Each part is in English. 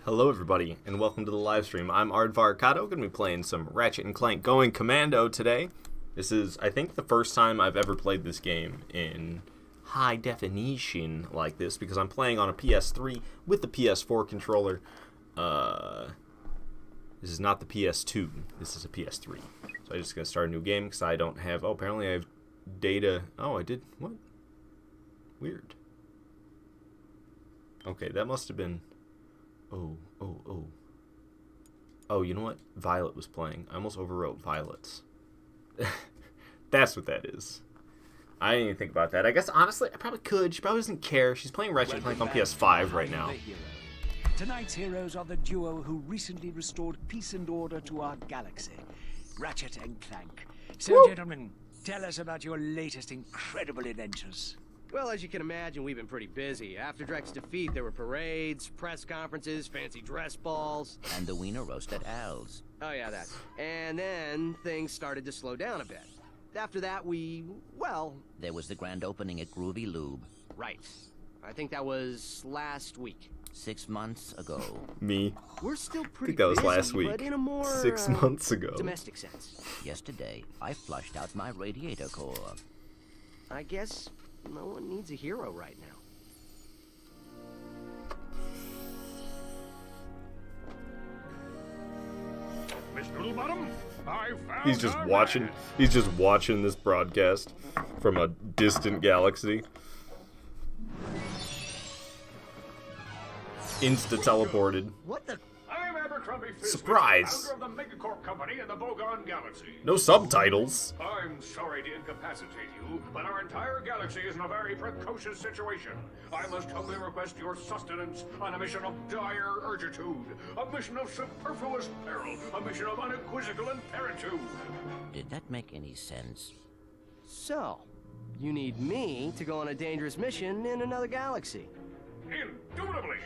Hello everybody, and welcome to the live stream. I'm Ardvarkado, going to be playing some Ratchet Clank going Commando today. This is, I think, the first time I've ever played this game in high definition like this, because I'm playing on a PS3 with the PS4 controller. This is not the PS2, this is a PS3. So I'm just going to start a new game, because I don't have, apparently I have data. Oh, I did, what? Weird. Okay, that must have been... Oh, you know what? Violet was playing. I almost overwrote Violet's. That's what that is. I didn't even think about that. I guess, honestly, I probably could. She probably doesn't care. She's playing Ratchet Clank on PS5 right now. Tonight's heroes are the duo who recently restored peace and order to our galaxy, Ratchet and Clank. So, gentlemen, tell us about your latest incredible adventures. Well, as you can imagine, we've been pretty busy. After Drek's defeat, there were parades, press conferences, fancy dress balls. And the wiener roast at Al's. Oh, yeah, that. And then things started to slow down a bit. After that, well... There was the grand opening at Groovy Lube. Right. I think that was last week. 6 months ago. Me. We're still pretty I think that was busy, last week. but in a more, 6 months ago. Domestic sense. Yesterday, I flushed out my radiator core. I guess no one needs a hero right now. Miss Noodlebottom, I found He's just watching this broadcast from a distant galaxy. Insta-teleported. What the... I'm Abercrombie Fisk, Surprise! founder of the Megacorp Company in the Bogon Galaxy. No subtitles. I'm sorry to incapacitate you, but our entire galaxy is in a very precocious situation. I must humbly request your sustenance on a mission of dire urgitude, a mission of superfluous peril, a mission of unequivocal imperitude. Did that make any sense? So, you need me to go on a dangerous mission in another galaxy. Indubitably.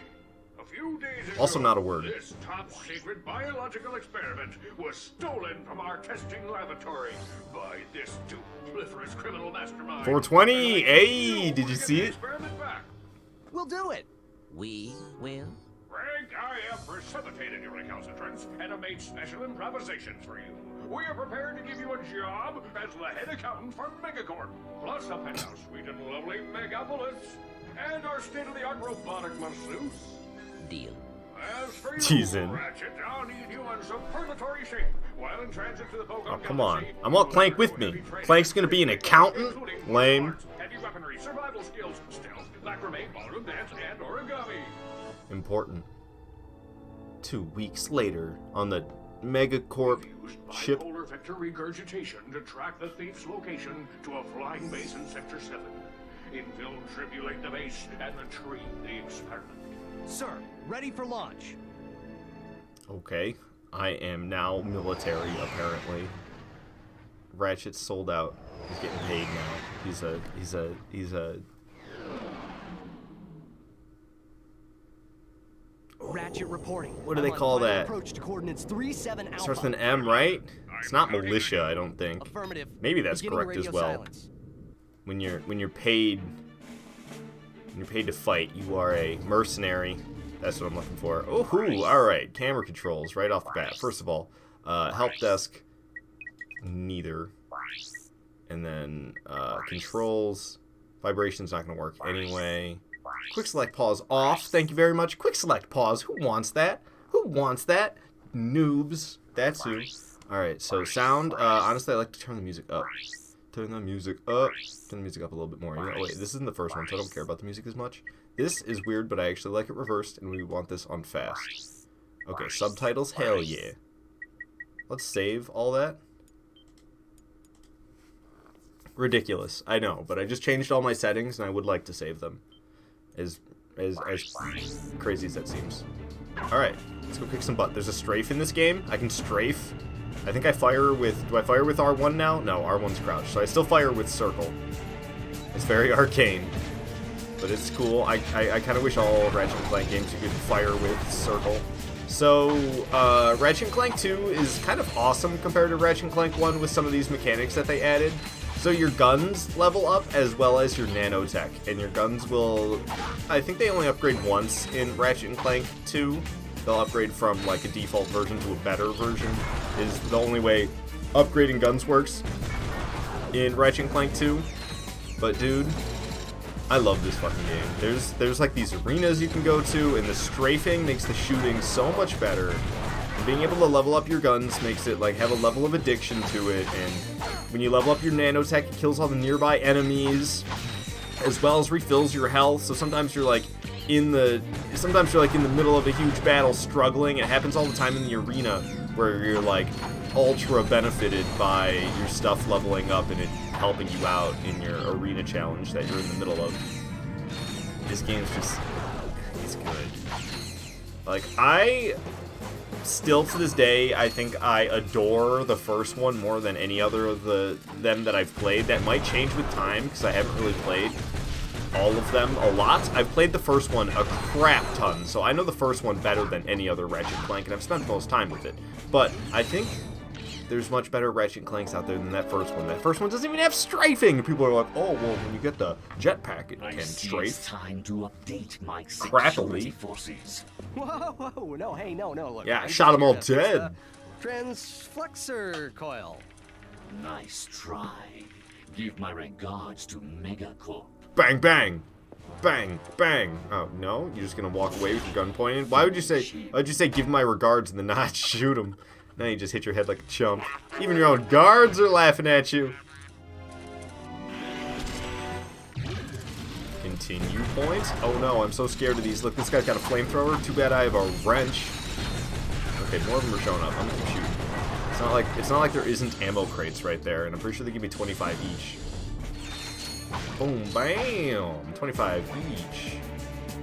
A few days ago, Also not a word. This top-secret biological experiment was stolen from our testing laboratory by this dupliferous criminal mastermind. 420! Hey, did you see it? Experiment back. We'll do it! We will? Frank, I have precipitated your recalcitrance and have made special improvisations for you. We are prepared to give you a job as the head accountant for Megacorp, plus a penthouse suite in lovely Megapolis, and our state-of-the-art robotic masseuse. Deal. As for you, Teasing. Ratchet, I'll need you in superlatory shape while in transit to the Bogon Oh, come on. Galaxy. I want Clank with me. Clank's gonna be an accountant? Including Lame. martial arts, heavy weaponry, survival skills, stealth, macrame, ballroom dance, and origami. Important. 2 weeks later, on the Megacorp Used ship. bipolar vector regurgitation to track the thief's location to a flying base in Sector 7. Infiltrate the base and retrieve the experiment. Sir, ready for launch. Okay. I am now military, apparently. Ratchet's sold out. He's getting paid now. He's a... Ratchet reporting. What do they call that? Approach to coordinates 37 Alpha. Starts with an M, right? It's not militia, I don't think. Affirmative. Maybe that's Beginning correct as radio well. silence. When you're paid to fight, you are a mercenary. That's what I'm looking for. Oh, all right. Camera controls right off the bat. First of all, help desk, neither. And then controls, vibration's not gonna work anyway. Quick select pause off. Thank you very much. Quick select pause. Who wants that? Who wants that? Noobs. That's who. All right. So sound. Honestly, I like to turn the music up. Turn the music up. Turn the music up a little bit more. You know, wait, this isn't the first one, so I don't care about the music as much. This is weird, but I actually like it reversed, and we want this on fast. Okay, subtitles, hell yeah. Let's save all that. Ridiculous, I know, but I just changed all my settings, and I would like to save them. As crazy as that seems. Alright, let's go kick some butt. There's a strafe in this game. I can strafe. I think I fire with... Do I fire with R1 now? No, R1's crouch. So I still fire with circle. It's very arcane. But it's cool. I kind of wish all Ratchet Clank games you could fire with circle. So, Ratchet Clank 2 is kind of awesome compared to Ratchet Clank 1 with some of these mechanics that they added. So your guns level up as well as your nanotech, and your guns will, I think they only upgrade once in Ratchet & Clank 2, they'll upgrade from like a default version to a better version. Is the only way upgrading guns works in Ratchet Clank 2. But dude, I love this fucking game. There's like these arenas you can go to, and the strafing makes the shooting so much better. And being able to level up your guns makes it like have a level of addiction to it, and when you level up your nanotech, it kills all the nearby enemies, as well as refills your health. So sometimes you're like in the middle of a huge battle struggling. It happens all the time in the arena where you're like ultra benefited by your stuff leveling up and it helping you out in your arena challenge that you're in the middle of. This game's just, it's good. Like, I still to this day, I think I adore the first one more than any other of them that I've played. That might change with time because I haven't really played all of them a lot. I've played the first one a crap ton, so I know the first one better than any other Ratchet Clank, and I've spent the most time with it. But I think there's much better Ratchet Clanks out there than that first one. That first one doesn't even have strafing. People are like, oh, well, when you get the jetpack, it can strafe. It's time to update my Crappily. security forces. Whoa, no, hey, no, look. Yeah, I'm shot 'em all just here to dead. Transflexor coil. Nice try. Give my regards to Megacorp. Bang, bang. Bang, bang. Oh, no? You're just gonna walk away with your gun pointed? Why'd you say give my regards and then not shoot him? Now you just hit your head like a chump. Even your own guards are laughing at you. Continue points? Oh no, I'm so scared of these. Look, this guy's got a flamethrower. Too bad I have a wrench. Okay, more of them are showing up. I'm gonna keep shooting. It's not like there isn't ammo crates right there, and I'm pretty sure they give me 25 each. Boom, bam! 25 each.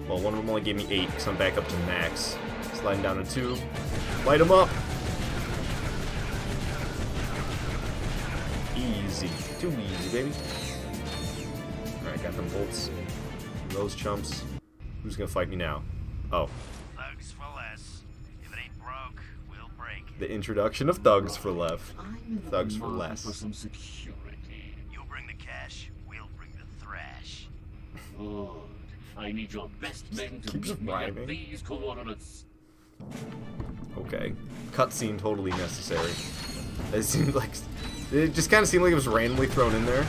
Well, one of them only gave me 8 because I'm back up to max. Sliding down a tube. Light them up! Easy. Too easy, baby. Alright, got them bolts. Those chumps. Who's gonna fight me now? Oh. Thugs for less. If it ain't broke, we'll break. The introduction of thugs for less. Thugs for less. For some security. You'll bring the cash, we'll bring the thrash. Good. I need your best men to Keeps meet me rhyming. at these coordinates. Okay. Cutscene totally necessary. It seemed like... It just kind of seemed like it was randomly thrown in there.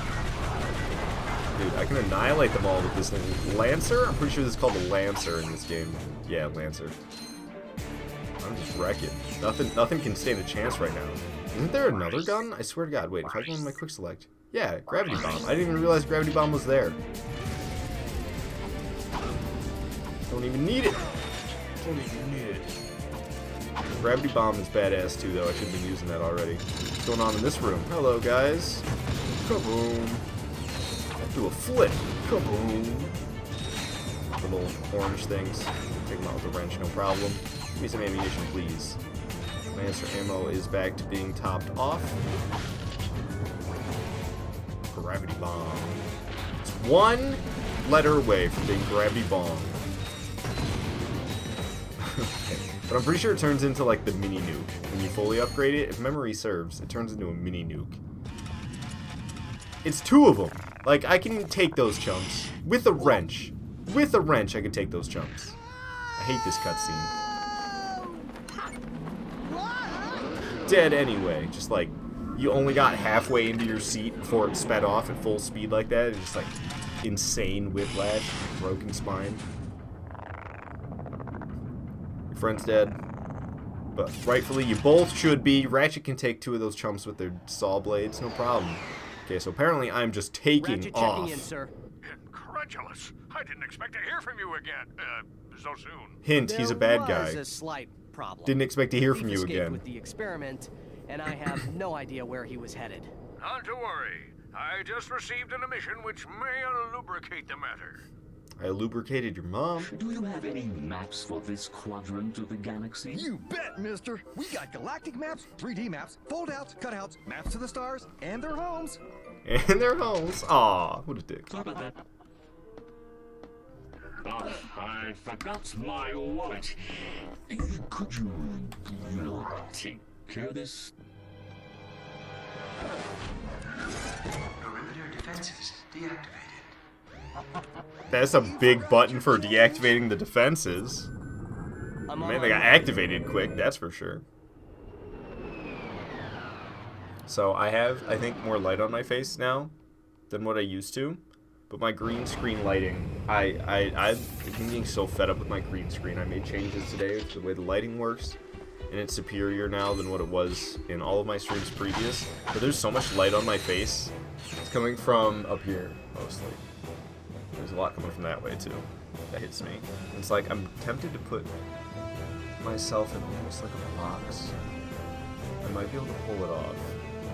Dude, I can annihilate them all with this thing. Lancer? I'm pretty sure this is called a Lancer in this game. Yeah, Lancer. I'm just wrecking. Nothing can stand a chance right now. Isn't there another gun? I swear to God. Wait, if I go into my quick select. Yeah, Gravity Bomb. I didn't even realize Gravity Bomb was there. Don't even need it. Don't even need it. Gravity Bomb is badass too, though. I should have been using that already. What's going on in this room? Hello, guys. Kaboom. Do a flip. Kaboom. The little orange things. Take them out with a wrench, no problem. Give me some ammunition, please. Lancer ammo is back to being topped off. Gravity Bomb. It's one letter away from being Gravity Bomb. But I'm pretty sure it turns into like the mini nuke. When you fully upgrade it, if memory serves, it turns into a mini nuke. It's 2 of them. Like, I can take those chumps with a wrench. With a wrench, I can take those chumps. I hate this cutscene. Dead anyway. Just like, you only got halfway into your seat before it sped off at full speed like that. It's just like insane whiplash, broken spine. Your friend's dead. But rightfully, you both should be. Ratchet can take 2 of those chumps with their saw blades, no problem. Okay, so apparently I'm just taking Ratchet off. checking in, sir. Incredulous. I didn't expect to hear from you again. So soon. Hint, he's a bad There was guy. a slight problem. Didn't expect to hear The from thief you escaped again. with the experiment, and I have no idea where he was headed. Not to worry. I just received an emission which may lubricate the matter. I lubricated your mom. Do you have any maps for this quadrant of the galaxy? You bet, mister. We got galactic maps, 3D maps, fold-outs, cutouts, maps to the stars, and their homes. And their homes. Aw, what a dick. Sorry about that. Oh, I forgot my wallet. Could you take care of this? Perimeter defenses deactivated. That's a big button for deactivating the defenses. Man, they got activated quick, that's for sure. So I have, I think, more light on my face now than what I used to. But my green screen lighting, I'm getting so fed up with my green screen. I made changes today to the way the lighting works, and it's superior now than what it was in all of my streams previous. But there's so much light on my face. It's coming from up here, mostly. There's a lot coming from that way, too. That hits me. It's like I'm tempted to put myself in almost like a box. I might be able to pull it off.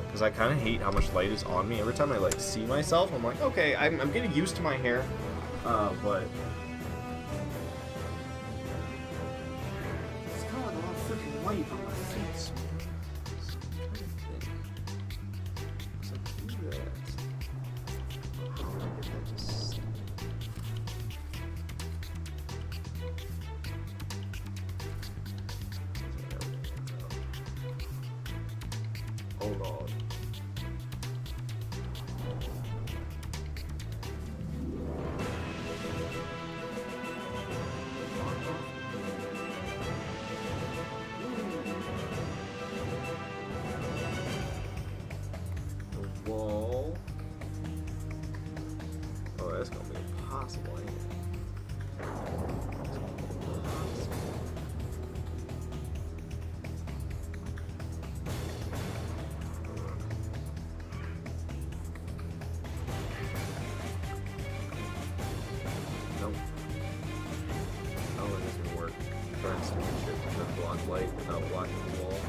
Because I kind of hate how much light is on me. Every time I like see myself, I'm like, okay, I'm getting used to my hair, but it's kind of like a lot of freaking light on my face. So I'm trying to think. So I do that. How do I get that just? Hold on. The wall. Oh, that's gonna be impossible, ain't it? Nope. Oh, it isn't gonna work. Trying stupid shit to block light without blocking the wall.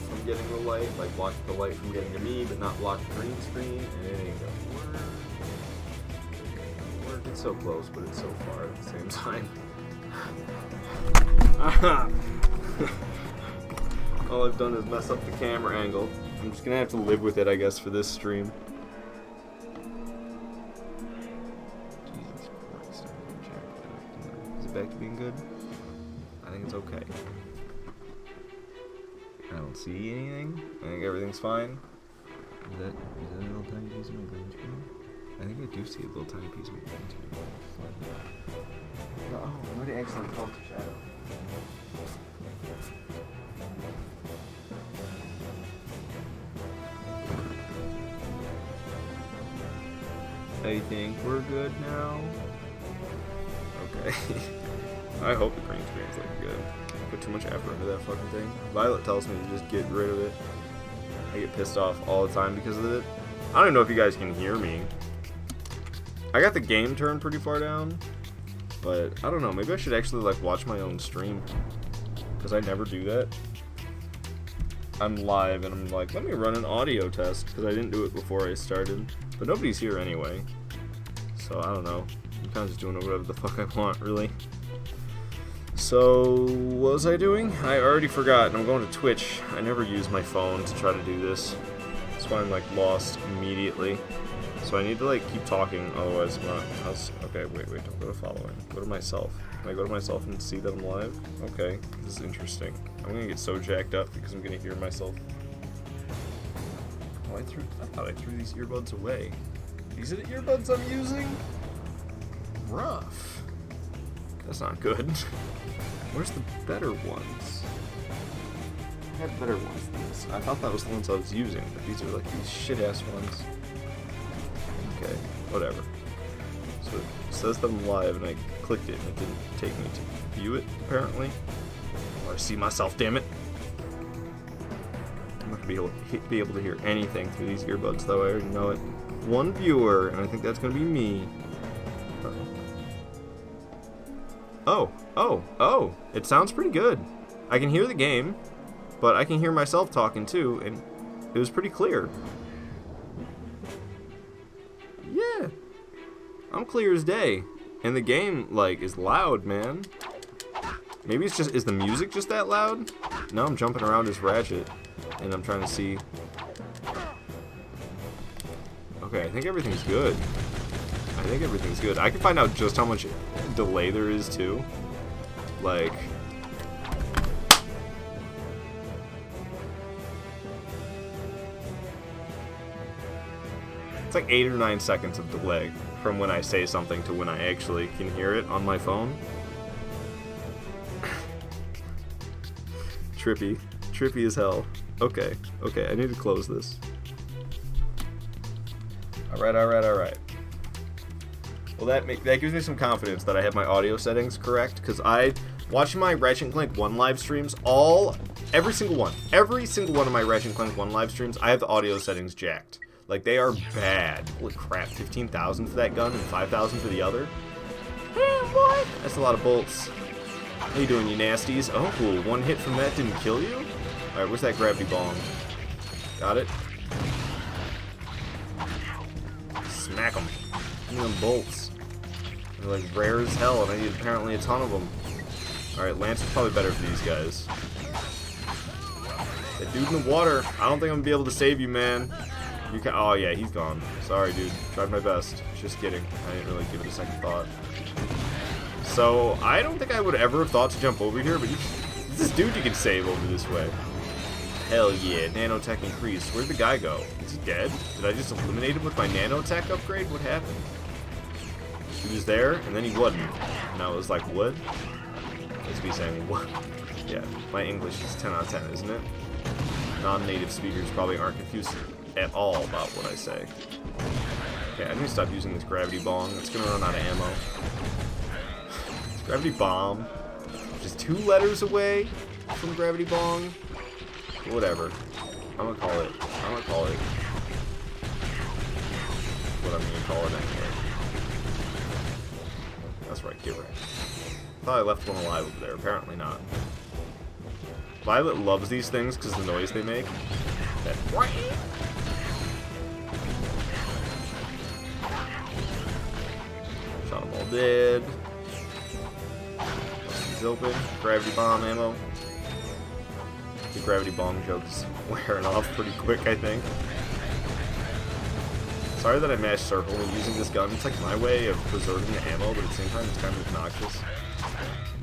From getting the light, like block the light from getting to me, but not block the green screen, and it ain't gonna work. It's so close, but it's so far at the same time. All I've done is mess up the camera angle. I'm just gonna have to live with it, I guess, for this stream. Jesus Christ. Is it back to being good? I think it's okay. I don't see anything. I think everything's fine. Is that a little tiny piece of my green screen? I think I do see a little tiny piece of my green screen. Oh, I might have accidentally called the shadow. I think we're good now. Okay. I hope the green screen's looking good. I put too much effort into that fucking thing. Violet tells me to just get rid of it. I get pissed off all the time because of it. I don't even know if you guys can hear me. I got the game turned pretty far down, but I don't know. Maybe I should actually like watch my own stream, because I never do that. I'm live and I'm like, let me run an audio test, because I didn't do it before I started. But nobody's here anyway, so I don't know. I'm kind of just doing whatever the fuck I want, really. So, what was I doing? I already forgot, and I'm going to Twitch. I never use my phone to try to do this. That's why I'm like lost immediately. So I need to like keep talking, otherwise I'm not. Okay, wait, don't go to following. Go to myself. Can I go to myself and see that I'm live? Okay, this is interesting. I'm gonna get so jacked up because I'm gonna hear myself. Oh, I thought I threw these earbuds away. These are the earbuds I'm using? Rough. That's not good. Where's the better ones? I had better ones than this. I thought that was the ones I was using, but these are like these shit-ass ones. Okay, whatever. So it says that I'm live, and I clicked it, and it didn't take me to view it, apparently. Oh, I see myself, damn it. I'm not gonna be able to hear anything through these earbuds, though. I already know it. One viewer, and I think that's gonna be me. Oh, it sounds pretty good. I can hear the game, but I can hear myself talking too, and it was pretty clear. Yeah, I'm clear as day, and the game, like, is loud, man. Maybe it's just, is the music just that loud? No, I'm jumping around as Ratchet, and I'm trying to see. Okay, I think everything's good. I can find out just how much delay there is, too. Like, it's like 8 or 9 seconds of delay from when I say something to when I actually can hear it on my phone. trippy. Trippy as hell. Okay, okay, I need to close this. Alright. Well, that gives me some confidence that I have my audio settings correct, because I, watching my Ratchet Clank 1 live streams, every single one of my Ratchet Clank 1 live streams, I have the audio settings jacked. Like, they are bad. Holy crap, 15,000 for that gun and 5,000 for the other? Damn, boy! That's a lot of bolts. How you doing, you nasties? Oh, cool. One hit from that didn't kill you? Alright, where's that gravity bomb? Got it? Smack them. Give me them bolts. They're like rare as hell, and I need apparently a ton of them. Alright, Lance is probably better for these guys. That dude in the water. I don't think I'm gonna be able to save you, man. You can. Oh yeah, he's gone. Sorry, dude. Tried my best. Just kidding. I didn't really give it a second thought. So I don't think I would ever have thought to jump over here, but this dude you can save over this way. Hell yeah, nanotech increase. Where'd the guy go? Is he dead? Did I just eliminate him with my nanotech upgrade? What happened? He was there, and then he wasn't. And I was like, what? That's me saying, what? Yeah, my English is 10 out of 10, isn't it? Non-native speakers probably aren't confused at all about what I say. Okay, I need to stop using this gravity bong. It's gonna run out of ammo. This gravity bomb, which is 2 letters away from gravity bong. Whatever. I'm gonna call it what I'm gonna call it anyway. That's right, get right. Thought I left one alive over there. Apparently not. Violet loves these things because of the noise they make. That shot them all dead. He's open. Gravity bomb ammo. The gravity bomb joke's wearing off pretty quick, I think. Sorry that I mashed circle when using this gun. It's like my way of preserving the ammo, but at the same time it's kind of obnoxious.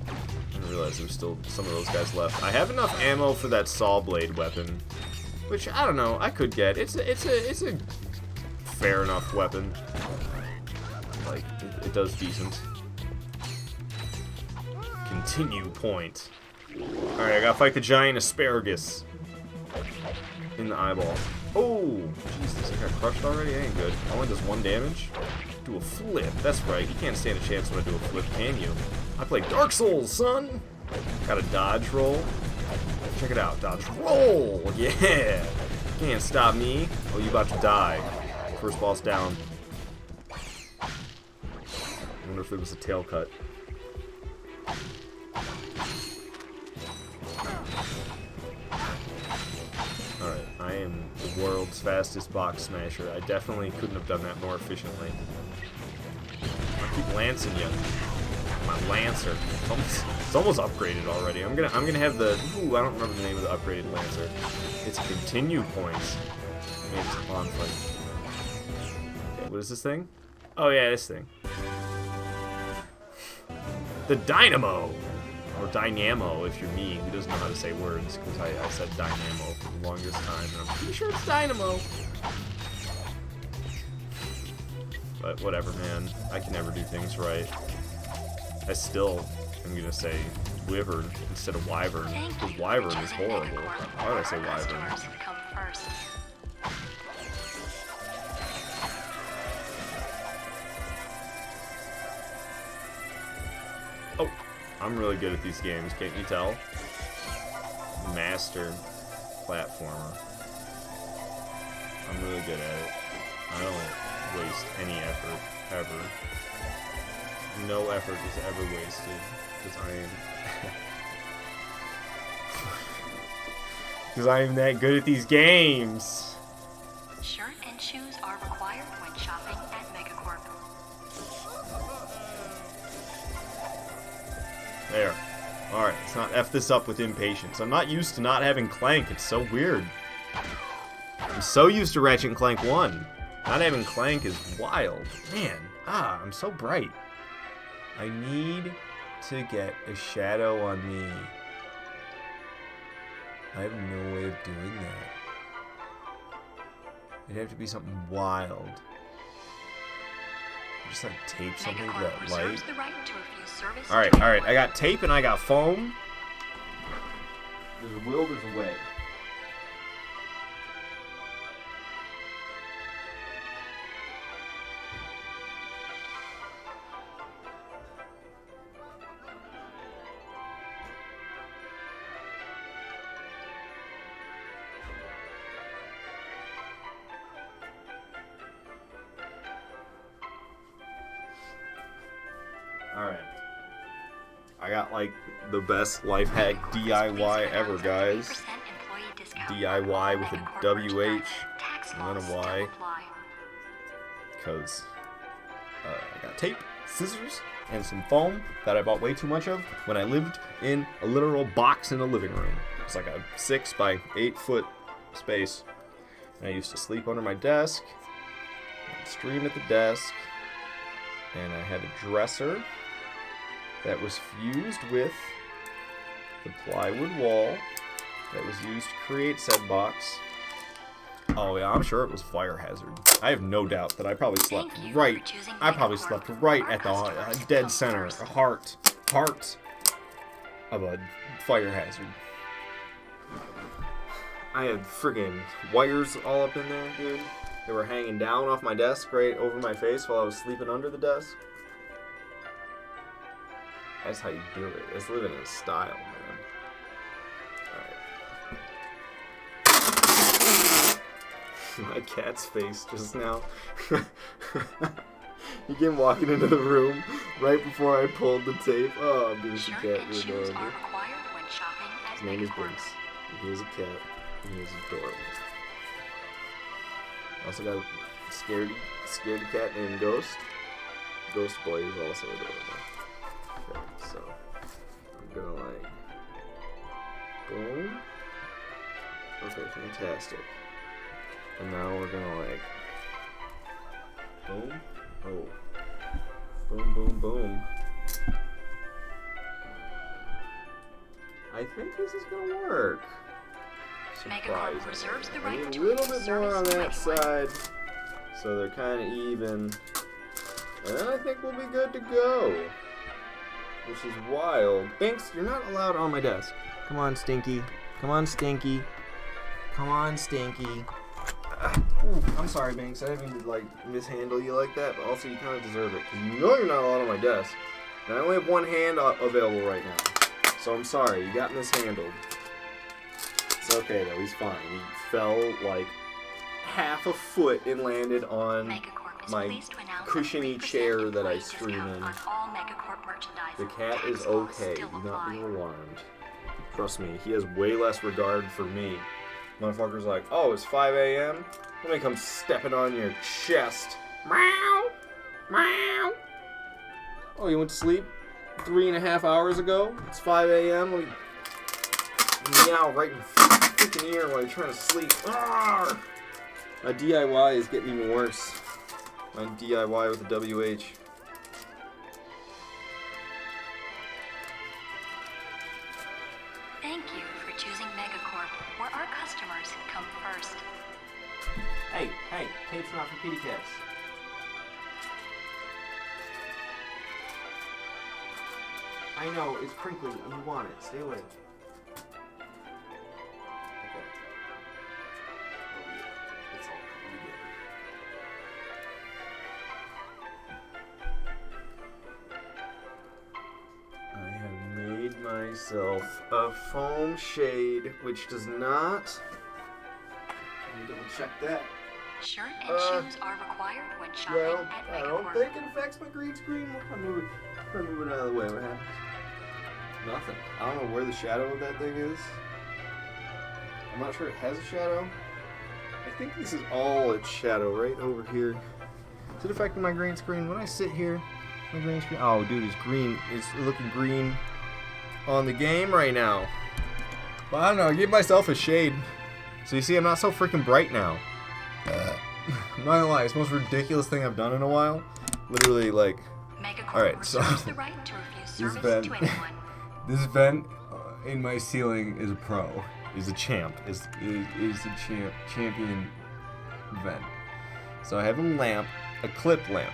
I didn't realize there was still some of those guys left. I have enough ammo for that saw blade weapon, which I don't know. I could get. It's a fair enough weapon. Like it does decent. Continue point. All right, I gotta fight the giant asparagus in the eyeball. Oh, Jesus! I got crushed already. That ain't good. Only does 1 damage. Do a flip. That's right. You can't stand a chance when I do a flip, can you? I play Dark Souls, son! Got a dodge roll. Check it out. Dodge roll! Yeah! Can't stop me. Oh, you about to die. First boss down. I wonder if it was a tail cut. Alright, I am the world's fastest box smasher. I definitely couldn't have done that more efficiently. I keep lancing you. My Lancer. It's almost upgraded already. I'm gonna have the I don't remember the name of the upgraded Lancer. It's continue points. Maybe it's a bonfire. Okay, what is this thing? Oh yeah, this thing. The Dynamo! Or Dynamo, if you're me, who doesn't know how to say words, because I said Dynamo for the longest time, and I'm pretty sure it's Dynamo. But whatever, man. I can never do things right. I still am gonna say Wyvern instead of Wyvern, because Wyvern is horrible. Why would I say Wyvern? Oh, I'm really good at these games, can't you tell? Master platformer. I'm really good at it. I don't waste any effort, ever. No effort is ever wasted, because I am that good at these games. Shirt and shoes are required when shopping at Megacorp. There. Alright, let's not F this up with impatience. I'm not used to not having Clank. It's so weird. I'm so used to Ratchet Clank 1. Not having Clank is wild. Man, I'm so bright. I need to get a shadow on me. I have no way of doing that. It'd have to be something wild. Just like tape something to that light. Alright, I got tape and I got foam. There's a will, there's a way. Alright. I got like the best life hack DIY ever, guys. DIY with a WH and then a Y. Because I got tape, scissors, and some foam that I bought way too much of when I lived in a literal box in a living room. It's like a 6 by 8 foot space. And I used to sleep under my desk, and stream at the desk, and I had a dresser that was fused with the plywood wall that was used to create said box. Oh yeah, I'm sure it was fire hazard. I have no doubt that I probably slept right. I probably slept right at the dead center, a heart of a fire hazard. I had friggin' wires all up in there, dude. They were hanging down off my desk right over my face while I was sleeping under the desk. That's how you do it. It's living in style, man. Alright. My cat's face just now. You came walking into the room right before I pulled the tape. Oh, beautiful cat, you're adorable. His name is Brinks. He is a cat, and he is adorable. Also got a scaredy cat named Ghost. Ghost Boy is also adorable. Okay, so I'm gonna like boom. Okay, fantastic. And now we're gonna like boom. Oh. Boom, boom, boom. I think this is gonna work. Surprisingly. I need a little bit more on that side, so they're kind of even. And then I think we'll be good to go. Which is wild. Binks, you're not allowed on my desk. Come on, Stinky. Come on, Stinky. Come on, Stinky. Ooh, I'm sorry, Binks. I didn't mean to like mishandle you like that, but also you kind of deserve it because you know you're not allowed on my desk. And I only have one hand available right now, so I'm sorry. You got mishandled. It's okay though. He's fine. He fell like half a foot and landed on my cushiony chair that I stream in. The cat is okay. Do not be alarmed. Trust me, he has way less regard for me. Motherfucker's like, oh, it's 5 a.m.? Let me come stepping on your chest. Meow! Meow! Oh, you went to sleep 3.5 hours ago? It's 5 a.m.? Let me meow right in your freaking ear while you're trying to sleep. Arrgh! My DIY is getting even worse. My DIY with the WH. Thank you for choosing Megacorp, where our customers come first. Hey, tape's not for kitty cats. I know, it's crinkly and you want it. Stay away. Okay. Oh yeah, it's all good. I have made myself a foam shade, which does not... Let me double check that. Shirt and shoes are required when shopping Well, at I don't Megacorp. think it affects my green screen. I'll move it out of the way. What happens? Nothing. I don't know where the shadow of that thing is. I'm not sure it has a shadow. I think this is all its shadow right over here. Is it affecting my green screen? When I sit here, my green screen... Oh, dude, it's green. It's looking green on the game right now. But I don't know. I gave myself a shade. So you see, I'm not so freaking bright now. I'm not gonna lie, it's the most ridiculous thing I've done in a while. Literally, like... Alright, so... The right to refuse this service vent... to anyone. This vent in my ceiling is a pro. Is a champ. Is a champion vent. So I have a lamp, a clip lamp.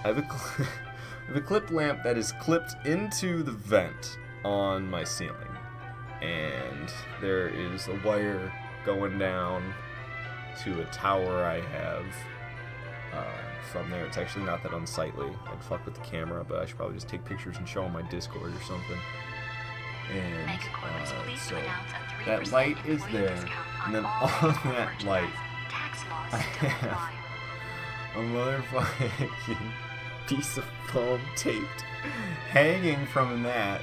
I have a clipped lamp that is clipped into the vent on my ceiling. and there is a wire going down to a tower I have. From there, it's actually not that unsightly. I'd fuck with the camera, but I should probably just take pictures and show them my Discord or something. And so that light is there, and then on that light, I have a motherfucking piece of foam taped hanging from that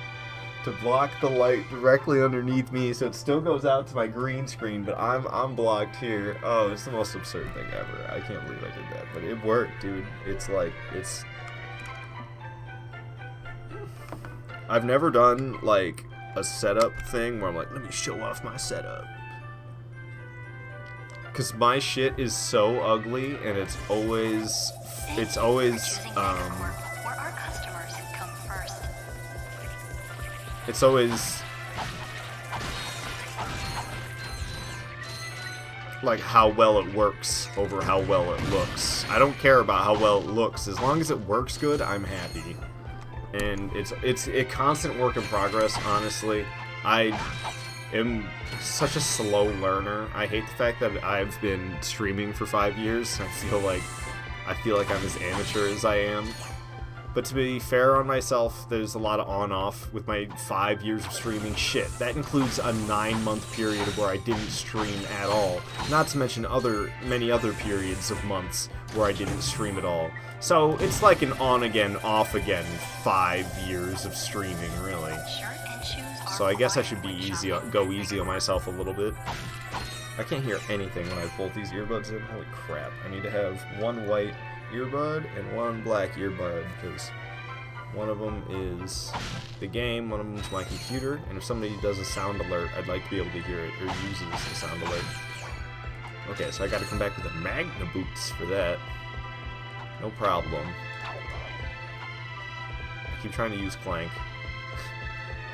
to block the light directly underneath me, so it still goes out to my green screen, but I'm blocked here. Oh, it's the most absurd thing ever. I can't believe I did that, but it worked, dude. It's like, I've never done, like, a setup thing where I'm like, let me show off my setup. Because my shit is so ugly, and it's always, it's always like how well it works over how well it looks. I don't care about how well it looks. As long as it works good, I'm happy. And it's a constant work in progress, honestly. I am such a slow learner. I hate the fact that I've been streaming for 5 years. I feel like I'm as amateur as I am. But to be fair on myself, there's a lot of on-off with my 5 years of streaming. Shit, that includes a 9-month period where I didn't stream at all. Not to mention many other periods of months where I didn't stream at all. So it's like an on-again, off-again 5 years of streaming, really. So I guess I should go easy on myself a little bit. I can't hear anything when I have both these earbuds in. Holy crap, I need to have one white earbud and one black earbud, because one of them is the game, one of them is my computer, and if somebody does a sound alert, I'd like to be able to hear it, or uses the sound alert. Okay, so I gotta come back with the Magna boots for that. No problem. I keep trying to use Clank.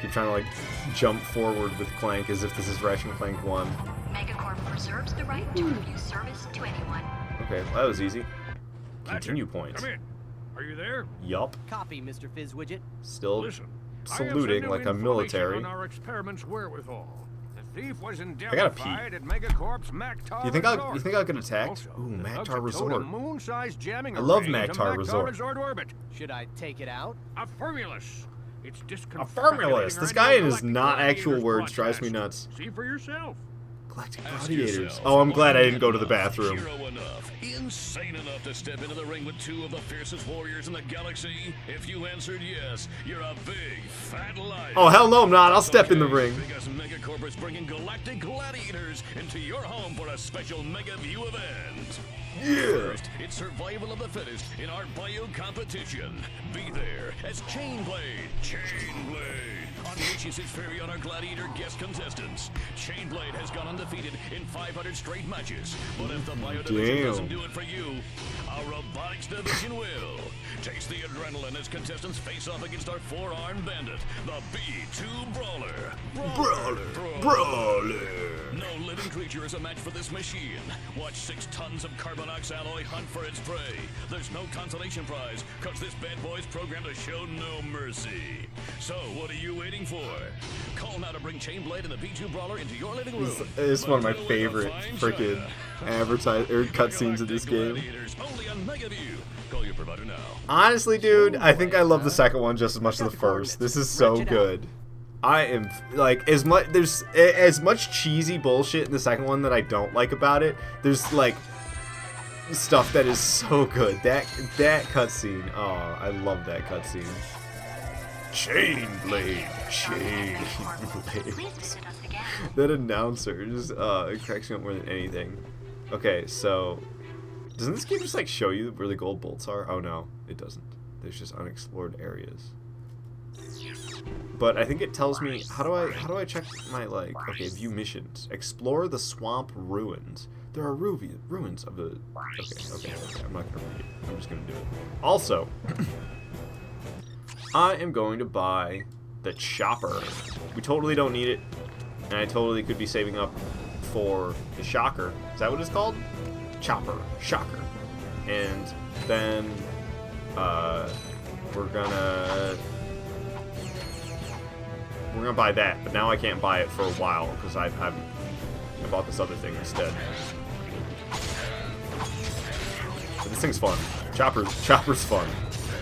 Keep trying to, like, jump forward with Clank as if this is Ratchet Clank 1. Megacorp reserves the right to refuse service to anyone. Okay, well, that was easy. Continue points. Come in. Are you there? Yup. Copy, Mr. Fizzwidget. Still Listen, saluting like I'm military. On our experiments wherewithal. The thief was gotta pee. at Megacorp's Mactar You think Resort. I'll get attacked? Also, Ooh, the Mactar Hugs Resort. have towed a moon-sized jamming I love array to Mactar Resort. Resort orbit. Should I take it out? A Formulus. It's A disconfirming Formulus. This guy and his not actual words drives me nuts. See for yourself. Galactic Ask Gladiators. yourself, Oh, I'm glad I are didn't go to the you enough, bathroom. Hero enough, insane enough to step into the ring with two of the fiercest warriors in the galaxy? If you answered yes, you're a big, fat liar. Oh, hell no, I'm not. I'll step in the ring. Because Megacorp is bringing Galactic Gladiators into your home for a special Mega View event. Yeah. First, it's survival of the fittest in our bio competition. Be there as Chainblade unleashes his fury on our Gladiator guest contestants. Chainblade has gone undefeated in 500 straight matches, but if the bio division doesn't do it for you, our robotics division will. Taste the adrenaline as contestants face off against our four-armed bandit, the B2 Brawler. Brawler. No living creature is a match for this machine. Watch 6 tons of Carbonox alloy hunt for its prey. There's no consolation prize, cause this bad boy's programmed to show no mercy. So, what are you waiting for? Call now to bring Chainblade and the B2 Brawler into your living room. It's one of my favorite freaking cutscenes of this game. Only on Megaview. Call your provider now. Honestly, dude, I think I love the second one just as much as the first. This is so good. I am like there's as much cheesy bullshit in the second one that I don't like about it. There's like stuff that is so good. That cutscene. Oh, I love that cutscene. Chainblade. That announcer just it cracks me up more than anything. Okay, so doesn't this game just like show you where the gold bolts are? Oh no, it doesn't. There's just unexplored areas. But I think it tells me how do I check my like okay, view missions. Explore the swamp ruins. There are ruins of the okay. I'm not gonna read it. I'm just gonna do it. Also, I am going to buy the chopper. We totally don't need it, and I totally could be saving up for the shocker. Is that what it's called? Chopper, shocker. And then we're we're gonna buy that, but now I can't buy it for a while because I bought this other thing instead. But this thing's fun. Chopper's fun.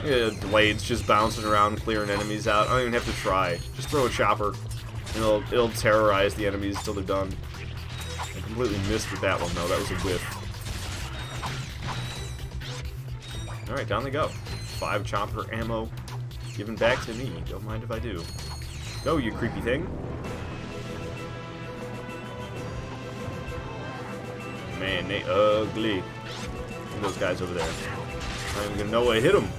Yeah, blades just bouncing around, clearing enemies out. I don't even have to try. Just throw a chopper, and it'll terrorize the enemies until they're done. I completely missed with that one though. That was a whiff. All right, down they go. 5 chopper ammo given back to me. Don't mind if I do. Go, you creepy thing. Man, they ugly. Look at those guys over there. I'm not even gonna know I hit them.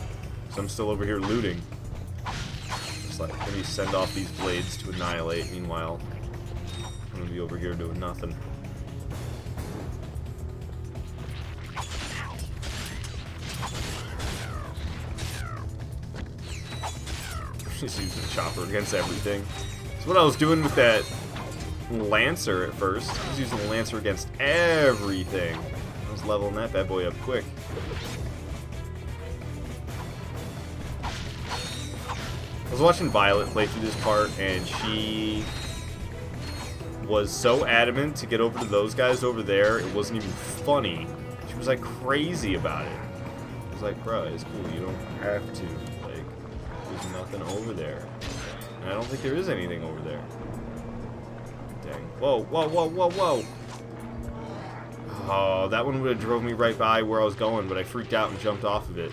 So I'm still over here looting. Just like, let me send off these blades to annihilate. Meanwhile, I'm gonna be over here doing nothing. Just using the chopper against everything. That's what I was doing with that Lancer at first. I was using the Lancer against everything. I was leveling that bad boy up quick. I was watching Violet play through this part, and she was so adamant to get over to those guys over there, it wasn't even funny. She was like crazy about it. I was like, bruh, it's cool, you don't have to. Like, there's nothing over there. And I don't think there is anything over there. Dang. Whoa, whoa, whoa, whoa, whoa! Oh, that one would have drove me right by where I was going, but I freaked out and jumped off of it.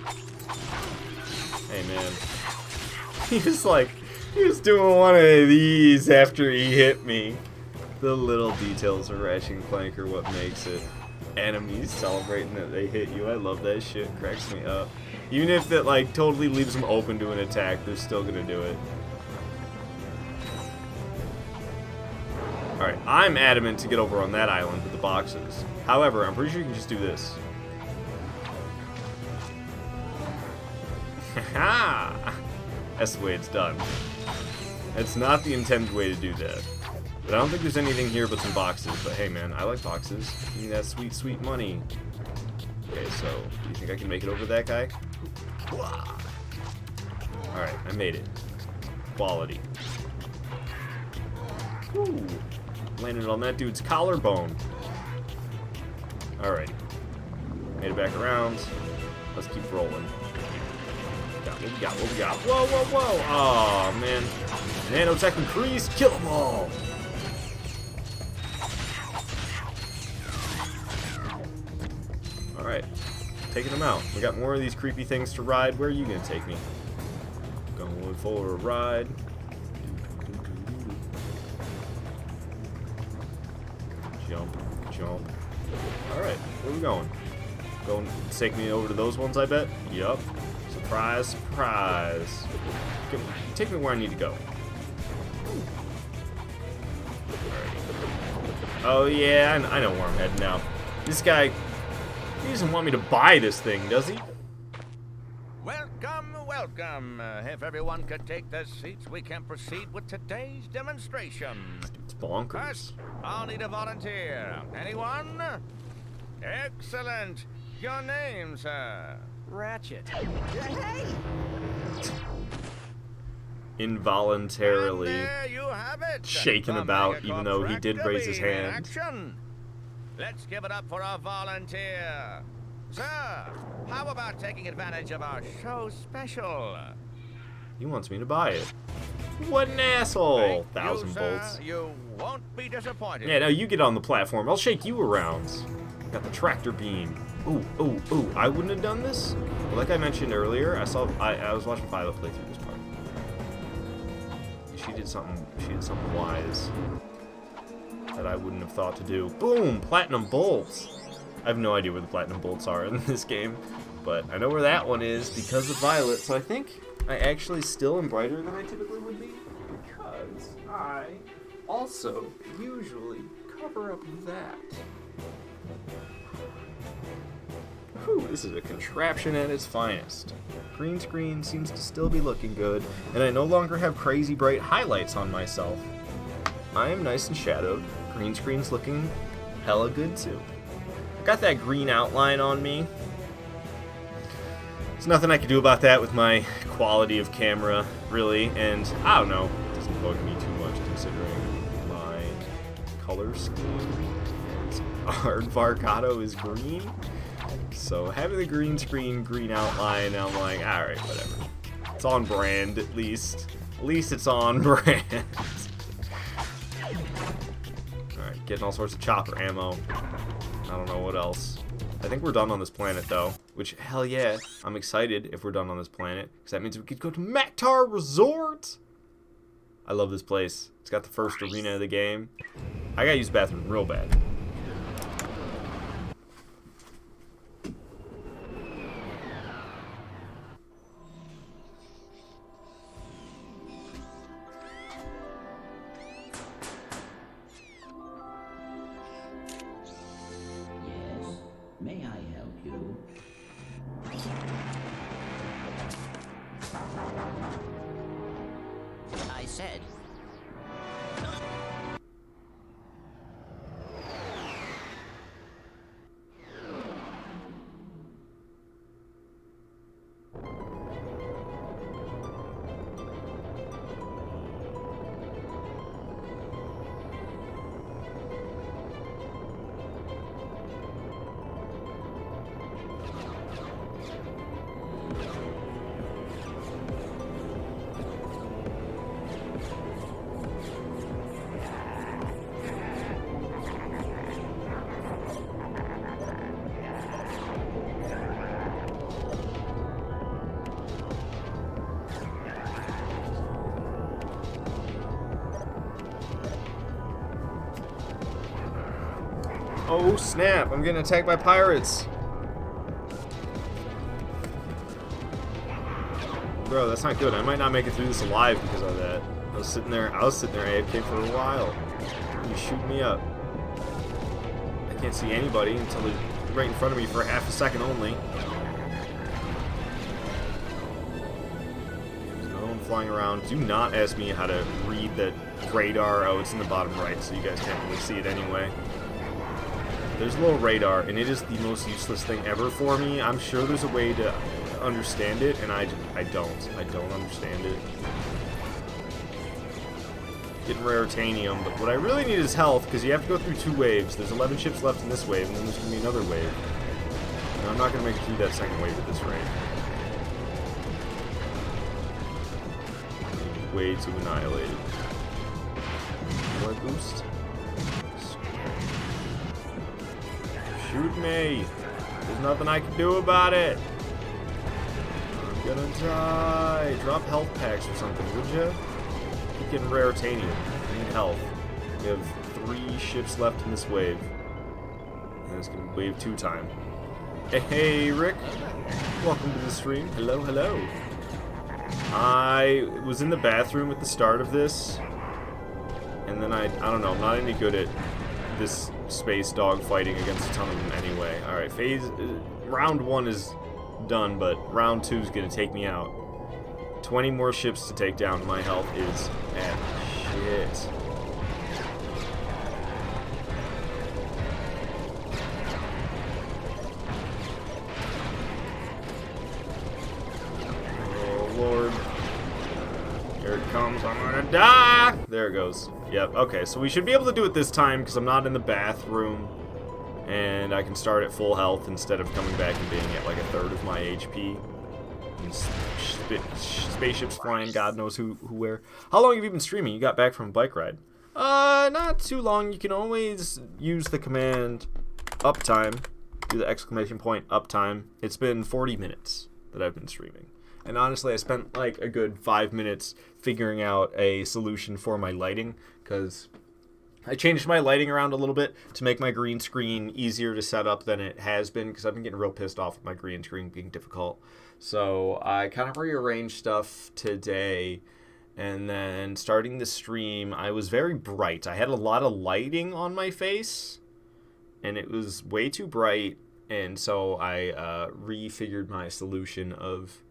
Hey, man. He was doing one of these after he hit me. The little details of Ratchet Clank are what makes it. Enemies celebrating that they hit you. I love that shit. Cracks me up. Even if it like totally leaves them open to an attack, they're still gonna do it. Alright, I'm adamant to get over on that island with the boxes. However, I'm pretty sure you can just do this. Haha! That's the way it's done. It's not the intended way to do that. But I don't think there's anything here but some boxes. But hey man, I like boxes. Give me that sweet, sweet money. Okay, so, do you think I can make it over that guy? Alright, I made it. Quality. Ooh. Landed on that dude's collarbone. Alright. Made it back around. Let's keep rolling. What we got? What we got? Whoa, whoa, whoa! Oh man. Nanotech increase! Kill them all! Alright. Taking them out. We got more of these creepy things to ride. Where are you gonna take me? Going for a ride. Jump. Jump. Alright. Where are we going? Going to take me over to those ones, I bet? Yup. Surprise, surprise. Take me where I need to go. Alrighty. Oh yeah, I know where I'm heading now. This guy, he doesn't want me to buy this thing, does he? Welcome, welcome. If everyone could take their seats, we can proceed with today's demonstration. It's bonkers. First, I'll need a volunteer. Anyone? Excellent. Your name, sir? Ratchet. Hey! Involuntarily And there you have it. shaken The about, Megacorp even though he did tractor raise his beam in hand. action. Let's give it up for our volunteer. Sir, how about taking advantage of our show special? He wants me to buy it. What an asshole! Thank 1,000 you, bolts. sir. You won't be disappointed. Yeah, now you get on the platform. I'll shake you around. Got the tractor beam. Ooh, ooh, ooh. I wouldn't have done this. But like I mentioned earlier, I was watching Violet play through this part. She did something wise that I wouldn't have thought to do. Boom! Platinum bolts. I have no idea where the platinum bolts are in this game, but I know where that one is because of Violet. So I think I actually still am brighter than I typically would be because I also usually cover up that. Whew, this is a contraption at its finest. Green screen seems to still be looking good, and I no longer have crazy bright highlights on myself. I am nice and shadowed. Green screen's looking hella good too. I got that green outline on me. There's nothing I can do about that with my quality of camera, really, and I don't know. It doesn't bug me too color scheme. Our Vargado is green. So having the green screen, green outline, I'm like, alright, whatever. It's on brand, at least. At least it's on brand. Alright, getting all sorts of chopper ammo. I don't know what else. I think we're done on this planet, though. Which, hell yeah, I'm excited if we're done on this planet. Because that means we could go to Maktar Resort! I love this place. It's got the first arena of the game. I gotta use the bathroom real bad. May I help you? I said. Oh snap, I'm getting attacked by pirates. Bro, that's not good. I might not make it through this alive because of that. I was sitting there AFK for a while. You shoot me up. I can't see anybody until they're right in front of me for half a second only. There's another one flying around. Do not ask me how to read the radar. Oh, it's in the bottom right, so you guys can't really see it anyway. There's a little radar, and it is the most useless thing ever for me. I'm sure there's a way to understand it, and I don't understand it. Getting rare titanium, but what I really need is health, because you have to go through 2 waves. There's 11 ships left in this wave, and then there's going to be another wave. And I'm not going to make it through that second wave at this rate. Way too annihilated. More boost. Shoot me! There's nothing I can do about it! I'm gonna die! Drop health packs or something, would ya? Keep getting rare titanium. I need health. We have 3 ships left in this wave. And it's gonna be wave 2 time. Hey, Rick! Welcome to the stream. Hello, hello. I was in the bathroom at the start of this. And then I don't know, I'm not any good at this space dog fighting against a ton of them anyway. Alright, round 1 is done, but round 2 is going to take me out. 20 more ships to take down. My health is at shit. Oh lord. Here it comes, I'm gonna die! There it goes. Yep, okay, so we should be able to do it this time because I'm not in the bathroom. And I can start at full health instead of coming back and being at like a third of my HP. And spaceships flying, God knows who where. How long have you been streaming? You got back from a bike ride. Not too long. You can always use the command uptime. Do the exclamation point uptime. It's been 40 minutes that I've been streaming. And honestly, I spent like a good 5 minutes figuring out a solution for my lighting, because I changed my lighting around a little bit to make my green screen easier to set up than it has been, because I've been getting real pissed off with my green screen being difficult. So I kind of rearranged stuff today, and then starting the stream, I was very bright. I had a lot of lighting on my face, and it was way too bright, and so I refigured my solution of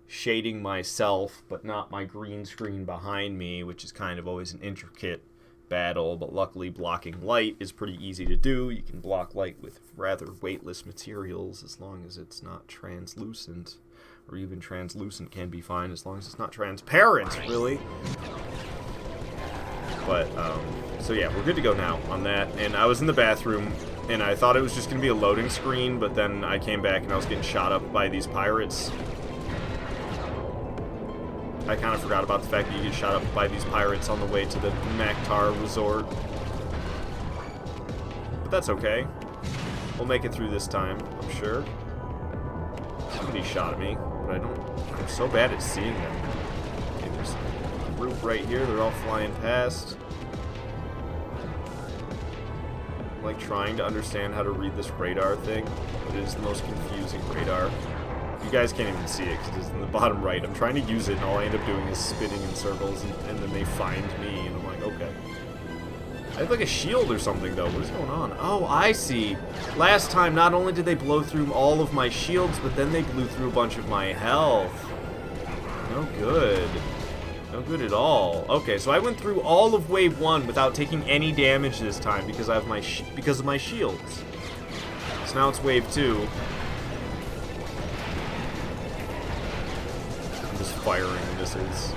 shading myself, but not my green screen behind me, which is kind of always an intricate battle, but luckily blocking light is pretty easy to do. You can block light with rather weightless materials as long as it's not translucent, or even translucent can be fine as long as it's not transparent, really. But, so yeah, we're good to go now on that. And I was in the bathroom, and I thought it was just going to be a loading screen, but then I came back and I was getting shot up by these pirates. I kind of forgot about the fact that you get shot up by these pirates on the way to the Maktar Resort. But that's okay. We'll make it through this time, I'm sure. Somebody shot at me, but I'm so bad at seeing them. Okay, there's a group right here, they're all flying past. I'm like trying to understand how to read this radar thing, but it is the most confusing radar. You guys can't even see it because it's in the bottom right. I'm trying to use it, and all I end up doing is spinning in circles, and then they find me, and I'm like, okay. I have like a shield or something, though. What is going on? Oh, I see. Last time, not only did they blow through all of my shields, but then they blew through a bunch of my health. No good. No good at all. Okay, so I went through all of Wave 1 without taking any damage this time because I have my because of my shields. So now it's Wave 2. Firing missiles.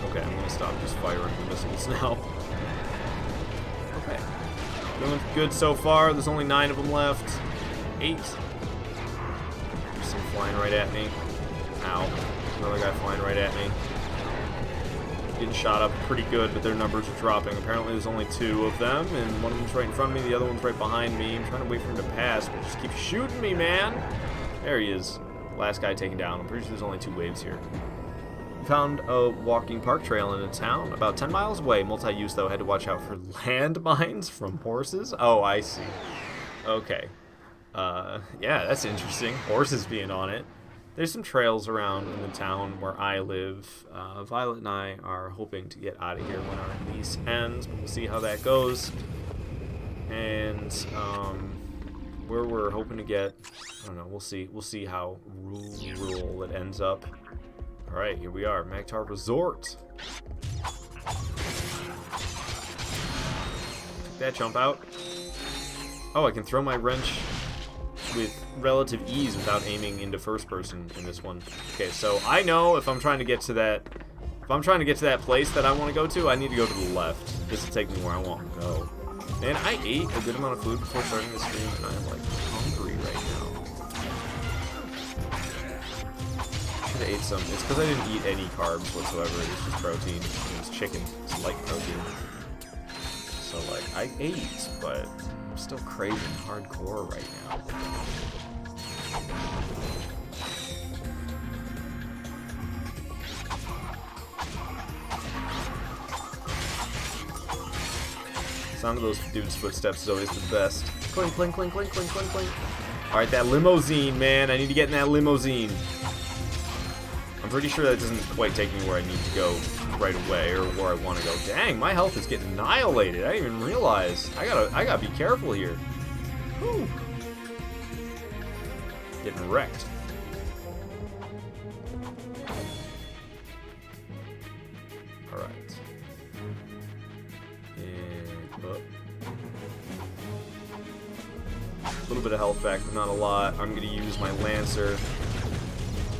Okay, I'm gonna stop just firing the missiles now. Okay. Doing good so far. There's only 9 of them left. 8. There's some flying right at me. Ow. Another guy flying right at me. Getting shot up pretty good, but their numbers are dropping. Apparently there's only 2 of them, and one of them's right in front of me, the other one's right behind me. I'm trying to wait for him to pass, but just keep shooting me, man! There he is. Last guy taken down. I'm pretty sure there's only 2 waves here. We found a walking park trail in a town about 10 miles away. Multi-use, though. Had to watch out for landmines from horses. Oh, I see. Okay. Yeah, that's interesting. Horses being on it. There's some trails around in the town where I live. Violet and I are hoping to get out of here when our lease ends, but we'll see how that goes. And, where we're hoping to get, I don't know, we'll see how rural it ends up. Alright, here we are, Maktar Resort. That jump out. Oh, I can throw my wrench with relative ease without aiming into first person in this one. Okay, so I know if I'm trying to get to that place that I want to go to, I need to go to the left. This will take me where I want to go. Man, I ate a good amount of food before starting the stream, and I'm like hungry right now. Should have ate some. It's because I didn't eat any carbs whatsoever. It was just protein. It was chicken. It's light protein. So like, I ate, but I'm still craving hardcore right now. Sound of those dudes' footsteps is always the best. Clink, clink, clink, clink, clink, clink, clink. Alright, that limousine, man. I need to get in that limousine. I'm pretty sure that doesn't quite take me where I need to go right away, or where I want to go. Dang, my health is getting annihilated. I didn't even realize. I gotta be careful here. Whew. Getting wrecked. Alright. A little bit of health back, but not a lot. I'm going to use my Lancer.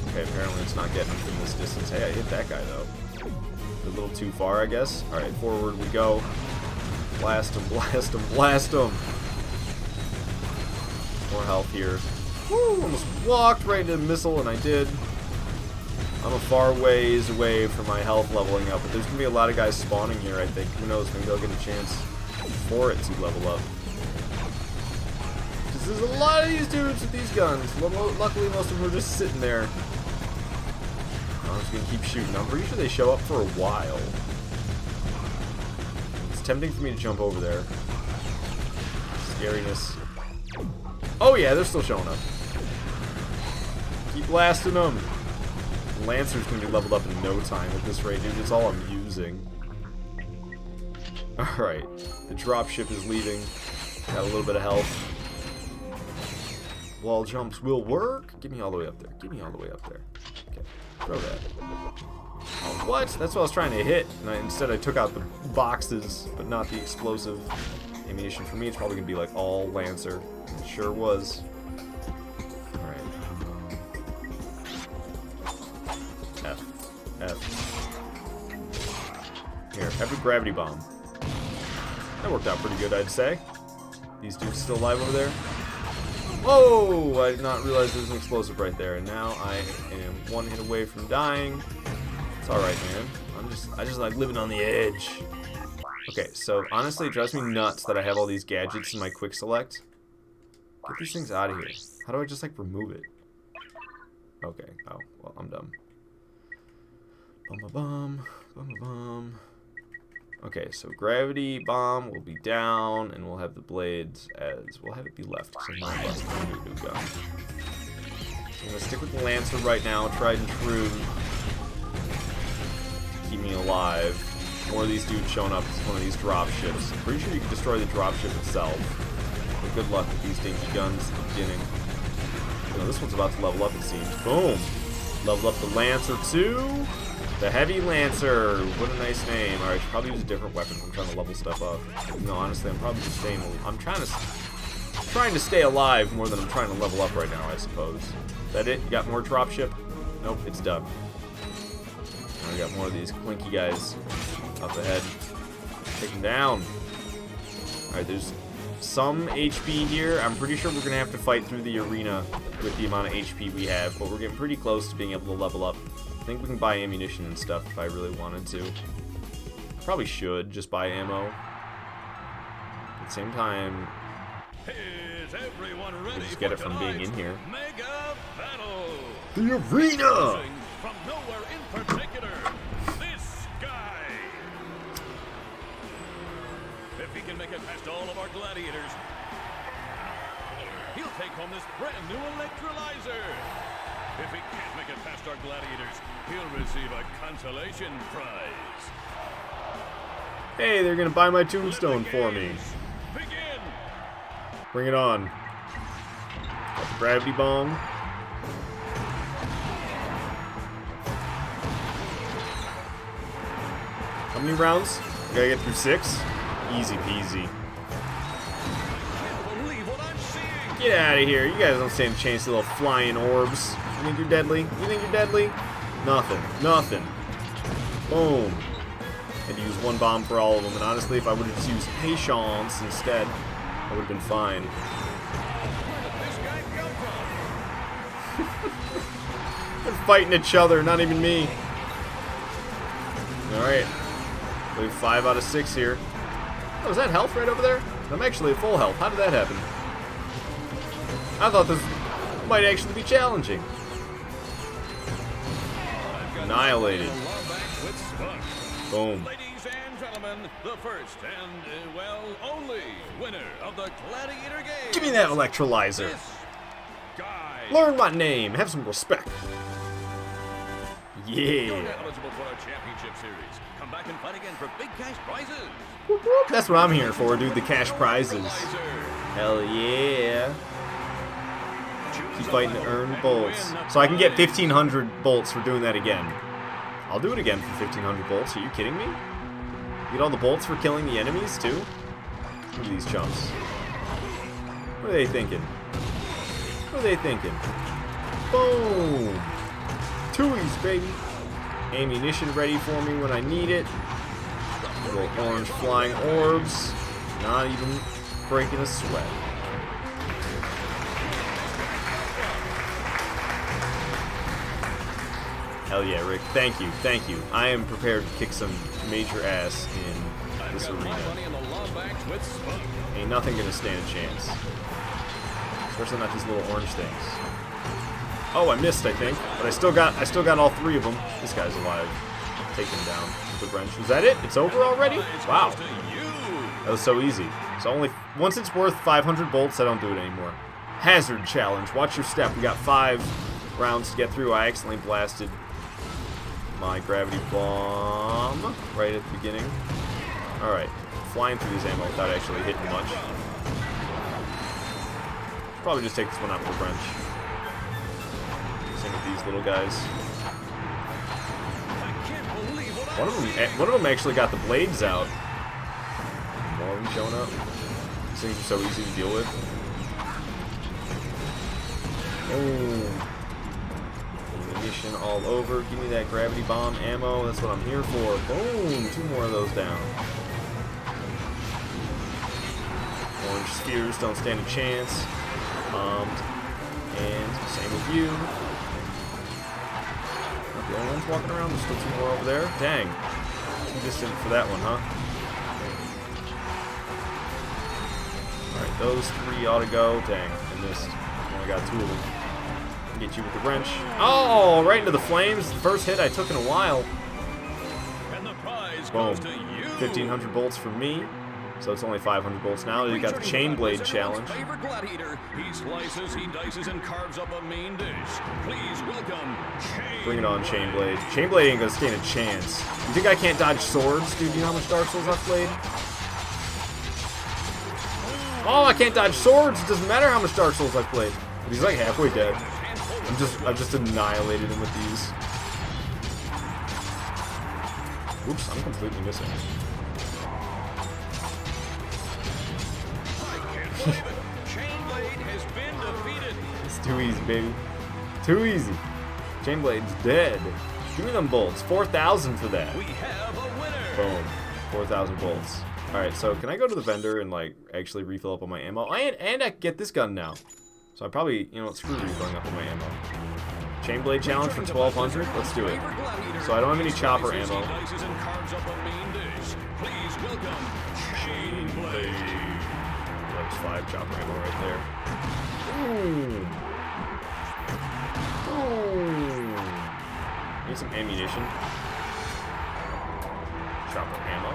Okay, apparently it's not getting from this distance. Hey, I hit that guy, though. A little too far, I guess. Alright, forward we go. Blast him, blast him, blast him! More health here. Woo! Almost walked right into the missile, and I did. I'm a far ways away from my health leveling up, but there's going to be a lot of guys spawning here, I think. Who knows, maybe I'll get a chance for it to level up. Because there's a lot of these dudes with these guns. Luckily, most of them are just sitting there. I'm just going to keep shooting. I'm pretty sure they show up for a while. It's tempting for me to jump over there. Scariness. Oh yeah, they're still showing up. Keep blasting them. Lancer's gonna be leveled up in no time at this rate, dude. It's all I'm using. Alright. The dropship is leaving. Got a little bit of health. Wall jumps will work. Get me all the way up there. Get me all the way up there. Okay. Throw that. Oh, what? That's what I was trying to hit. And instead I took out the boxes, but not the explosive ammunition. For me, it's probably gonna be like all Lancer. It sure was. F. Here, have a gravity bomb. That worked out pretty good, I'd say. These dudes still alive over there. Whoa! I did not realize there was an explosive right there, and now I am one hit away from dying. It's alright, man. I just like living on the edge. Okay, so honestly, it drives me nuts that I have all these gadgets in my quick select. Get these things out of here. How do I just like remove it? Okay, oh, well, I'm dumb. Bum. Okay, so gravity bomb will be down, and we'll have the blades as we'll have it be left. So my left new gun. I'm gonna stick with the Lancer right now, tried and true. Keep me alive. More of these dudes showing up. It's one of these drop ships. I'm pretty sure you can destroy the drop ship itself. But good luck with these dinky guns at the beginning. You know, this one's about to level up, it seems. Boom! Level up the Lancer too. The Heavy Lancer. What a nice name. Alright, I should probably use a different weapon if I'm trying to level stuff up. No, honestly, I'm probably just staying. I'm trying to stay alive more than I'm trying to level up right now, I suppose. Is that it? You got more dropship? Nope, it's done. I got more of these clinky guys up ahead. Take them down. Alright, there's some HP here. I'm pretty sure we're going to have to fight through the arena with the amount of HP we have, but we're getting pretty close to being able to level up. I think we can buy ammunition and stuff if I really wanted to. Probably should just buy ammo. At the same time, Is everyone ready just get it for from being in here. Mega battle? The arena! From nowhere in particular, this guy. If he can make it past all of our gladiators, he'll take home this brand new electrolyzer. If he can't make it past our gladiators, he'll receive a consolation prize. Hey, they're gonna buy my tombstone for me. Begin. Bring it on. Got the gravity bomb. How many rounds? We gotta get through 6? Easy peasy. Get out of here. You guys don't stand a chance to little flying orbs. You think you're deadly? You think you're deadly? Nothing. Nothing. Boom. Had to use one bomb for all of them, and honestly, if I would have just used Patience instead, I would have been fine. They're fighting each other, not even me. Alright. We have 5 out of 6 here. Oh, is that health right over there? I'm actually at full health. How did that happen? I thought this might actually be challenging. Annihilated. Boom. Ladies and gentlemen, the first and, well, only winner of the Gladiator game. Give me that electrolyzer. This guy. Learn my name. Have some respect. You're Yeah. eligible for our championship series. Come back and fight again for big cash prizes. Whoop, whoop. That's what I'm here for, dude. The cash prizes. Hell yeah. Keep fighting to earn bolts. So I can get 1,500 bolts for doing that again. I'll do it again for 1,500 bolts. Are you kidding me? Get all the bolts for killing the enemies, too? Look at these chumps. What are they thinking? What are they thinking? Boom! Twoies, baby! Ammunition ready for me when I need it. Little orange flying orbs. Not even breaking a sweat. Hell yeah, Rick. Thank you. Thank you. I am prepared to kick some major ass in this arena. Ain't nothing gonna stand a chance. Especially not these little orange things. Oh, I missed, I think. But I still got all 3 of them. This guy's alive. Take him down with the wrench. Is that it? It's over already? Wow. That was so easy. So only once it's worth 500 bolts, I don't do it anymore. Hazard challenge. Watch your step. We got 5 rounds to get through. I accidentally blasted my gravity bomb right at the beginning. Alright. Flying through these ammo without actually hitting much. Probably just take this one out with a wrench. Same with these little guys. One of them actually got the blades out. More of them showing up. These things are so easy to deal with. Oh. ammunition all over. Give me that gravity bomb ammo. That's what I'm here for. Boom! 2 more of those down. Orange spheres don't stand a chance. Bombed. And same with you. Not the only ones walking around. There's still 2 more over there. Dang. Too distant for that one, huh? Alright, those 3 ought to go. Dang, I missed. Only got 2 of them. Get you with the wrench. Oh, right into the flames. The first hit I took in a while. And the prize Boom. goes to you. 1,500 bolts for me. So it's only 500 bolts now. You got the chain blade challenge. Favorite glad eater. He slices, he dices, and carves up a main dish. Please welcome Chain. Bring it on, chain blade. Chain blade ain't gonna stand a chance. You think I can't dodge swords, dude? You know how much Dark Souls I've played? Oh, I can't dodge swords. It doesn't matter how much Dark Souls I've played. But he's like halfway dead. I've just annihilated him with these. Oops, I'm completely missing. Chainblade has been defeated. It's too easy, baby. Too easy. Chainblade's dead. Give me them bolts. 4,000 for that. We have a winner. Boom. 4,000 bolts. Alright, so can I go to the vendor and, like, actually refill up on my ammo? And I can get this gun now. So I probably, you know what, screw refilling up on my ammo. Chainblade challenge for 1,200? Let's do it. So I don't have any chopper ammo. Please welcome Chainblade. That's 5 chopper ammo right there. Ooh. Ooh. Need some ammunition. Chopper ammo.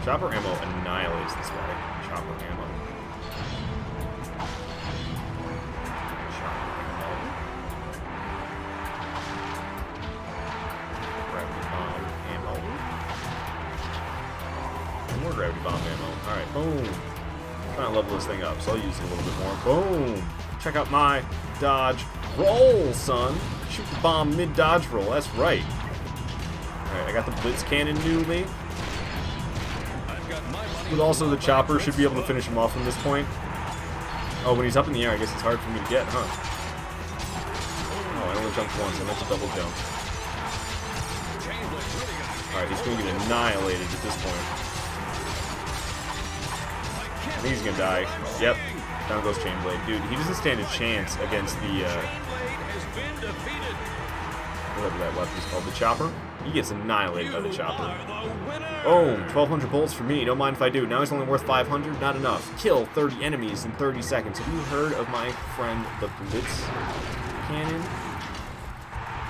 Chopper ammo annihilates this guy. Chopper ammo. Chopper ammo. Gravity bomb ammo. More gravity bomb ammo. Alright, boom. I'm trying to level this thing up, so I'll use it a little bit more. Boom! Check out my dodge roll, son. Shoot the bomb mid-dodge roll. That's right. Alright, I got the blitz cannon newly. But also the chopper should be able to finish him off from this point. Oh, when he's up in the air, I guess it's hard for me to get, huh? Oh, I only jumped once. I meant to double jump. Alright, he's going to get annihilated at this point. I think he's going to die. Yep. Down goes Chainblade. Dude, he doesn't stand a chance against the, whatever that weapon's called. The chopper? He gets annihilated by the chopper. Boom! 1,200 bolts for me. Don't mind if I do. Now he's only worth 500. Not enough. Kill 30 enemies in 30 seconds. Have you heard of my friend the Blitz Cannon?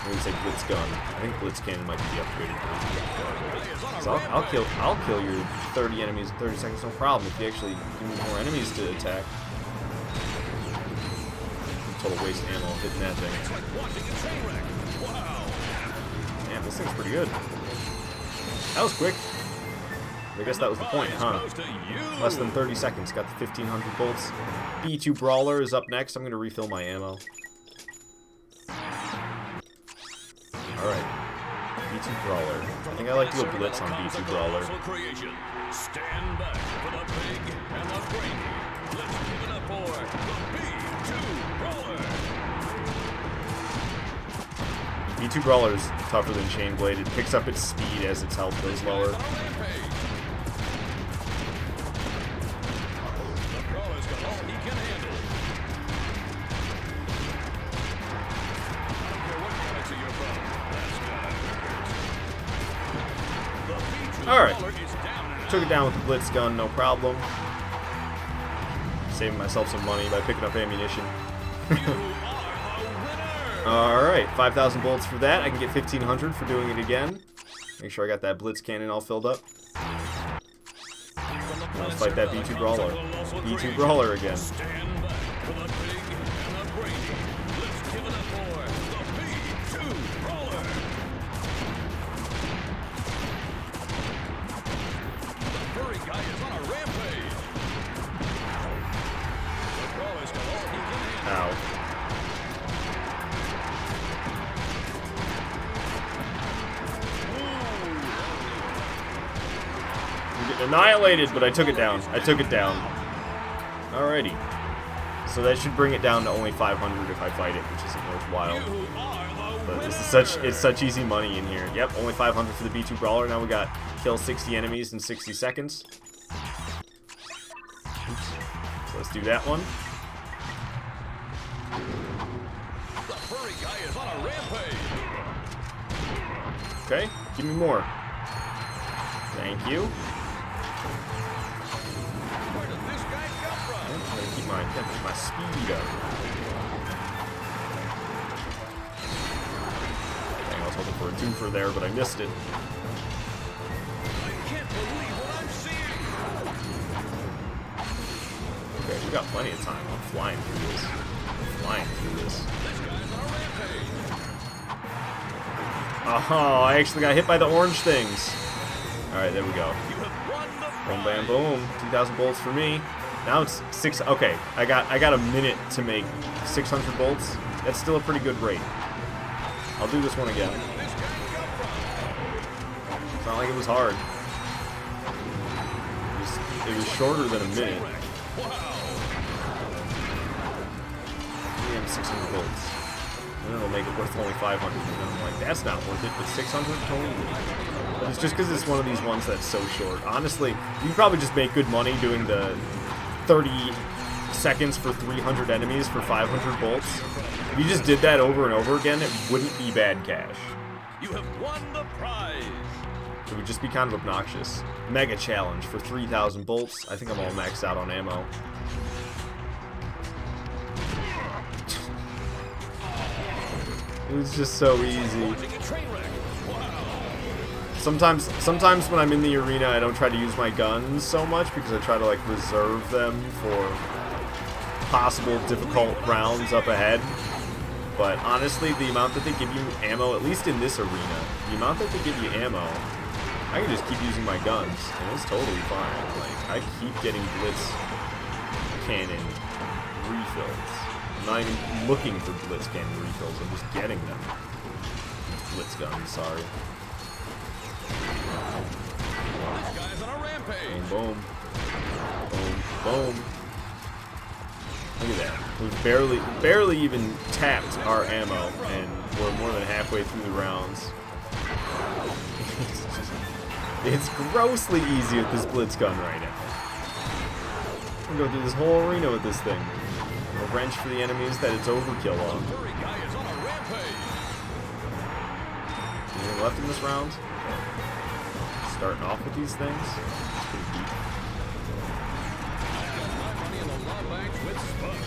Or is it Blitz Gun? I think Blitz Cannon might be the upgraded version. So I'll kill your 30 enemies in 30 seconds. No problem. If you actually give me more enemies to attack. Total waste of ammo hitting that thing. Damn, this thing's pretty good. That was quick. I guess that was the point, huh? Less than 30 seconds. Got the 1,500 bolts. B2 Brawler is up next. I'm going to refill my ammo. Alright. B2 Brawler. I think I like to go blitz on B2 Brawler. Stand back for the big and the great. Let's give it up for the B2 Brawler. B2 Brawler is tougher than Chainblade. It picks up its speed as its health goes lower. Alright. Took it down with the Blitz gun, no problem. Saving myself some money by picking up ammunition. Alright, 5,000 bolts for that. I can get 1,500 for doing it again. Make sure I got that Blitz cannon all filled up. Let's fight that B2 Brawler. B2 Brawler again. Ow. I'm getting annihilated, but I took it down. I took it down. Alrighty. So that should bring it down to only 500 if I fight it, which isn't worthwhile. But this is it's such easy money in here. Yep, only 500 for the B2 Brawler. Now we got kill 60 enemies in 60 seconds. Oops. So let's do that one. The furry guy is on a rampage. Okay, give me more. Thank you. Where did this guy come from? I'm trying to keep my speed up. Dang, I was hoping for a twofer there, but I missed it. I can't believe what I'm seeing. Okay, we got plenty of time. I'm flying through this. This guy's on a rampage. Oh, I actually got hit by the orange things. Alright, there we go. You have won the Boom, prize. bam, boom. 2,000 bolts for me. Now it's 6. Okay, I got a minute to make 600 bolts. That's still a pretty good rate. I'll do this one again. Where did this guy come from? It's not like it was hard. It was shorter than a minute. Wow. Yeah, 600 bolts. And then it'll make it worth only 500. And then I'm like, that's not worth it, but 600 totally. But it's just because it's one of these ones that's so short. Honestly, you probably just make good money doing the 30 seconds for 300 enemies for 500 bolts. If you just did that over and over again, it wouldn't be bad cash. You have won the prize. It would just be kind of obnoxious. Mega challenge for 3,000 bolts. I think I'm all maxed out on ammo. It was just so easy. Watching a train wreck. Wow. Sometimes when I'm in the arena, I don't try to use my guns so much because I try to like reserve them for possible difficult rounds up ahead. But honestly, the amount that they give you ammo, at least in this arena, the amount that they give you ammo, I can just keep using my guns, and it's totally fine. Like, I keep getting blitz cannon refills. I'm not even looking for blitz cannon refills, I'm just getting them. Blitz guns, sorry. This guy's on a rampage. Boom, boom. Boom, boom. Look at that. We've barely even tapped our ammo, and we're more than halfway through the rounds. It's grossly easy with this blitz gun right now. I'm gonna go through this whole arena with this thing. A wrench for the enemies that it's overkill on. Furry guy is on a rampage. Anything left in this round? Starting off with these things. It's pretty deep. My money in the law banks with Spud.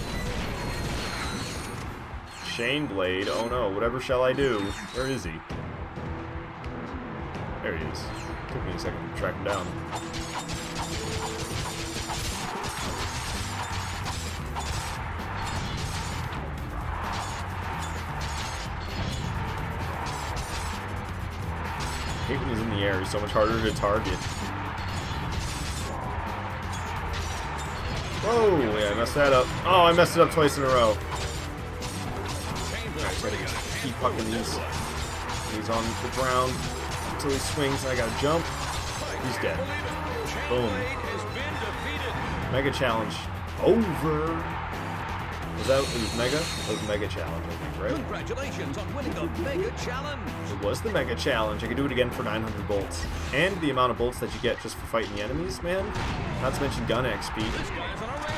Chain Blade. Oh no, whatever shall I do? Where is he? There he is. Took me a second to track him down. I hate when he's in the air. He's so much harder to target. Whoa! Yeah, I messed that up. Oh, I messed it up twice in a row. Alright, so I gotta keep pucking these. He's on the ground until he swings. I gotta jump. He's dead. Boom. Mega challenge over. Was that? It was mega? That was mega challenge, I think, right? Congratulations on winning the mega challenge. It was the mega challenge. I could do it again for 900 bolts. And the amount of bolts that you get just for fighting the enemies, man. Not to mention gun XP.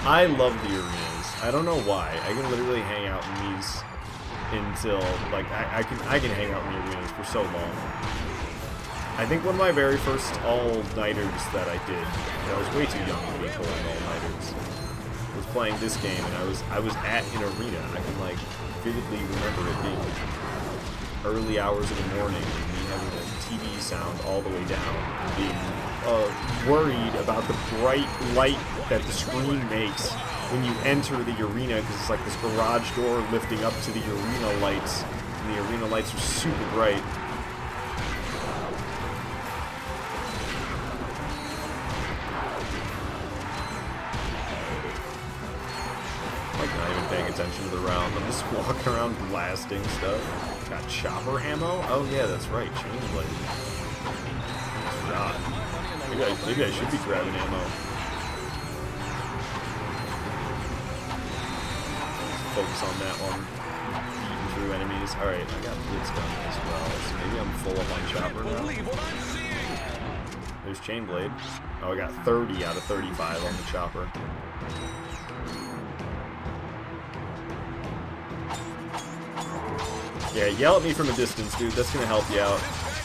I love the arenas. I don't know why. I can literally hang out in these until, like, I can hang out in the arenas for so long. I think one of my very first all-nighters that I did, and I was way too young to be pulling all-nighters, was playing this game, and I was at an arena. I can like vividly remember it being early hours of the morning, and me having the TV sound all the way down, and being worried about the bright light that the screen makes when you enter the arena, because it's like this garage door lifting up to the arena lights, and the arena lights are super bright. Not even paying attention to the round. I'm just walking around blasting stuff. Got chopper ammo? Oh yeah, that's right. Chain blade. God. Maybe I should be grabbing ammo. Let's focus on that one. Eating for through enemies. Alright, I got blitz gun as well, so maybe I'm full up on chopper now. There's chain blade. Oh, I got 30 out of 35 on the chopper. Yeah, yell at me from a distance, dude. That's gonna help you out.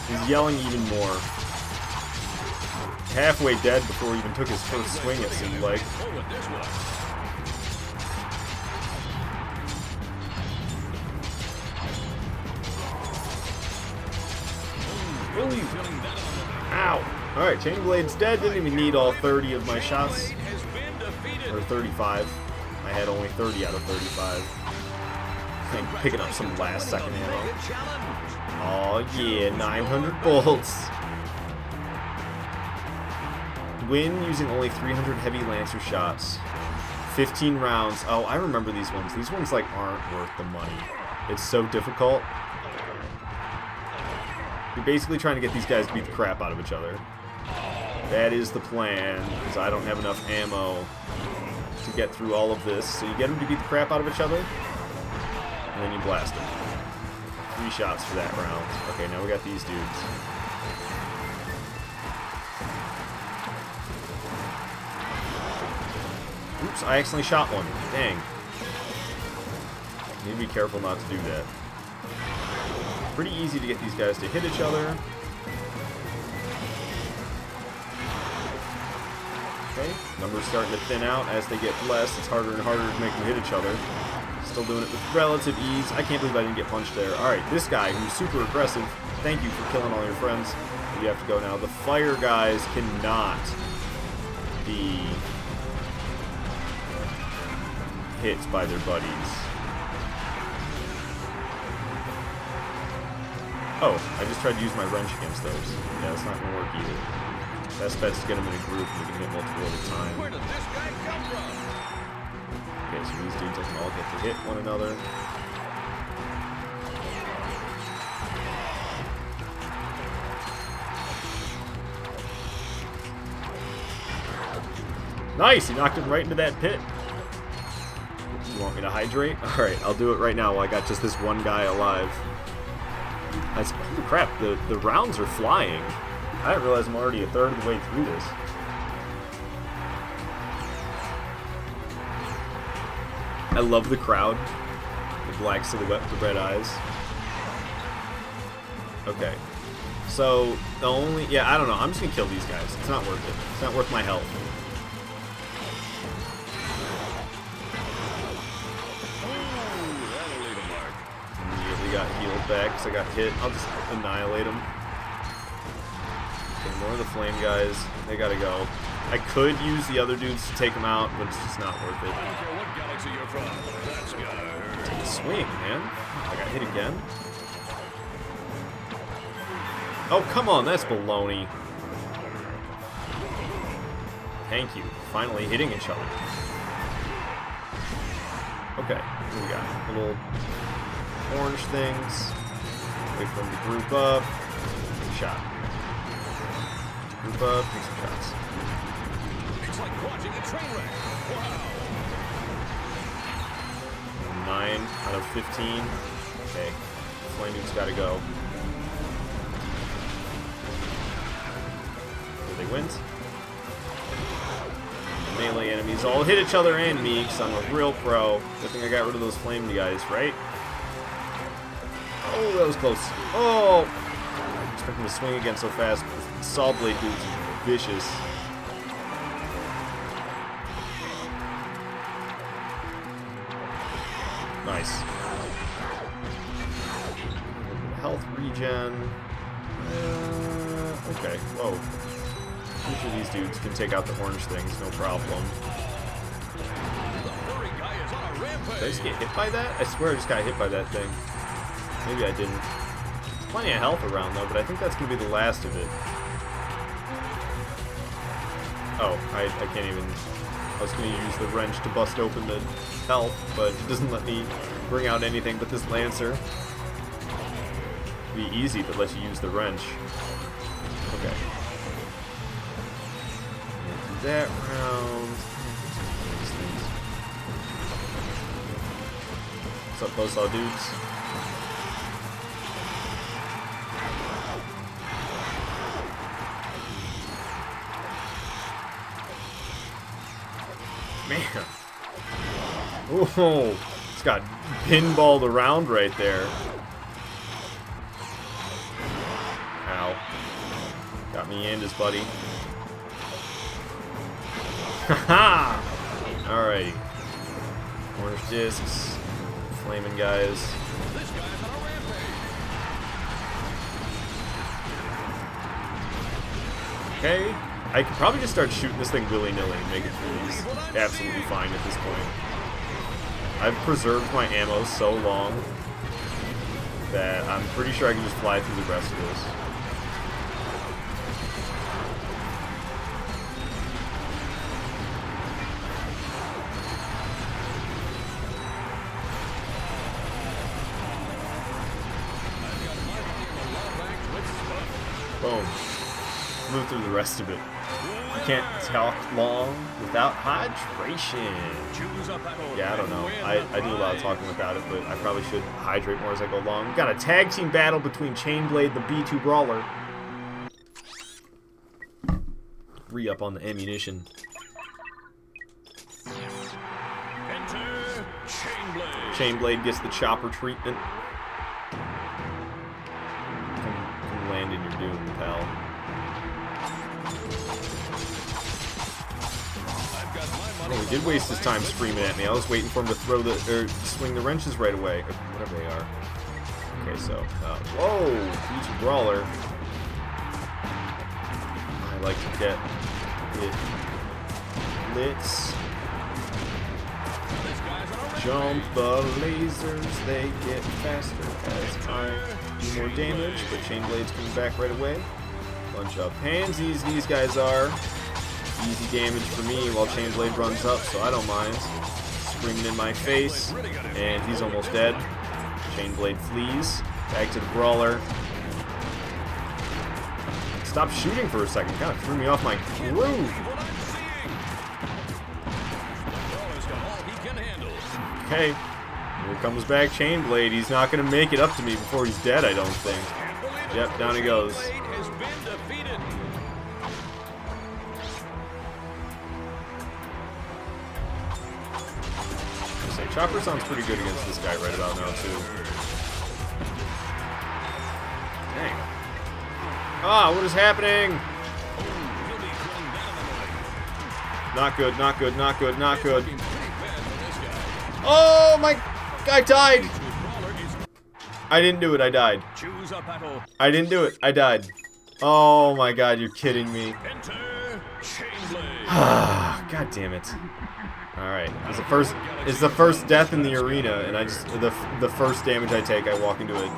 He's yelling even more. Halfway dead before he even took his first swing, it seemed like. Really? Ow! Alright, Chain Blade's dead. Didn't even need all 30 of my shots. Or 35. I had only 30 out of 35. I'm picking up some last second ammo. Oh yeah, 900 bolts. Win using only 300 heavy lancer shots. 15 rounds. Oh, I remember these ones. These ones like aren't worth the money. It's so difficult. You're basically trying to get these guys to beat the crap out of each other. That is the plan, because I don't have enough ammo to get through all of this. So you get them to beat the crap out of each other, and then you blast them. 3 shots for that round. Okay, now we got these dudes. Oops, I accidentally shot one. Dang. Need to be careful not to do that. Pretty easy to get these guys to hit each other. Okay, numbers starting to thin out. As they get less, it's harder and harder to make them hit each other. Still doing it with relative ease. I can't believe I didn't get punched there. Alright, this guy, who's super aggressive, thank you for killing all your friends. You have to go now. The fire guys cannot be hit by their buddies. Oh, I just tried to use my wrench against those. Yeah, that's not going to work either. Best bet's to get them in a group and you can hit multiple at a time. Where did this guy come from? Okay, so these dudes can all get to hit one another. Nice! He knocked him right into that pit. You want me to hydrate? Alright, I'll do it right now while I got just this one guy alive. Holy crap, the rounds are flying. I didn't realize I'm already a third of the way through this. I love the crowd. The black silhouette with the red eyes. Okay. So, the only... Yeah, I don't know. I'm just gonna kill these guys. It's not worth it. It's not worth my health. Got healed back because I got hit. I'll just annihilate them. Okay, more of the flame guys. They gotta go. I could use the other dudes to take them out, but it's just not worth it. I don't care what galaxy you're from. That's gotta hurt. Take a swing, man. I got hit again. Oh, come on. That's baloney. Thank you. Finally hitting each other. Okay, what do we got? Little orange things. Wait for them to group up. Take a shot. Group up, take some shots. It's like watching a train wreck. Wow. 9 out of 15. Okay. Flame dude's gotta go. They win. The melee enemies all hit each other and me, because I'm a real pro. Good thing I got rid of those flame guys, right? Oh, that was close. Oh! I'm expecting to swing again so fast. The saw blade dude's vicious. Nice. Health regen. Okay. Whoa. I'm sure these dudes can take out the orange things, no problem. Did I just get hit by that? I swear I just got hit by that thing. Maybe I didn't. There's plenty of health around though, but I think that's going to be the last of it. Oh, I can't even... I was going to use the wrench to bust open the health, but it doesn't let me bring out anything but this Lancer. It'd be easy if it lets you use the wrench. Okay. Do that round. What's up, buzzsaw dudes? Man. Oh, it's got pinballed around right there. Ow. Got me and his buddy. Haha! Alrighty. Orange discs. Flaming guys. Okay. I could probably just start shooting this thing willy-nilly and make it freeze. Absolutely fine at this point. I've preserved my ammo so long that I'm pretty sure I can just fly through the rest of this. Boom. Flew through the rest of it. You can't talk long without hydration. Yeah, I don't know. I do a lot of talking without it, but I probably should hydrate more as I go along. We got a tag team battle between Chainblade, the B2 Brawler. Re-up on the ammunition. Enter Chainblade. Chainblade gets the chopper treatment. Come land in your doom, pal. Oh, he did waste his time screaming at me. I was waiting for him to throw the, swing the wrenches right away, or whatever they are. Okay, so, whoa, B2 Brawler. I like to get it lit. Jump the lasers, they get faster as I do more damage, but Chainblade's coming back right away. Bunch of pansies these guys are. Easy damage for me while Chainblade runs up, so I don't mind. Screaming in my face, and he's almost dead. Chainblade flees. Back to the Brawler. Stop shooting for a second. Kind of threw me off my groove. Okay. Here comes back Chainblade. He's not going to make it up to me before he's dead, I don't think. Yep, down he goes. Chopper sounds pretty good against this guy right about now, too. Dang. Ah, what is happening? Not good, not good, not good, not good. Oh, my... I died! I didn't do it, I died. I didn't do it, I died. Oh my god, you're kidding me. God damn it. Alright, it's the first death in the arena, and I just, the first damage I take, I walk into it.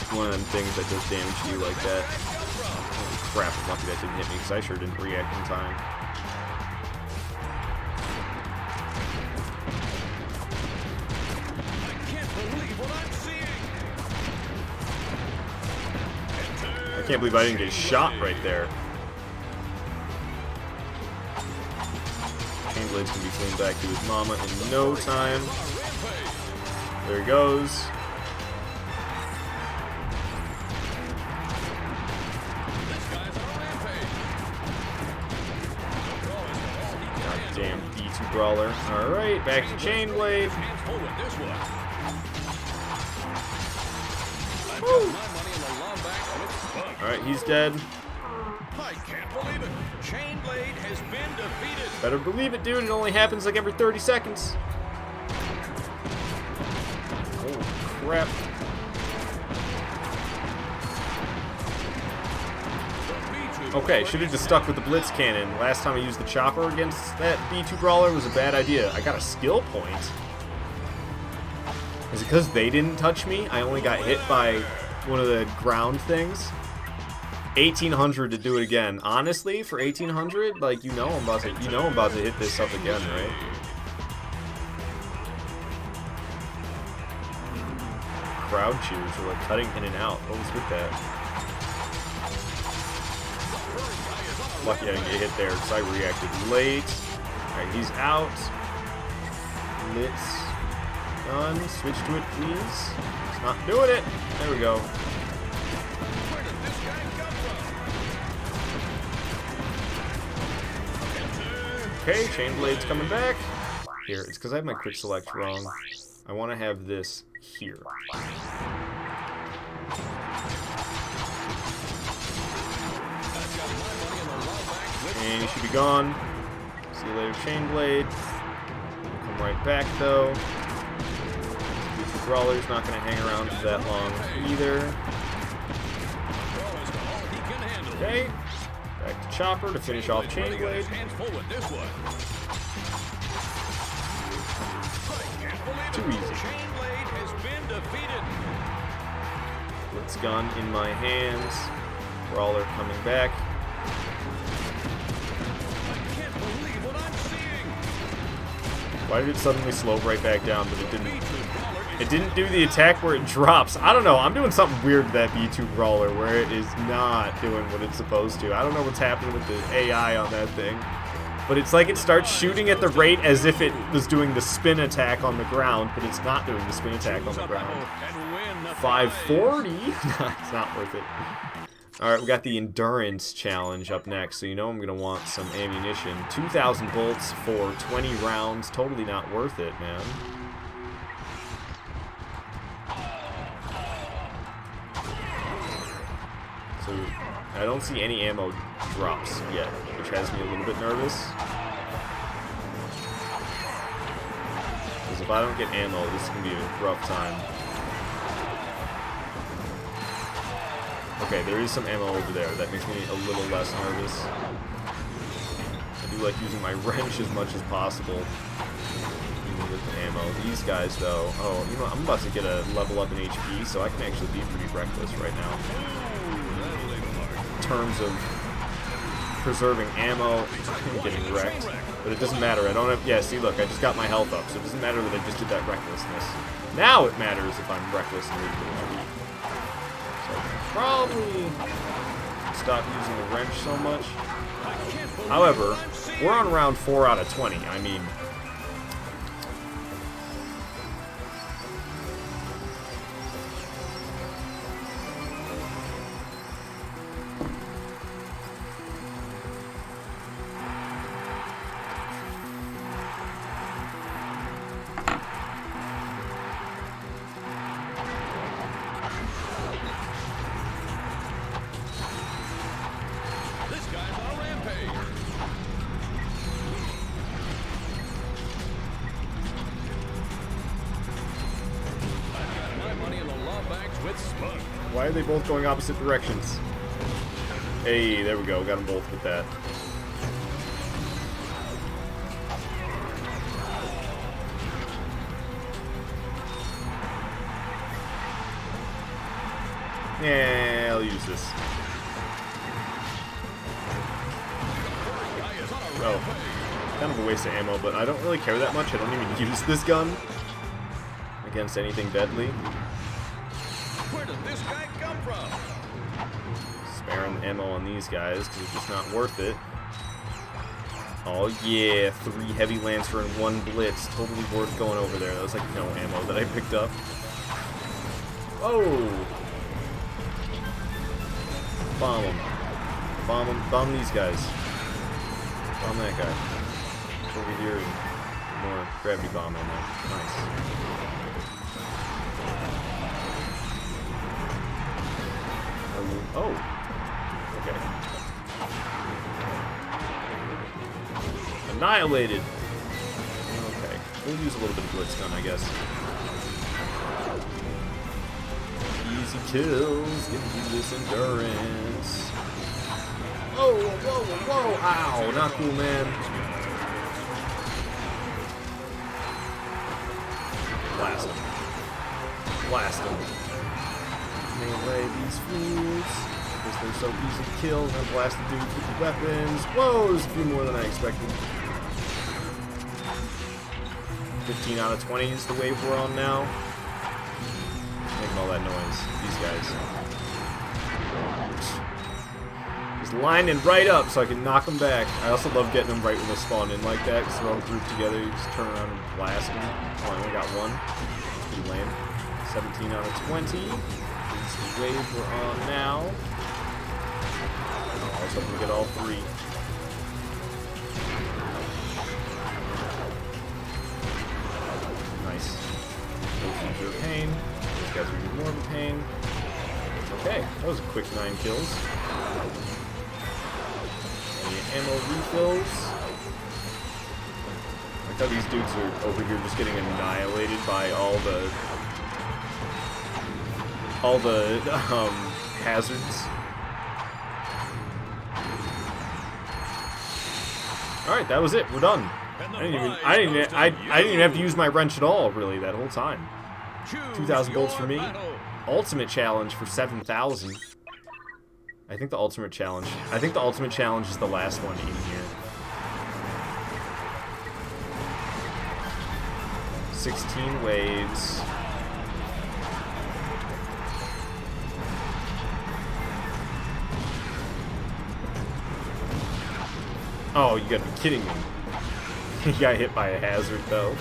One of them things that does damage to you like that. Holy crap, I'm lucky that didn't hit me, because I sure didn't react in time. I can't believe I didn't get shot right there. Chainblade's gonna be fleeing back to his mama in no time. There he goes. Goddamn B2 Brawler. Alright, back to Chainblade. Alright, he's dead. I can't believe it. Chainblade has been defeated. Better believe it, dude. It only happens like every 30 seconds. Holy crap. Okay, should have just stuck with the Blitz Cannon. Last time I used the chopper against that B2 Brawler was a bad idea. I got a skill point. Is it because they didn't touch me? I only got hit by one of the ground things. 1800 to do it again. Honestly, for 1800, like I'm about to hit this up again, right? Crowd cheers are like cutting in and out. What was with that? Lucky I didn't get hit there because I reacted late. Alright, he's out. Let's done. Switch to it, please. It's not doing it. There we go. Okay, chain blade's coming back. Here, it's because I have my quick select wrong. I want to have this here. And he should be gone. See you later, chain blade. Come right back though. The brawler's not going to hang around for that long either. Okay. Back to Chopper to finish off chain blade. Too easy. Blitz gun in my hands. Brawler coming back. Why did it suddenly slow right back down, but it didn't? It didn't do the attack where it drops. I don't know. I'm doing something weird with that B2 brawler where it is not doing what it's supposed to. I don't know what's happening with the AI on that thing. But it's like it starts shooting at the rate as if it was doing the spin attack on the ground, but it's not doing the spin attack on the ground. 540? It's not worth it. Alright, we got the Endurance Challenge up next, so you know I'm going to want some ammunition. 2,000 bolts for 20 rounds. Totally not worth it, man. So, I don't see any ammo drops yet, which has me a little bit nervous. Because if I don't get ammo, this is going to be a rough time. Okay, there is some ammo over there. That makes me a little less nervous. I do like using my wrench as much as possible, even with the ammo. These guys, though, oh, you know, I'm about to get a level up in HP, so I can actually be pretty reckless right now. In terms of preserving ammo, I'm getting wrecked. But it doesn't matter. I don't have... Yeah, see, look, I just got my health up, so it doesn't matter that I just did that recklessness. Now it matters if I'm reckless and losing HP. Probably stop using the wrench so much. However, we're on round 4 out of 20. I mean, why are they both going opposite directions? Hey, there we go. Got them both with that. Yeah, I'll use this. Oh, kind of a waste of ammo, but I don't really care that much. I don't even use this gun against anything deadly. Where did this guy come from? Sparing the ammo on these guys because it's just not worth it. Oh yeah, 3 heavy lancer and 1 blitz. Totally worth going over there. That was like no ammo that I picked up. Oh! Bomb them. Bomb them. Bomb these guys. Bomb that guy. Over here, more gravity bomb ammo. Nice. Oh, okay. Annihilated. Okay, we'll use a little bit of blitz gun, I guess. Easy kills, give me this endurance. Oh, whoa, whoa, ow, not cool, man. Blast him. Blast him. Melee these fools because they're so easy to kill and blast the dudes with the weapons. Whoa, there's a few more than I expected. 15 out of 20 is the wave we're on now. Making all that noise. These guys. Just lining right up so I can knock them back. I also love getting them right when they spawn in like that because they're all grouped together. You just turn around and blast them. Oh, I only got one. That's pretty lame. 17 out of 20. The wave we're on now. I was hoping to get all 3. guys are a pain. Those guys are even more of a pain. Okay, that was a quick 9 kills. Any ammo refills? I like how these dudes are over here just getting annihilated by all the hazards. All right, that was it. We're done. I didn't even have to use my wrench at all, really, that whole time. 2,000 bolts for me. Ultimate challenge for 7,000. I think the ultimate challenge is the last one in here. 16 waves. Oh, you gotta be kidding me. He got hit by a hazard, though.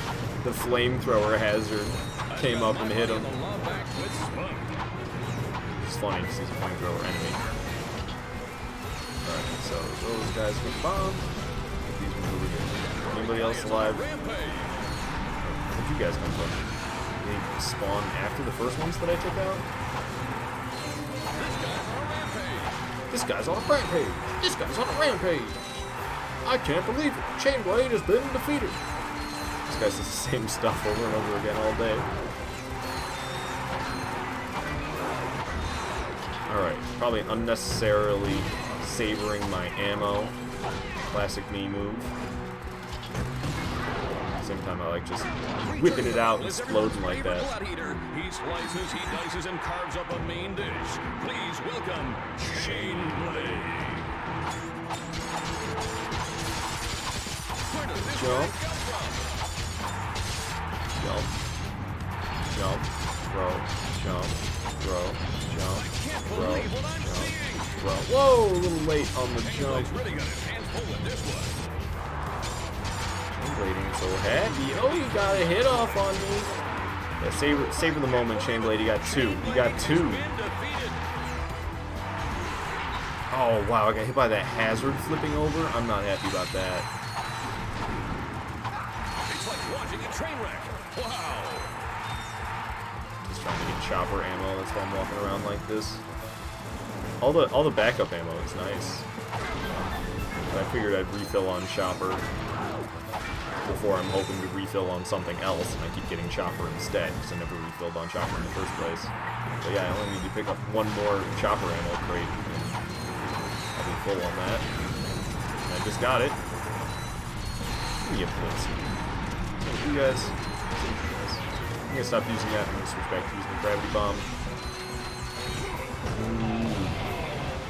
The flamethrower hazard came up and hit him. It's funny because he's a flamethrower enemy. Alright, so those guys get bombed. These ones over here. Anybody else alive? Where'd you guys come from? They spawn after the first ones that I took out? This guy's on a rampage! This guy's on a rampage! I can't believe it! Chainblade has been defeated! This guy says the same stuff over and over again all day. Alright, probably unnecessarily savoring my ammo. Classic me move. At the same time, I like just whipping it out and exploding like that. He slices, he dices, and carves up a main dish. Please welcome Chainblade. Jump. Jump. Jump. Throw. Jump. Throw. Jump. Throw. Jump. Throw. Whoa! A little late on the jump. Chainblade ain't so happy. Oh, you got a hit off on me. Yeah, savor the moment, Chainblade. You got 2. You got 2. Oh, wow. I got hit by that hazard flipping over. I'm not happy about that. Watching a train wreck. Wow. Just trying to get chopper ammo. That's why I'm walking around like this. All the backup ammo is nice. But I figured I'd refill on chopper before I'm hoping to refill on something else, and I keep getting chopper instead because I never refilled on chopper in the first place. But yeah, I only need to pick up 1 more chopper ammo crate, and I'll be full on that. And I just got it. Give me a blitz. You guys. I'm gonna stop using that. I'm gonna switch back to using the gravity bomb. Ooh.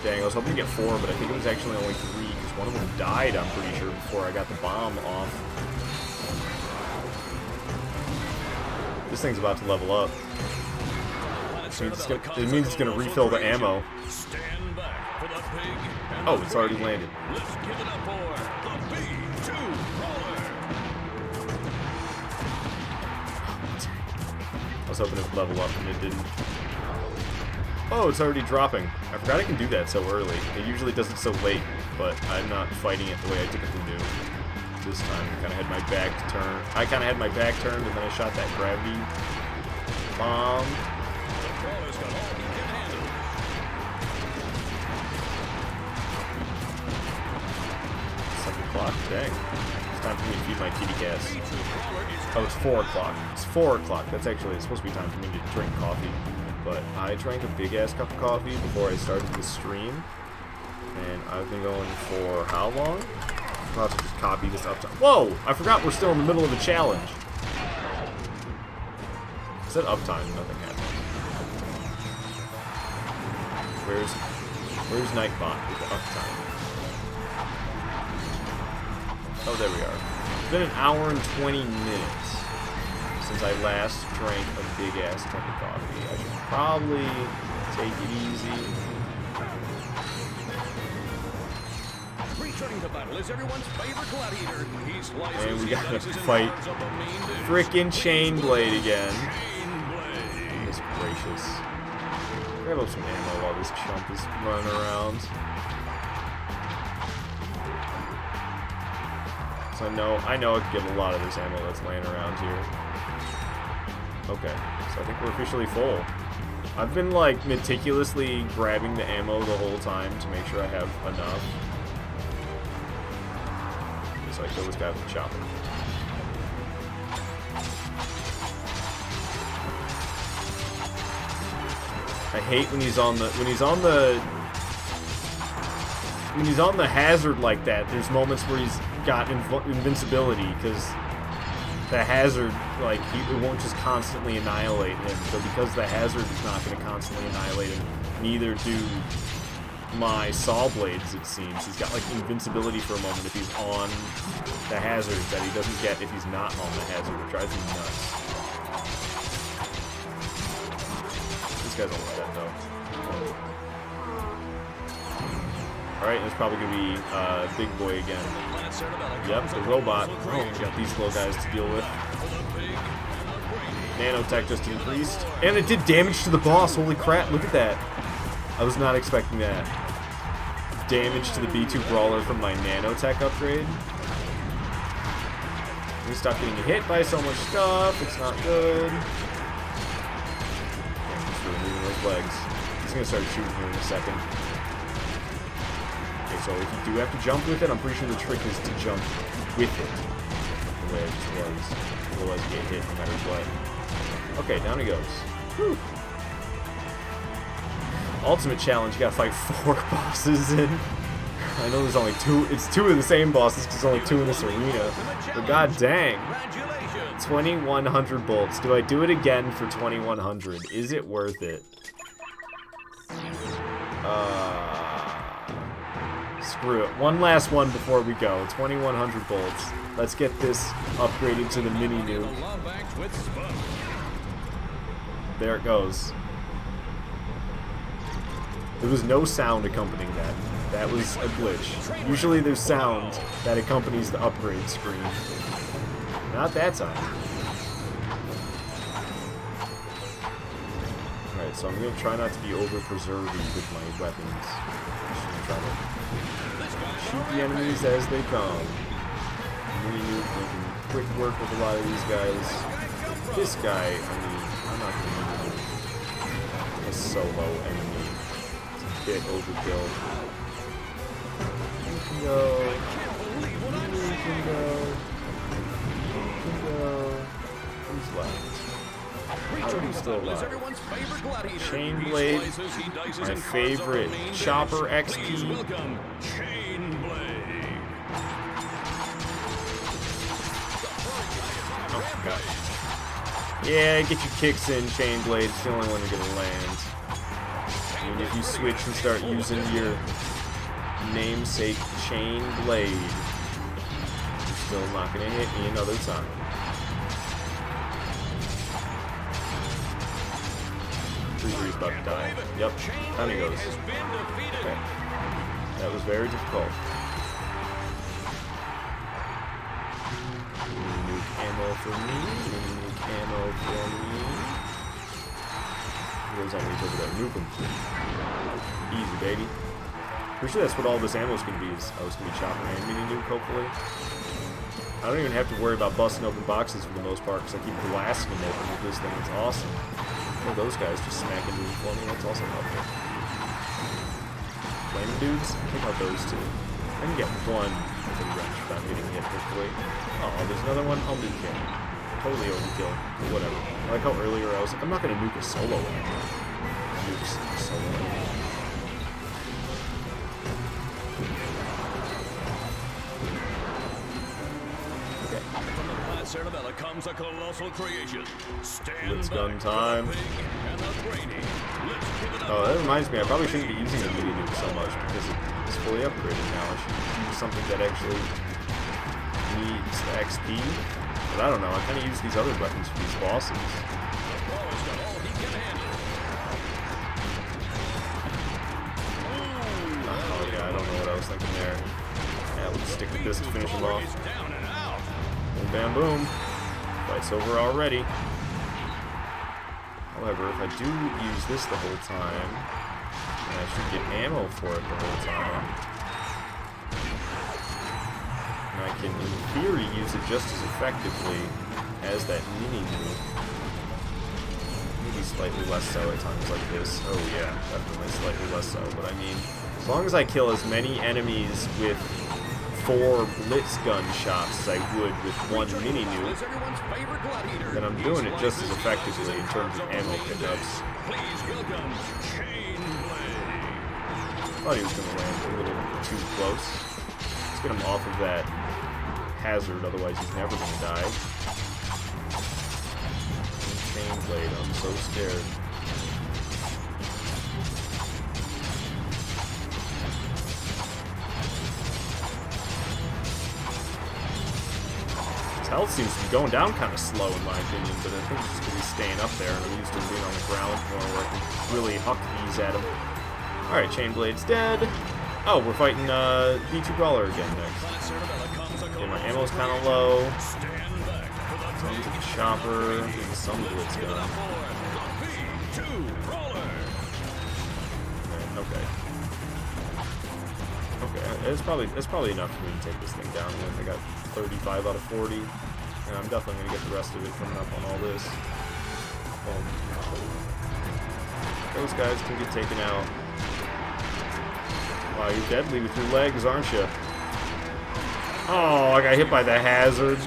Dang, I was hoping to get 4, but I think it was actually only 3 because one of them died, I'm pretty sure, before I got the bomb off. This thing's about to level up. It means it's gonna refill the ammo. Oh, it's already landed. Let's give it up for the B2 roller. I was hoping it would level up, and it didn't. Oh, it's already dropping. I forgot I can do that so early. It usually does it so late, but I'm not fighting it the way I typically do. This time, I kind of had my back turned, and then I shot that gravity bomb. 7 o'clock? Dang. It's time for me to feed my kitty cats. Oh, it's 4 o'clock. It's 4 o'clock. It's supposed to be time for me to drink coffee. But I drank a big-ass cup of coffee before I started the stream. And I've been going for how long? I'll have to just copy this uptime. Whoa! I forgot we're still in the middle of a challenge. It said uptime, nothing happened. Where's Nightbot with the uptime? Oh, there we are. It's been 1 hour and 20 minutes since I last drank a big-ass cup of coffee. I should probably take it easy. Returning to battle is everyone's favorite gladiator. He slices, and we gotta fight frickin' Chainblade again. Goodness gracious. Grab up some ammo while this chump is running around. So I know I can get a lot of this ammo that's laying around here. Okay, I think we're officially full. I've been like meticulously grabbing the ammo the whole time to make sure I have enough. So I kill this guy with the chopper. I hate when he's on the hazard like that. There's moments where he's got invincibility because the hazard, like, it won't just constantly annihilate him. So because the hazard is not going to constantly annihilate him, neither do my saw blades, it seems. He's got, like, invincibility for a moment if he's on the hazard that he doesn't get if he's not on the hazard. It drives me nuts. This guy's almost dead, though. Alright, there's probably going to be Big Boy again. Yep, the robot. Oh, we got these little guys to deal with. Nanotech just increased. And it did damage to the boss. Holy crap, look at that. I was not expecting that. Damage to the B2 Brawler from my Nanotech upgrade. We stop getting hit by so much stuff. It's not good. Just removing those legs. He's going to start shooting here in a second. Okay, so if you do have to jump with it, I'm pretty sure the trick is to jump with it. The way it just was. Otherwise you get hit no matter what. Okay, down he goes. Whew. Ultimate challenge, you gotta fight 4 bosses in. I know there's only 2, it's 2 of the same bosses because there's only 2 in this arena. But god dang. 2100 bolts. Do I do it again for 2100? Is it worth it? Screw it. One last one before we go. 2100 bolts. Let's get this upgraded to the mini nuke. There it goes. There was no sound accompanying that. That was a glitch. Usually there's sound that accompanies the upgrade screen. Not that time. Alright, so I'm going to try not to be over-preserving with my weapons. Just going to try to shoot the enemies as they come. Mini nuke making quick work with a lot of these guys. This guy, I mean, I'm not going to mini nuke a solo enemy. Bit overkill. You can go. You can go. You can go. Who's left? Who's still alive? Chain Blade. My favorite. Chopper XP. Oh, God. Yeah, get your kicks in, Chain Blade. It's the only one you're gonna land. And if you switch and start using your namesake Chain Blade, you're still not going to hit me another time. Freeze's about to die. Yep, down he goes. Okay. That was very difficult. Nuke ammo for me. Nuke ammo for me. Those enemies over there. Nuke them. Easy, baby. Pretty sure that's what all this ammo is going to be. It's going to be chopper and mini nuke, hopefully. I don't even have to worry about busting open boxes for the most part because I keep blasting them open with this thing. It's awesome. Oh, those guys just smacking me for me. That's also helpful. Flaming dudes? Think about those two. I can get one with a wrench without getting hit, hopefully. Oh, there's another one. I'll nuke him. Totally overkill. But whatever. I like how earlier I was like, I'm not going to nuke a solo enemy. Nukes a solo enemy. Okay. From the planet Cerebella comes a colossal creation. Blitz gun time. Oh, that reminds me, I probably shouldn't be using the mini nuke so much because it's fully upgraded now. I should use something that actually needs the XP. But I don't know, I kind of use these other weapons for these bosses. Oh yeah, I don't know what I was thinking there. Yeah, let's stick with this to finish him off. Boom, bam, boom. Fight's over already. However, if I do use this the whole time, then I should get ammo for it the whole time. And I can, in theory, use it just as effectively as that mini nuke. maybe slightly less so at times like this. Oh yeah, definitely slightly less so. But I mean, as long as I kill as many enemies with 4 blitz gun shots as I would with 1 mini nuke, then I'm doing it just as effectively in terms of ammo pickups. Thought he was going to land a little too close. Let's get him off of that hazard, otherwise he's never going to die. Chain blade, I'm so scared. His health seems to be going down kind of slow in my opinion, but I think it's just because he's staying up there and I'm used to him being on the ground more where I can really huck these at him. Alright, Chain Blade's dead. Oh, we're fighting B2 Brawler again next. Okay, my ammo's kind of low. Tons of the chopper. And some blitz gun. Okay. Okay, it's probably enough for me to take this thing down with. I got 35 out of 40. And I'm definitely going to get the rest of it coming up on all this. Those guys can get taken out. Wow, you're deadly with your legs, aren't you? Oh, I got hit by the hazard.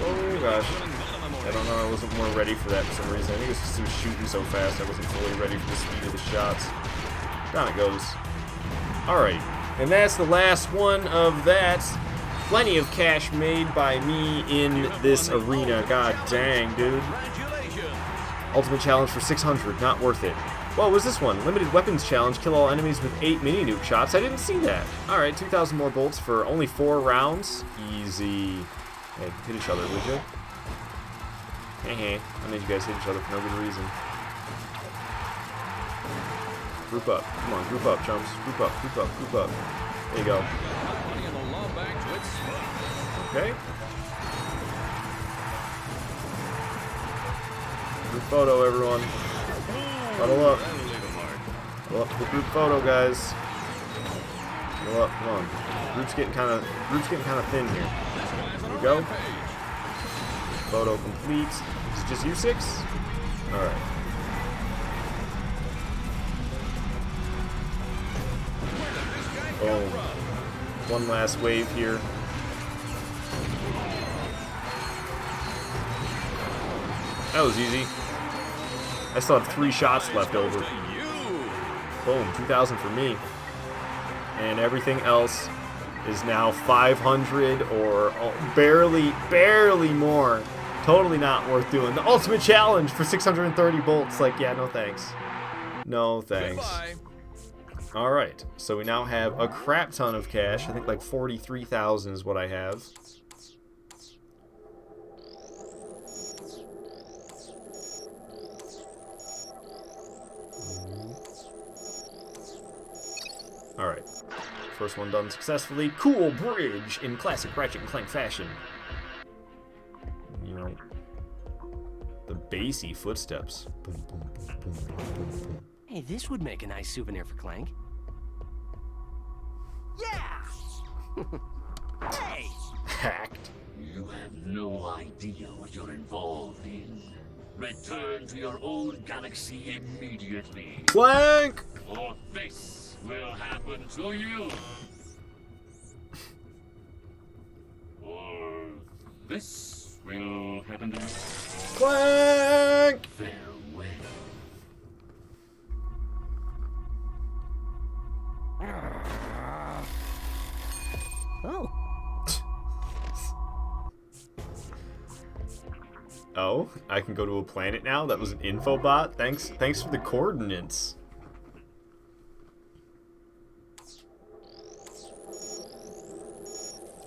Oh gosh. I don't know, I wasn't more ready for that for some reason. I think it's just he was shooting so fast I wasn't fully ready for the speed of the shots. Down it goes. Alright, and that's the last one of that. Plenty of cash made by me in this arena. God dang, dude. Ultimate challenge for 600. Not worth it. What was this one? Limited weapons challenge. Kill all enemies with 8 mini nuke shots. I didn't see that. Alright, 2,000 more bolts for only 4 rounds. Easy. Hey, hit each other, would you? Hey, I made you guys hit each other for no good reason. Group up. Come on, group up, chumps. Group up, group up, group up. There you go. Okay. Group photo, everyone. Huddle up. Huddle up for the group photo, guys. Huddle up, come on. Group's getting kind of thin here. There we go. Photo complete. Is it just you 6? All right. Boom. One last wave here. That was easy. I still have 3 shots left over. Boom, 2,000 for me. And everything else is now 500 or barely more. Totally not worth doing. The ultimate challenge for 630 bolts. Like, yeah, no thanks. No thanks. Alright, so we now have a crap ton of cash. I think like 43,000 is what I have. Alright, first one done successfully. Cool bridge in classic Ratchet Clank fashion. You know, the bassy footsteps. Boom, boom, boom, boom, boom, boom, boom. Hey, this would make a nice souvenir for Clank. Yeah! Hey! Hacked. You have no idea what you're involved in. Return to your own galaxy immediately. Clank! Or this will happen to you. Or this will happen to you. Clank! Farewell. Oh. Oh, I can go to a planet now? That was an info bot? Thanks for the coordinates.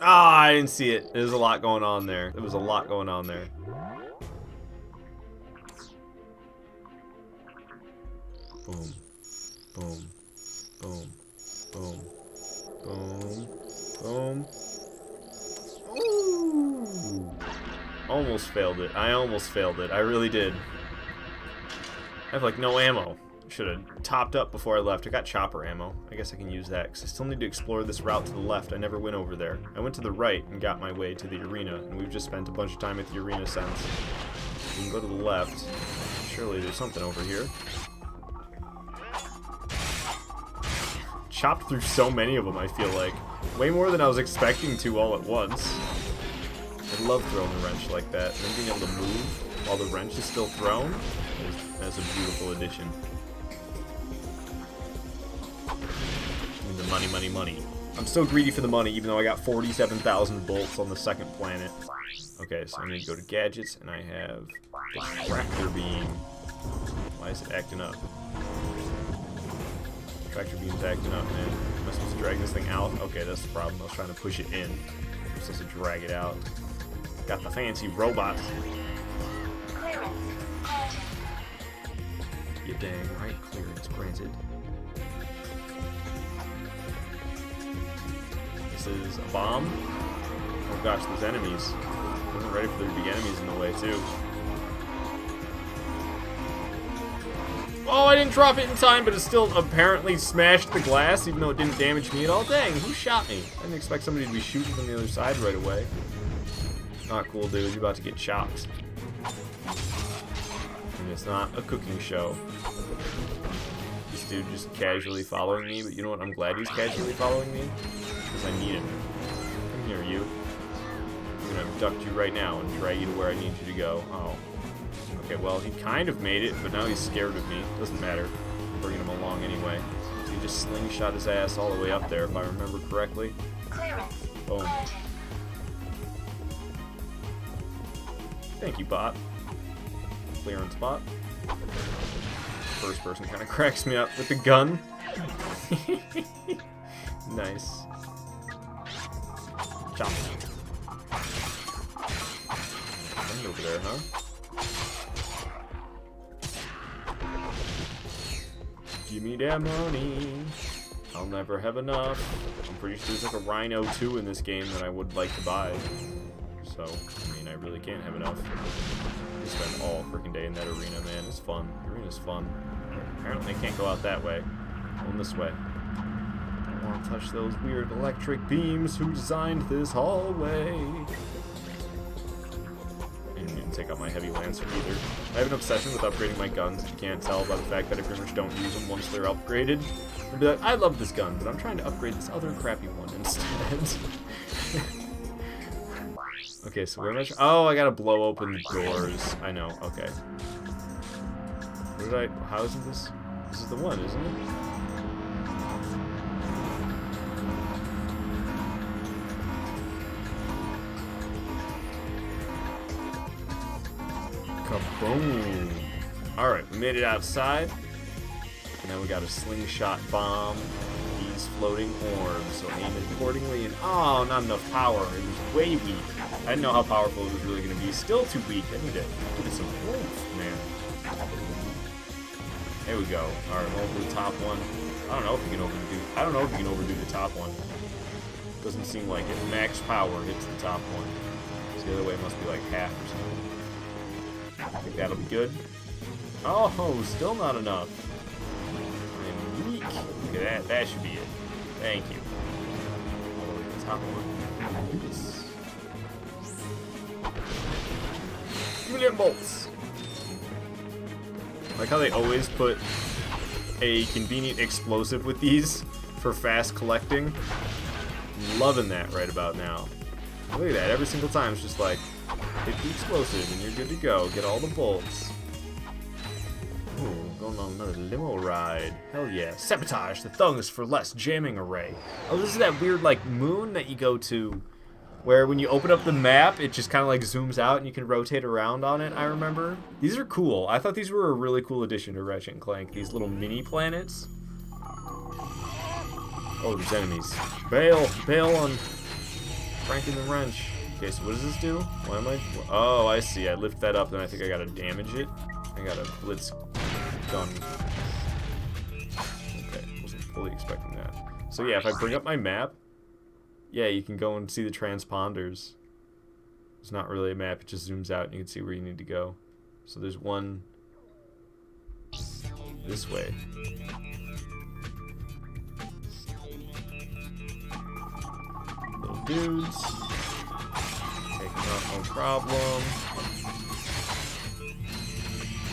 Ah, I didn't see it. There's a lot going on there. There was a lot going on there. Boom. Boom. Boom. Boom. Boom. Boom. Ooh. Almost failed it. I almost failed it. I really did. I have like no ammo. Should have topped up before I left. I got chopper ammo. I guess I can use that, because I still need to explore this route to the left. I never went over there. I went to the right and got my way to the arena, and we've just spent a bunch of time at the arena since. We can go to the left. Surely there's something over here. Chopped through so many of them, I feel like. Way more than I was expecting to all at once. I love throwing a wrench like that. And then being able to move while the wrench is still thrown. That's a beautiful addition. Give me the money, money, money. I'm still greedy for the money, even though I got 47,000 bolts on the second planet. Okay, so I need to go to gadgets, and I have the tractor beam. Why is it acting up? Tractor beam's acting up, man. Am I supposed to drag this thing out? Okay, that's the problem. I was trying to push it in. I'm supposed to drag it out. Got the fancy robot. You dang right, clearance granted. This is a bomb. Oh gosh, there's enemies. I wasn't ready for there to be enemies in the way, too. Oh, I didn't drop it in time, but it still apparently smashed the glass, even though it didn't damage me at all. Dang, who shot me? I didn't expect somebody to be shooting from the other side right away. Not cool, dude. You're about to get chopped. And it's not a cooking show. This dude just casually following me, but you know what? I'm glad he's casually following me, because I need him. Come here, you. I'm gonna abduct you right now and drag you to where I need you to go. Oh. Okay, well, he kind of made it, but now he's scared of me. Doesn't matter. I'm bringing him along anyway. So he just slingshot his ass all the way up there, if I remember correctly. Boom. Thank you, bot. Clearance bot. First person kind of cracks me up with the gun. Nice. Chop. Nothing over there, huh? Give me that money. I'll never have enough. I'm pretty sure there's like a Rhino 2 in this game that I would like to buy. So, I mean, I really can't have enough. I spend all freaking day in that arena, man. It's fun. The arena's fun. Apparently I can't go out that way. Going this way. Don't want to touch those weird electric beams. Who designed this hallway? I didn't take out my heavy lancer either. I have an obsession with upgrading my guns, if you can't tell by the fact that I pretty much don't use them once they're upgraded. I'd be like, I love this gun, but I'm trying to upgrade this other crappy one instead. Okay, so where am I? Oh, I gotta blow open the doors. I know, okay. What did I... How isn't this? This is the one, isn't it? Kaboom! Alright, we made it outside. And now we got a slingshot bomb. These floating orbs, so aim it accordingly. And oh, not enough power. It was way weak. I didn't know how powerful it was really going to be. Still too weak. I need to give it some oomph, man. There we go. Alright, over the top one. I don't know if you can overdo the top one. Doesn't seem like it. Max power hits the top one. So the other way must be like half or something. I think that'll be good. Oh, still not enough. I'm weak. Look at that. That should be it. Thank you. All the way to the top one. Yes. Give me them bolts. I like how they always put a convenient explosive with these for fast collecting. Loving that right about now. Look at that. Every single time it's just like, hit the explosive and you're good to go. Get all the bolts. Ooh, going on another limo ride. Hell yeah. Sabotage the thungs for less jamming array. Oh, this is that weird, like, moon that you go to where when you open up the map, it just kind of, like, zooms out and you can rotate around on it, I remember. These are cool. I thought these were a really cool addition to Ratchet Clank. These little mini planets. Oh, there's enemies. Bail on cranking the wrench. Okay, so what does this do? Why am I... Oh, I see. I lift that up, then I think I gotta damage it. I got a blitz gun. Okay, wasn't fully expecting that. So yeah, if I bring up my map, yeah, you can go and see the transponders. It's not really a map, it just zooms out and you can see where you need to go. So there's one this way. Little dudes. Take them out, no problem.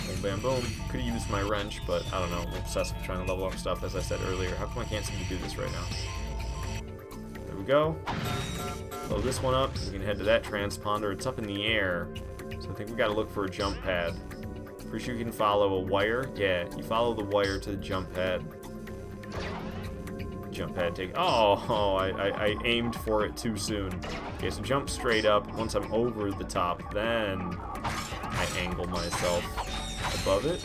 Boom, bam, boom. Could have used my wrench, but I don't know. I'm obsessed with trying to level up stuff, as I said earlier. How come I can't seem to do this right now? There we go. Blow this one up. We can head to that transponder. It's up in the air, so I think we got to look for a jump pad. Pretty sure you can follow a wire. Yeah, you follow the wire to the jump pad. Jump pad take. Oh, I aimed for it too soon. Okay, so jump straight up. Once I'm over the top, then I angle myself above it.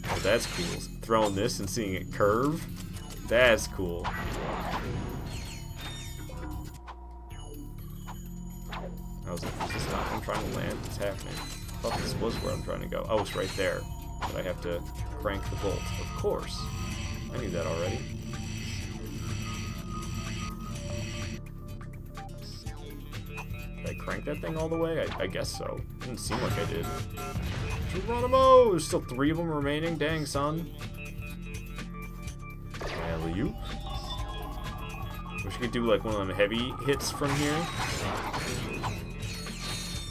Oh, that's cool. Throwing this and seeing it curve. That's cool. I was like, is this not where I'm trying to land? What's happening? I thought this was where I'm trying to go. Oh, it's right there. But I have to crank the bolt. Of course. I knew that already. Did I crank that thing all the way? I guess so. Didn't seem like I did. Geronimo! There's still 3 of them remaining. Dang, son. Alley-oop. Wish you could do like one of them heavy hits from here.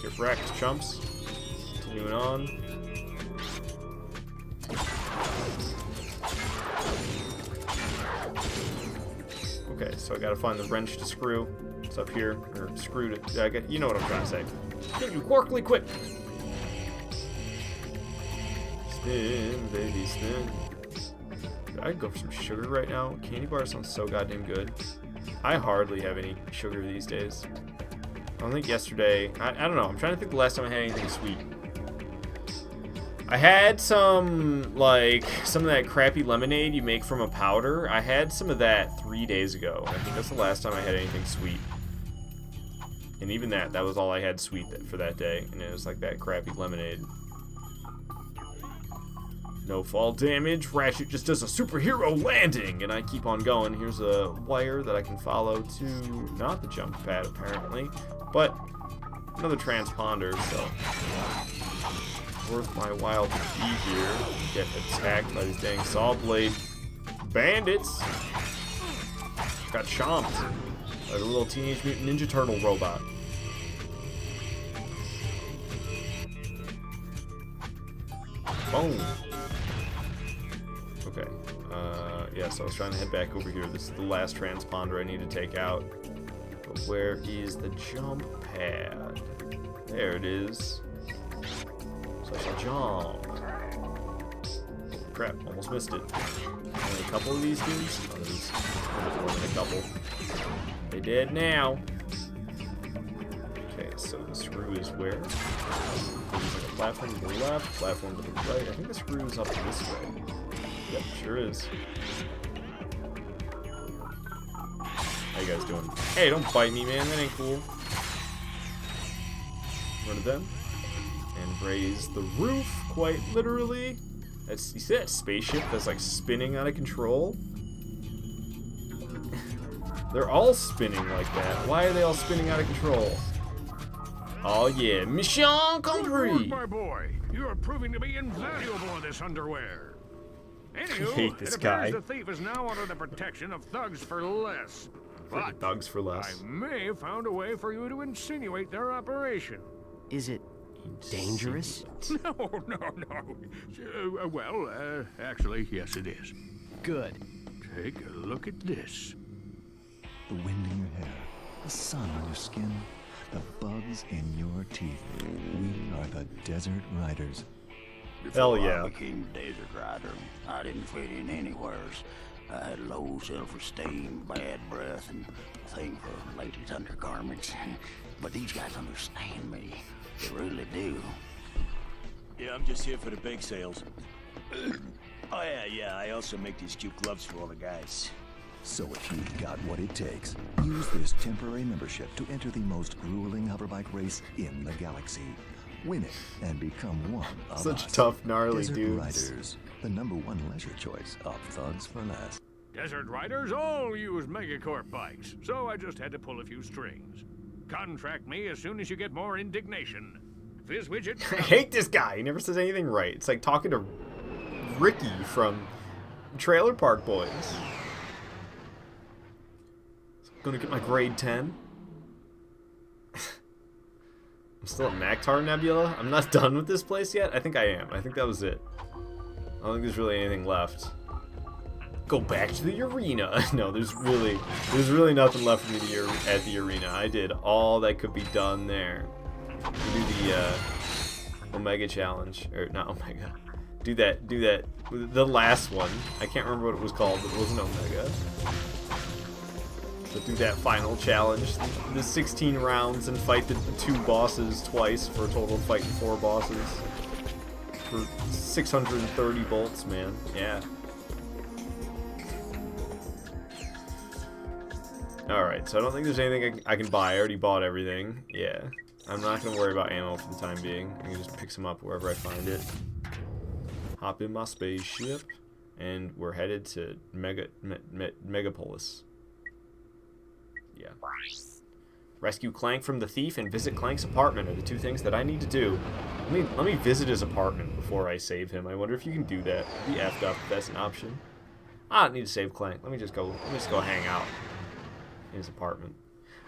Get wrecked, chumps. Continuing on. Okay, so I gotta find the wrench to screw. It's up here, or screw to. You know what I'm trying to say. Get you quarkly quick. Spin, baby, spin. I could go for some sugar right now. Candy bar sounds so goddamn good. I hardly have any sugar these days. I don't think yesterday. I don't know. I'm trying to think the last time I had anything sweet. I had some of that crappy lemonade you make from a powder. I had some of that 3 days ago. I think that's the last time I had anything sweet. And even that was all I had sweet for that day. And it was like that crappy lemonade. No fall damage. Ratchet just does a superhero landing. And I keep on going. Here's a wire that I can follow to not the jump pad, apparently. But another transponder, so worth my while to be here. Get attacked by these dang saw blade bandits. Got chomped like a little Teenage Mutant Ninja Turtle robot. Boom. Okay. Yeah, so I was trying to head back over here. This is the last transponder I need to take out. But where is the jump pad? There it is. So I shall jump. Crap, almost missed it. Only a couple of these dudes? Oh, there's more than a couple. They dead now. Okay, so the screw is where? There's like a platform to the left, platform to the right. I think the screw is up this way. Yep, sure is. How you guys doing? Hey, don't bite me, man. That ain't cool. Run to them. And raise the roof, quite literally. You see that spaceship that's like spinning out of control? They're all spinning like that. Why are they all spinning out of control? Oh yeah, mission accompli! My boy, you are proving to be invaluable in this underwear. Anywho, I hate this it guy. appears the thief is now under the protection of thugs for less. But thugs for less. I may have found a way for you to insinuate their operation. Is it dangerous? No. Actually, yes, it is. Good. Take a look at this. The wind in your hair, the sun on your skin, the bugs in your teeth. We are the Desert Riders. Hell yeah. I became Desert Rider, I didn't fit in anywheres. I had low self-esteem, bad breath, and a thing for ladies' undergarments. But these guys understand me. They really do. Yeah, I'm just here for the bake sales. Oh yeah, I also make these cute gloves for all the guys. So if you've got what it takes, use this temporary membership to enter the most grueling hoverbike race in the galaxy. Win it and become one of Such us. tough, gnarly Desert dudes. Riders, the #1 leisure choice of thugs for less. Desert Riders all use Megacorp bikes, so I just had to pull a few strings. Contract me as soon as you get more indignation. Fizzwidget. I hate this guy. He never says anything right. It's like talking to Ricky from Trailer Park Boys. Gonna get my grade 10. I'm still at Maktar Nebula. I'm not done with this place yet. I think I am. I think that was it. I don't think there's really anything left. Go back to the arena. No, there's really nothing left for me at the arena. I did all that could be done there. We do the Omega challenge, or not Omega. Do that. The last one. I can't remember what it was called, but it wasn't Omega. So do that final challenge, the 16 rounds, and fight the 2 bosses twice for a total of fighting 4 bosses for 630 bolts, man. Yeah. Alright, so I don't think there's anything I can buy. I already bought everything. Yeah. I'm not going to worry about ammo for the time being. I can just pick some up wherever I find it. Hop in my spaceship, and we're headed to Megapolis. Yeah. Rescue Clank from the thief and visit Clank's apartment are the 2 things that I need to do. Let me visit his apartment before I save him. I wonder if you can do that. Be effed up if that's an option. I don't need to save Clank. Let me just go hang out in his apartment.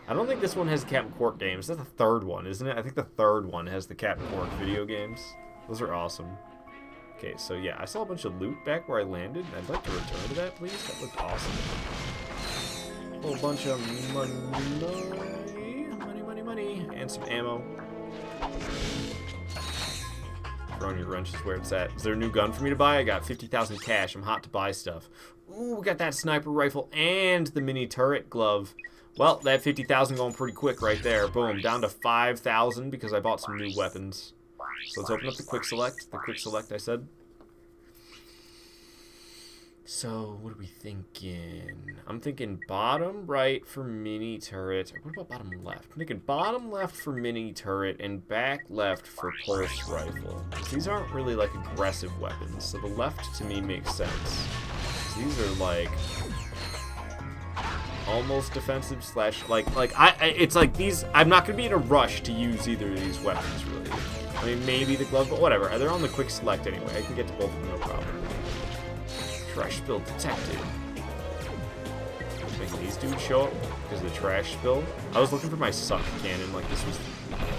I don't think this one has the Captain Quark games. That's the 3rd one, isn't it? I think the 3rd one has the Captain Quark video games. Those are awesome. Okay, so yeah, I saw a bunch of loot back where I landed. I'd like to return to that, please. That looked awesome. A whole bunch of money, and some ammo. Throwing your wrench is where it's at. Is there a new gun for me to buy? I got 50,000 cash. I'm hot to buy stuff. Ooh, we got that sniper rifle and the mini turret glove. Well, that 50,000 going pretty quick right there. Boom, down to 5,000 because I bought some new weapons. So let's open up the quick select. The quick select, I said. So, what are we thinking? I'm thinking bottom right for mini turret. What about bottom left? I'm thinking bottom left for mini turret and back left for pulse rifle. These aren't really like aggressive weapons, so the left to me makes sense. These are like almost defensive slash it's like these. I'm not gonna be in a rush to use either of these weapons really. I mean maybe the glove, but whatever. They're on the quick select anyway. I can get to both of them no problem. Trash spill detected. Making these dudes show up because of the trash spill. I was looking for my suck cannon like this was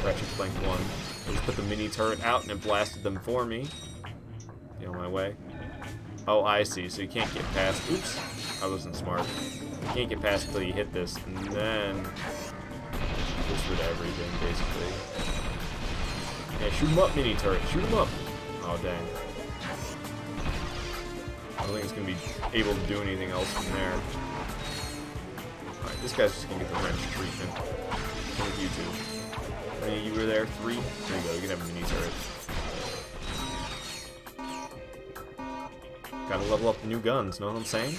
Ratchet Clank 1. I just put the mini turret out and it blasted them for me. Get on my way. Oh, I see. So you can't get past. Oops. I wasn't smart. You can't get past until you hit this, and then just rid of everything, basically. Yeah, shoot him up, mini turret. Shoot him up. Oh, dang. I don't think it's going to be able to do anything else from there. Alright, this guy's just going to get the wrench treatment. What with you two? How many of you were there? 3? There you go, you can have a mini turret. Gotta level up the new guns, know what I'm saying?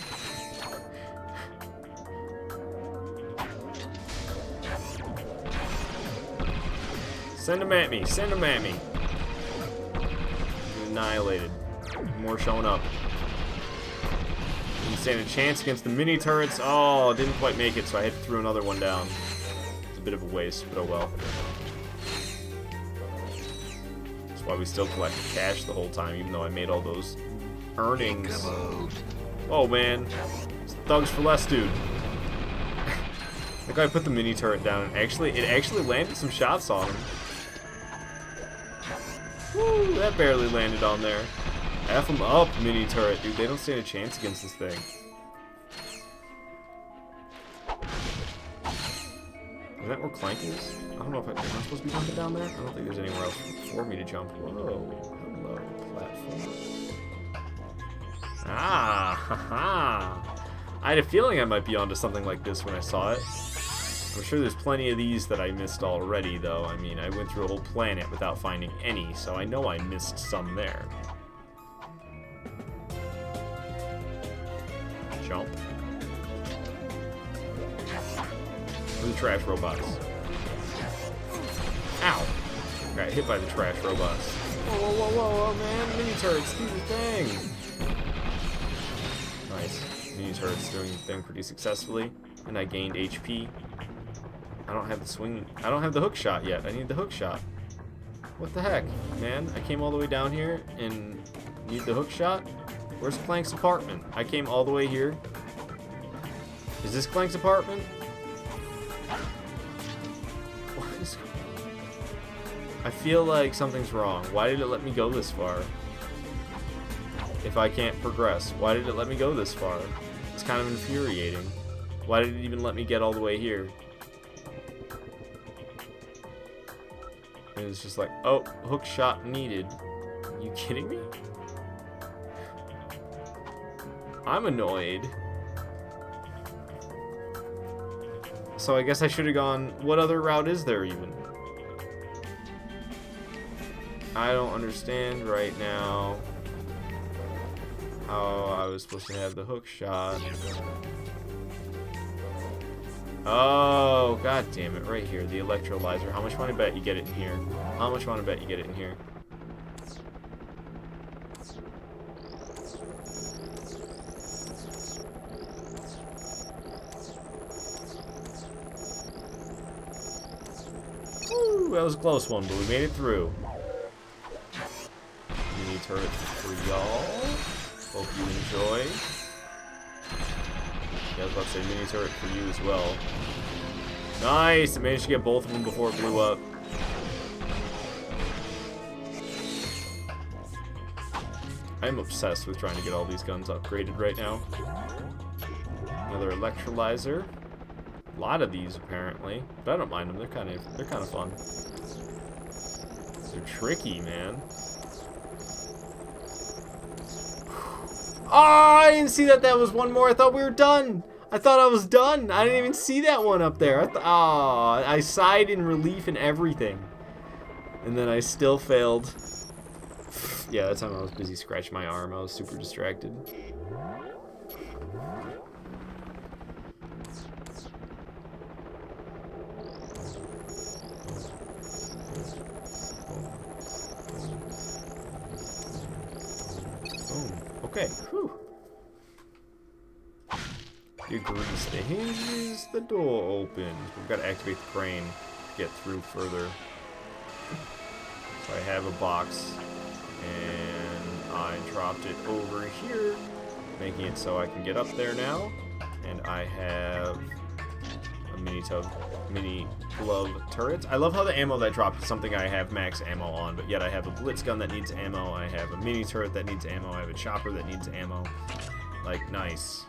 Send them at me, send them at me. Annihilated. More showing up. Didn't stand a chance against the mini turrets. Oh, didn't quite make it, so I had to throw another one down. It's a bit of a waste, but oh well. That's why we still collected cash the whole time, even though I made all those earnings. Oh man, it's thugs for less, dude. That guy put the mini turret down, and it actually landed some shots on him. Woo, that barely landed on there. F them up, mini turret, dude. They don't stand a chance against this thing. Is that where Clank is? I don't know if am I supposed to be jumping down there? I don't think there's anywhere else for me to jump. Whoa, hello, platform. Ah, haha. I had a feeling I might be onto something like this when I saw it. I'm sure there's plenty of these that I missed already, though. I mean, I went through a whole planet without finding any, so I know I missed some there. Jump. Where are the trash robots? Ow! Got hit by the trash robots. Whoa, whoa, whoa, whoa, whoa, man! Mini turrets, do the thing! Nice. Mini turrets doing the thing pretty successfully. And I gained HP. I don't have the swing. I don't have the hook shot yet. I need the hook shot. What the heck, man? I came all the way down here and need the hook shot? Where's Clank's apartment? I came all the way here. Is this Clank's apartment? What is... I feel like something's wrong. Why did it let me go this far? If I can't progress, why did it let me go this far? It's kind of infuriating. Why did it even let me get all the way here? And it's just like, oh, hook shot needed. Are you kidding me? I'm annoyed. So I guess I should have gone, what other route is there even? I don't understand right now how I was supposed to have the hook shot. Oh, god damn it, right here, the electrolyzer. How much want to bet you get it in here? How much want to bet you get it in here? Woo, that was a close one, but we made it through. Mini turret for y'all. Hope you enjoy. Yeah, I was about to say mini turret for you as well. Nice! I managed to get both of them before it blew up. I'm obsessed with trying to get all these guns upgraded right now. Another electrolyzer. A lot of these apparently, but I don't mind them. They're kind of fun. They're tricky, man. Oh, I didn't see that was one more. I thought we were done. I thought I was done. I didn't even see that one up there. I sighed in relief and everything. And then I still failed. Yeah, that time I was busy scratching my arm. I was super distracted. Okay. Whew. You grease the hinges, the door opens. We've got to activate the crane to get through further. So I have a box, and I dropped it over here, making it so I can get up there now. And I have a mini glove turret. I love how the ammo that dropped is something I have max ammo on, but yet I have a blitz gun that needs ammo. I have a mini turret that needs ammo. I have a chopper that needs ammo. Like, nice.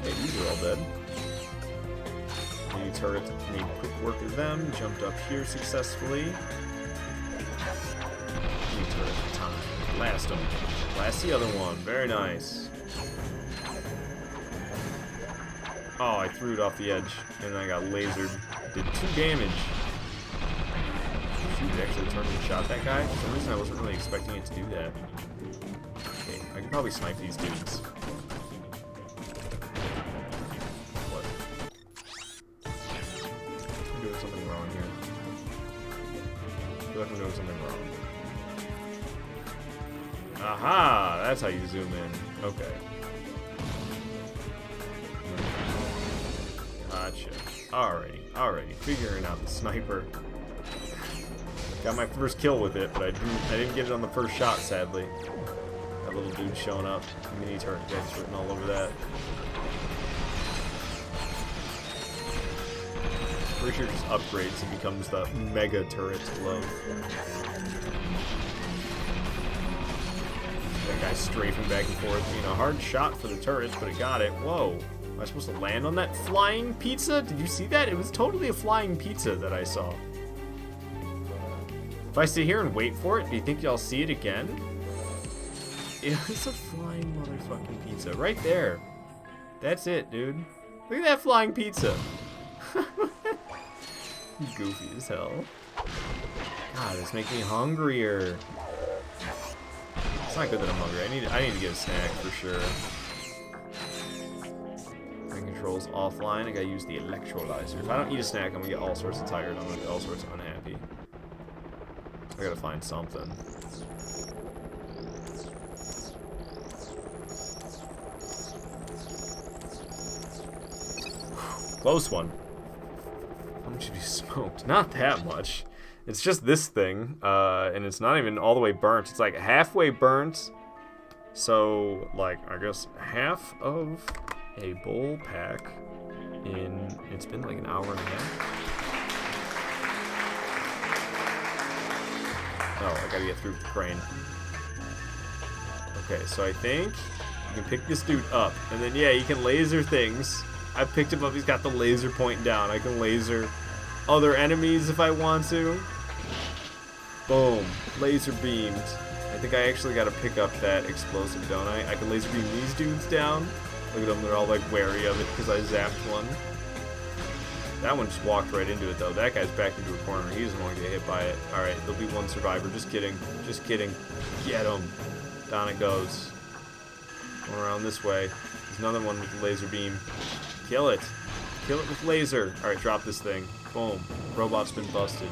Okay, these are all dead. Mini turret made quick work of them. Jumped up here successfully. Mini turret time. Blast them. Blast the other one. Very nice. Oh, I threw it off the edge, and then I got lasered. Did 2 damage. Shoot, it actually turned and shot that guy. For some reason, I wasn't really expecting it to do that. Okay, I can probably snipe these dudes. What? I'm doing something wrong here. I feel like I'm doing something wrong. Aha! That's how you zoom in. Okay. Gotcha. Alrighty. Figuring out the sniper. Got my first kill with it, but I didn't get it on the first shot, sadly. That little dude showing up. Mini turret gets written all over that. Pretty sure just upgrades and becomes the mega turret glove. That guy's strafing back and forth. You know, hard shot for the turrets, but it got it. Whoa. Am I supposed to land on that flying pizza? Did you see that? It was totally a flying pizza that I saw. If I sit here and wait for it, do you think y'all see it again? It was a flying motherfucking pizza. Right there. That's it, dude. Look at that flying pizza. Goofy as hell. God, it's making me hungrier. It's not good that I'm hungry. I need to get a snack for sure. Controls offline. I gotta use the electrolyzer. If I don't eat a snack, I'm gonna get all sorts of tired. I'm gonna get all sorts of unhappy. I gotta find something. close one. How much have you smoked? Not that much. It's just this thing, and it's not even all the way burnt. It's like halfway burnt. So, like, I guess half of a bowl pack in, it's been like an hour and a half. Oh, I gotta get through the crane. Okay, so I think you can pick this dude up, and then, yeah, you can laser things. I picked him up, he's got the laser pointing down. I can laser other enemies if I want to. Boom. Laser beamed. I think I actually gotta pick up that explosive, don't I? I can laser beam these dudes down. Look at them, they're all like wary of it because I zapped one. That one just walked right into it though. That guy's backed into a corner. He doesn't want to get hit by it. Alright, there'll be one survivor. Just kidding. Just kidding. Get him. Down it goes. Going around this way. There's another one with the laser beam. Kill it. Kill it with laser. Alright, drop this thing. Boom. Robot's been busted.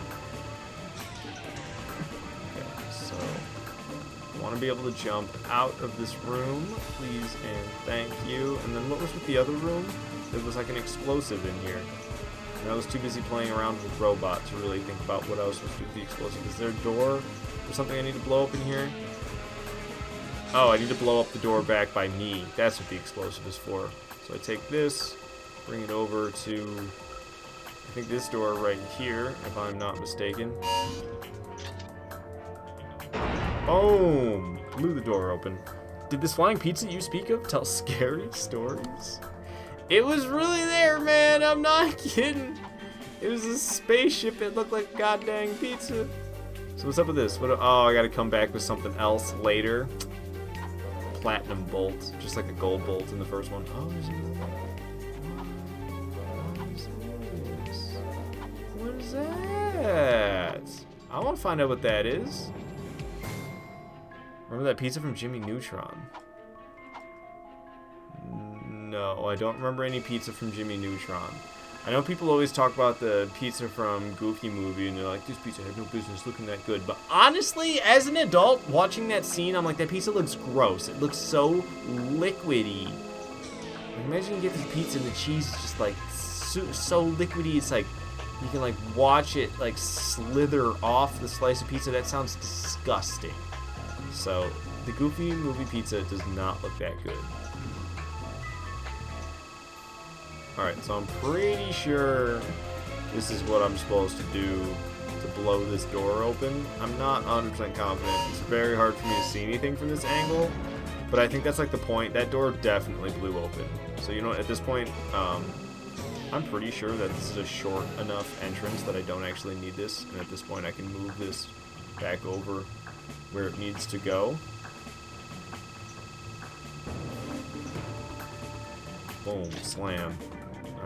Okay, so I want to be able to jump out of this room, please and thank you. And then what was with the other room? There was like an explosive in here. And I was too busy playing around with Robot to really think about what I was supposed to do with the explosive. Is there a door or something I need to blow up in here? Oh, I need to blow up the door back by me. That's what the explosive is for. So I take this, bring it over to, I think this door right here, if I'm not mistaken. Boom! Blew the door open. Did this flying pizza you speak of tell scary stories? It was really there, man! I'm not kidding! It was a spaceship, it looked like goddamn pizza. So what's up with this? What? Oh, I gotta come back with something else later. Platinum bolt, just like a gold bolt in the first one. Oh, there's another one. What is that? I want to find out what that is. Remember that pizza from Jimmy Neutron? No, I don't remember any pizza from Jimmy Neutron. I know people always talk about the pizza from Goofy Movie, and they're like, this pizza had no business looking that good. But honestly, as an adult, watching that scene, I'm like, that pizza looks gross. It looks so liquidy. Like, imagine you get this pizza and the cheese is just like so liquidy. It's like you can like watch it like slither off the slice of pizza. That sounds disgusting. So the Goofy Movie pizza does not look that good. Alright, so I'm pretty sure this is what I'm supposed to do to blow this door open. I'm not 100% confident. It's very hard for me to see anything from this angle, but I think that's like the point. That door definitely blew open. So, you know, at this point, I'm pretty sure that this is a short enough entrance that I don't actually need this, and at this point I can move this back over where it needs to go. Boom, slam.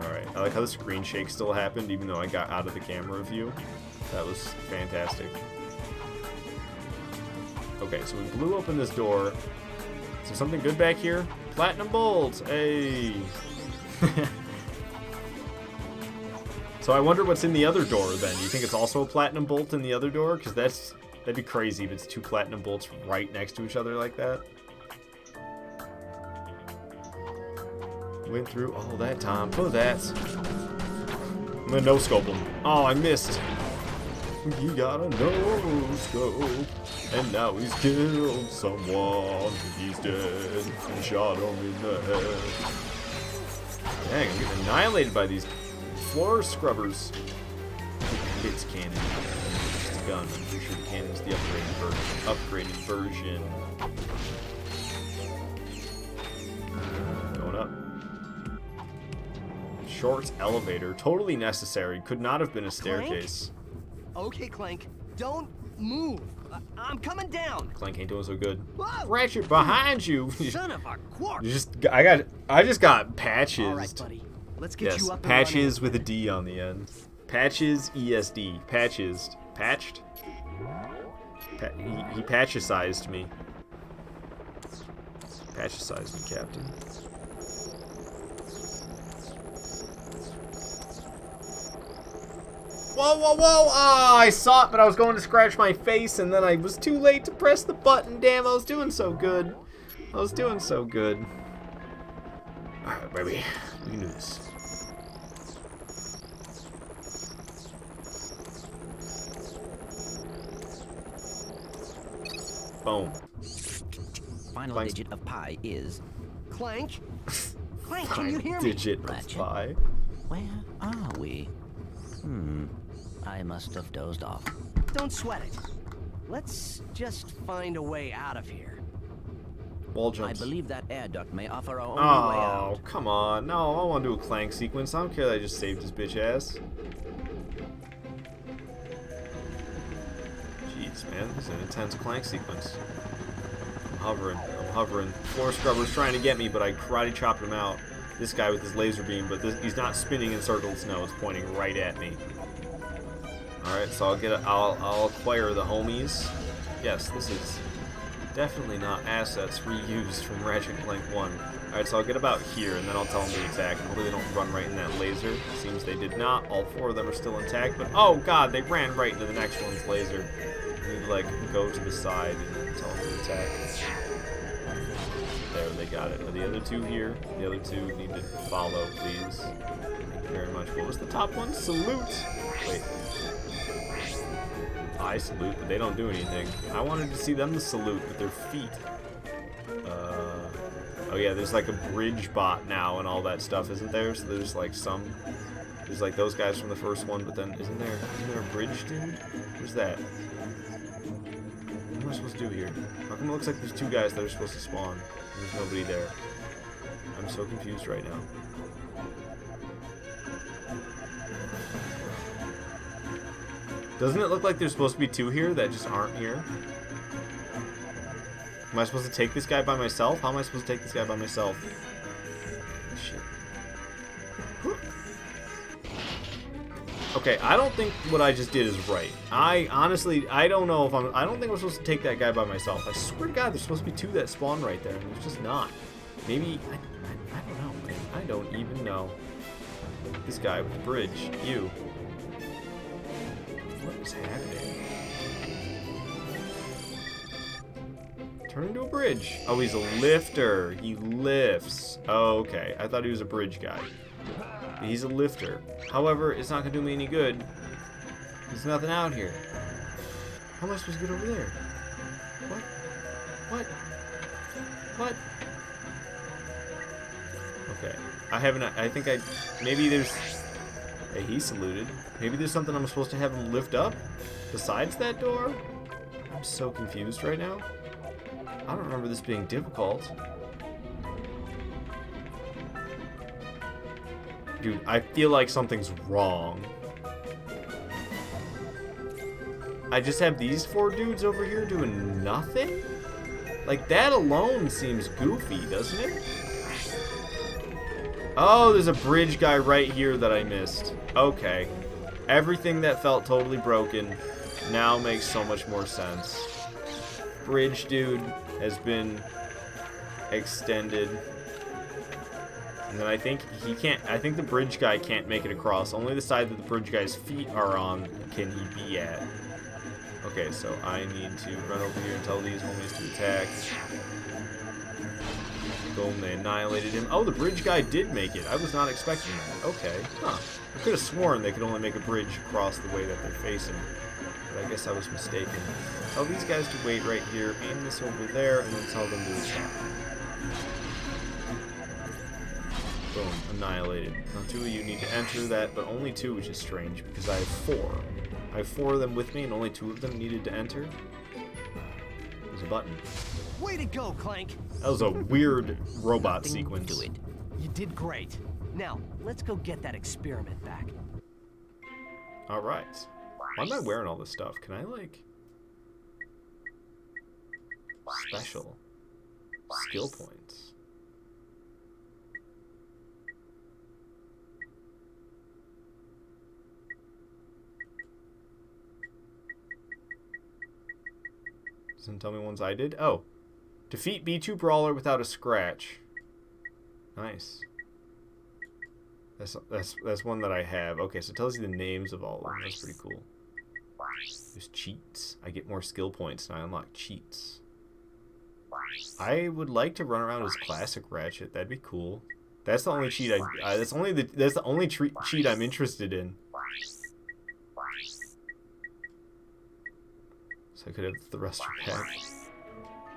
Alright, I like how the screen shake still happened even though I got out of the camera view. That was fantastic. Okay, so we blew open this door. Is there something good back here? Platinum bolts! Hey! So I wonder what's in the other door then. You think it's also a platinum bolt in the other door? Because that'd be crazy if it's two platinum bolts right next to each other like that. Went through all that time for that. I'm gonna no-scope him. Oh, I missed. He got a no-scope. And now he's killed someone. He's dead. And shot him in the head. Dang, I'm getting annihilated by these floor scrubbers. It's cannon. It's a gun. I'm pretty sure the cannon's the upgraded version. Going up. Short elevator. Totally necessary. Could not have been a staircase. Clank? Okay, Clank. Don't move. I'm coming down. Clank ain't doing so good. Whoa! Ratchet, behind you. Son of a quark. I just got patches. All right, buddy. Let's get you up and patches running. with a D on the end. Patches ESD. Patches. Patched? He patchesized me. Patchesized me, Captain. Whoa, whoa, whoa! Ah, I saw it, but I was going to scratch my face, and then I was too late to press the button. Damn, I was doing so good. I was doing so good. Alright, baby. We can do this. Boom. Final Clank's digit of pi is... Clank? Clank, can final you hear me? digit of Ratchet? pi. Where are we? I must have dozed off. Don't sweat it. Let's just find a way out of here. Wall I jumps. believe that air duct may offer our only way out. Oh, come on. No, I want to do a Clank sequence. I don't care that I just saved his bitch ass. Jeez, man. This is an intense Clank sequence. I'm hovering. Floor scrubber's trying to get me, but I karate chopped him out. This guy with his laser beam, but he's not spinning in circles. No, it's pointing right at me. Alright, so I'll acquire the homies. Yes, this is definitely not assets reused from Ratchet Clank 1. Alright, so I'll get about here, and then I'll tell them to attack. Hopefully they don't run right in that laser. Seems they did not. All 4 of them are still intact, but oh god, they ran right into the next one's laser. I need to, like, go to the side and then tell them to attack. There, they got it. Are the other 2 here? The other 2 need to follow, please. Thank you very much. What was the top one? Salute! Wait. I salute, but they don't do anything. I wanted to see them to salute with their feet. Oh yeah, there's like a bridge bot now and all that stuff, isn't there? So there's like there's like those guys from the first one, but then isn't there a bridge dude? Who's that? What am I supposed to do here? How come it looks like there's 2 guys that are supposed to spawn and there's nobody there? I'm so confused right now. Doesn't it look like there's supposed to be 2 here that just aren't here? Am I supposed to take this guy by myself? How am I supposed to take this guy by myself? Shit. Okay, I don't think what I just did is right. I don't know if I don't think we're supposed to take that guy by myself. I swear to God, there's supposed to be 2 that spawn right there, and there's just not. Maybe, I don't know, man. I don't even know. This guy with the bridge, you. What is happening? Turn into a bridge. Oh, he's a lifter. He lifts. Oh, okay. I thought he was a bridge guy. He's a lifter. However, it's not going to do me any good. There's nothing out here. How am I supposed to get over there? What? What? What? Okay. Maybe there's... Hey, he saluted. Maybe there's something I'm supposed to have him lift up? Besides that door? I'm so confused right now. I don't remember this being difficult. Dude, I feel like something's wrong. I just have these 4 dudes over here doing nothing? Like, that alone seems goofy, doesn't it? Oh, there's a bridge guy right here that I missed. Okay. Everything that felt totally broken now makes so much more sense. Bridge dude has been extended. And then I think the bridge guy can't make it across. Only the side that the bridge guy's feet are on can he be at. Okay, so I need to run over here and tell these homies to attack. Boom, they annihilated him. Oh, the bridge guy did make it. I was not expecting that. Okay, huh. I could have sworn they could only make a bridge across the way that they're facing. But I guess I was mistaken. Tell these guys to wait right here, aim this over there, and then tell them to attack. Boom, annihilated. Now 2 of you need to enter that, but only 2, which is strange, because I have 4. I have 4 of them with me, and only 2 of them needed to enter. There's a button. Way to go, Clank! That was a weird robot sequence. Do it. You did great. Now, let's go get that experiment back. Alright. Why am I wearing all this stuff? Can I, like... Special. Skill points. Doesn't tell me ones I did. Oh. Defeat B2 Brawler without a scratch. Nice. That's one that I have. Okay, so it tells you the names of all of them. That's pretty cool. There's cheats. I get more skill points and I unlock cheats. I would like to run around as classic Ratchet. That'd be cool. That's the only cheat that's the only cheat I'm interested in. So I could have the thruster pack.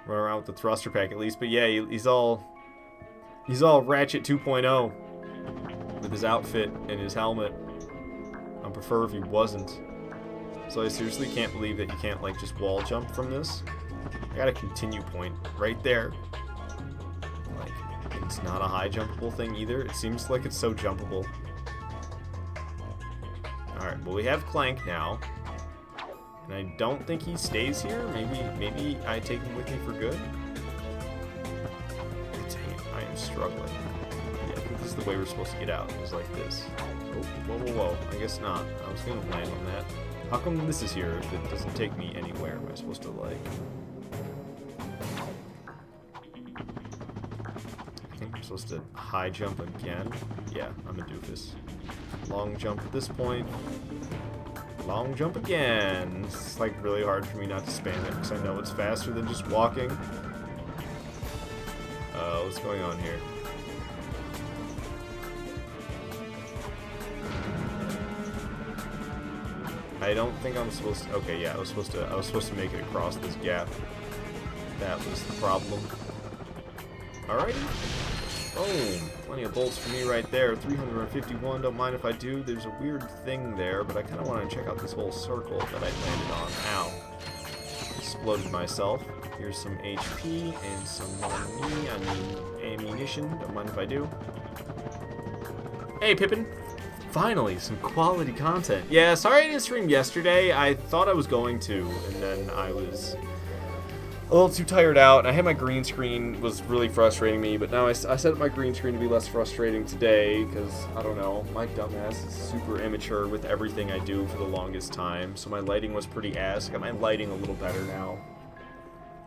Run around with the thruster pack at least. But yeah, he's all Ratchet 2.0 with his outfit and his helmet. I'd prefer if he wasn't. So I seriously can't believe that you can't like just wall jump from this. I got a continue point right there. Like, it's not a high jumpable thing either. It seems like it's so jumpable. Alright, well we have Clank now. And I don't think he stays here. Maybe I take him with me for good. Dang it, I am struggling. Yeah, I think this is the way we're supposed to get out. It's like this. Oh, whoa. I guess not. I was gonna land on that. How come this is here if it doesn't take me anywhere? Am I supposed to like... I think I'm supposed to high jump again. Yeah, I'm a doofus. Long jump at this point. Long jump again. It's like really hard for me not to spam it because I know it's faster than just walking. What's going on here? I don't think I'm supposed to. Okay, yeah, I was supposed to make it across this gap. That was the problem. Alrighty. Boom. Plenty of bolts for me right there. 351. Don't mind if I do. There's a weird thing there, but I kind of want to check out this whole circle that I landed on. Ow. Exploded myself. Here's some HP and some ammunition. Don't mind if I do. Hey, Pippin. Finally, some quality content. Yeah, sorry I didn't stream yesterday. I thought I was going to, and then I was a little too tired out. I had my green screen, was really frustrating me, but now I set up my green screen to be less frustrating today, because, I don't know, my dumbass is super immature with everything I do for the longest time, so my lighting was pretty ass. I got my lighting a little better now.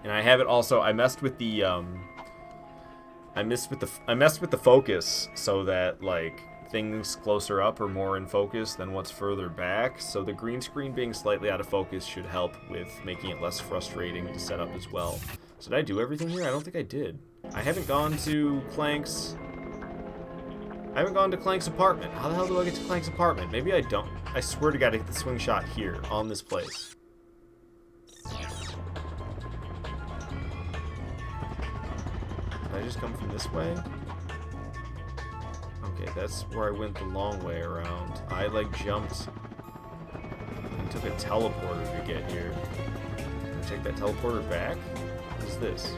And I have it also, I messed with the, I messed with the focus, so that, like, things closer up are more in focus than what's further back, so the green screen being slightly out of focus should help with making it less frustrating to set up as well. So did I do everything here? I don't think I did. I haven't gone to Clank's apartment. How the hell do I get to Clank's apartment? Maybe I don't. I swear to God I hit the swing shot here on this place. Did I just come from this way? Okay, that's where I went the long way around. I, like, jumped and took a teleporter to get here. Can I take that teleporter back? What is this?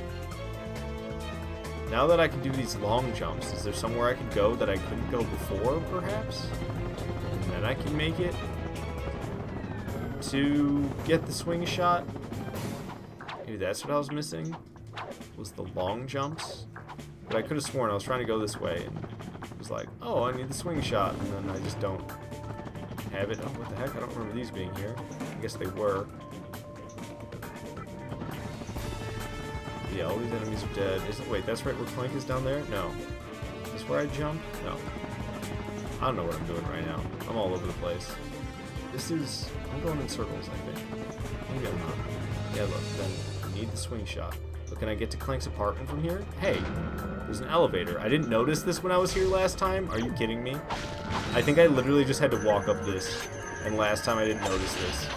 Now that I can do these long jumps, is there somewhere I can go that I couldn't go before, perhaps? And then I can make it to get the swing shot? Maybe that's what I was missing? Was the long jumps? But I could have sworn I was trying to go this way, and it was like, oh, I need the swing shot, and then I just don't have it. Oh, what the heck? I don't remember these being here. I guess they were. Yeah, all these enemies are dead. Wait, that's right where Clank is down there? No. Is this where I jump? No. I don't know what I'm doing right now. I'm all over the place. I'm going in circles, I think. Maybe I'm not. Yeah, look, then I need the swing shot. But can I get to Clank's apartment from here? Hey, there's an elevator. I didn't notice this when I was here last time. Are you kidding me? I think I literally just had to walk up this, and last time I didn't notice this.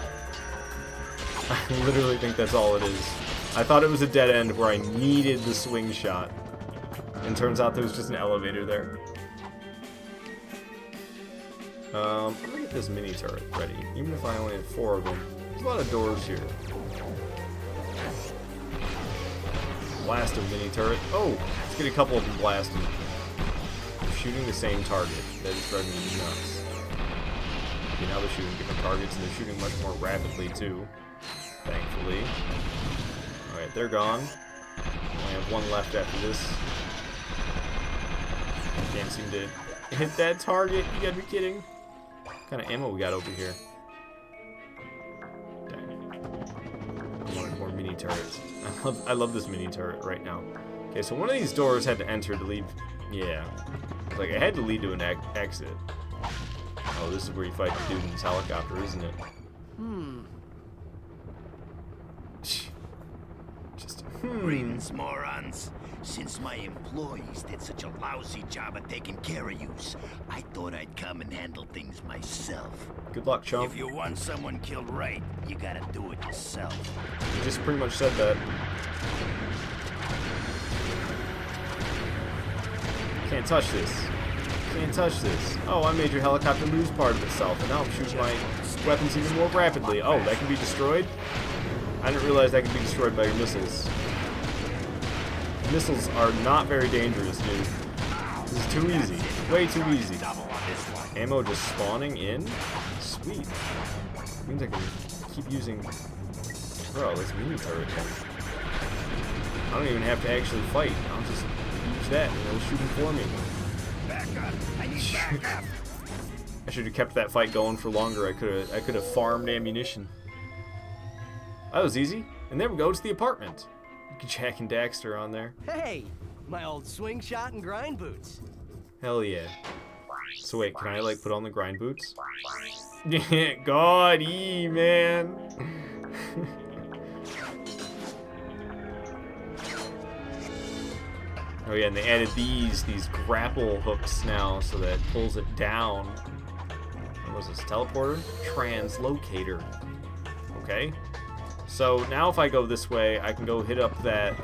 I literally think that's all it is. I thought it was a dead end where I needed the swing shot, and turns out there was just an elevator there. I'm gonna get this mini turret ready, even if I only have 4 of them. There's a lot of doors here. Blast a mini turret. Oh, let's get a couple of them blasted. They're shooting the same target. That is driving me nuts. Okay, now they're shooting different targets, and they're shooting much more rapidly, too. Thankfully. Alright, they're gone. I have 1 left after this. Can't seem to hit that target. You gotta be kidding. What kind of ammo we got over here? Dang. I wanted more mini turrets. I love this mini turret right now. Okay, so one of these doors had to enter to lead. Yeah. It's like, it had to lead to an exit. Oh, this is where you fight the dude in his helicopter, isn't it? Greetings, morons. Since my employees did such a lousy job of taking care of yous, I thought I'd come and handle things myself. Good luck, chump. If you want someone killed right, you gotta do it yourself. You just pretty much said that. Can't touch this. Can't touch this. Oh, I made your helicopter lose part of itself, and now I'm shooting my weapons even more rapidly. Oh, that can be destroyed? I didn't realize that can be destroyed by your missiles. Missiles are not very dangerous, dude. This is too easy. Way too easy. Ammo just spawning in? Sweet. Means I can keep using... Bro, this mini turret thing. I don't even have to actually fight. I'll just use that and it'll shoot him for me. I should have kept that fight going for longer. I could have farmed ammunition. That was easy. And there we go to the apartment. Jack and Daxter on there. Hey, my old swing shot and grind boots. Hell yeah. So wait, can I like put on the grind boots? God, man. Oh yeah, and they added these grapple hooks now, so that it pulls it down. What was this? Teleporter? Translocator. Okay. So now if I go this way, I can go hit up that,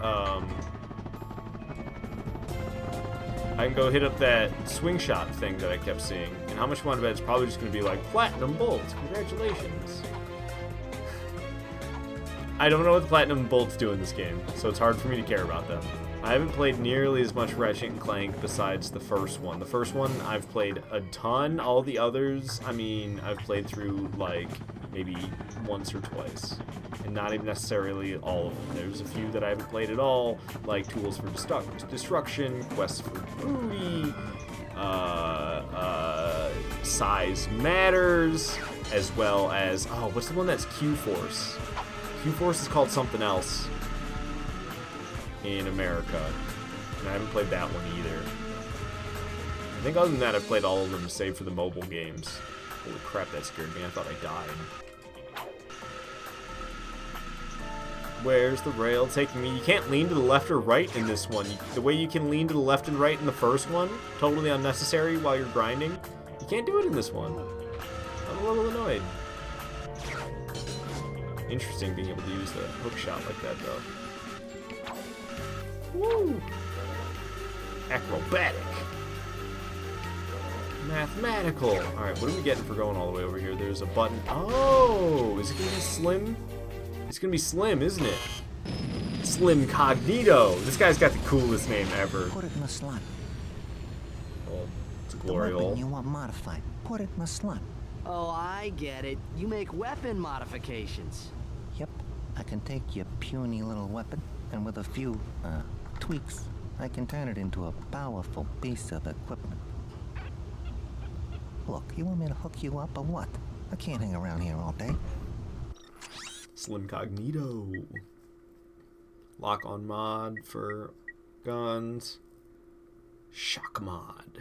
I can go hit up that swing shot thing that I kept seeing. And how much you want to bet it's probably just going to be like, platinum bolts, congratulations. I don't know what the platinum bolts do in this game, so it's hard for me to care about them. I haven't played nearly as much Ratchet Clank besides the first one. The first one I've played a ton. All the others, I mean, I've played through like maybe once or twice. And not even necessarily all of them. There's a few that I haven't played at all, like Tools for Destruction, Quests for Booty, Size Matters, as well as, oh, what's the one that's Q-Force? Q-Force is called something else in America, and I haven't played that one either. I think other than that, I've played all of them, save for the mobile games. Holy crap, that scared me. I thought I died. Where's the rail taking me? You can't lean to the left or right in this one. The way you can lean to the left and right in the first one, totally unnecessary while you're grinding. You can't do it in this one. I'm a little annoyed. Interesting being able to use the hook shot like that, though. Woo! Acrobatic. Mathematical. Alright, what are we getting for going all the way over here? There's a button. Oh! Is it going to be Slim? It's going to be Slim, isn't it? Slim Cognito. This guy's got the coolest name ever. Put it in the slot. Well, it's a glory hole. You want modified. Put it in the slot. Oh, I get it. You make weapon modifications. Yep. I can take your puny little weapon, and with a few, tweaks, I can turn it into a powerful piece of equipment. Look, you want me to hook you up or what? I can't hang around here all day. Slim Cognito. Lock on mod for guns. Shock mod.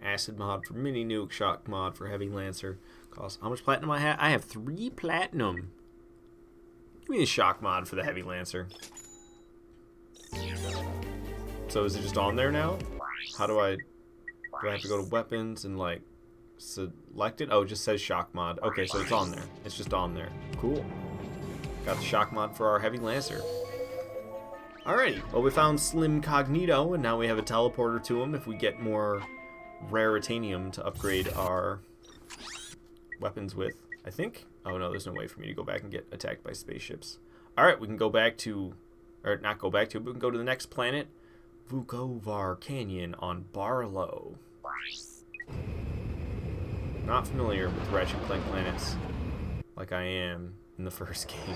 Acid mod for mini nuke. Shock mod for heavy lancer. Cost how much platinum I have? I have 3 platinum. Give me the shock mod for the heavy lancer. So is it just on there now? How do I have to go to weapons and like select it? Oh, it just says shock mod. Okay, so it's on there. It's just on there. Cool. Got the shock mod for our heavy lancer. Alrighty. Well, we found Slim Cognito, and now we have a teleporter to him if we get more raritanium to upgrade our weapons with, I think. Oh no, there's no way for me to go back and get attacked by spaceships. Alright, we can go back to, or not go back to, but we can go to the next planet, Vukovar Canyon on Barlow. Not familiar with Ratchet Clank planets like I am in the first game.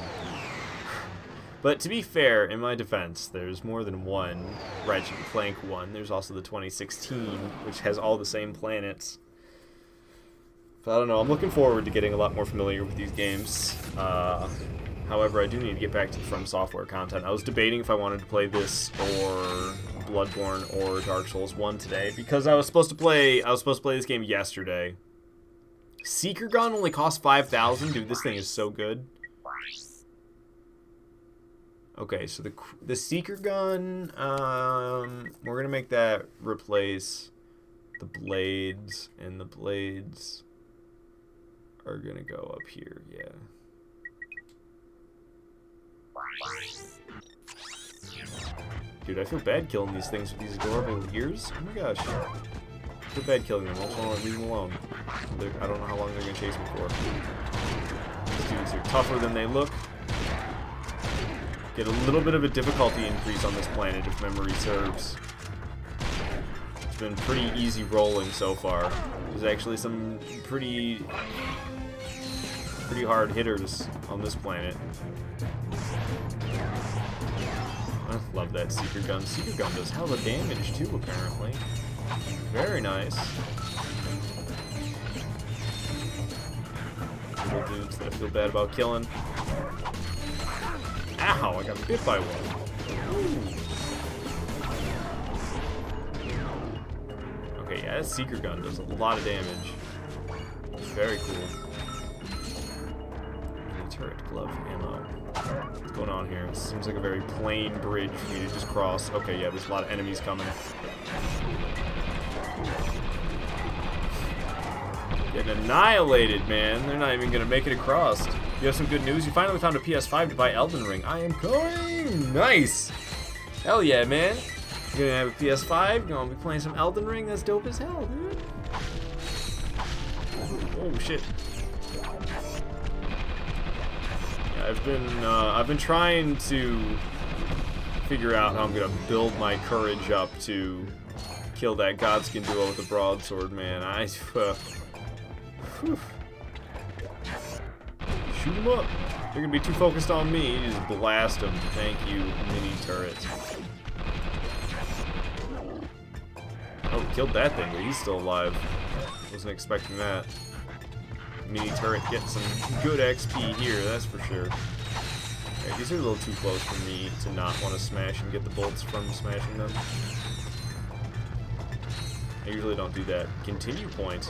But to be fair, in my defense, there's more than one Ratchet Clank one. There's also the 2016, which has all the same planets. But I don't know, I'm looking forward to getting a lot more familiar with these games. However, I do need to get back to the From Software content. I was debating if I wanted to play this or Bloodborne or Dark Souls 1 today, because I was supposed to play this game yesterday. Seeker Gun only costs 5,000. Dude, this thing is so good. Okay, so the seeker gun, we're gonna make that replace the blades, and the blades are gonna go up here. Yeah. Dude, I feel bad killing these things with these adorable ears. Oh my gosh. I feel bad killing them. I just want to leave them alone. I don't know how long they're going to chase me for. These dudes are tougher than they look. Get a little bit of a difficulty increase on this planet if memory serves. It's been pretty easy rolling so far. There's actually some pretty hard hitters on this planet. I love that Seeker gun. Seeker gun does hell of damage too, apparently. Very nice. Little dudes that I feel bad about killing. Ow, I got bit by one. Ooh. Okay, yeah, that Seeker gun does a lot of damage. Very cool. Turret glove ammo. What's going on here? It seems like a very plain bridge for me to just cross. Okay, yeah, there's a lot of enemies coming. Getting annihilated, man. They're not even gonna make it across. You have some good news. You finally found a PS5 to buy Elden Ring. I am going. Nice. Hell yeah, man. You're gonna have a PS5. You're gonna be playing some Elden Ring. That's dope as hell, dude. Oh shit. I've been trying to figure out how I'm gonna build my courage up to kill that Godskin duo with the broadsword, man. Shoot them up. They're gonna be too focused on me. You just blast them. Thank you, mini turret. Oh, killed that thing, but he's still alive. Wasn't expecting that. Mini turret gets some good XP here, that's for sure. Okay, these are a little too close for me to not want to smash and get the bolts from smashing them. I usually don't do that. Continue point.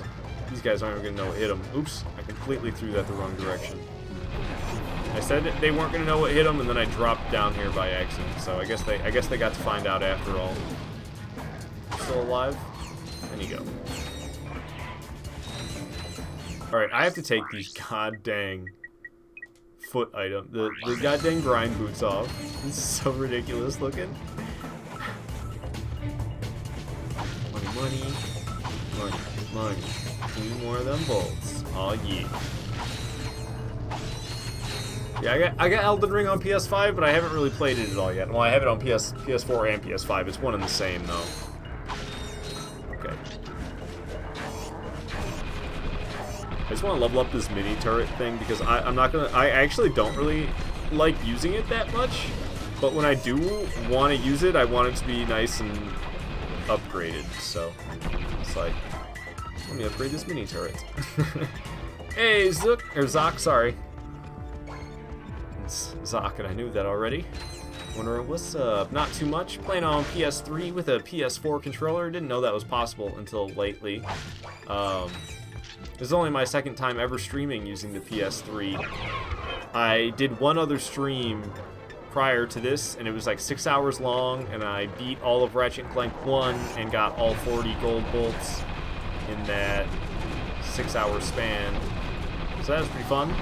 These guys aren't even gonna know what hit them. Oops, I completely threw that the wrong direction. I said that they weren't gonna know what hit them, and then I dropped down here by accident. So I guess they got to find out after all. Still alive? There you go. Alright, I have to take these goddamn foot items, the goddamn grind boots off. This is so ridiculous looking. Money, money, money, money. 2 more of them bolts. Oh yeah. Yeah, I got Elden Ring on PS5, but I haven't really played it at all yet. Well, I have it on PS4 and PS5. It's one and the same though. Okay. I just want to level up this mini turret thing because I actually don't really like using it that much, but when I do want to use it, I want it to be nice and upgraded, so it's like, let me upgrade this mini turret. Hey, Zoc, sorry. It's Zoc, and I knew that already. Wondering what's up? Not too much. Playing on PS3 with a PS4 controller. Didn't know that was possible until lately. This is only my second time ever streaming using the PS3. I did one other stream prior to this, and it was like 6 hours long, and I beat all of Ratchet Clank 1 and got all 40 gold bolts in that 6-hour span. So that was pretty fun.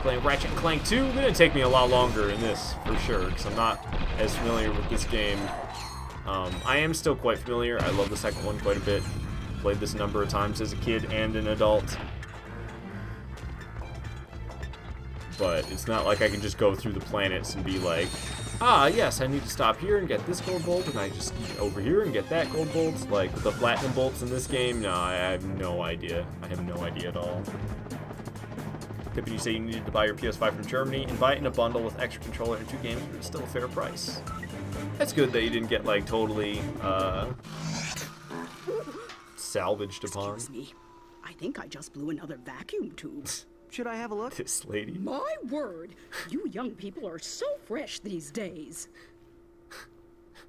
Playing Ratchet Clank 2, gonna take me a lot longer in this, for sure, because I'm not as familiar with this game. I am still quite familiar. I love the second one quite a bit. Played this a number of times as a kid and an adult. But it's not like I can just go through the planets and be like, ah, yes, I need to stop here and get this gold bolt, and I just over here and get that gold bolt. Like, with the platinum bolts in this game, no, I have no idea. I have no idea at all. Pippin, you say you needed to buy your PS5 from Germany and buy it in a bundle with extra controller and 2 games, but it's still a fair price. That's good that you didn't get, like, totally, salvaged upon. Excuse me. I think I just blew another vacuum tube. Should I have a look? This lady. My word! You young people are so fresh these days.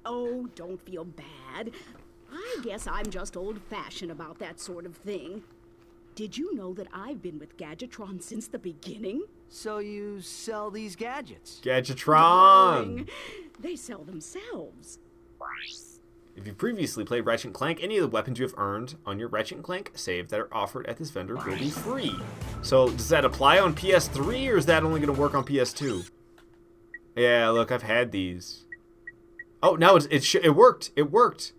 Oh, don't feel bad. I guess I'm just old-fashioned about that sort of thing. Did you know that I've been with Gadgetron since the beginning? So you sell these gadgets? Gadgetron! They sell themselves. If you previously played Ratchet Clank, any of the weapons you have earned on your Ratchet Clank save that are offered at this vendor will be free. So does that apply on PS3 or is that only going to work on PS2? Yeah, look, I've had these. Oh, now it worked. It worked.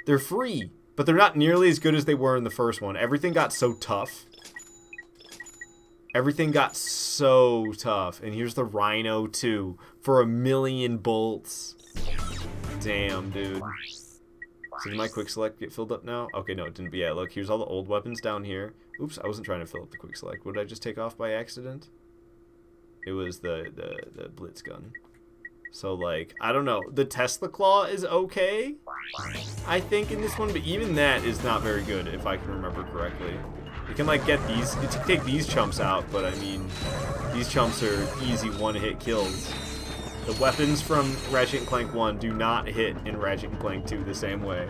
They're free, but they're not nearly as good as they were in the first one. Everything got so tough. Everything got so tough. And here's the Rhino 2 for 1,000,000 bolts. Damn, dude. So did my quick select get filled up now? Okay, no, it didn't. Yeah, look, here's all the old weapons down here. Oops, I wasn't trying to fill up the quick select. What did I just take off by accident? It was the blitz gun. So, like, I don't know. The Tesla Claw is okay, I think, in this one. But even that is not very good, if I can remember correctly. You can, like, get these. You can take these chumps out, but, I mean, these chumps are easy one-hit kills. The weapons from Ratchet & Clank 1 do not hit in Ratchet & Clank 2 the same way.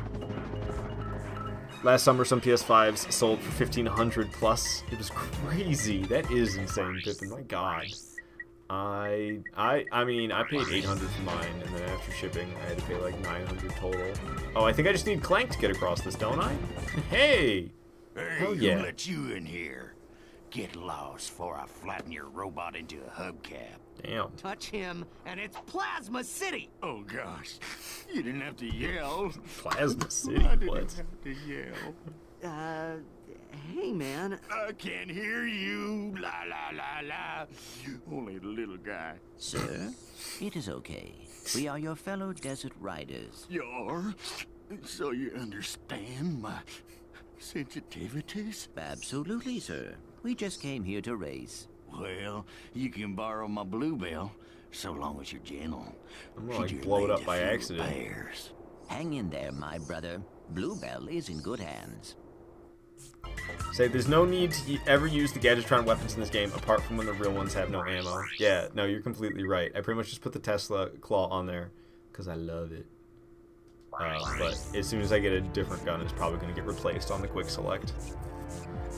Last summer, some PS5s sold for 1,500 plus. It was crazy. That is insane, Pippin. My God. I mean, I paid 800 for mine, and then after shipping, I had to pay like 900 total. Oh, I think I just need Clank to get across this, don't I? Hey! Hell yeah. Who let you in here? Get lost before I flatten your robot into a hubcap. Damn. Touch him, and it's Plasma City! Oh, gosh. You didn't have to yell. Plasma City? I didn't What? have to yell. Hey, man. I can't hear you. La, la, la, la. Only the little guy. Sir, it is okay. We are your fellow desert riders. You're? So you understand my sensitivities? Absolutely, sir. We just came here to race. Well, you can borrow my bluebell, so long as you're gentle. I'm gonna like blow it up by accident. Bears. Hang in there, my brother. Bluebell is in good hands. Say, there's no need to ever use the Gadgetron weapons in this game, apart from when the real ones have no ammo. Yeah, no, you're completely right. I pretty much just put the Tesla Claw on there, because I love it. But as soon as I get a different gun, it's probably going to get replaced on the quick select.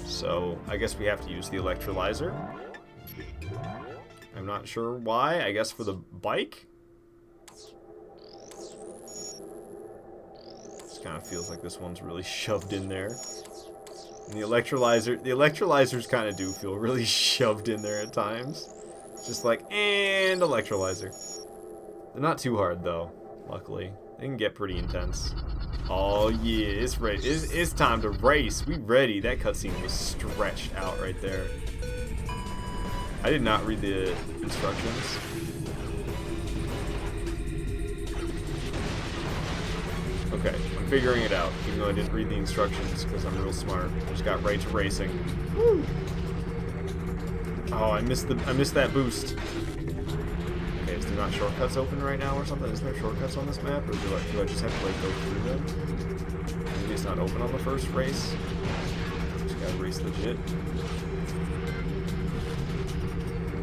So, I guess we have to use the electrolyzer. I'm not sure why. I guess for the bike? Just kind of feels like this one's really shoved in there. And the electrolyzers kind of do feel really shoved in there at times. Just like, and electrolyzer. They're not too hard though, luckily. They can get pretty intense. Oh yeah, it's ready. It's time to race. We ready. That cutscene was stretched out right there. I did not read the instructions. Okay, I'm figuring it out, even though I didn't read the instructions because I'm real smart. I just got right to racing. Woo! Oh, I missed that boost. Okay, is there not shortcuts open right now or something? Isn't there shortcuts on this map, or do I just have to like go through them? Maybe it's not open on the first race. Just gotta race legit.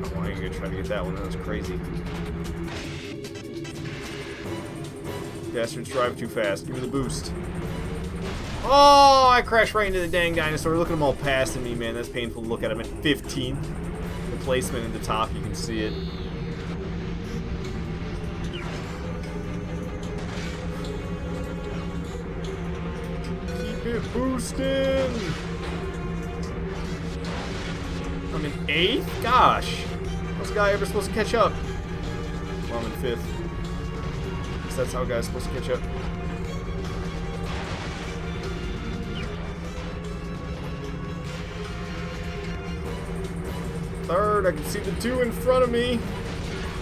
Oh, I ain't gonna try to get that one. That was crazy. Bastards drive too fast. Give me the boost. Oh, I crashed right into the dang dinosaur. Look at them all passing me, man. That's painful to look at. I'm at 15th. The placement in the top, you can see it. Keep it boosting. I'm in 8th? Gosh. How's the guy ever supposed to catch up? Well, I'm in 5th. That's how guys are supposed to catch up. Third, I can see the 2 in front of me.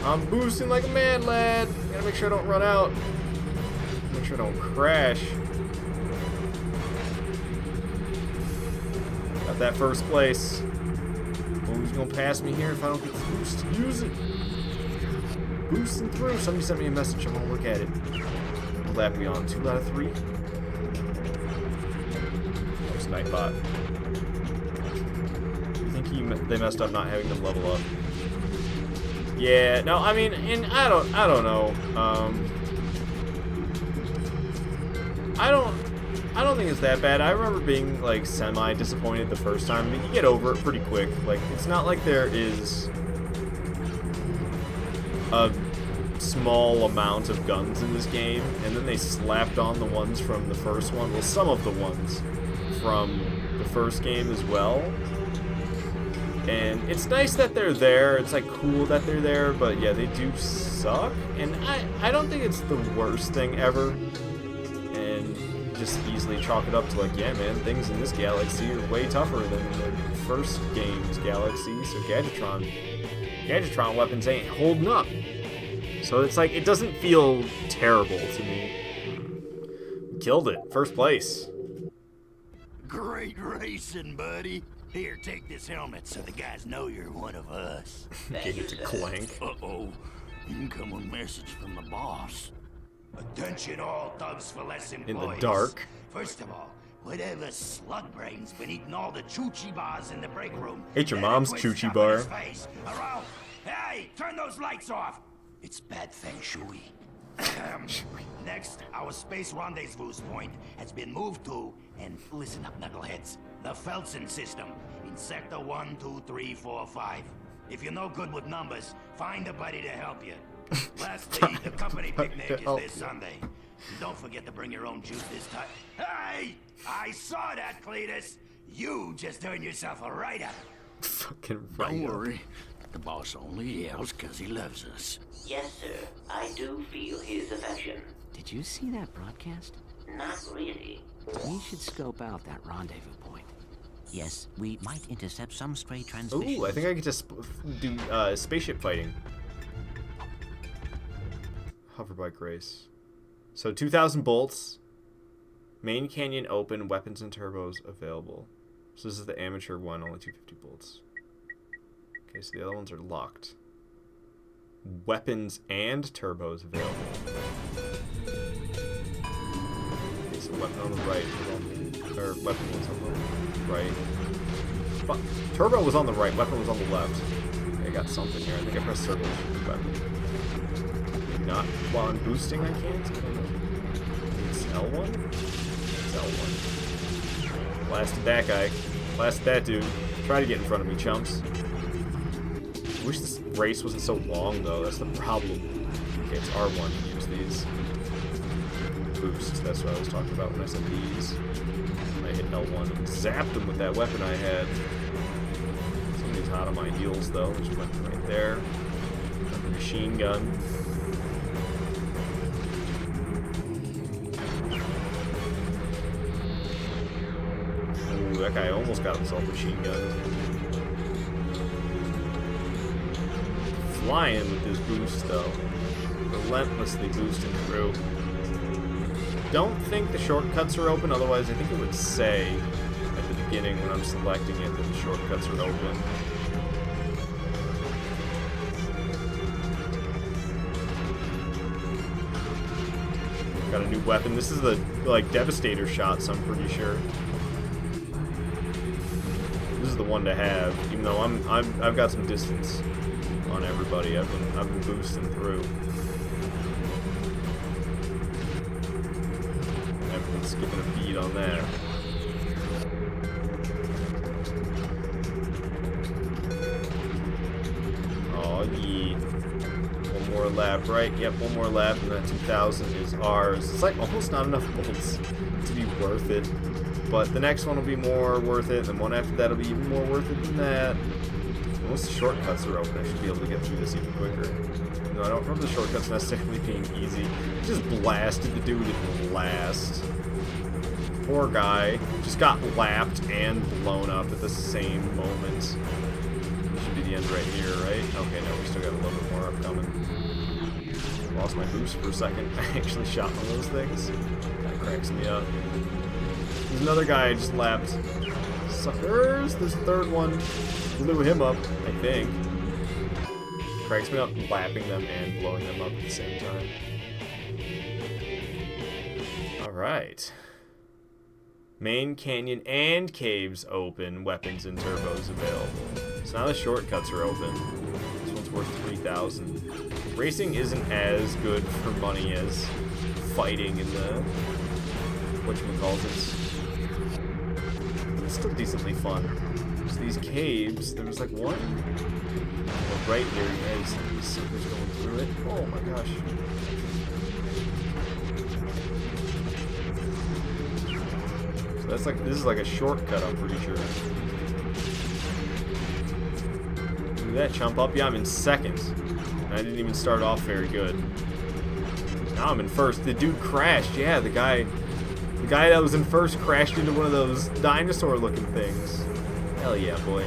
I'm boosting like a mad lad. Gotta make sure I don't run out. Make sure I don't crash. Got that first place. Oh, who's gonna pass me here if I don't get the boost? Use it. Boosting through. Somebody sent me a message. I'm gonna look at it. Will that be on 2 out of 3? There's Nightbot. I think they messed up not having them level up. Yeah. No. I mean, and I don't I don't think it's that bad. I remember being like semi-disappointed the first time, but you get over it pretty quick. Like, it's not like there is a small amount of guns in this game, and then they slapped on the ones from the first one. Well, some of the ones from the first game as well. And it's nice that they're there. It's like cool that they're there, but yeah, they do suck. And I don't think it's the worst thing ever. And just easily chalk it up to like, yeah, man, things in this galaxy are way tougher than in the first game's galaxy. So Gadgetron weapons ain't holding up. So it's like, it doesn't feel terrible to me. Killed it. First place. Great racing, buddy. Here, take this helmet so the guys know you're one of us. Gave it to Clank. Uh-oh. Incoming message from the boss. Attention all thugs for less employees. In the dark. First of all, whatever slug brain's been eating all the choochie bars in the break room. Ate your mom's choochie bar. Around. Hey, turn those lights off. It's bad feng shui. Next, our space rendezvous point has been moved to, and listen up, knuckleheads, the Felsen system in Sector 1, 2, 3, 4, 5. If you're no good with numbers, find a buddy to help you. Lastly, the company picnic is this Sunday. And don't forget to bring your own juice this time. Hey! I saw that, Cletus! You just earned yourself a write-up. Fucking Don't worry. The boss only yells because he loves us. Yes, sir. I do feel his affection. Did you see that broadcast? Not really. We should scope out that rendezvous point. Yes, we might intercept some stray transmissions. Ooh, I think I get to do spaceship fighting. Hoverbike race. So 2,000 bolts. Main canyon open. Weapons and turbos available. So this is the amateur one, only 250 bolts. Okay, so the other ones are locked. Weapons and turbos available. Okay, so weapon on the right. Or weapon was on the right. But turbo was on the right, weapon was on the left. Okay, I got something here. I think I pressed circle to shoot the weapon. Maybe not. While I'm boosting, I can't. It's L1? It's L1. Blasted that guy. Blasted that dude. Try to get in front of me, chumps. I wish this race wasn't so long, though. That's the problem. Okay, it's R1 to use these. Boost. That's what I was talking about when I said these. I hit L1 and zapped them with that weapon I had. Somebody's hot on my heels, though. There's a weapon right there. Got the machine gun. Ooh, that guy almost got himself a machine gun. Flying with this boost, though. Relentlessly boosting through. Don't think the shortcuts are open, otherwise I think it would say at the beginning when I'm selecting it that the shortcuts are open. Got a new weapon. This is the like Devastator shot, so I'm pretty sure. This is the one to have, even though I've got some distance on everybody. I've been boosting through. I've been skipping a beat on that. Oh yeah. One more lap, right? Yep, one more lap, and that 2,000 is ours. It's like almost not enough bolts to be worth it. But the next one will be more worth it, and one after that will be even more worth it than that. Once the shortcuts are open, I should be able to get through this even quicker. No, I don't remember the shortcuts necessarily being easy. Just blasted the dude at last. Poor guy. Just got lapped and blown up at the same moment. Should be the end right here, right? Okay, no, we still got a little bit more upcoming. Lost my boost for a second. I actually shot one of those things. That cracks me up. There's another guy I just lapped. Suckers! There's a third one. Blew him up, I think. Cracks me up lapping them and blowing them up at the same time. Alright. Main canyon and caves open. Weapons and turbos available. So now the shortcuts are open. This one's worth 3,000. Racing isn't as good for money as fighting in the whatchamacallits. It's still decently fun. There's these caves. There was like one right here. Yeah, these secrets going through it. Oh my gosh. So that's like, this is like a shortcut, I'm pretty sure. Look at that, chump up. Yeah, I'm in second. And I didn't even start off very good. Now I'm in first. The dude crashed. Yeah, the guy that was in first crashed into one of those dinosaur-looking things. Hell yeah, boy.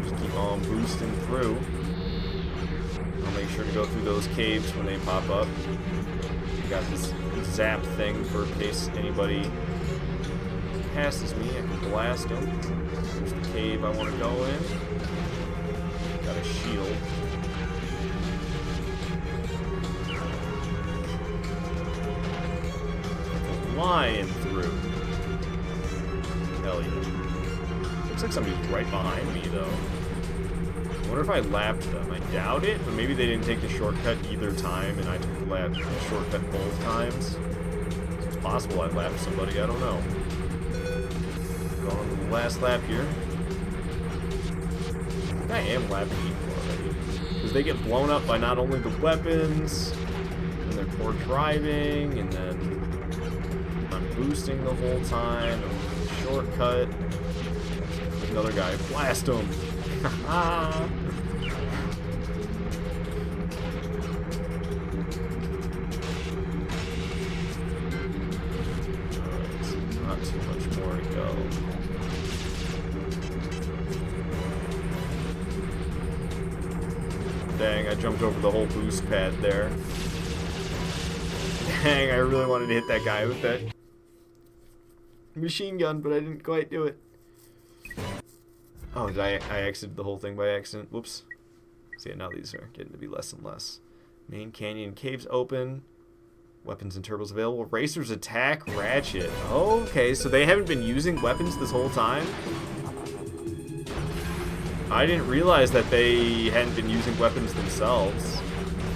Just keep on boosting through. I'll make sure to go through those caves when they pop up. Got this zap thing for in case anybody passes me. I can blast them. There's the cave I want to go in. Got a shield. Flying through. Hell yeah. Looks like somebody's right behind me, though. I wonder if I lapped them. I doubt it, but maybe they didn't take the shortcut either time, and I took the shortcut both times. It's possible I lapped somebody, I don't know. Going on to the last lap here. I think I am lapping people already. Because they get blown up by not only the weapons, and their poor driving, and then boosting the whole time, shortcut. Another guy, blast him! Alright, not too much more to go. Dang, I jumped over the whole boost pad there. Dang, I really wanted to hit that guy with that machine gun, but I didn't quite do it. Oh, did I exited the whole thing by accident? Whoops. See, now these are getting to be less and less. Main canyon caves open. Weapons and turbos available. Racers attack Ratchet. Okay, so they haven't been using weapons this whole time? I didn't realize that they hadn't been using weapons themselves.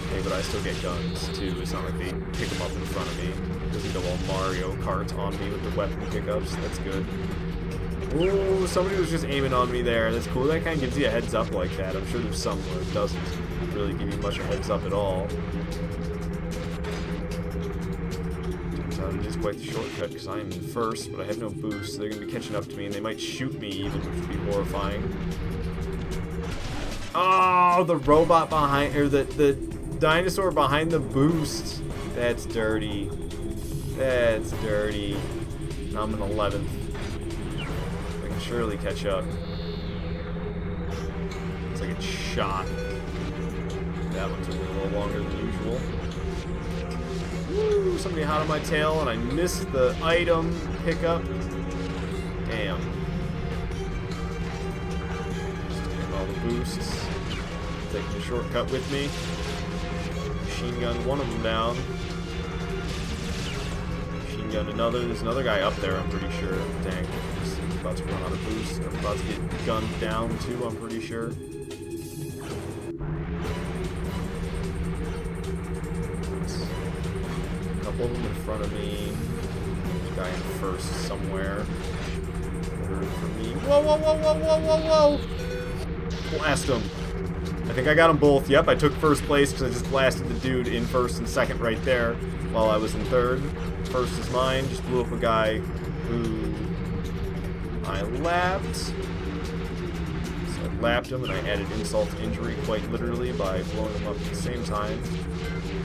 Hey, but I still get guns, too. It's not like they pick them up in front of me. It doesn't go all Mario Kart on me with the weapon pickups. That's good. Ooh, somebody was just aiming on me there. That's cool. That kind of gives you a heads up like that. I'm sure there's some where it doesn't really give you much of a heads up at all. Turns out it is quite the shortcut because I am in first, but I have no boost. So they're going to be catching up to me, and they might shoot me even, which would be horrifying. Oh, the robot behind, or the dinosaur behind the boost. That's dirty. That's dirty. Now I'm in 11th. I can surely catch up. It's like it's shot. That one took a little longer than usual. Woo! Somebody hot on my tail, and I missed the item pickup. Damn. Just taking all the boosts. Taking the shortcut with me. Machine gun one of them down. Machine gun another. There's another guy up there, I'm pretty sure. Dang. I'm about to run out of boost. I'm about to get gunned down too, I'm pretty sure. A couple of them in front of me. There's a guy in first somewhere. Third for me. Whoa, whoa, whoa, whoa, whoa, whoa, whoa! Blast him. I think I got them both. Yep, I took first place because I just blasted the dude in first and second right there while I was in third. First is mine. Just blew up a guy who I lapped. So I lapped him and I added insult to injury quite literally by blowing him up at the same time.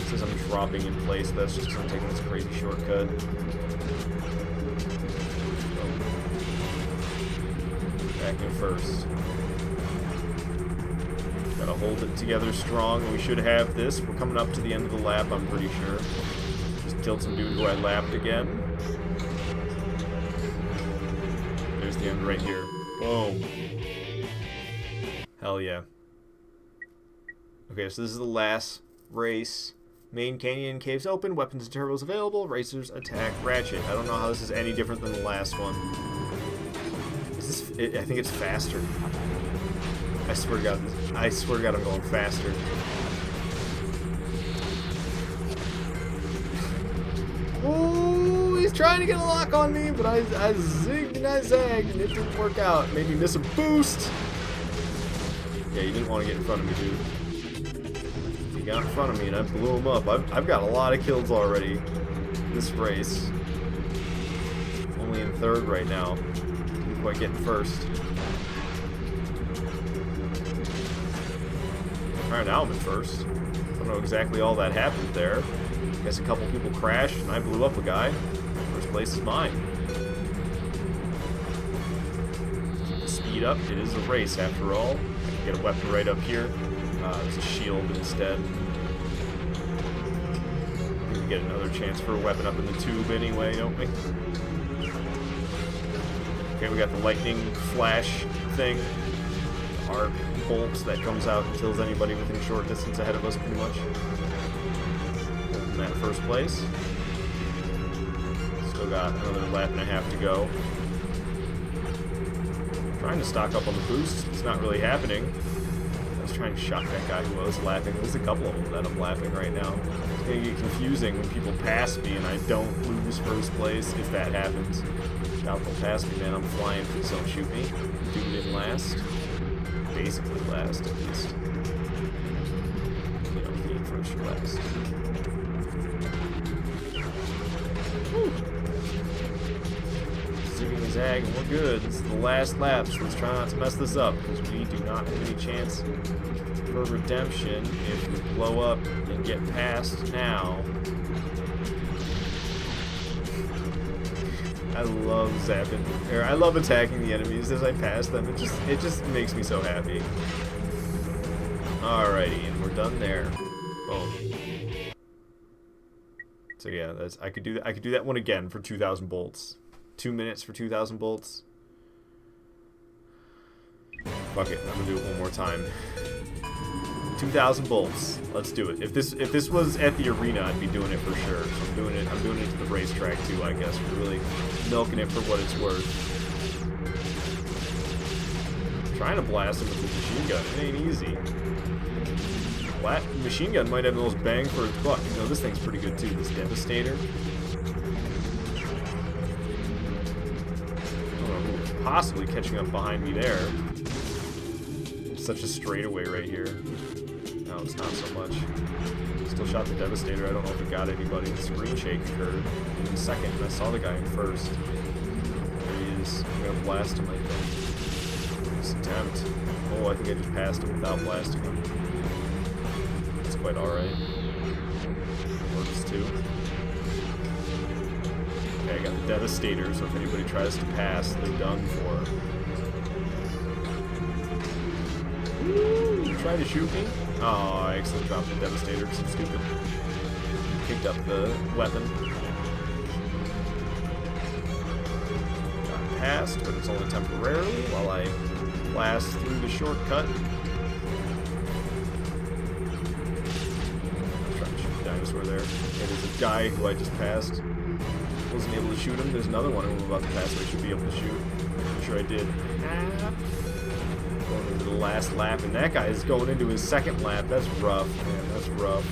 Since I'm dropping in place, that's just because I'm taking this crazy shortcut. Back in first. Gotta hold it together strong, and we should have this. We're coming up to the end of the lap, I'm pretty sure. Just killed some dude who I lapped again. There's the end right here. Boom. Hell yeah. Okay, so this is the last race. Main canyon caves open, weapons and turbos available, racers attack Ratchet. I don't know how this is any different than the last one. Is this, I think it's faster. I swear to God, I'm going faster. Ooh. trying to get a lock on me, but I zigged and I zagged, and it didn't work out. Made me miss a boost. Yeah, you didn't want to get in front of me, dude. He got in front of me, and I blew him up. I've got a lot of kills already in this race. Only in third right now. Didn't quite get in first. Alright, now I'm in first. I don't know exactly all that happened there. I guess a couple people crashed, and I blew up a guy. First place is mine. Speed up. It is a race, after all. I can get a weapon right up here. There's a shield instead. We get another chance for a weapon up in the tube anyway, don't we? Okay, we got the lightning flash thing. Arc bolt that comes out and kills anybody within short distance ahead of us, pretty much. In that first place. Still got another lap and a half to go. Trying to stock up on the boost. It's not really happening. I was trying to shock that guy who was lapping. There's a couple of them that I'm lapping right now. It's going to get confusing when people pass me and I don't lose first place if that happens. Doubt they'll pass me, man. I'm flying, please don't shoot me. Dude in last. Basically last, at least. You know, being first or last. Whew. Zigging and zag, and we're good. This is the last lap, so let's try not to mess this up, because we do not have any chance for redemption if we blow up and get past now. I love zapping, or I love attacking the enemies as I pass them. It just makes me so happy. Alrighty, and we're done there. Boom. So yeah, I could do that one again for 2,000 bolts. 2 minutes for 2,000 bolts. Fuck it, I'm gonna do it one more time. 2,000 bolts. Let's do it. If this was at the arena, I'd be doing it for sure. So I'm doing it to the racetrack too, I guess. We're really milking it for what it's worth. I'm trying to blast him with the machine gun. It ain't easy. Machine gun might have the most bang for its buck. You know, this thing's pretty good too. This Devastator. I don't know who was possibly catching up behind me there. Such a straightaway right here. No, it's not so much. Still shot the Devastator. I don't know if it got anybody. The screen shake occurred in second, and I saw the guy in first. There he is. I'm gonna blast him, I think. This attempt. Oh, I think I just passed him without blasting him. That's quite alright. Works too. Okay, I got the Devastator, so if anybody tries to pass, they're done for. You trying to shoot me? Oh, I accidentally dropped the Devastator because I'm stupid. Picked up the weapon. Got passed, but it's only temporarily while I blast through the shortcut. Trying to shoot the dinosaur there. Okay, there's a guy who I just passed. Wasn't able to shoot him. There's another one who I'm about to pass, so I should be able to shoot. I'm sure I did. Going into the last lap, and that guy is going into his second lap. That's rough, man. That's rough.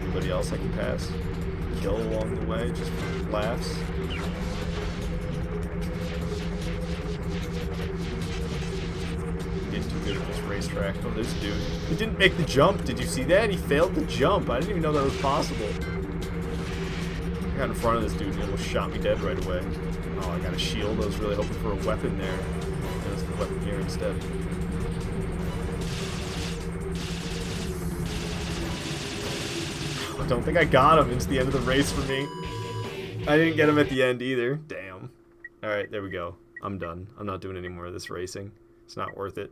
Anybody else I can pass? Kill along the way, just for laughs. Getting too good at this racetrack. Oh, there's a dude. He didn't make the jump. Did you see that? He failed the jump. I didn't even know that was possible. I got in front of this dude and he almost shot me dead right away. Oh, I got a shield. I was really hoping for a weapon there. There's the weapon here instead. I don't think I got him. It's the end of the race for me. I didn't get him at the end either. Damn. Alright, there we go. I'm done. I'm not doing any more of this racing. It's not worth it.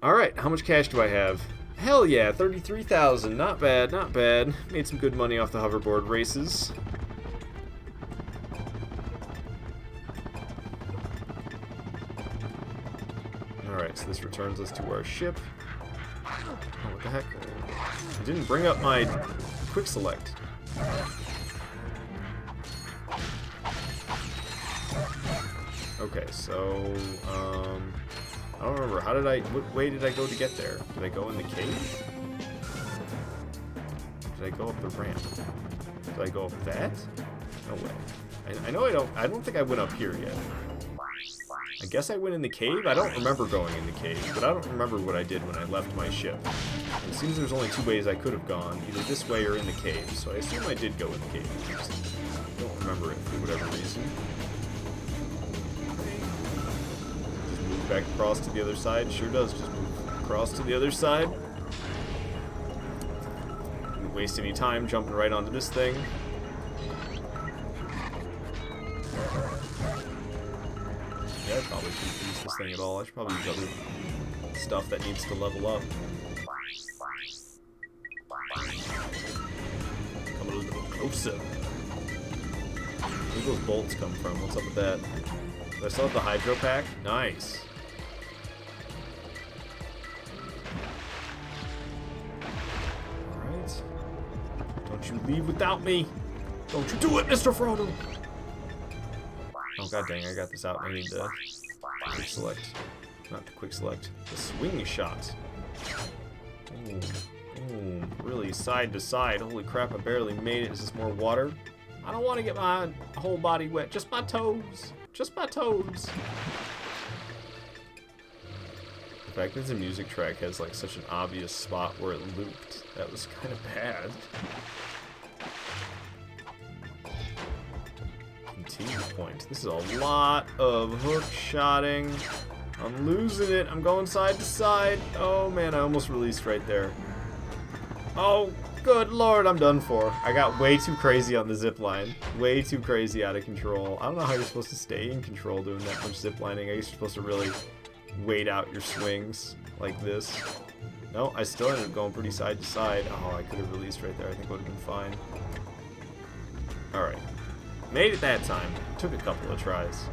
Alright, how much cash do I have? Hell yeah, 33,000. Not bad, not bad. Made some good money off the hoverboard races. Alright, so this returns us to our ship. Oh, what the heck? I didn't bring up my quick select. Okay, so, I don't remember. What way did I go to get there? Did I go in the cave? Did I go up the ramp? Did I go up that? No way. I know I don't think I went up here yet. I guess I went in the cave? I don't remember going in the cave, but I don't remember what I did when I left my ship. It seems there's only two ways I could have gone, either this way or in the cave, so I assume I did go in the cave. I just don't remember it for whatever reason. Just move back across to the other side. Sure does, just move across to the other side. Didn't waste any time jumping right onto this thing. Yeah, I probably shouldn't use this thing at all. I should probably use other stuff that needs to level up. Come a little closer. Where do those bolts come from? What's up with that? Do I still have the hydro pack? Nice. Alright. Don't you leave without me! Don't you do it, Mr. Frodo! Oh god dang, I got this out. I need to quick select. Not to quick select. The swing shot. Ooh. Ooh. Really side to side. Holy crap, I barely made it. Is this more water? I don't want to get my whole body wet. Just my toes. Just my toes. The fact that the music track has like such an obvious spot where it looped. That was kind of bad. Continue point. This is a lot of hook shotting. I'm losing it. I'm going side to side. Oh man, I almost released right there. Oh, good lord, I'm done for. I got way too crazy on the zip line. Way too crazy, out of control. I don't know how you're supposed to stay in control doing that much zip lining. I guess you're supposed to really wait out your swings like this. No, I still ended up going pretty side to side. Oh, I could have released right there. I think it would have been fine. Alright. Made it that time. Took a couple of tries.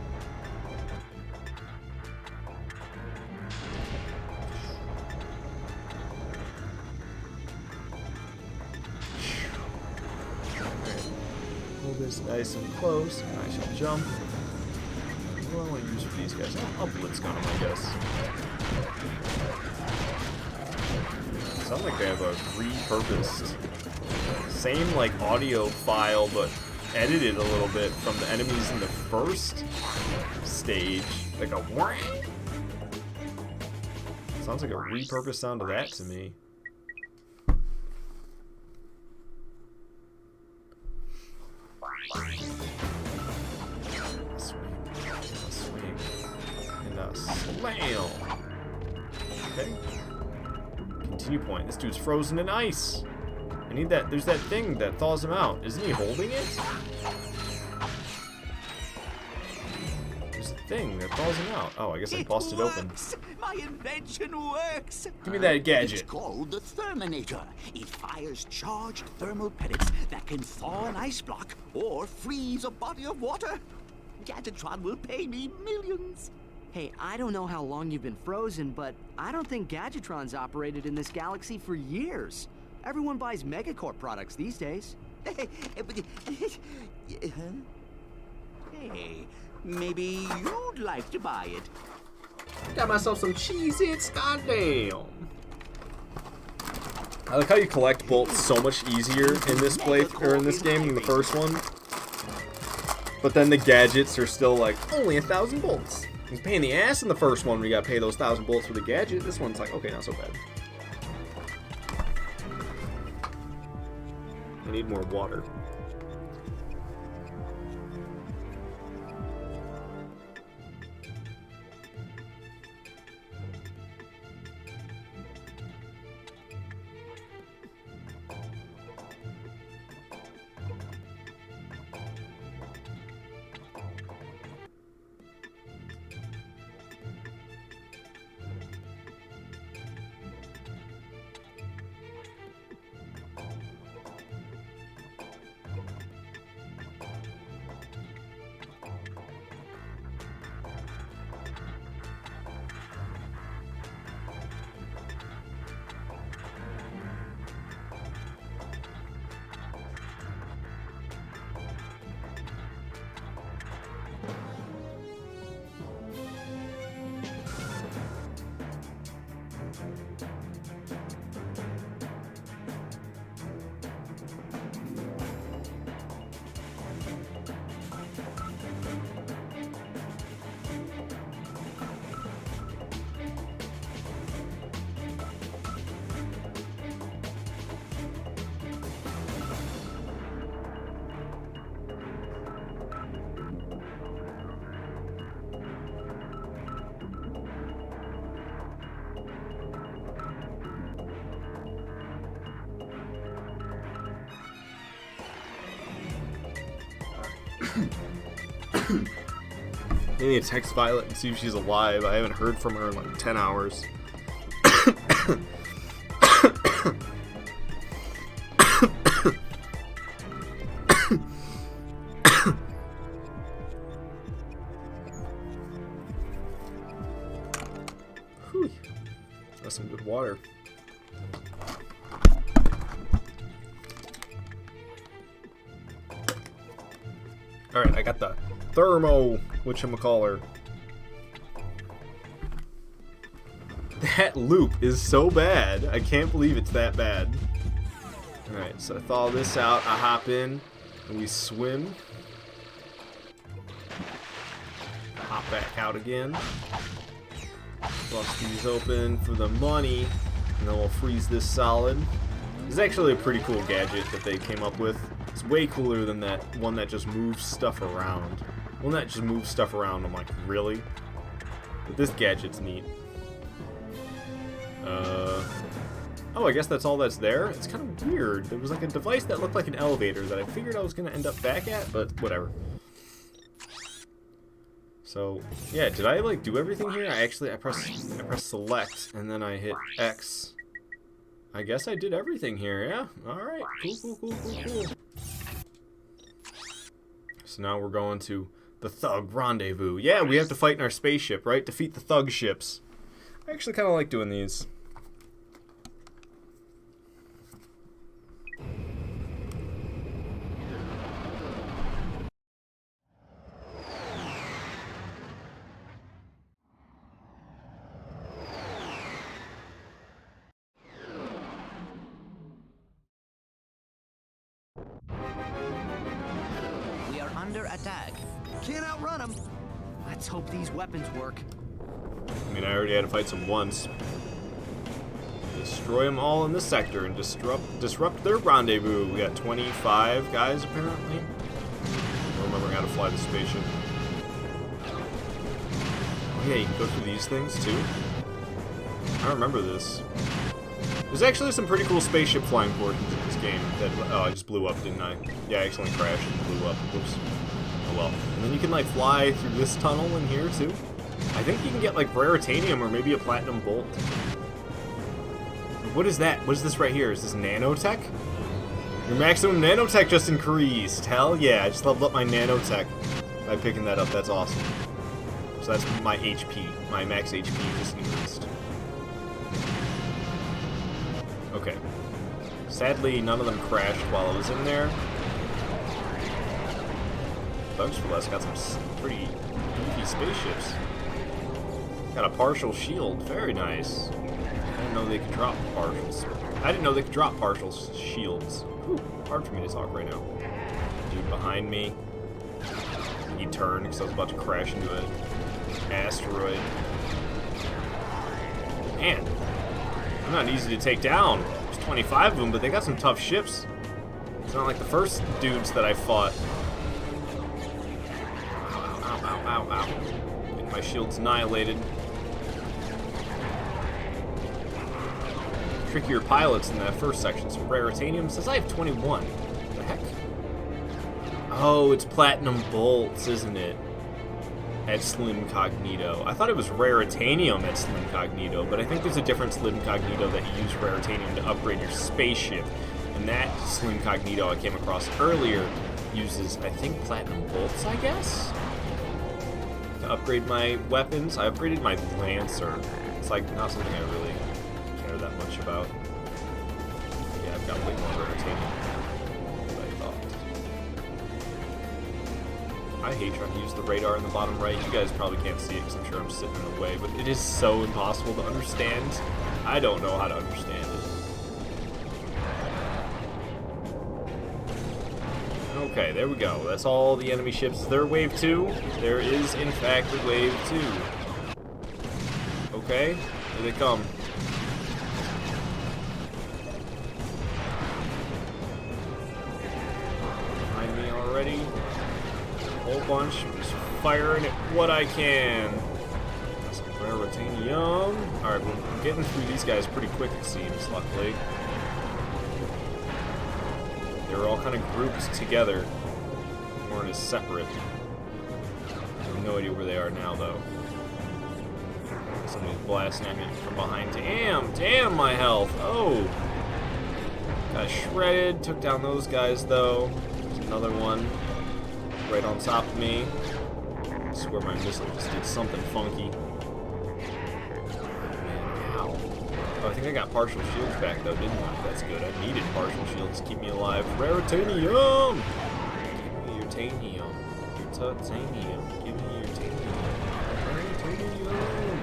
Hold this nice and close. I shall jump. What do I want to use for these guys? I'll blitz gun them, I guess. Sounds like they have a repurposed, same like audio file, but edited a little bit from the enemies in the first stage. Like a whang. Sounds like a repurposed sound to that to me. Swing. And a slam. Okay. Continue point. This dude's frozen in ice. I need that. There's that thing that thaws him out. Isn't he holding it? There's a thing that thaws him out. Oh, I guess I busted open. My invention works! Give me that gadget. It's called the Therminator. It fires charged thermal pellets that can thaw an ice block or freeze a body of water. Gadgetron will pay me millions. Hey, I don't know how long you've been frozen, but I don't think Gadgetron's operated in this galaxy for years. Everyone buys Megacorp products these days. Hey, maybe you'd like to buy it. Got myself some Cheez-Its, goddamn. I like how you collect bolts so much easier in this in this game than the first one. But then the gadgets are still like, only 1,000 bolts. It was a pain in the ass in the first one when you gotta pay those 1,000 bolts for the gadget. This one's like, okay, not so bad. I need more water. I need to text Violet and see if she's alive. I haven't heard from her in like 10 hours. Whew. That's some good water. Alright, I got the thermo, whatchamacallit. That loop is so bad. I can't believe it's that bad. Alright, so I thaw this out, I hop in, and we swim. Hop back out again. Bust these open for the money, and then we'll freeze this solid. This is actually a pretty cool gadget that they came up with. It's way cooler than that one that just moves stuff around. One that just moves stuff around, I'm like, really? But this gadget's neat. Oh, I guess that's all that's there? It's kind of weird. There was like a device that looked like an elevator that I figured I was going to end up back at, but whatever. So, yeah, did I like do everything here? I pressed select, and then I hit X. I guess I did everything here, yeah? Alright, cool. So now we're going to the Thug Rendezvous. Yeah, we have to fight in our spaceship, right? Defeat the Thug ships. I actually kind of like doing these. We are under attack. Can't outrun them. Let's hope these weapons work. I mean, I already had to fight some once. Destroy them all in this sector and disrupt their rendezvous. We got 25 guys, apparently. I don't remember how to fly the spaceship. Oh yeah, you can go through these things, too. I remember this. There's actually some pretty cool spaceship flying portions in this game. That, oh, I just blew up, didn't I? Yeah, I accidentally crashed and blew up. Whoops. Oh well. And then you can, like, fly through this tunnel in here, too. I think you can get, like, raritanium or maybe a platinum bolt. What is that? What is this right here? Is this nanotech? Your maximum nanotech just increased. Hell yeah, I just leveled up my nanotech by picking that up. That's awesome. So that's my HP. My max HP just increased. Okay. Sadly, none of them crashed while I was in there. Thugs for Less got some pretty goofy spaceships. Got a partial shield. Very nice. I didn't know they could drop partials. I didn't know they could drop partial shields. Whew, hard for me to talk right now. Dude behind me. He turned because I was about to crash into an asteroid. Man, I'm not easy to take down. There's 25 of them, but they got some tough ships. It's not like the first dudes that I fought. Ow. Getting my shields annihilated. Trickier pilots in that first section. Some raritanium. Says I have 21. What the heck? Oh, it's platinum bolts, isn't it? At Slim Cognito. I thought it was raritanium at Slim Cognito, but I think there's a different Slim Cognito that you use raritanium to upgrade your spaceship. And that Slim Cognito I came across earlier uses, I think, platinum bolts, I guess? To upgrade my weapons. I upgraded my Lancer. It's like not something I really care that much about. Yeah, I've got way more raritanium than I thought. I hate trying to use the radar in the bottom right. You guys probably can't see it because I'm sure I'm sitting in the way, but it is so impossible to understand. I don't know how to understand it. Okay, there we go. That's all the enemy ships. Is there wave 2? There is, in fact, a wave 2. Okay, here they come. Behind me already. Whole bunch. Just firing at what I can. Got some raritanium. Alright, we're getting through these guys pretty quick, it seems, luckily. They're all kind of grouped together. Migahorn is separate. I have no idea where they are now, though. Somebody's blasting at me from behind. Damn my health. Oh. Got shredded. Took down those guys, though. There's another one right on top of me. I swear my missile just did something funky. Man, ow. Oh, I think I got partial shields back, though, didn't I? That's good. I needed partial shields to keep me alive. Raritanium! Give me your tanium. Your titanium. Give me your tanium. Raritanium!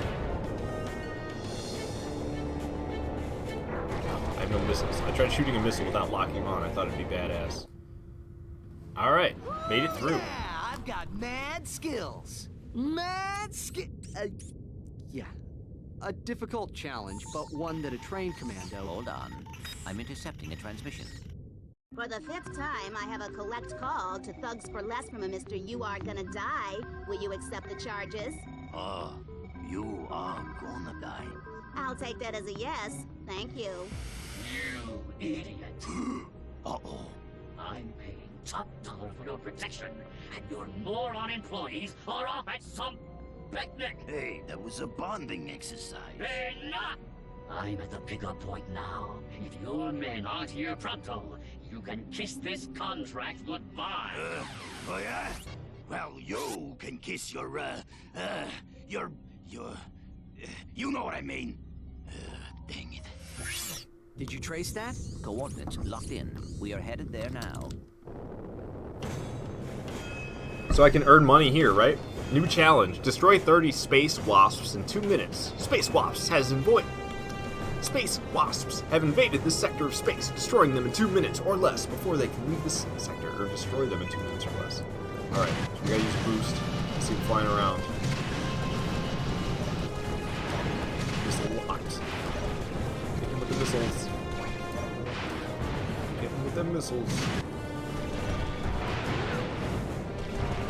I have no missiles. I tried shooting a missile without locking him on. I thought it'd be badass. Alright, made it through. Yeah, I've got mad skills. Mad skill. Yeah. A difficult challenge, but one that a trained commando. Hold on. I'm intercepting a transmission. For the 5th time, I have a collect call to Thugs for Less from a Mr. You Are Gonna Die. Will you accept the charges? You are gonna die. I'll take that as a yes. Thank you. You idiot. Uh-oh. I'm paying top dollar for your protection, and your moron employees are off at some picnic. Hey, that was a bonding exercise. Enough! I'm at the pickup point now. If your men aren't here pronto, you can kiss this contract goodbye. Oh yeah? Well, you can kiss your, you know what I mean. Dang it. Did you trace that? Coordinates locked in. We are headed there now. So I can earn money here, right? New challenge. Destroy 30 space wasps in 2 minutes. Space wasps have invaded this sector of space, destroying them in 2 minutes or less before they can leave this sector, or destroy them in 2 minutes or less. Alright, so we gotta use boost. Let's see them flying around. Missile locked. Get him with the missiles. Get him with the missiles.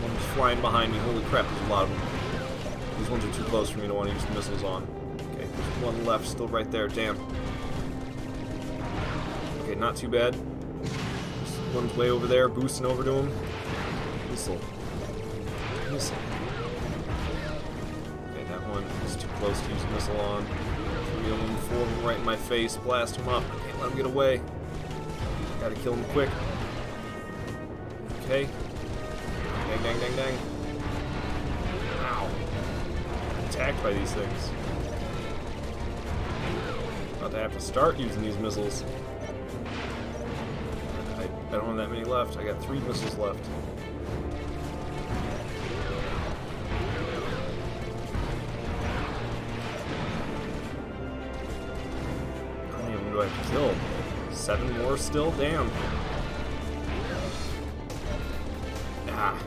One's flying behind me. Holy crap, there's a lot of them. These ones are too close for me to want to use the missiles on. Okay, there's one left, still right there. Damn. Okay, not too bad. This one's way over there, boosting over to him. Missile. Missile. Okay, that one is too close to use the missile on. 3 of them, 4 of them right in my face. Blast him up. I can't let him get away. Gotta kill him quick. Okay. Dang, dang, dang, dang. Ow. Attacked by these things. About to have to start using these missiles. I don't have that many left. I got 3 missiles left. How many of them do I have to kill? 7 more still? Damn. Ah.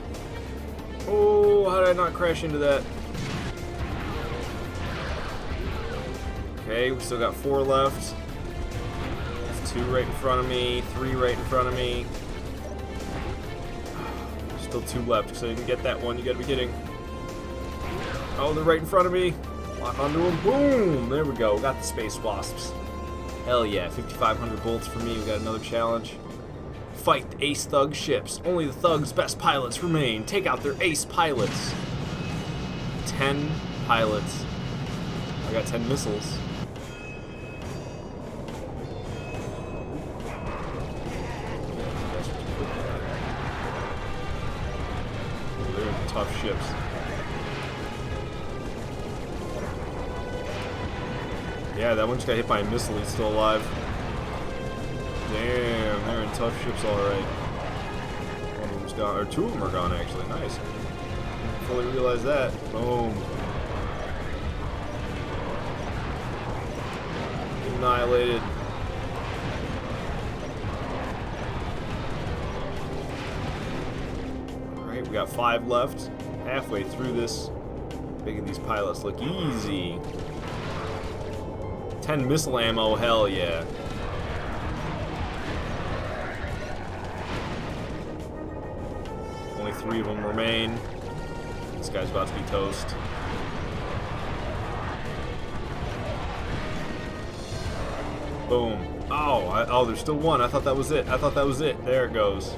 Oh, how did I not crash into that? Okay, we still got 4 left. There's 2 right in front of me, 3 right in front of me. There's still 2 left, so you can get that one, you gotta be kidding. Oh, they're right in front of me. Lock onto them. Boom! There we go. Got the space wasps. Hell yeah, 5,500 bolts for me. We got another challenge. Fight the ace thug ships. Only the thugs' best pilots remain. Take out their ace pilots. 10 pilots. I got 10 missiles. They're tough ships. Yeah, that one just got hit by a missile. He's still alive. Damn, they're in tough ships, alright. One of them's gone, or 2 of them are gone, actually. Nice. Didn't fully realize that. Boom. Annihilated. Alright, we got 5 left. Halfway through this. Making these pilots look easy. 10 missile ammo, hell yeah. Only 3 of them remain. This guy's about to be toast. Boom. Oh, there's still 1. I thought that was it. There it goes.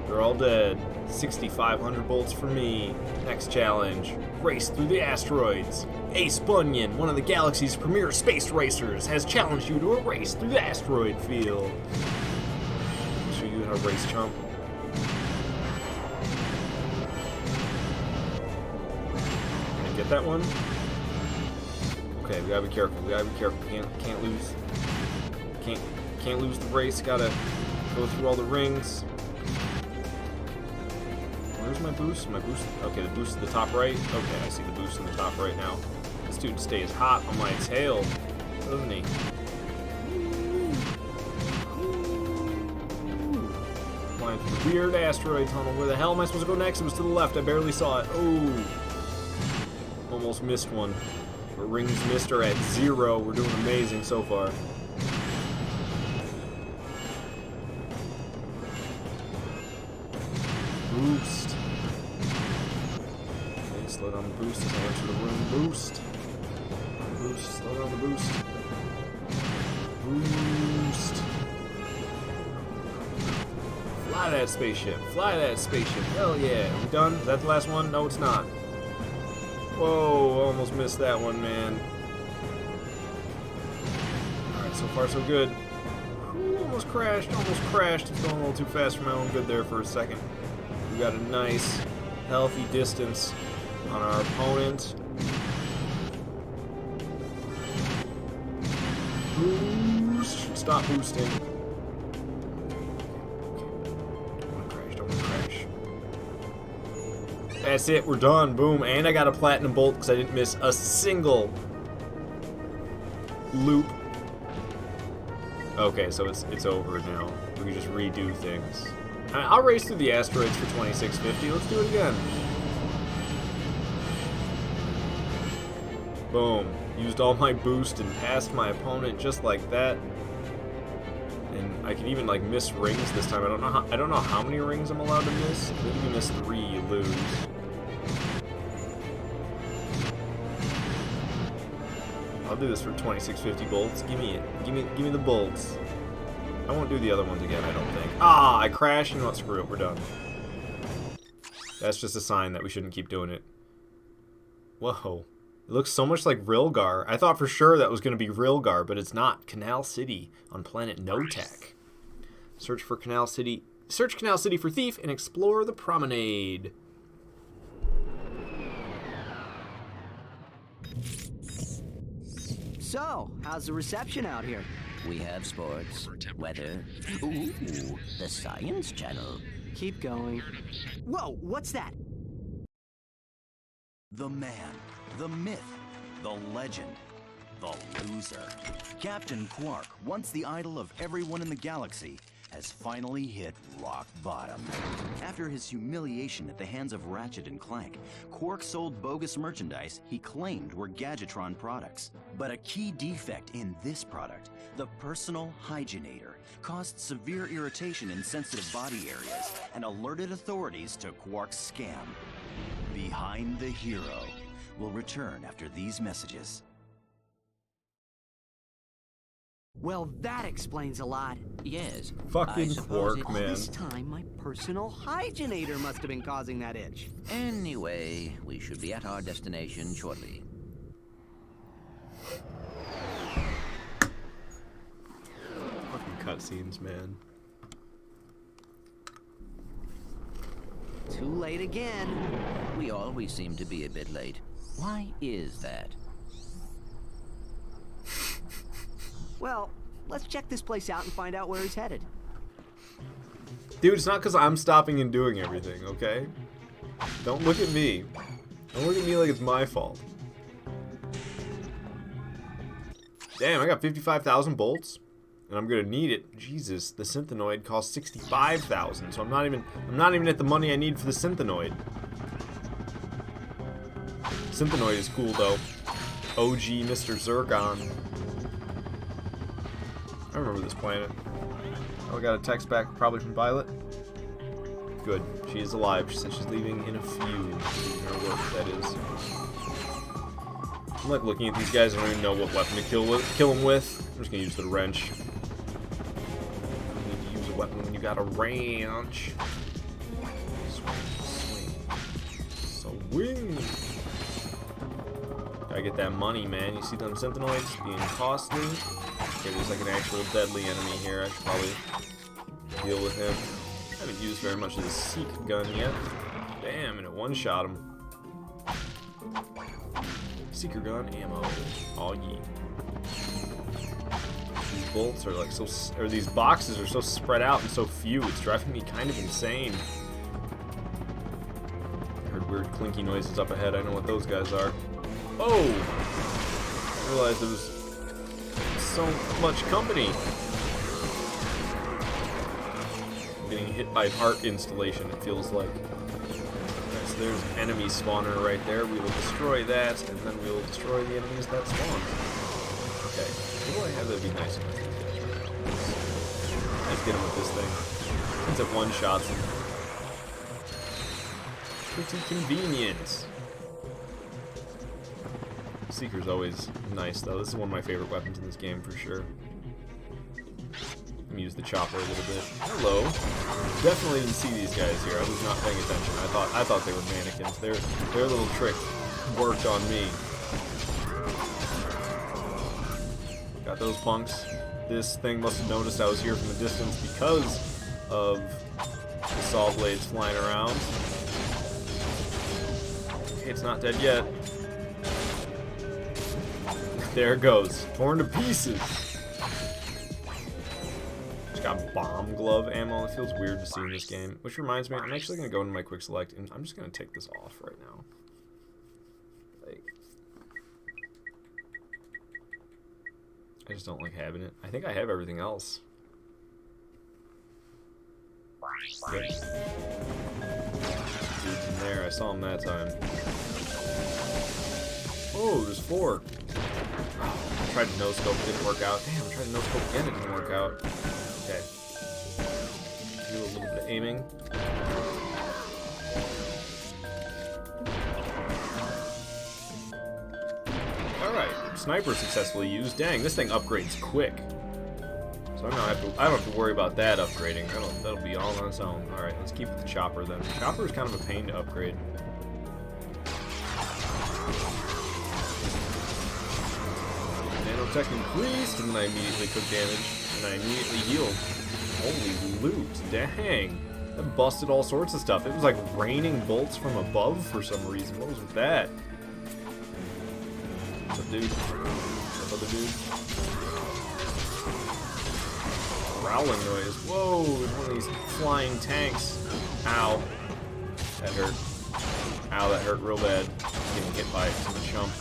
They're all dead. 6,500 bolts for me. Next challenge. Race through the asteroids. Ace Bunyan, one of the galaxy's premier space racers, has challenged you to a race through the asteroid field. I'll show you how to race, chump. Can I get that one? Okay, we gotta be careful. We gotta be careful. Can't lose. Can't lose the race. Gotta go through all the rings. Where's my boost? My boost. Okay, the boost in the top right. Okay, I see the boost in the top right now. This dude stays hot on my tail, doesn't he? Flying through the weird asteroid tunnel. Where the hell am I supposed to go next? It was to the left. I barely saw it. Oh, almost missed one. But rings missed are at 0. We're doing amazing so far. Boost. Okay, slow down the boost as I enter the room. Boost. Boost. Slow down the boost. Boost. Fly that spaceship. Fly that spaceship. Hell yeah. Are we done? Is that the last one? No, it's not. Whoa, almost missed that one, man. Alright, so far so good. Ooh, almost crashed. Almost crashed. It's going a little too fast for my own good there for a second. We got a nice, healthy distance on our opponent. Boost. Should stop boosting. Don't want to crash. Don't want to crash. That's it. We're done. Boom. And I got a platinum bolt because I didn't miss a single loop. Okay, so it's over now. We can just redo things. I'll race through the asteroids for 2650. Let's do it again. Boom. Used all my boost and passed my opponent just like that. And I can even like miss rings this time. I don't know how many rings I'm allowed to miss. I think if you miss 3, you lose. I'll do this for 2650 bolts. Give me it. Give me the bolts. I won't do the other ones again, I don't think. Ah, I crashed. You know what? Screw it. We're done. That's just a sign that we shouldn't keep doing it. Whoa. It looks so much like Rilgar. I thought for sure that was going to be Rilgar, but it's not. Canal City on planet Notek. Search for Canal City. Search Canal City for Thief and explore the promenade. So, how's the reception out here? We have sports, weather, ooh, the Science Channel. Keep going. Whoa, what's that? The man, the myth, the legend, the loser. Captain Quark, once the idol of everyone in the galaxy, has finally hit rock bottom. After his humiliation at the hands of Ratchet and Clank, Quark sold bogus merchandise he claimed were Gadgetron products. But a key defect in this product, the personal hygienator, caused severe irritation in sensitive body areas and alerted authorities to Quark's scam. Behind the Hero will return after these messages. Well, that explains a lot. Yes. Fucking Quark, man. This time, my personal hygienator must have been causing that itch. Anyway, we should be at our destination shortly. Fucking cutscenes, man. Too late again. We always seem to be a bit late. Why is that? Well, let's check this place out and find out where he's headed. Dude, it's not because I'm stopping and doing everything, okay? Don't look at me. Don't look at me like it's my fault. Damn, I got 55,000 bolts, and I'm gonna need it. Jesus, the Synthenoid costs 65,000, so I'm not even at the money I need for the Synthenoid. Synthenoid is cool though. OG Mr. Zurgon. I remember this planet. Oh, I got a text back, probably from Violet. Good. She is alive. She said she's leaving in a few. Or what that is. I'm like looking at these guys. I don't even know what weapon to kill them with. I'm just gonna use the wrench. You need to use a weapon when you got a wrench. Swing. Gotta get that money, man. You see them Synthenoids being costly? Okay, there's like an actual deadly enemy here. I should probably deal with him. I haven't used very much of the Seek gun yet. Damn, and it one-shot him. Seeker gun ammo. Oh yeah. These bolts are like these boxes are so spread out and so few. It's driving me kind of insane. I heard weird clinky noises up ahead. I know what those guys are. Oh! I realized there was so much company. I'm getting hit by an art installation, it feels like. So there's an enemy spawner right there. We will destroy that, and then we will destroy the enemies that spawn. Okay. What do I have that would be nice enough to these guys right now? Let's get him with this thing. Since it one-shots him. Pretty convenient. Seeker's always nice, though. This is one of my favorite weapons in this game, for sure. Let me use the chopper a little bit. Hello. Definitely didn't see these guys here. I was not paying attention. I thought they were mannequins. Their little trick worked on me. Got those punks. This thing must have noticed I was here from a distance because of the saw blades flying around. Okay, it's not dead yet. There it goes. Torn to pieces. It's got bomb glove ammo. It feels weird to see in this game. Which reminds me, I'm actually going to go into my quick select and I'm just going to take this off right now. Like, I just don't like having it. I think I have everything else. Yep. Dude's in there. I saw him that time. Oh, there's 4. I tried to no-scope, it didn't work out. Damn, I tried to no-scope again, it didn't work out. Okay. Do a little bit of aiming. Alright, sniper successfully used. Dang, this thing upgrades quick. So I don't have to worry about that upgrading. That'll be all on its own. Alright, let's keep the chopper then. The chopper is kind of a pain to upgrade. Nanotech increased, and then I immediately took damage, and I immediately healed. Holy loot, dang. That busted all sorts of stuff. It was like raining bolts from above for some reason. What was with that? What's up, dude? What's up, other dude? Growling noise. Whoa, there's one of these flying tanks. Ow. That hurt. Ow, that hurt real bad. Getting hit by some chump.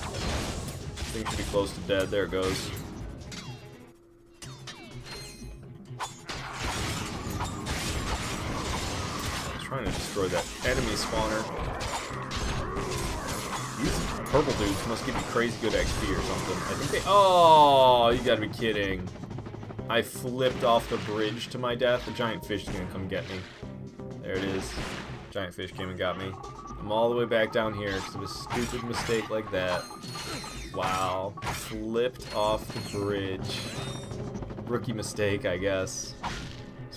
Thing should be close to dead. There it goes. I'm trying to destroy that enemy spawner. These purple dudes must give you crazy good XP or something. I think they... Oh, you gotta be kidding. I flipped off the bridge to my death. The giant fish is gonna come get me. There it is. Giant fish came and got me. I'm all the way back down here because of a stupid mistake like that. Wow. Flipped off the bridge. Rookie mistake, I guess.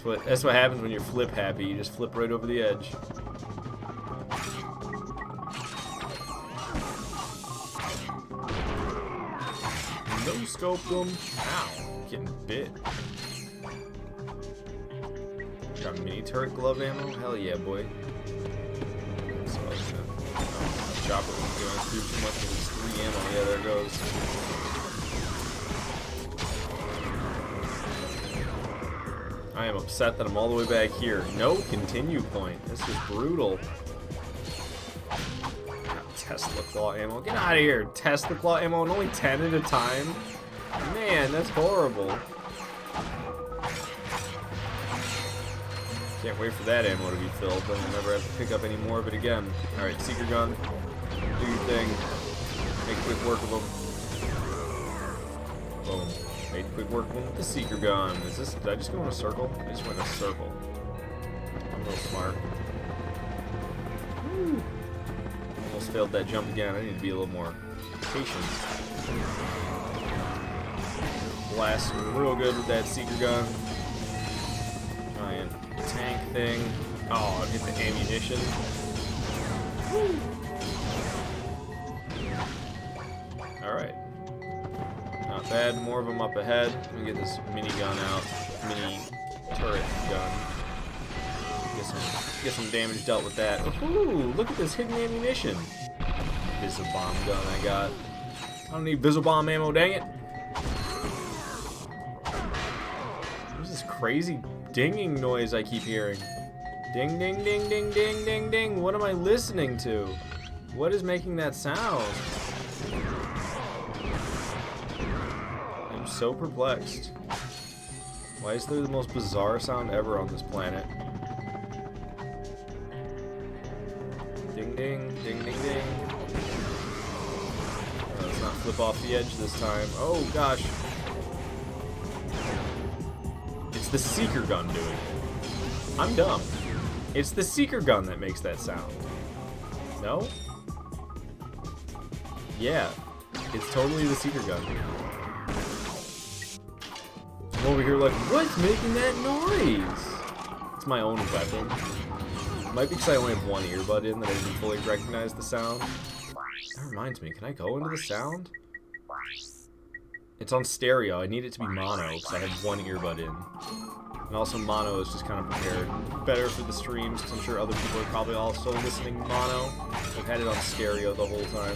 That's what happens when you're flip happy. You just flip right over the edge. No scoped them. Ow. Getting bit. Got mini turret glove ammo? Hell yeah, boy. So I was gonna chopper wasn't do too much with its 3 ammo. Yeah, there it goes. I am upset that I'm all the way back here. No continue point. This is brutal. Tesla claw ammo. Get out of here. Tesla claw ammo and only 10 at a time. Man, that's horrible. Can't wait for that ammo to be filled, then I'll never have to pick up any more of it again. Alright, Seeker gun. Do your thing. Make quick work of them. Boom. Made quick work of them with the Seeker gun. Did I just go in a circle? I just went in a circle. I'm real smart. Woo. Almost failed that jump again. I need to be a little more patient. Blast real good with that Seeker gun. Giant tank thing. Oh, it hit the ammunition. Alright. Not bad. More of them up ahead. Let me get this minigun out. Mini turret gun. Get some damage dealt with that. Ooh, look at this hidden ammunition. Visual bomb gun I got. I don't need visual bomb ammo, dang it. What's this crazy dinging noise I keep hearing? Ding, ding, ding, ding, ding, ding, ding. What am I listening to? What is making that sound? I'm so perplexed. Why is there the most bizarre sound ever on this planet? Ding, ding, ding, ding, ding. Oh, let's not flip off the edge this time. Oh, gosh. It's the seeker gun doing it. I'm dumb. It's the seeker gun that makes that sound. No? Yeah. It's totally the seeker gun. I'm over here like, what's making that noise? It's my own weapon. It might be because I only have one earbud in that I didn't fully recognize the sound. That reminds me, can I go into the sound? It's on stereo. I need it to be mono because I have one earbud in. And also mono is just kind of prepared better for the streams because I'm sure other people are probably also listening mono. I've had it on stereo the whole time.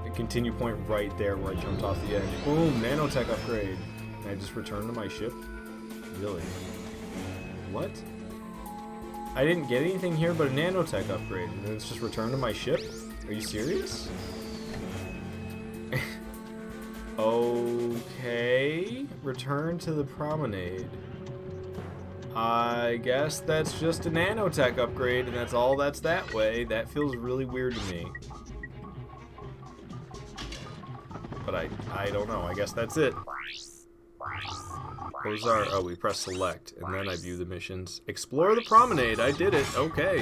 A continue point right there where I jumped off the edge. Boom, nanotech upgrade. Can I just return to my ship? Really? What? I didn't get anything here but a nanotech upgrade, and then it's just return to my ship? Are you serious? Okay. Return to the promenade. I guess that's just a nanotech upgrade, and that's all that's that way. That feels really weird to me. But I don't know. I guess that's it. Those are... Oh, we press select, and then I view the missions. Explore the promenade. I did it. Okay.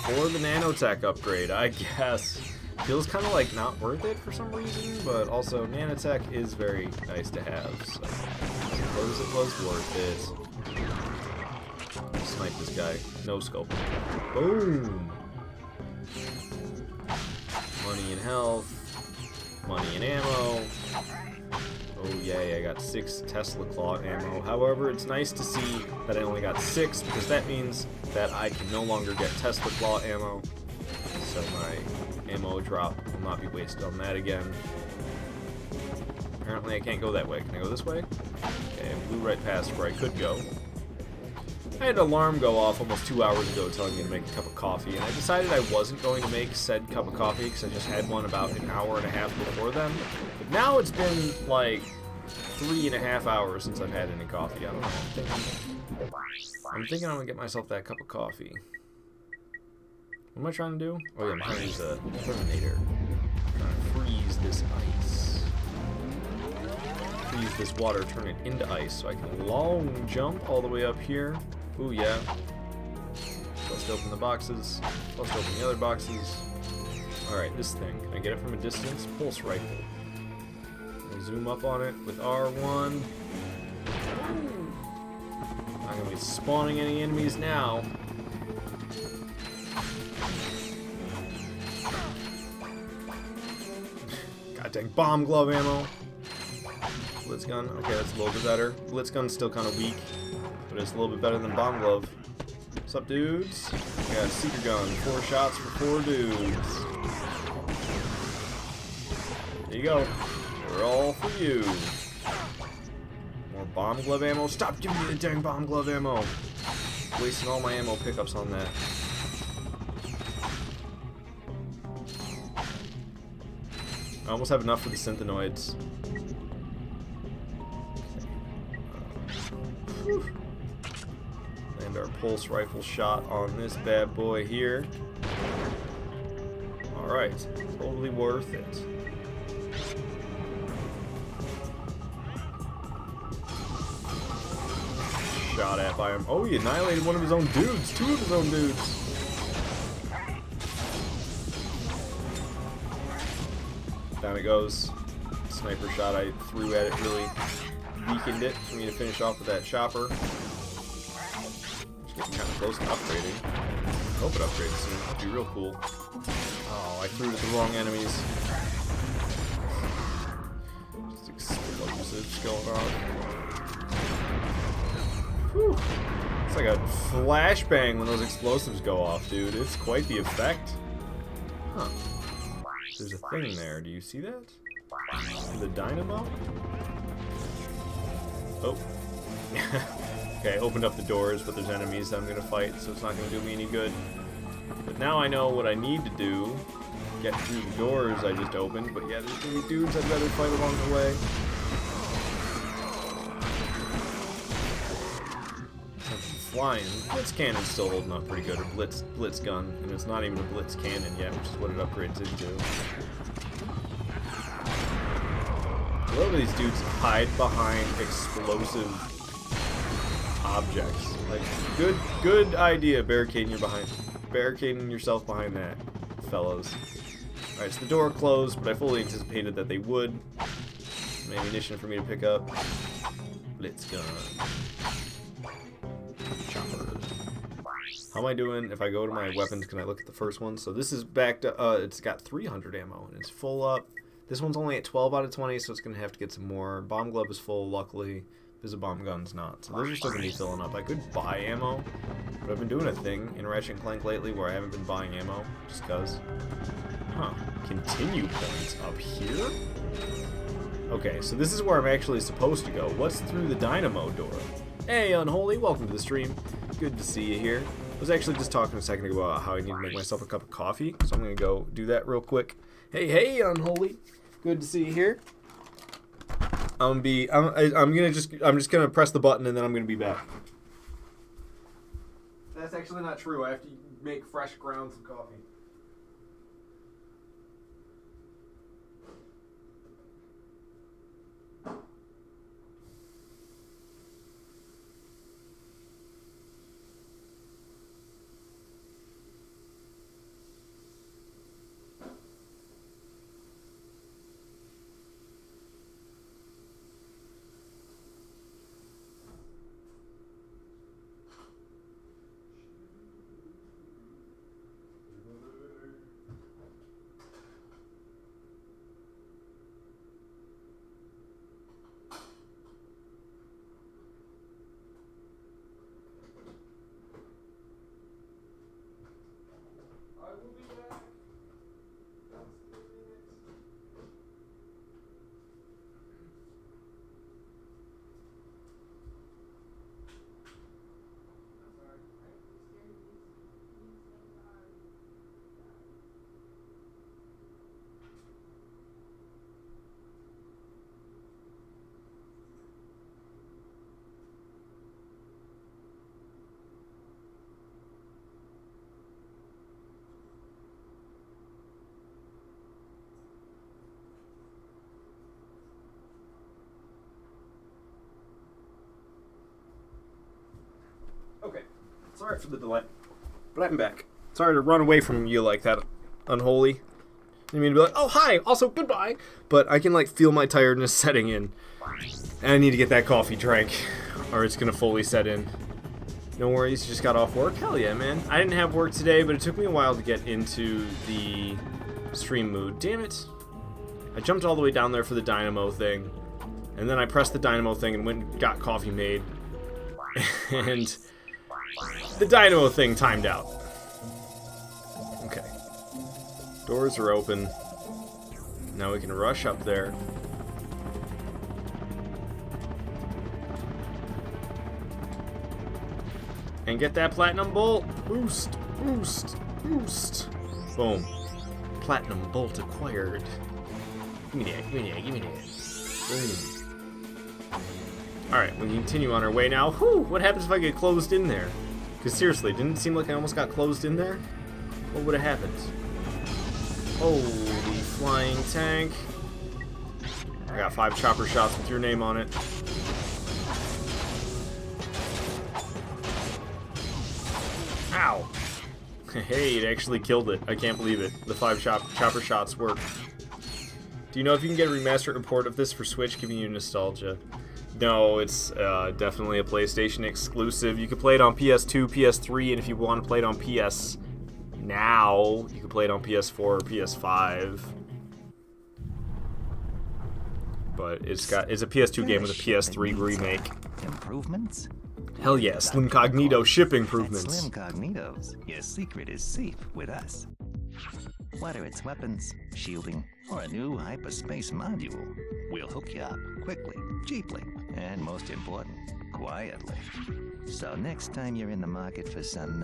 For the nanotech upgrade, I guess. Feels kind of like not worth it for some reason, but also nanotech is very nice to have, so I suppose it was worth it. Snipe this guy. No scope. Boom! Money and health. Money and ammo. Oh yay, I got 6 Tesla Claw ammo. However, it's nice to see that I only got 6 because that means that I can no longer get Tesla Claw ammo. So my ammo drop will not be wasted on that again. Apparently I can't go that way. Can I go this way? Okay, I blew right past where I could go. I had an alarm go off almost 2 hours ago telling me to make a cup of coffee, and I decided I wasn't going to make said cup of coffee because I just had one about an hour and a half before then. But now it's been like 3.5 hours since I've had any coffee. I don't know. I'm thinking I'm gonna get myself that cup of coffee. What am I trying to do? Oh yeah, I'm trying to use a Terminator. I'm trying to freeze this ice. Freeze this water, turn it into ice so I can long jump all the way up here. Ooh yeah. Bust open the boxes. Bust open the other boxes. Alright, this thing. Can I get it from a distance? Pulse rifle. I'll zoom up on it with R1. Not gonna be spawning any enemies now. God dang, bomb glove ammo. Blitz gun, okay, that's a little bit better. Blitz gun's still kind of weak, but it's a little bit better than bomb glove. What's up, dudes? We got a seeker gun, 4 shots for 4 dudes. There you go. They're all for you. More bomb glove ammo. Stop giving me the dang bomb glove ammo. Wasting all my ammo pickups on that. I almost have enough for the synthenoids. Okay. And our pulse rifle shot on this bad boy here. Alright, totally worth it. Shot at by him. Oh, he annihilated one of his own dudes. 2 of his own dudes. Down it goes. Sniper shot I threw at it really weakened it for me to finish off with that chopper. Just getting kind of close to upgrading. I hope it upgrades soon. That'd be real cool. Oh, I threw it at the wrong enemies. Just explosives going on. Whew. It's like a flashbang when those explosives go off, dude. It's quite the effect. Huh. There's a thing there. Do you see that? The dynamo? Oh. Okay, I opened up the doors, but there's enemies that I'm gonna fight, so it's not gonna do me any good. But now I know what I need to do. Get through the doors I just opened, but yeah, there's gonna be dudes I'd rather fight along the way. Flying. Blitz cannon's still holding up pretty good, or blitz gun, and it's not even a blitz cannon yet, which is what it upgrades into. A lot of these dudes hide behind explosive objects. Like, good idea, barricading yourself behind that, fellas. Alright, so the door closed, but I fully anticipated that they would. Some ammunition for me to pick up. Blitz gun. Chopper. How am I doing? If I go to my weapons, can I look at the first one? So this is back to, it's got 300 ammo, and it's full up. This one's only at 12 out of 20, so it's going to have to get some more. Bomb glove is full, luckily. Bomb gun's not. So those are still going to be filling up. I could buy ammo, but I've been doing a thing in Ratchet Clank lately where I haven't been buying ammo, just because. Huh. Continue points up here? Okay, so this is where I'm actually supposed to go. What's through the dynamo door? Hey, Unholy, welcome to the stream. Good to see you here. I was actually just talking a second ago about how I need to make myself a cup of coffee, so I'm going to go do that real quick. Hey, Unholy. Good to see you here. I'm just gonna press the button and then I'm gonna be back. That's actually not true. I have to make fresh grounds of coffee. Okay, sorry for the delay, but I'm back. Sorry to run away from you like that, Unholy. I mean to be like, oh hi, also goodbye, but I can like feel my tiredness setting in, and I need to get that coffee drank, or it's gonna fully set in. No worries, you just got off work? Hell yeah, man. I didn't have work today, but it took me a while to get into the stream mood. Damn it. I jumped all the way down there for the dynamo thing, and then I pressed the dynamo thing and went and got coffee made, and the dynamo thing timed out. Okay. Doors are open. Now we can rush up there. And get that platinum bolt. Boost, boost, boost. Boom. Platinum bolt acquired. Give me that, give me that, give me that. Boom. Alright, we can continue on our way now. Whew, what happens if I get closed in there? Because seriously, didn't it seem like I almost got closed in there? What would have happened? Holy flying tank. I got 5 chopper shots with your name on it. Ow! Hey, it actually killed it. I can't believe it. The 5 chopper shots work. Do you know if you can get a remastered report of this for Switch, giving you nostalgia? No, it's definitely a PlayStation exclusive. You can play it on PS2, PS3, and if you want to play it on PS now, you can play it on PS4 or PS5. But it's a PS2 game with a PS3 remake. Improvements? Hell yeah, Slim Cognito ship At improvements. Slim Cognitos, your secret is safe with us. Whether it's weapons, shielding, or a new hyperspace module, we'll hook you up quickly, cheaply, and most important, quietly. So next time you're in the market for some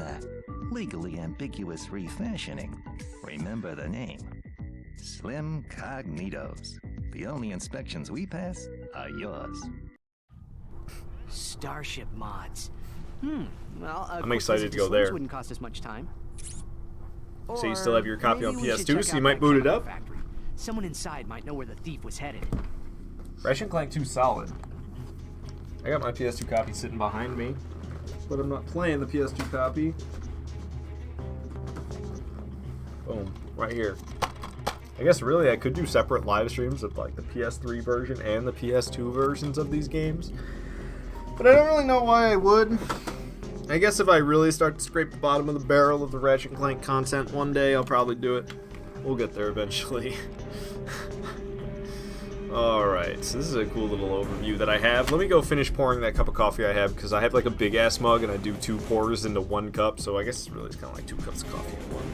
legally ambiguous refashioning, remember the name. Slim Cognitos. The only inspections we pass are yours. Starship mods. Well, I'm excited to go there. Wouldn't cost us much time. So you still have your copy on Maybe we should PS2, check so you out might that boot it Commando up? factory. Someone inside might know where the thief was headed. Ratchet Clank 2 solid. I got my PS2 copy sitting behind me, but I'm not playing the PS2 copy. Boom, right here. I guess really I could do separate live streams of like the PS3 version and the PS2 versions of these games, but I don't really know why I would. I guess if I really start to scrape the bottom of the barrel of the Ratchet Clank content one day, I'll probably do it. We'll get there eventually. Alright, so this is a cool little overview that I have. Let me go finish pouring that cup of coffee I have, because I have like a big ass mug and I do 2 pours into 1 cup, so I guess really it's kind of like 2 cups of coffee in one.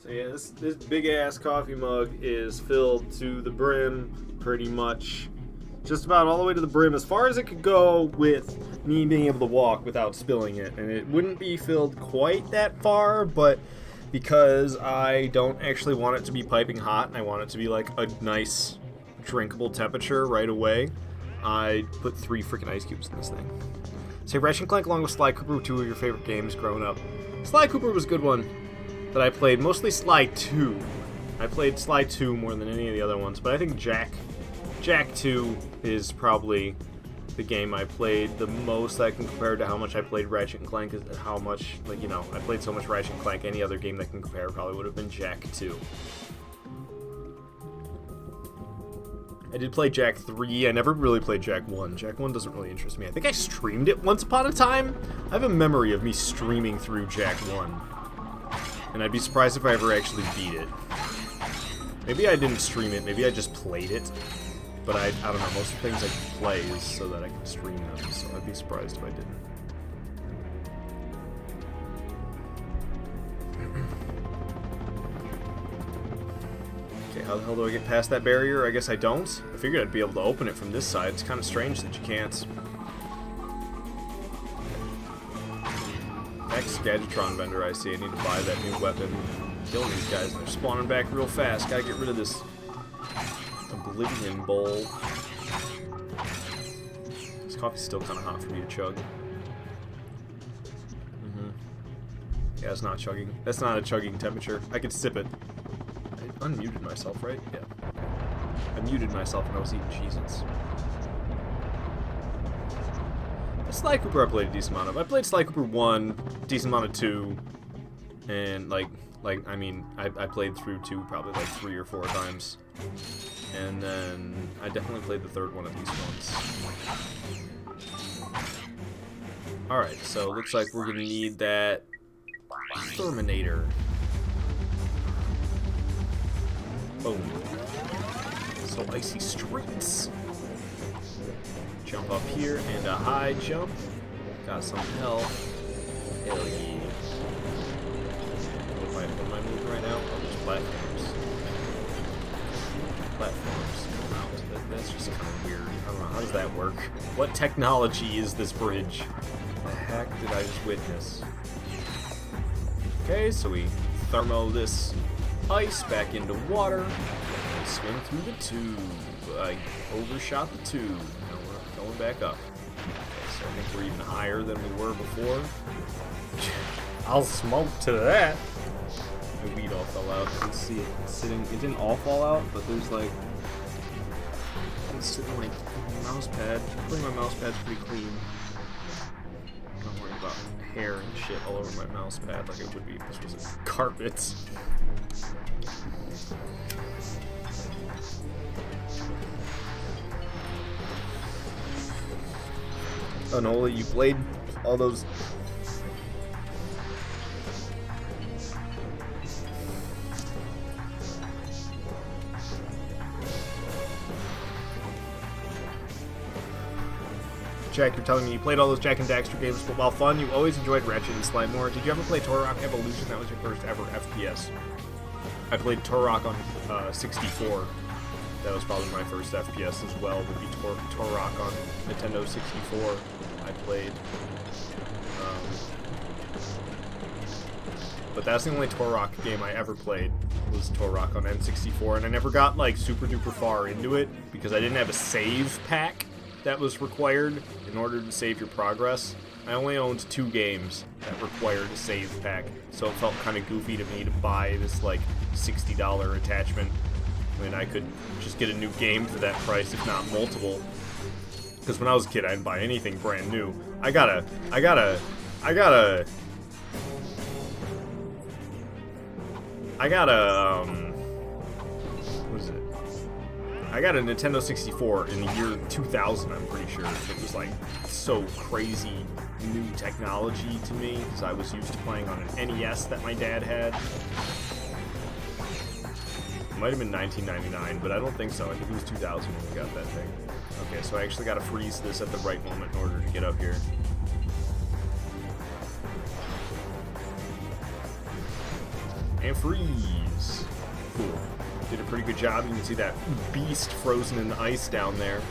So yeah, this big ass coffee mug is filled to the brim, pretty much. Just about all the way to the brim, as far as it could go with me being able to walk without spilling it. And it wouldn't be filled quite that far, but because I don't actually want it to be piping hot, and I want it to be like a nice drinkable temperature right away, I put 3 freaking ice cubes in this thing. Say Ratchet Clank along with Sly Cooper were 2 of your favorite games growing up. Sly Cooper was a good one that I played, mostly Sly 2. I played Sly 2 more than any of the other ones, but I think Jack 2 is probably the game I played the most that can compare to how much I played Ratchet and Clank, is how much, like, you know, I played so much Ratchet and Clank, any other game that can compare probably would have been Jack 2. I did play Jack 3, I never really played Jack 1. Jack 1 doesn't really interest me. I think I streamed it once upon a time. I have a memory of me streaming through Jack 1. And I'd be surprised if I ever actually beat it. Maybe I didn't stream it, maybe I just played it. But I don't know, most of the things I play is so that I can stream them, so I'd be surprised if I didn't. Okay, how the hell do I get past that barrier? I guess I don't. I figured I'd be able to open it from this side. It's kind of strange that you can't. Next Gadgetron vendor I see, I need to buy that new weapon. Killing these guys, and they're spawning back real fast. Gotta get rid of this Oblivion Bowl. This coffee's still kind of hot for me to chug. Yeah, it's not chugging. That's not a chugging temperature. I could sip it. I unmuted myself, right? Yeah. I muted myself when I was eating Cheez-Its. Sly Cooper I played a decent amount of. I played Sly Cooper 1, decent amount of 2, and I played through 2 probably like 3 or 4 times. And then I definitely played the 3rd one at least once. Alright, so looks like we're gonna need that Terminator. Boom. So icy streets. Jump up here and a high jump. Got some health. Hell yeah. What am I moving right now? Oh, there's platforms. Platforms come out. That's just kind of weird. I don't know. How does that work? What technology is this bridge? The heck did I just witness? Okay, so we thermo this ice back into water and swim through the tube. I overshot the tube. Now we're going back up. Okay, so I think we're even higher than we were before. I'll smoke to that. My weed all fell out. I can see it sitting. It didn't all fall out, but there's like it's sitting like mouse pad. I think my mouse pad's pretty clean. I'm not worried about hair and shit all over my mouse pad like it would be if this was a carpet. Oh, Nola, you played all those. Jack, you're telling me you played all those Jak and Daxter games, but while fun, you always enjoyed Ratchet and Slime more. Did you ever play Turok Evolution? That was your first ever FPS. I played Turok on 64. That was probably my first FPS as well. Would be Turok on Nintendo 64. I played. But that's the only Turok game I ever played, was Turok on N64, and I never got like super duper far into it because I didn't have a save pack that was required in order to save your progress. I only owned 2 games that required a save pack, so it felt kind of goofy to me to buy this like $60 attachment when I could just get a new game for that price, if not multiple. Because when I was a kid, I didn't buy anything brand new. I got a what is it? I got a Nintendo 64 in the year 2000, I'm pretty sure. It was like so crazy new technology to me because I was used to playing on an NES that my dad had. It might have been 1999, but I don't think so. I think it was 2000 when we got that thing. Okay, so I actually got to freeze this at the right moment in order to get up here. And freeze. Cool. Did a pretty good job. You can see that beast frozen in the ice down there.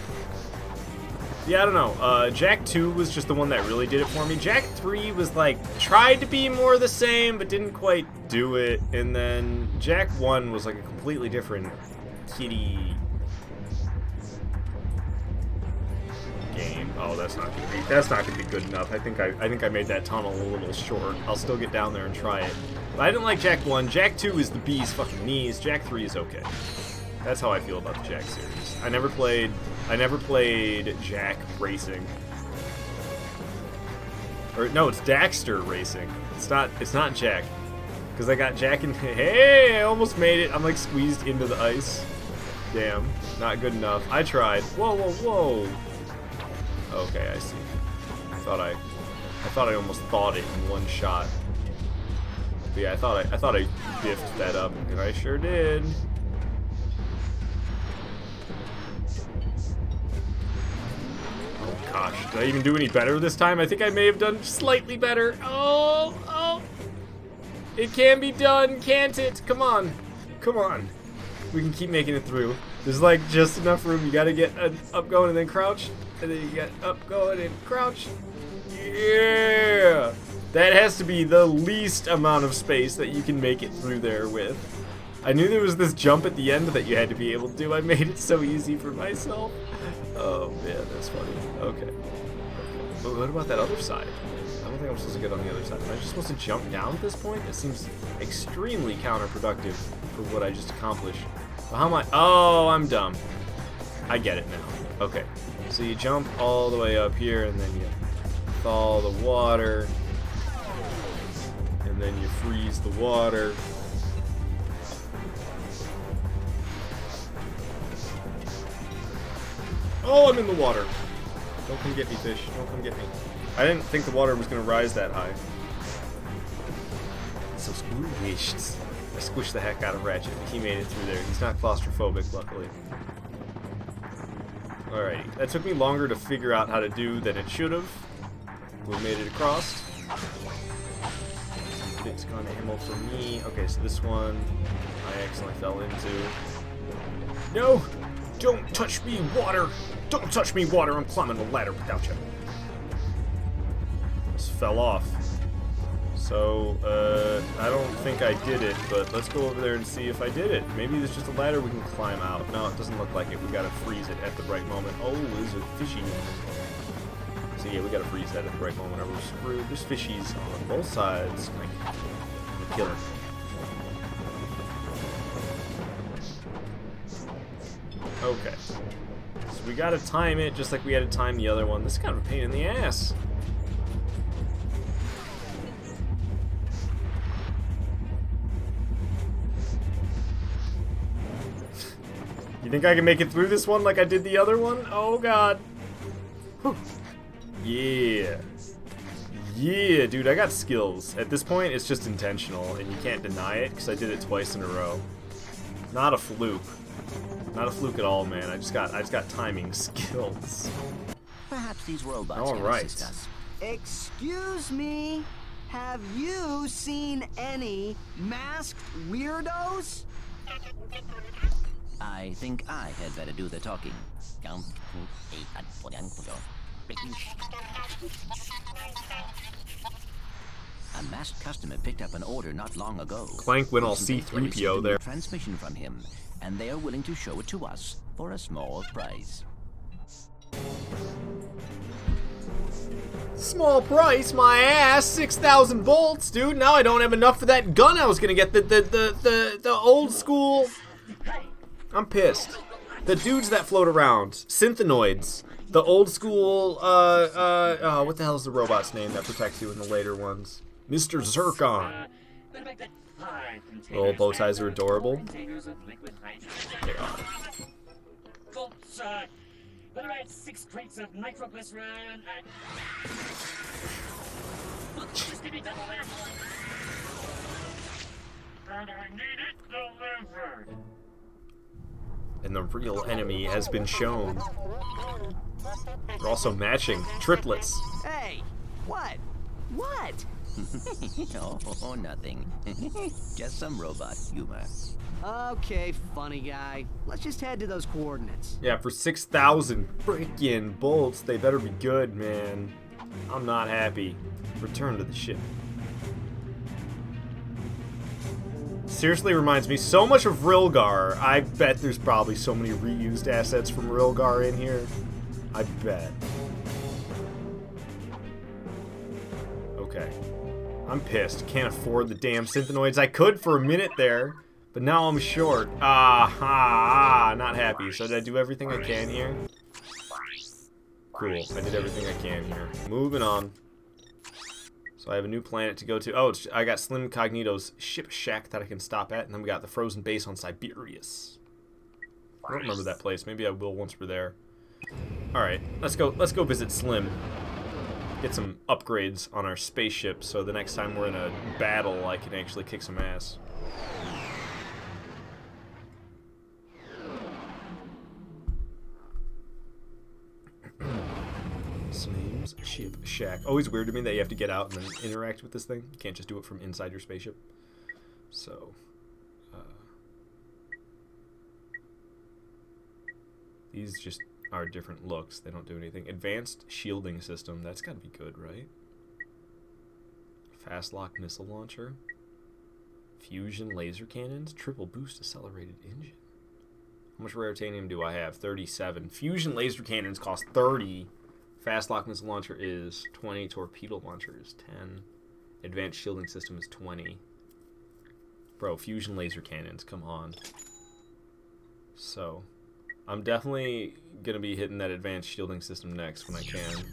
Yeah, I don't know. Jak 2 was just the one that really did it for me. Jak 3 was like, tried to be more the same, but didn't quite do it. And then Jak 1 was like a completely different kiddie game. Oh, that's not gonna be good enough. I think I made that tunnel a little short. I'll still get down there and try it. But I didn't like Jak 1. Jak 2 is the bee's fucking knees. Jak 3 is okay. That's how I feel about the Jak series. I never played Jak Racing. Or no, it's Daxter Racing. It's not Jak. Because I got Jak and hey, I almost made it. I'm like squeezed into the ice. Damn, not good enough. I tried. Whoa, whoa, whoa. Okay, I see. I thought I almost thought it in one shot. But yeah, I thought I biffed that up, and I sure did. Oh gosh, did I even do any better this time? I think I may have done slightly better. Oh, it can be done, can't it? Come on, come on. We can keep making it through. There's like just enough room. You gotta get up going and then crouch, and then you get up going and crouch. Yeah. That has to be the least amount of space that you can make it through there with. I knew there was this jump at the end that you had to be able to do. I made it so easy for myself. Oh man, that's funny. Okay. But what about that other side? I don't think I'm supposed to get on the other side. Am I just supposed to jump down at this point? It seems extremely counterproductive for what I just accomplished. Well, how am I? Oh, I'm dumb. I get it now. Okay. So you jump all the way up here and then you thaw the water. And then you freeze the water. Oh, I'm in the water. Don't come get me, fish. Don't come get me. I didn't think the water was going to rise that high. so squished. I squished the heck out of Ratchet. He made it through there. He's not claustrophobic, luckily. Alrighty. That took me longer to figure out how to do than it should have. We made it across. It's gone ammo for me. Okay, so this one I accidentally fell into. No! Don't touch me, water! Don't touch me, water! I'm climbing the ladder without you. Just fell off. So, I don't think I did it, but let's go over there and see if I did it. Maybe there's just a ladder we can climb out. No, it doesn't look like it. We gotta freeze it at the right moment. Oh, there's a fishy. So yeah, we gotta freeze that at the right moment or we're screwed. There's fishies on both sides. I'm gonna kill it. Okay. So we gotta time it just like we had to time the other one. This is kind of a pain in the ass. You think I can make it through this one like I did the other one? Oh god. Whew. Yeah. Yeah, dude, I got skills. At this point, it's just intentional, and you can't deny it, because I did it twice in a row. Not a fluke. Not a fluke at all, man. I just got timing skills. Perhaps these robots all can right. assist us. Excuse me? Have you seen any masked weirdos? I think I had better do the talking. A masked customer picked up an order not long ago. Clank went all Recently, C-3PO there. A transmission from him, and they are willing to show it to us for a small price. Small price, my ass, 6,000 bolts, dude. Now I don't have enough for that gun I was gonna get. The old school. I'm pissed. The dudes that float around, synthenoids, the old school. What the hell is the robot's name that protects you in the later ones? Mr. Zircon. The old bow ties are adorable. They are. What about 6 crates of nitroglycerin and... Just give me double that. And I need it delivered. And the real enemy has been shown. They're also matching. Triplets. Hey, what? What? Oh, nothing. Just some robot humor. Okay, funny guy. Let's just head to those coordinates. Yeah, for 6,000 freaking bolts, they better be good, man. I'm not happy. Return to the ship. Seriously reminds me so much of Rilgar. I bet there's probably so many reused assets from Rilgar in here. I bet. Okay. I'm pissed. Can't afford the damn synthenoids. I could for a minute there, but now I'm short. Not happy. So did I do everything I can here? Cool. I did everything I can here. Moving on. So I have a new planet to go to. Oh, I got Slim Cognito's ship shack that I can stop at, and then we got the frozen base on Siberius. I don't remember that place. Maybe I will once we're there. All right, let's go visit Slim. Get some upgrades on our spaceship, so the next time we're in a battle, I can actually kick some ass. Slim's ship shack. Always weird to me that you have to get out and then interact with this thing. You can't just do it from inside your spaceship. So, these just are different looks. They don't do anything. Advanced shielding system. That's got to be good, right? Fast lock missile launcher. Fusion laser cannons. Triple boost accelerated engine. How much rare titanium do I have? 37. Fusion laser cannons cost 30. Fast lock missile launcher is 20. Torpedo launcher is 10. Advanced shielding system is 20. Bro, fusion laser cannons, come on. So, I'm definitely gonna be hitting that advanced shielding system next when I can.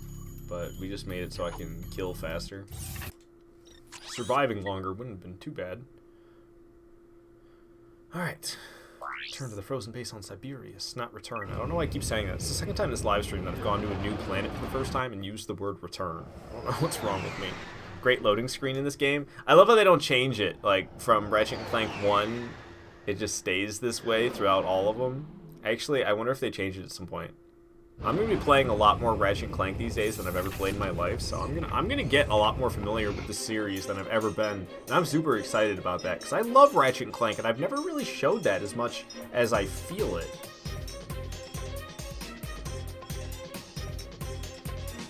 But we just made it so I can kill faster. Surviving longer wouldn't have been too bad. Alright. Return to the frozen base on Siberius, not return. I don't know why I keep saying that. It's the second time this live stream that I've gone to a new planet for the first time and used the word return. I don't know what's wrong with me. great loading screen in this game. I love how they don't change it. Like, from Ratchet and Clank 1, it just stays this way throughout all of them. Actually, I wonder if they change it at some point. I'm going to be playing a lot more Ratchet and Clank these days than I've ever played in my life, so I'm gonna get a lot more familiar with the series than I've ever been. And I'm super excited about that, because I love Ratchet and Clank, and I've never really showed that as much as I feel it.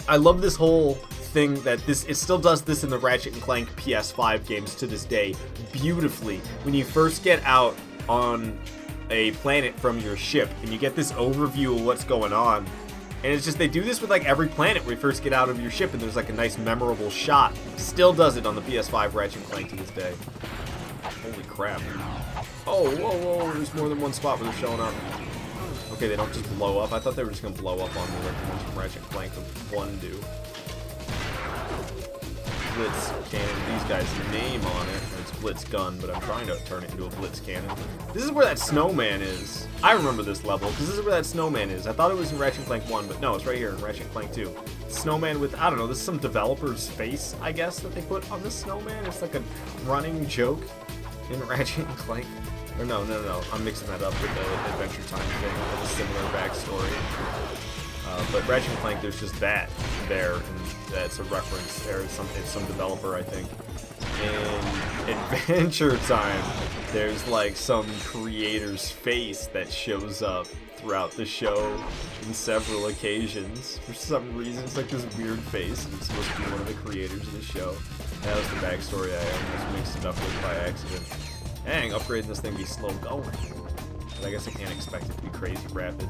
I love this whole thing that it still does this in the Ratchet and Clank PS5 games to this day beautifully. When you first get out on a planet from your ship and you get this overview of what's going on, and it's just, they do this with like every planet where you first get out of your ship, and there's like a nice memorable shot. Still does it on the PS5 Ratchet and Clank to this day. Holy crap. Oh, whoa, whoa, there's more than one spot where they're showing up. Okay, they don't just blow up. I thought they were just gonna blow up on me like the ones from Ratchet and Clank of 1 do. Blitz cannon, these guys' name on it. It's Blitz gun, but I'm trying to turn it into a Blitz cannon. This is where that snowman is. I remember this level, because this is where that snowman is. I thought it was in Ratchet and Clank 1, but no, it's right here in Ratchet and Clank 2. Snowman with, I don't know, this is some developer's face, I guess, that they put on the snowman. It's like a running joke in Ratchet and Clank. Or no, I'm mixing that up with the Adventure Time thing, with a similar backstory. But Ratchet and Clank, there's just that there, and that's a reference there. It's some developer, I think. In Adventure Time, there's like some creator's face that shows up throughout the show in several occasions. For some reason, it's like this weird face, and it's supposed to be one of the creators of the show. That was the backstory I almost mixed it up with by accident. Dang, upgrading this thing be slow going. But I guess I can't expect it to be crazy rapid.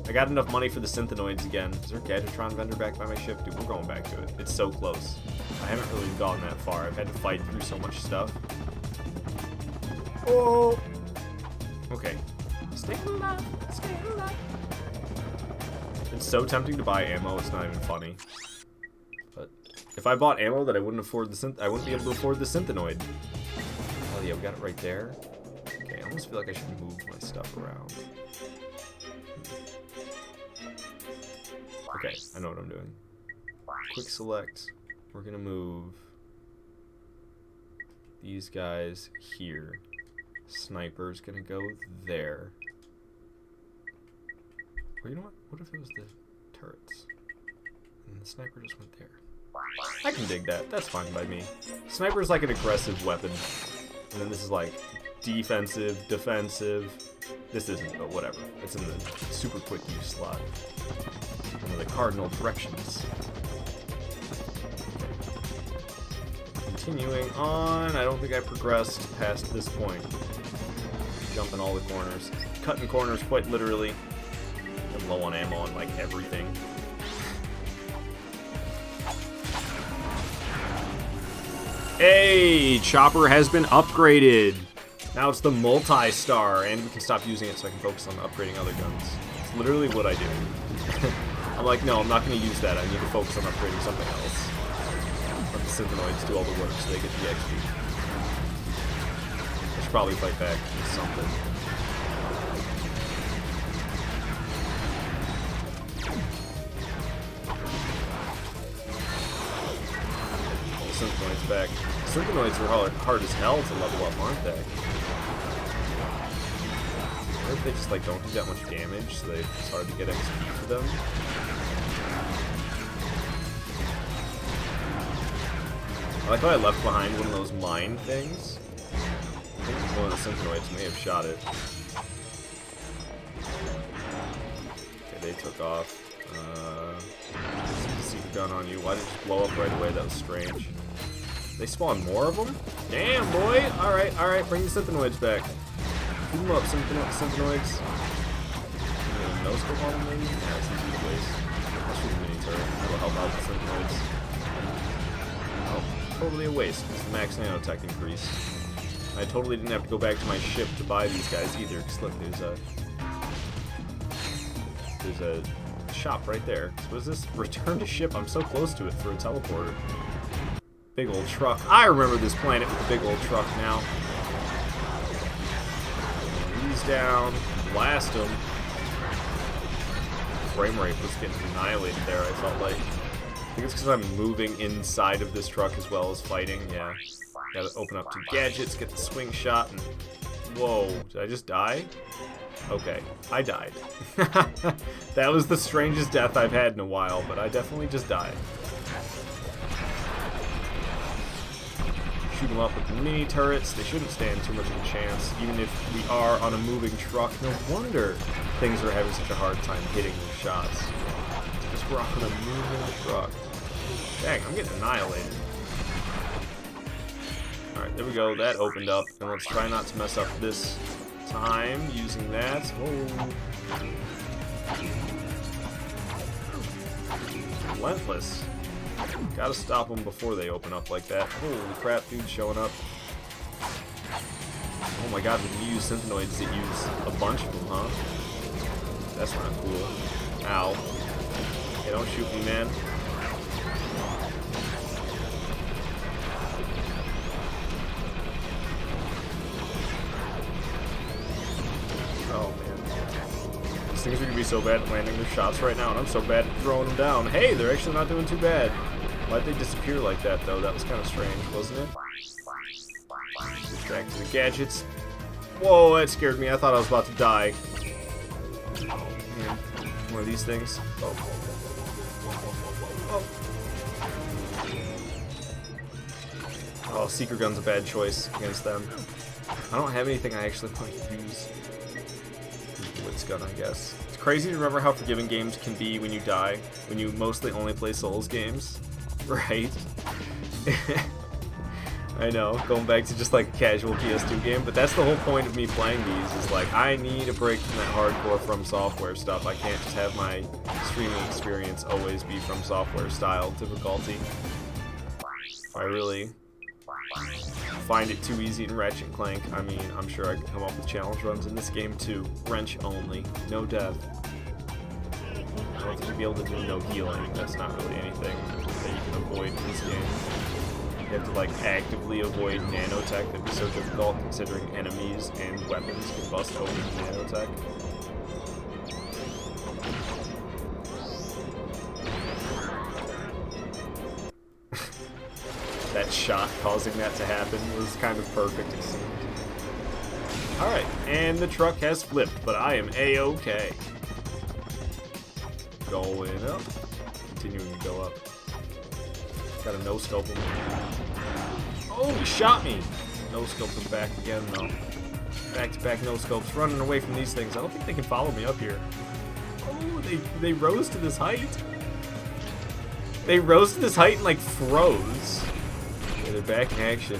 I got enough money for the Synthenoids again. Is there a Gadgetron vendor back by my ship? Dude, we're going back to it. It's so close. I haven't really gone that far. I've had to fight through so much stuff. Oh! Okay. Stay alive. Stay alive. It's so tempting to buy ammo, it's not even funny. But if I bought ammo that I wouldn't be able to afford the Synthenoid. Oh yeah, we got it right there. Okay, I almost feel like I should move my stuff around. Okay, I know what I'm doing. Quick select. We're gonna move these guys here. Sniper's gonna go there. Well, you know what? What if it was the turrets? And the sniper just went there. I can dig that. That's fine by me. Sniper's like an aggressive weapon. And then this is like defensive, defensive. This isn't, but whatever. It's in the super quick use slot. One of the cardinal directions. Continuing on, I don't think I progressed past this point. Jumping all the corners. Cutting corners quite literally. I'm low on ammo on like everything. Hey! Chopper has been upgraded! Now it's the multi-star, and we can stop using it so I can focus on upgrading other guns. It's literally what I do. I'm like, no, I'm not going to use that. I need to focus on upgrading something else. Let the Synthenoids do all the work so they get the XP. I should probably fight back with something. Synthenoids back. Synthenoids are hard as hell to level up, aren't they? What if they just like don't do that much damage, so it's hard to get XP for them? I like how I left behind one of those mine things. I think one of the Synthenoids may have shot it. Okay, they took off. Secret gun on you. Why did it just blow up right away? That was strange. They spawn more of them? Damn, boy! Alright, bring the Synthenoids back. Keep them up, Synthenoids. No scope on them, maybe? Yeah, it's easy to waste. I'll shoot a mini turret. That'll help out the Synthenoids. Oh, totally a waste. It's the max nanotech increase. I totally didn't have to go back to my ship to buy these guys either, because look, there's a shop right there. So what is this? Return to ship. I'm so close to it for a teleporter. Big old truck. I remember this planet with a big old truck now. These down. Blast them. Frame rate was getting annihilated there, I felt like. I think it's because I'm moving inside of this truck as well as fighting. Yeah. Gotta open up 2 gadgets, get the swing shot, and... Whoa, did I just die? Okay, I died. That was the strangest death I've had in a while, but I definitely just died. Shoot them up with the mini turrets. They shouldn't stand too much of a chance, even if we are on a moving truck. No wonder things are having such a hard time hitting these shots. Because we're on a moving truck. Dang, I'm getting annihilated. Alright, there we go. That opened up. And let's try not to mess up this time using that. Whoa. Relentless. Gotta stop them before they open up like that. Holy crap, dude showing up. Oh my god, when you use synthenoids that use a bunch of them, huh? That's not cool. Ow. Hey, don't shoot me, man. Oh, man. These things are gonna be so bad at landing their shots right now, and I'm so bad at throwing them down. Hey, they're actually not doing too bad. Why'd they disappear like that, though? That was kind of strange, wasn't it? Back to the gadgets. Whoa, that scared me. I thought I was about to die. Man, one of these things. Oh. Oh, Seeker Gun's a bad choice against them. I don't have anything I actually want to use. Blitz Gun, I guess. It's crazy to remember how forgiving games can be when you die, when you mostly only play Souls games. Right? I know, going back to just like a casual PS2 game, but that's the whole point of me playing these, is like, I need a break from that hardcore From Software stuff. I can't just have my streaming experience always be From Software style difficulty. If I really find it too easy in Ratchet Clank, I mean, I'm sure I could come up with challenge runs in this game too. Wrench only, no death. I don't think you'd be able to do no healing. That's not really anything that you can avoid in this game. You have to like actively avoid nanotech. That'd be so difficult considering enemies and weapons can bust open nanotech. That shot causing that to happen was kind of perfect, it seemed. Alright, and the truck has flipped, but I am A-okay. Going up. Continuing to go up. Got a no-scope him. Oh, he shot me! No-scope him back again, though. Back-to-back no-scopes. Running away from these things. I don't think they can follow me up here. Oh, they rose to this height. They rose to this height and, like, froze. Okay, they're back in action.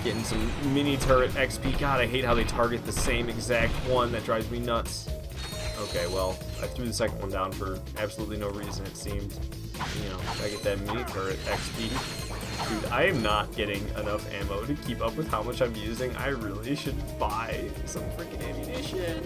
Getting some mini turret XP. God, I hate how they target the same exact one. That drives me nuts. Okay, well, I threw the second one down for absolutely no reason, it seemed. You know, I get that mini turret XP. Dude, I am not getting enough ammo to keep up with how much I'm using. I really should buy some freaking ammunition.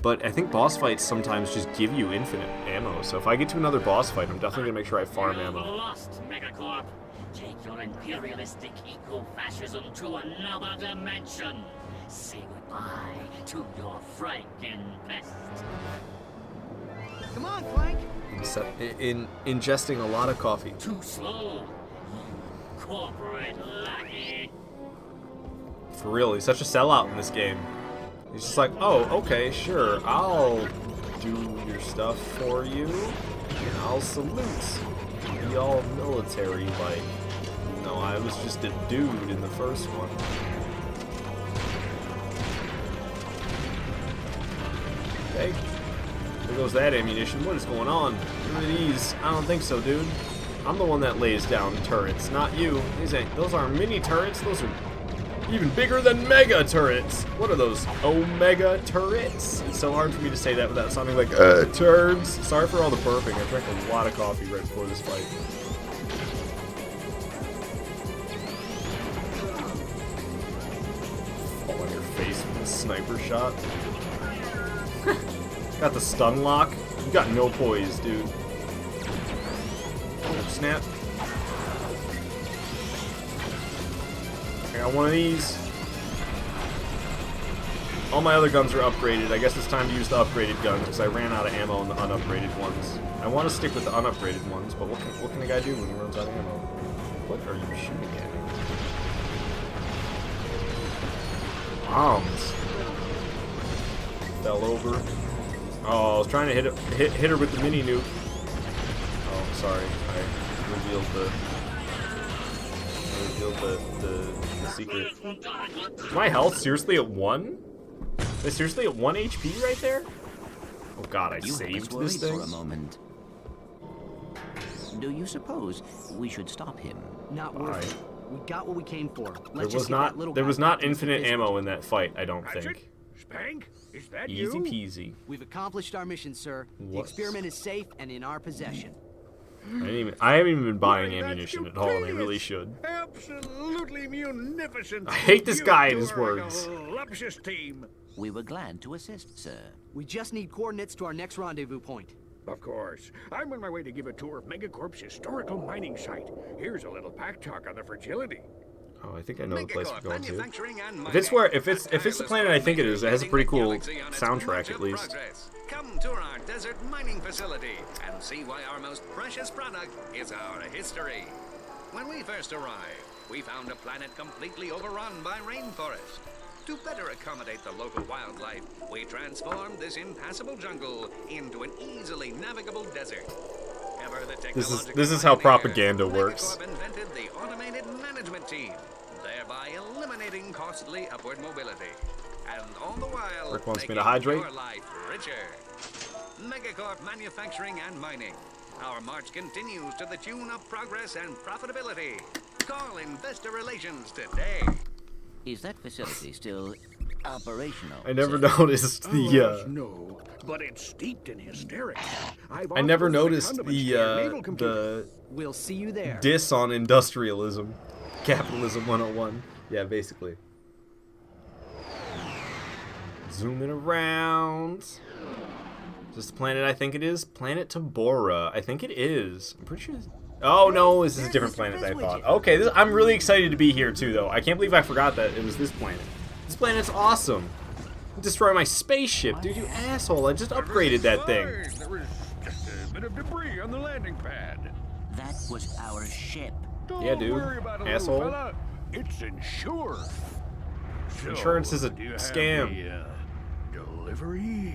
But I think boss fights sometimes just give you infinite ammo, so if I get to another boss fight, I'm definitely going to make sure I farm ammo. Lost, Megacorp. Take your imperialistic eco-fascism to another dimension. Say goodbye to your Franken pest. Come on, Clank. In ingesting a lot of coffee. Too slow, you corporate lackey. For real, he's such a sellout in this game. He's just like, oh, okay, sure, I'll do your stuff for you, and I'll salute. Be all military-like. No, I was just a dude in the first one. Okay. There goes that ammunition. What is going on? Look at these. I don't think so, dude. I'm the one that lays down turrets, not you. Those aren't mini turrets. Those are even bigger than mega turrets. What are those? Omega turrets? It's so hard for me to say that without sounding like turds. Sorry for all the burping. I drank a lot of coffee right before this fight. Fall on your face with a sniper shot. Got the stun lock. You got no poise, dude. Oh, snap. I got one of these. All my other guns are upgraded. I guess it's time to use the upgraded gun because I ran out of ammo on the unupgraded ones. I want to stick with the unupgraded ones, but what can a guy do when he runs out of ammo? What are you shooting at me? Bombs. Fell over. Oh, I was trying to hit her with the mini nuke. Oh, sorry. I revealed the secret. Is my health seriously at 1? Is it seriously at 1 HP right there? Oh god, I saved this thing. For a moment. Do you suppose we should stop him? Not worth it. We got what we came for. There was not infinite ammo in that fight, I don't think. Spank? Is that Easy you? peasy. We've accomplished our mission, sir. The What? experiment is safe and in our possession. I haven't even been buying ammunition at all, and I really should. Absolutely munificent. I hate this guy and You his two are a words. Voluptuous team. We were glad to assist, sir. We just need coordinates to our next rendezvous point. Of course. I'm on my way to give a tour of Megacorp's historical mining site. Here's a little pack talk on the fragility. Oh, I think I know the place we're going to. Manufacturing and If it's the planet I think it is, it has a pretty cool soundtrack at least. Come tour our desert mining facility and see why our most precious product is our history. When we first arrived, we found a planet completely overrun by rainforest. To better accommodate the local wildlife, we transformed this impassable jungle into an easily navigable desert. This is how propaganda works. Megacorp invented the automated management team, thereby eliminating costly upward mobility. And all the while, Rick wants me making to hydrate. your life richer. Megacorp Manufacturing and Mining. Our march continues to the tune of progress and profitability. Call Investor Relations today. Is that facility still operational? I never noticed the No, but it's steeped in hysterics. I never noticed the We'll see you there. diss on industrialism. Capitalism 101. Yeah, basically. Zooming around. Is this the planet I think it is? Planet Tabora. I think it is. I'm pretty sure. Oh no, this is a different planet than I thought. Okay, I'm really excited to be here too, though. I can't believe I forgot that it was this planet. This planet's awesome. Destroy my spaceship, dude, you asshole. I just upgraded that thing. There was just a bit of debris on the landing pad. That was our ship. Don't Yeah, dude. worry about it, Asshole. little fella. It's insured. So, Insurance is a do you have scam. the, delivery?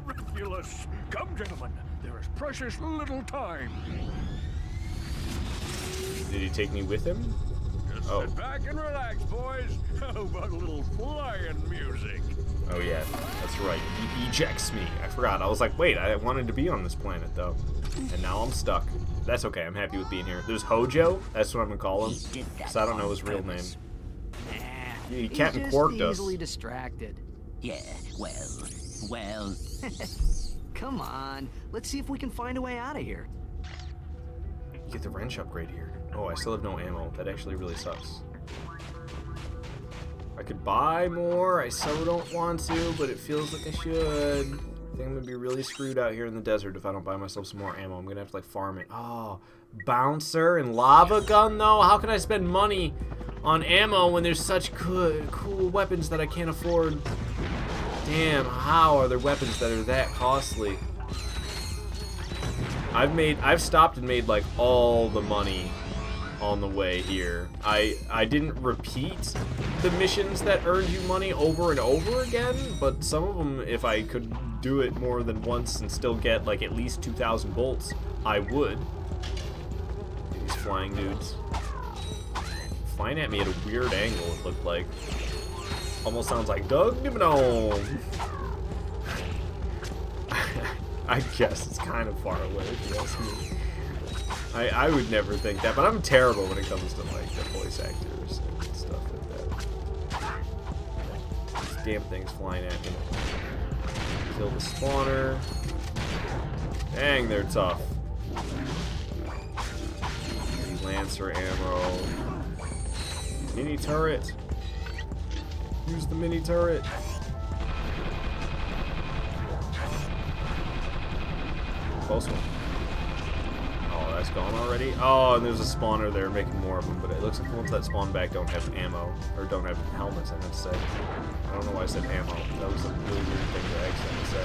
Ridiculous. Come, gentlemen. There is precious little time. Did he take me with him? Just sit back and relax, boys. How about a little flying music? Oh yeah, that's right. He ejects me. I forgot. I was like, wait, I wanted to be on this planet though. And now I'm stuck. That's okay, I'm happy with being here. There's Hojo, that's what I'm gonna call him. Because I don't know his real name. He Captain Quark does. Easily distracted. Yeah, well. Come on, let's see if we can find a way out of here. You get the wrench upgrade here. Oh, I still have no ammo. That actually really sucks. I could buy more. I so don't want to, but it feels like I should. I think I'm gonna be really screwed out here in the desert if I don't buy myself some more ammo. I'm gonna have to like farm it. Oh, bouncer and lava gun though? How can I spend money on ammo when there's such good, cool weapons that I can't afford? Damn, how are there weapons that are that costly? I've stopped and made like all the money on the way here. I didn't repeat the missions that earned you money over and over again, but some of them, if I could do it more than once and still get like at least 2,000 bolts, I would. These flying dudes. Flying at me at a weird angle, it looked like. Almost sounds like Doug Dimmadome. I guess it's kind of far away if you ask me. I would never think that, but I'm terrible when it comes to like the voice actors and stuff like that. These damn things flying at me. Kill the spawner. Dang, they're tough. Lancer ammo. Mini turret. Use the mini turret. Close one. Oh, guys gone already? Oh, and there's a spawner there making more of them, but it looks like the ones that spawn back don't have ammo, or don't have helmets, I meant to say. I don't know why I said ammo. That was a really weird thing to accidentally say.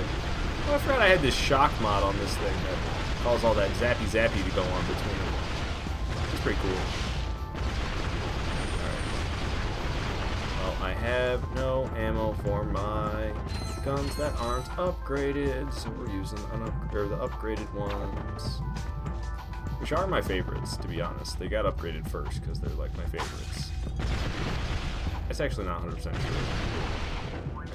Oh, I forgot I had this shock mod on this thing that caused all that zappy to go on between them. It's pretty cool. Alright. Well, I have no ammo for my guns that aren't upgraded, so we're using the upgraded ones, which are my favorites, to be honest. They got upgraded first because they're like my favorites. It's actually not 100%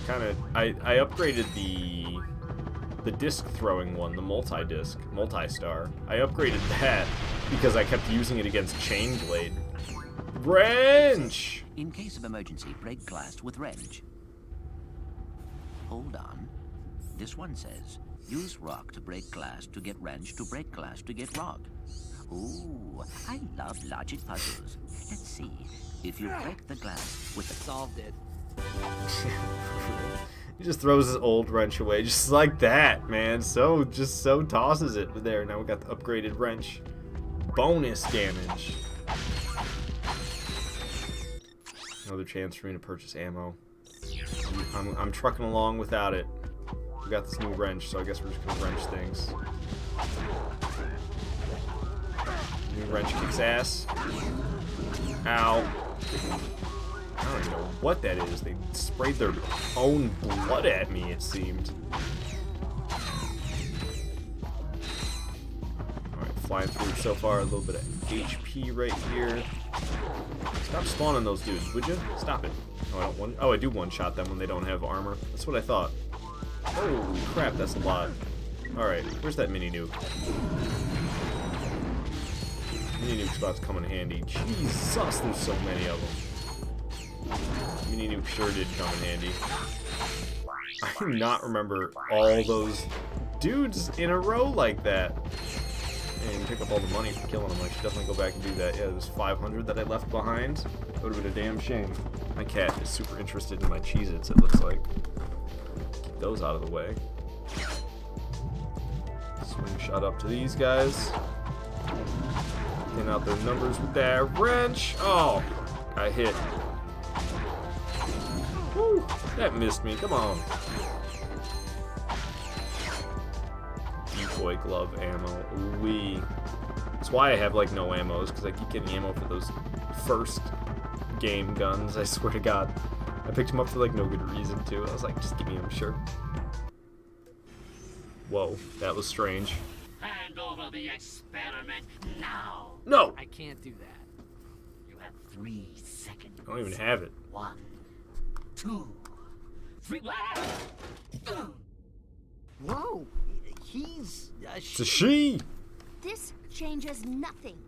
true. I upgraded the disc throwing one, the multi-star. I upgraded that because I kept using it against Chainblade. Wrench! In case of emergency, break glass with wrench. Hold on. This one says, use rock to break glass to get wrench to break glass to get rock. Ooh, I love logic puzzles. Let's see. If you break the glass with the... Solved it. He just throws his old wrench away just like that, man. So tosses it. But there, now we got the upgraded wrench. Bonus damage. Another chance for me to purchase ammo. I'm trucking along without it. We got this new wrench, so I guess we're just gonna wrench things. New wrench kicks ass. Ow. I don't even know what that is. They sprayed their own blood at me, it seemed. Alright, flying through so far. A little bit of HP right here. Stop spawning those dudes, would you? Stop it. Oh, I do one-shot them when they don't have armor. That's what I thought. Holy crap, that's a lot. Alright, where's that mini-nuke? Mini-nuke's about to come in handy. Jesus, there's so many of them. Mini-nuke sure did come in handy. I do not remember all those dudes in a row like that. And pick up all the money for killing them. I should definitely go back and do that. Yeah, there's 500 that I left behind. That would have been a damn shame. My cat is super interested in my Cheez-Its, it looks like. Keep those out of the way. Swing shot up to these guys. Getting out their numbers with that wrench. Oh, I hit. Woo, that missed me. Come on. Decoy glove ammo. Ooh-wee. That's why I have like no ammos, because I keep getting ammo for those first game guns. I swear to God, I picked them up for like no good reason too. I was like, just give me them, sure. Whoa, that was strange. Hand over the experiment now. No! I can't do that. You have 3 seconds. I don't even have it. 1, 2, 3. Whoa, he's It's a she! This changes nothing.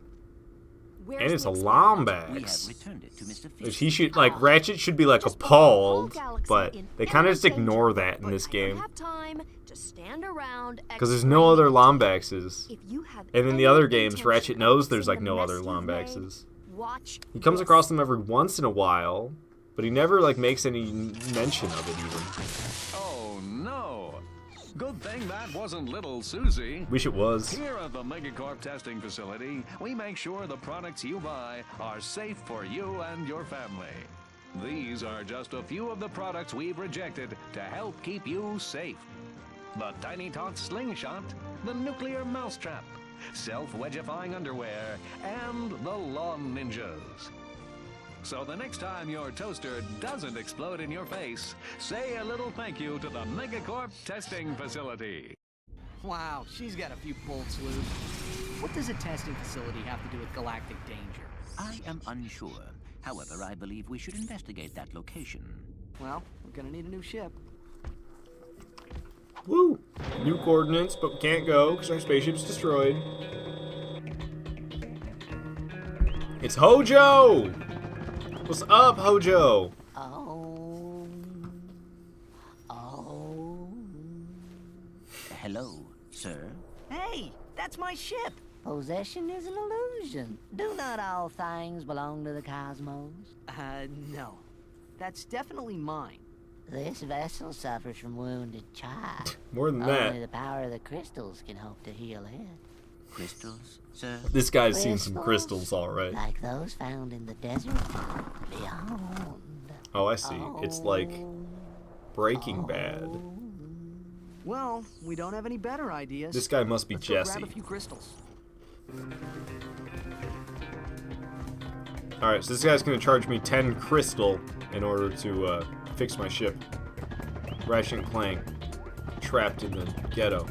And it's a Lombax. We have returned it to Mr. Fish. He should, like, Ratchet should be, like, appalled, but they kind of just ignore that in this game. Because there's no other Lombaxes. And in the other games, Ratchet knows there's, like, no other Lombaxes. He comes across them every once in a while, but he never, like, makes any mention of it, even. Oh, no. Good thing that wasn't little Susie. Wish it was. Here at the Megacorp testing facility, we make sure the products you buy are safe for you and your family. These are just a few of the products we've rejected to help keep you safe. The Tiny Tot Slingshot, the Nuclear Mousetrap, self-wedgifying underwear, and the Lawn Ninjas. So the next time your toaster doesn't explode in your face, say a little thank you to the Megacorp testing facility. Wow, she's got a few bolts loose. What does a testing facility have to do with galactic danger? I am unsure. However, I believe we should investigate that location. Well, we're gonna need a new ship. Woo! New coordinates, but we can't go because our spaceship's destroyed. It's Hojo! What's up, Hojo? Oh. Hello, sir. Hey, that's my ship. Possession is an illusion. Do not all things belong to the cosmos? No. That's definitely mine. This vessel suffers from wounded child. More than Only that. the power of the crystals can hope to heal it. Crystals, sir? This guy's seen some crystals, all right. Like those found in the desert beyond. Oh, I see. It's like Breaking Bad. Well, we don't have any better ideas. This guy must be Let's go Jesse. grab a few crystals. Alright, so this guy's gonna charge me 10 crystal in order to fix my ship. Ratchet Clank, trapped in the ghetto.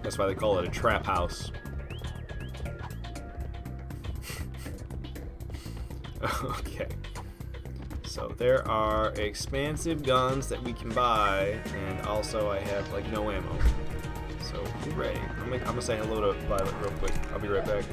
That's why they call it a trap house. Okay. So there are expansive guns that we can buy, and also I have like no ammo. So hooray! I'm gonna say hello to Violet real quick. I'll be right back.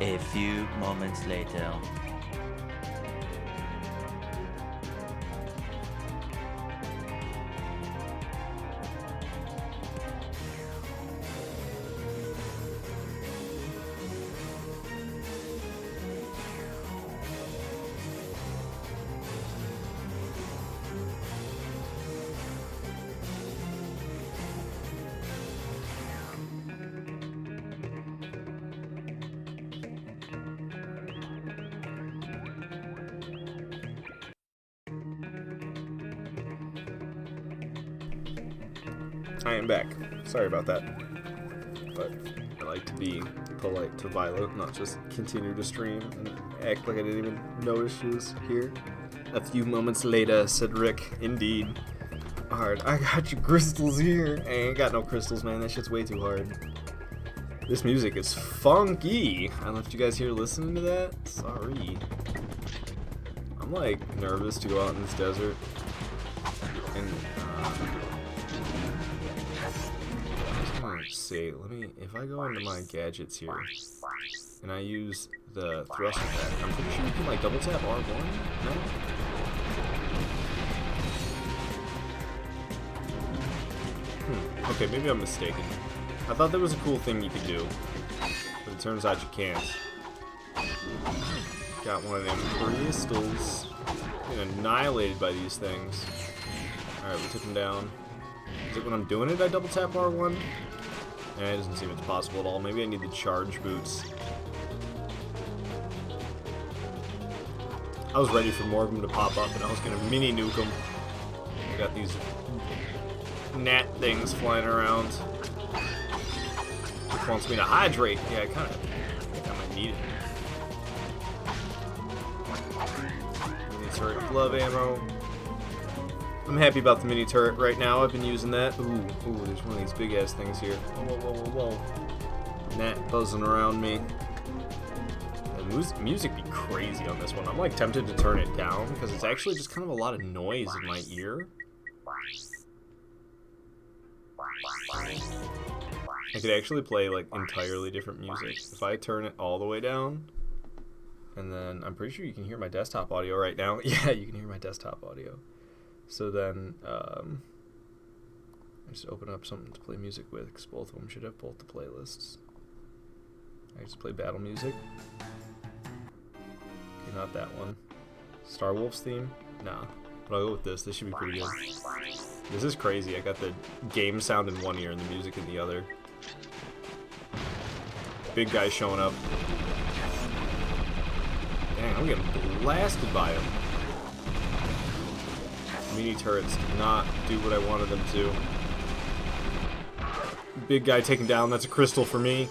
A few moments later. I am back. Sorry about that. But I like to be polite to Violet, not just continue to stream and act like I didn't even notice she was here. A few moments later, said Rick. Indeed. hard. I got you crystals here. I ain't got no crystals, man. That shit's way too hard. This music is funky. I don't know if you guys here listening to that. Sorry. I'm like nervous to go out in this desert. And let's see. Let me. If I go into my gadgets here and I use the thrust attack, I'm pretty sure you can like double tap R1. No. Okay, maybe I'm mistaken. I thought that was a cool thing you could do, but it turns out you can't. Got one of them crystals. Getting annihilated by these things. Alright, we took him down. Is it when I'm doing it I double tap R1? Eh, it doesn't seem it's possible at all. Maybe I need the charge boots. I was ready for more of them to pop up and I was going to mini nuke them. I got these gnat things flying around. Which wants me to hydrate. Yeah, I think I might need it. Mini turret glove ammo. I'm happy about the mini turret right now. I've been using that. Ooh, there's one of these big ass things here. Whoa. Gnat buzzing around me. The music be crazy on this one. I'm like tempted to turn it down because it's actually just kind of a lot of noise in my ear. I could actually play like entirely different music if I turn it all the way down. And then I'm pretty sure you can hear my desktop audio right now. Yeah, you can hear my desktop audio. So then I just open up something to play music with because both of them should have both the playlists. I just play battle music. Okay, not that one. Star Wolf's theme? Nah. But I'll go with this. This should be pretty good. This is crazy. I got the game sound in one ear and the music in the other. Big guy showing up. Dang, I'm getting blasted by him. Mini turrets did not do what I wanted them to. Big guy taken down. That's a crystal for me.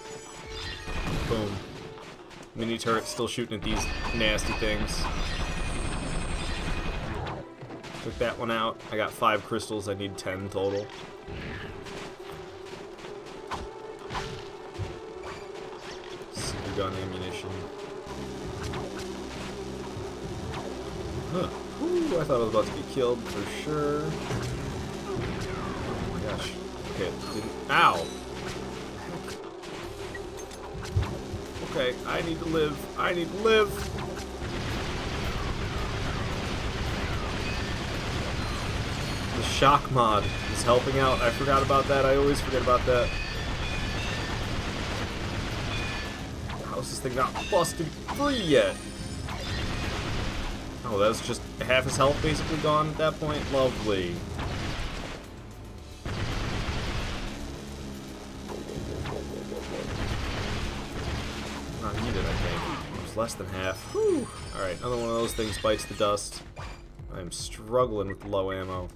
Boom. Mini turret still shooting at these nasty things. Took that one out. I got 5 crystals. I need 10 total. Super gun ammunition. Huh. Ooh, I thought I was about to be killed for sure. Oh my gosh. Okay, didn't. Ow! Okay, I need to live. I need to live. The shock mod is helping out. I forgot about that. I always forget about that. How's this thing not busted free yet? Oh, that's just half his health basically gone at that point? Lovely. Not needed, I think. It was less than half. Whew. Alright, another one of those things bites the dust. I'm struggling with low ammo.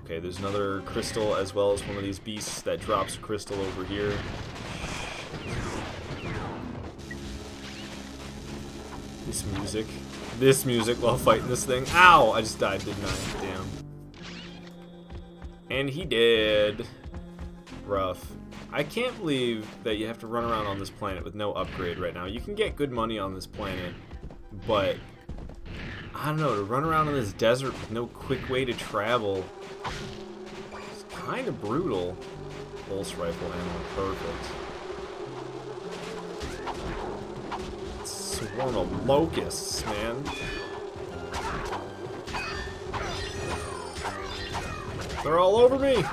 Okay, there's another crystal as well as one of these beasts that drops a crystal over here. This music while fighting this thing. Ow! I just died, didn't I? Damn. And he did. Rough. I can't believe that you have to run around on this planet with no upgrade right now. You can get good money on this planet, but I don't know, to run around in this desert with no quick way to travel, it's kind of brutal. Pulse rifle ammo, perfect. Swarm of locusts, man. They're all over me!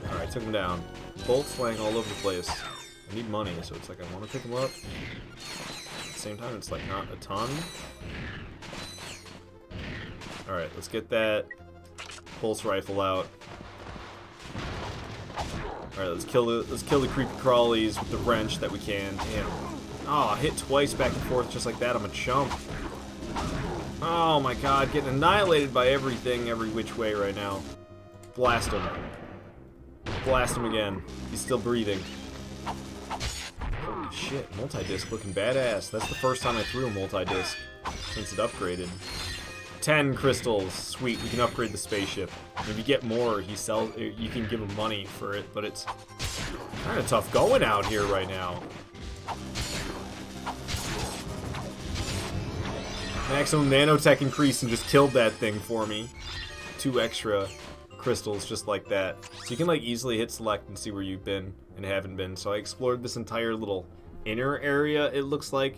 Alright, took them down. Bolts flying all over the place. I need money, so it's like I want to pick them up. At the same time, it's like not a ton. Alright, let's get that pulse rifle out. Alright, let's kill the creepy crawlies with the wrench that we can. Damn. Oh, I hit twice back and forth just like that. I'm a chump. Oh my god, getting annihilated by everything every which way right now. Blast him. Blast him again. He's still breathing. Holy shit, multi-disc looking badass. That's the first time I threw a multi-disc since it upgraded. 10 crystals. Sweet, we can upgrade the spaceship. If you get more, you can give him money for it, but it's kind of tough going out here right now. Maximum nanotech increase and just killed that thing for me. 2 extra crystals just like that. So you can like easily hit select and see where you've been and haven't been. So I explored this entire little inner area, it looks like.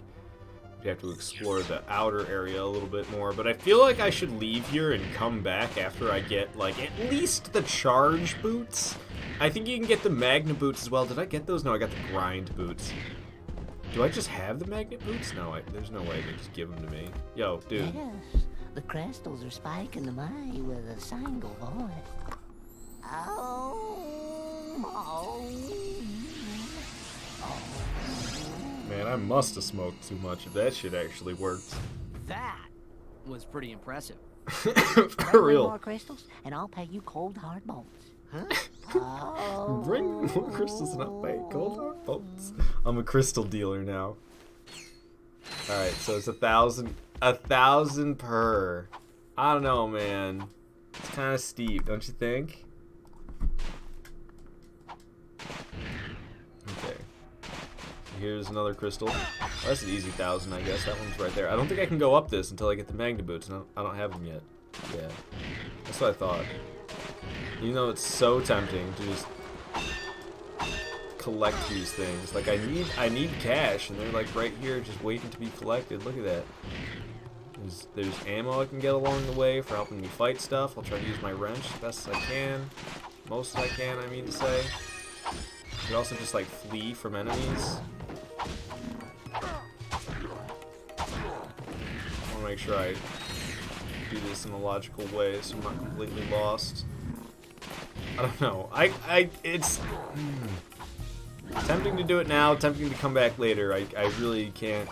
You have to explore the outer area a little bit more, but I feel like I should leave here and come back after I get like at least the charge boots. I think you can get the magnet boots as well. Did I get those? No, I got the grind boots. Do I just have the magnet boots? No, there's no way they just give them to me. Yo, dude. Yes, the crystals are spiking the money with a single voice. Man, I must have smoked too much if that shit actually worked. That was pretty impressive. For real. More crystals, and I'll pay you cold hard bolts. Bring more crystals and I'll pay cold hard bolts. I'm a crystal dealer now. Alright, so it's 1,000 per. I don't know, man. It's kind of steep, don't you think? Okay. Here's another crystal. Oh, that's an easy 1,000, I guess. That one's right there. I don't think I can go up this until I get the magnet boots. No, I don't have them yet. Yeah. That's what I thought. You know, it's so tempting to just collect these things. Like, I need cash, and they're like right here just waiting to be collected. Look at that. There's ammo I can get along the way for helping me fight stuff. I'll try to use my wrench as best as I can. Most I can, I mean to say. You can also just like flee from enemies. I want to make sure I do this in a logical way so I'm not completely lost. I don't know. It's tempting to do it now, tempting to come back later. I really can't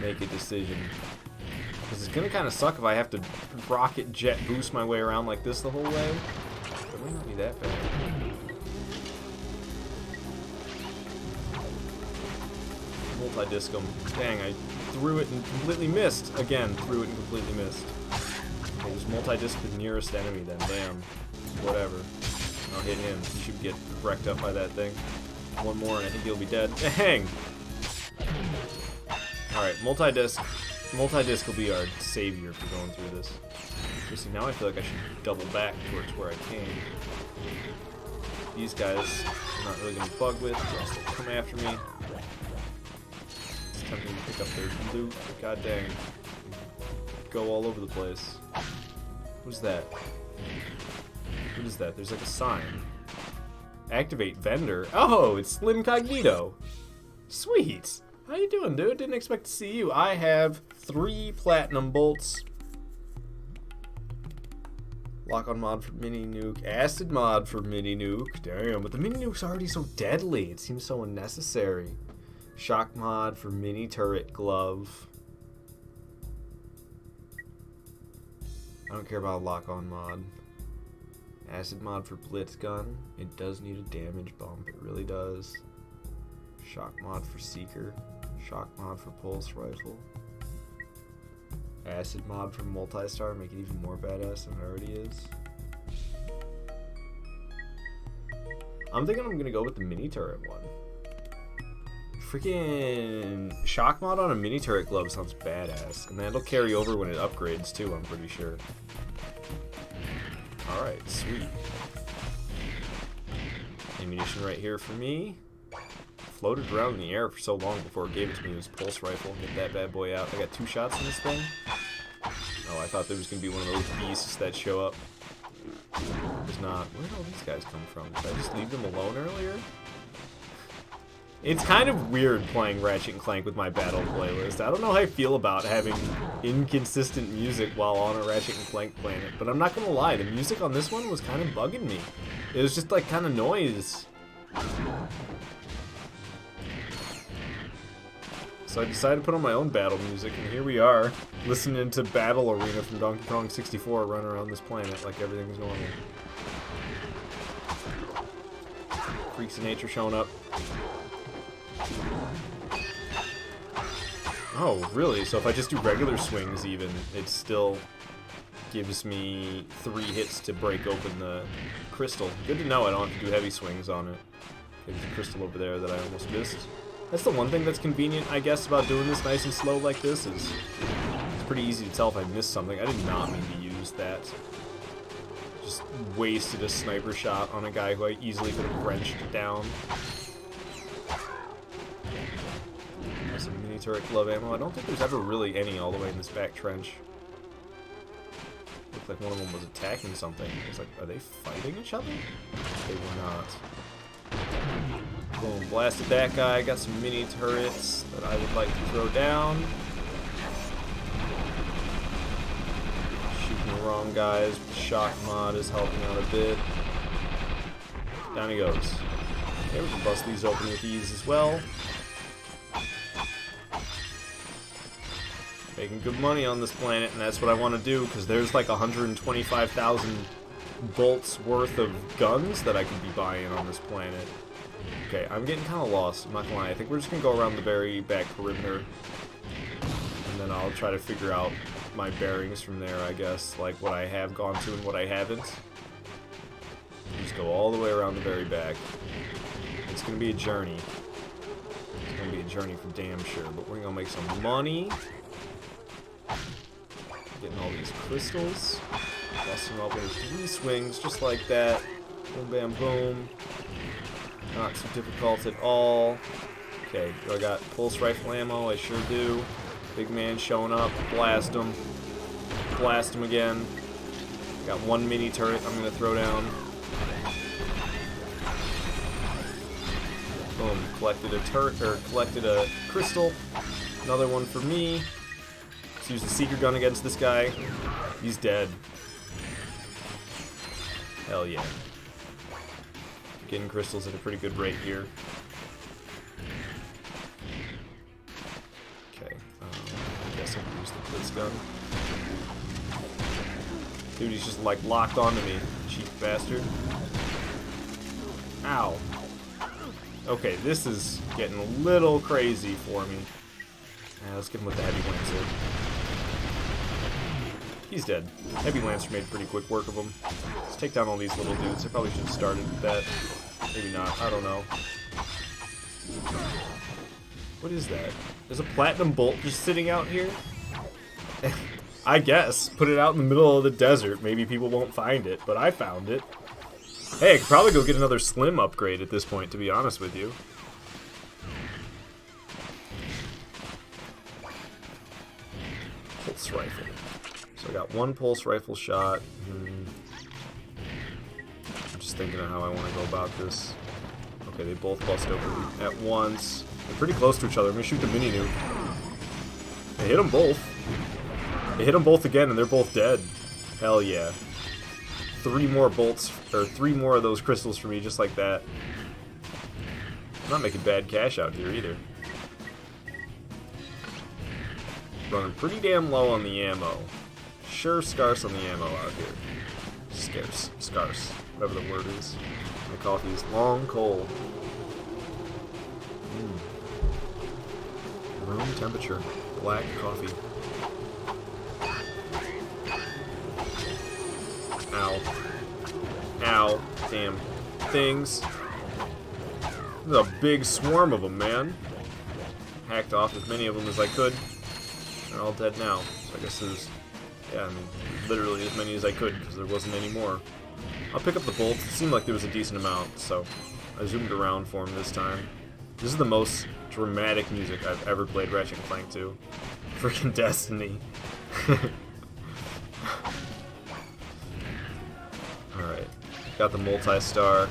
make a decision. Because it's going to kind of suck if I have to rocket jet boost my way around like this the whole way. It might not be that bad. Multi-disc them. Dang, I threw it and completely missed. Again, threw it and completely missed. Okay, just multi-disc the nearest enemy then. Bam. Whatever. I'll hit him. He should get wrecked up by that thing. One more and I think he'll be dead. Dang! Alright, multi-disc. Multi-disc will be our savior for going through this. See, now I feel like I should double back towards where I came. These guys I'm not really going to bug with. They'll still come after me. It's tempting to pick up their loot, but god dang. Go all over the place. What is that? What is that? There's like a sign. Activate vendor. Oh, it's Slimcognito. Sweet. How you doing, dude? Didn't expect to see you. I have 3 platinum bolts. Lock-on mod for mini nuke. Acid mod for mini nuke. Damn, but the mini nuke's already so deadly. It seems so unnecessary. Shock mod for mini turret glove. I don't care about a lock-on mod. Acid mod for blitz gun. It does need a damage bump. It really does. Shock mod for seeker. Shock mod for pulse rifle. Acid mod for multi-star. Make it even more badass than it already is. I'm thinking I'm gonna go with the mini turret one. Freaking shock mod on a mini turret glove sounds badass. And that'll carry over when it upgrades too, I'm pretty sure. Alright, sweet. Ammunition right here for me. Floated around in the air for so long before it gave it to me. It was pulse rifle. Get that bad boy out. I got 2 shots in this thing. Oh, I thought there was going to be one of those beasts that show up. There's not. Where did all these guys come from? Did I just leave them alone earlier? It's kind of weird playing Ratchet and Clank with my battle playlist. I don't know how I feel about having inconsistent music while on a Ratchet and Clank planet, but I'm not gonna lie, the music on this one was kind of bugging me. It was just like kind of noise. So I decided to put on my own battle music, and here we are, listening to Battle Arena from Donkey Kong 64 run around this planet like everything's normal. Freaks of nature showing up. Oh, really? So if I just do regular swings even, it's still gives me 3 hits to break open the crystal. Good to know I don't have to do heavy swings on it. Okay, there's a crystal over there that I almost missed. That's the one thing that's convenient, I guess, about doing this nice and slow like this is it's pretty easy to tell if I missed something. I did not mean to use that. Just wasted a sniper shot on a guy who I easily could have wrenched down. There's some mini turret glove ammo. I don't think there's ever really any all the way in this back trench. Looked like one of them was attacking something. I was like, are they fighting each other? They were not. Boom, blasted that guy. Got some mini turrets that I would like to throw down. Shooting the wrong guys. Shock mod is helping out a bit. Down he goes. Okay, we can bust these open with ease as well. Making good money on this planet, and that's what I want to do, because there's like 125,000 bolts worth of guns that I could be buying on this planet. Okay, I'm getting kind of lost, I'm not gonna lie. I think we're just gonna go around the very back perimeter, and then I'll try to figure out my bearings from there, I guess, like what I have gone to and what I haven't. Just go all the way around the very back. It's gonna be a journey. It's gonna be a journey for damn sure, but we're gonna make some money. Getting all these crystals. Busting them up with 3 swings, just like that. Boom, bam, boom. Not too difficult at all. Okay, do I got pulse rifle ammo? I sure do. Big man showing up. Blast him. Blast him again. Got 1 mini turret I'm gonna throw down. Boom. Collected a turret, or collected a crystal. Another one for me. Let's use the seeker gun against this guy. He's dead. Hell yeah. Getting crystals at a pretty good rate here. Okay, I guess I can use the blitz gun. Dude, he's just like locked onto me, cheap bastard. Ow. Okay, this is getting a little crazy for me. Let's get him with the heavy lancer. He's dead. Heavy lancer made pretty quick work of him. Let's take down all these little dudes. I probably should have started with that. Maybe not. I don't know. What is that? There's a platinum bolt just sitting out here? I guess. Put it out in the middle of the desert. Maybe people won't find it, but I found it. Hey, I could probably go get another slim upgrade at this point, to be honest with you. Pulse rifle. So I got 1 pulse rifle shot. I'm just thinking of how I want to go about this. Okay, they both bust open at once. They're pretty close to each other. I'm going to shoot the mini nuke. I hit them both. I hit them both again, and they're both dead. Hell yeah. 3 more bolts, or 3 more of those crystals for me, just like that. I'm not making bad cash out here either. Running pretty damn low on the ammo. Sure scarce on the ammo out here. Scarce. Scarce. Whatever the word is. My coffee is long cold. Room temperature. Black coffee. Ow. Ow. Damn. Things. There's a big swarm of them, man. Hacked off as many of them as I could. They're all dead now. So I guess there's... yeah, I mean, literally as many as I could, because there wasn't any more. I'll pick up the bolts. It seemed like there was a decent amount, so I zoomed around for him this time. This is the most dramatic music I've ever played Ratchet Clank to. Freaking Destiny. Alright. Got the multi-star.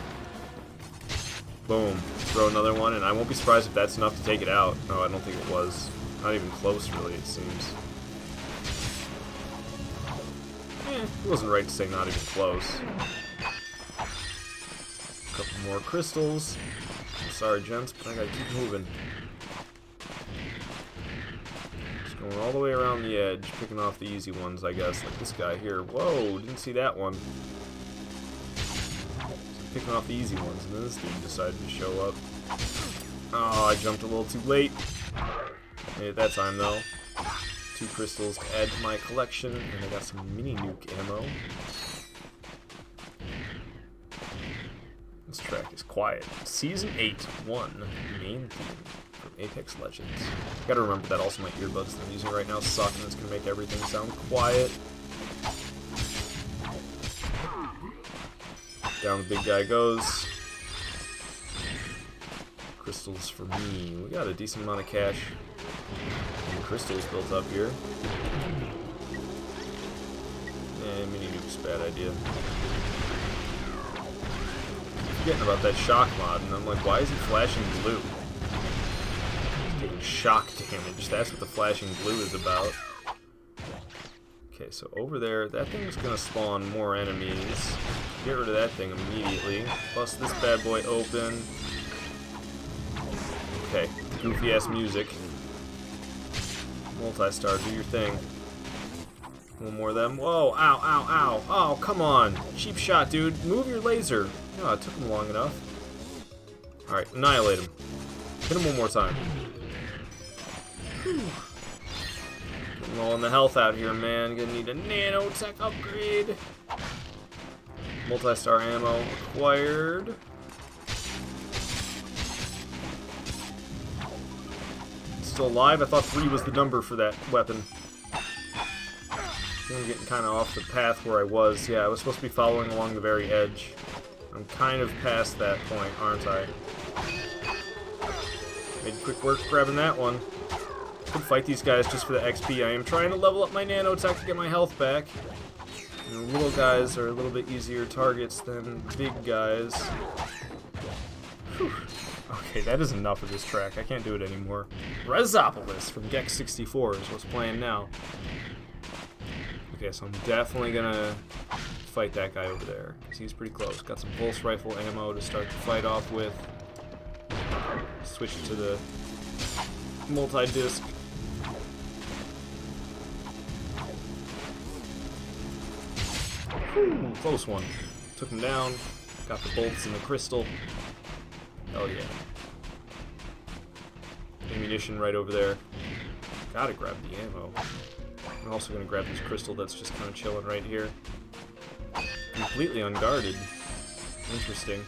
Boom. Throw another one, and I won't be surprised if that's enough to take it out. No, I don't think it was. Not even close, really, it seems. It wasn't right to say not even close. A couple more crystals. I'm sorry, gents, but I gotta keep moving. Just going all the way around the edge, picking off the easy ones, I guess, like this guy here. Whoa, didn't see that one. Just picking off the easy ones, and then this dude decided to show up. Oh, I jumped a little too late. Made it that time, though. 2 crystals to add to my collection, and I got some mini nuke ammo. This track is quiet. Season 8, 1, main theme from Apex Legends. Gotta remember that also my earbuds that I'm using right now suck, and it's gonna make everything sound quiet. Down the big guy goes. Crystals for me. We got a decent amount of cash and crystals built up here. And mini nuke's a bad idea. Forgetting about that shock mod, and I'm like, why is he flashing blue? He's taking shock damage. That's what the flashing blue is about. Okay, so over there, that thing's gonna spawn more enemies. Get rid of that thing immediately. Bust this bad boy open. Okay, goofy ass music. Multi-star, do your thing. One more of them. Whoa, ow, ow, ow. Oh, come on. Cheap shot, dude. Move your laser. Oh, it took him long enough. Alright, annihilate him. Hit him one more time. Whew. Getting low on the health out here, man. Gonna need a nanotech upgrade. Multi-star ammo acquired. Still alive? I thought 3 was the number for that weapon. I'm getting kind of off the path where I was. Yeah, I was supposed to be following along the very edge. I'm kind of past that point, aren't I? Made quick work grabbing that one. Could fight these guys just for the XP. I am trying to level up my nanotech to get my health back. And the little guys are a little bit easier targets than big guys. Whew. Okay, that is enough of this track. I can't do it anymore. Resopolis from Gex64 is what's playing now. Okay, so I'm definitely gonna fight that guy over there, because he's pretty close. Got some pulse rifle ammo to start the fight off with. Switch to the multi-disc. Whew, close one. Took him down. Got the bolts and the crystal. Hell yeah. Ammunition right over there. Gotta grab the ammo. I'm also gonna grab this crystal that's just kind of chilling right here. Completely unguarded. Interesting.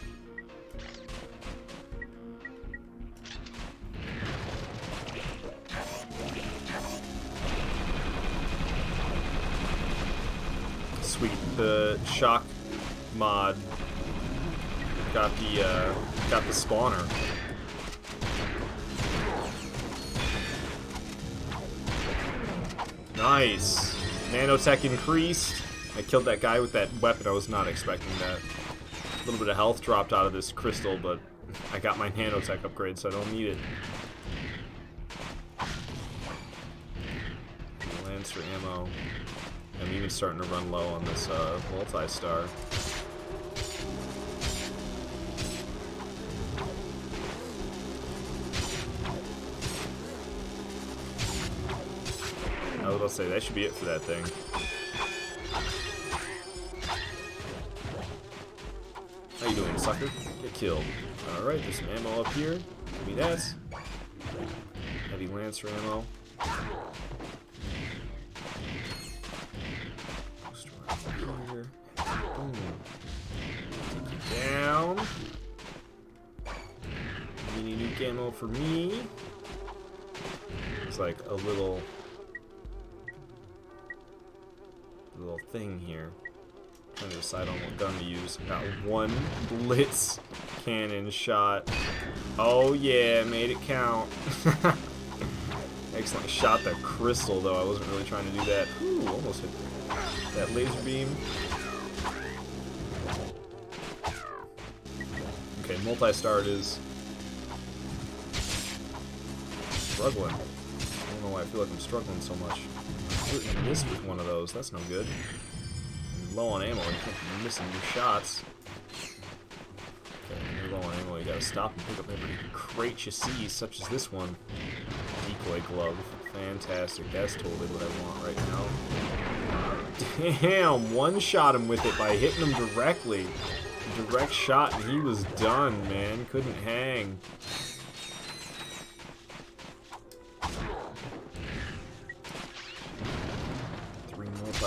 Sweet. The shock mod got the spawner. Nice. Nanotech increased. I killed that guy with that weapon. I was not expecting that. A little bit of health dropped out of this crystal, but I got my nanotech upgrade, so I don't need it. Lancer ammo. I'm even starting to run low on this multi-star. I was about to say, that should be it for that thing. How you doing, sucker? Get killed. Alright, there's some ammo up here. Give me that. Heavy Lancer ammo. Here. Boom. Take you down. Mini nuke ammo for me. It's like a little thing here. Trying to decide on what gun to use. Got one blitz cannon shot. Oh yeah, made it count. Excellent. Shot that crystal though. I wasn't really trying to do that. Ooh, almost hit that laser beam. Okay, multi-star it is. Struggling. I don't know why I feel like I'm struggling so much. I missed with one of those. That's no good. You're low on ammo. You can't be missing your shots. Okay, when you're low on ammo, you gotta stop and pick up every crate you see, such as this one. Decoy glove. Fantastic. That's totally what I want right now. Damn! One-shot him with it by hitting him directly. Direct shot, and he was done, man. Couldn't hang.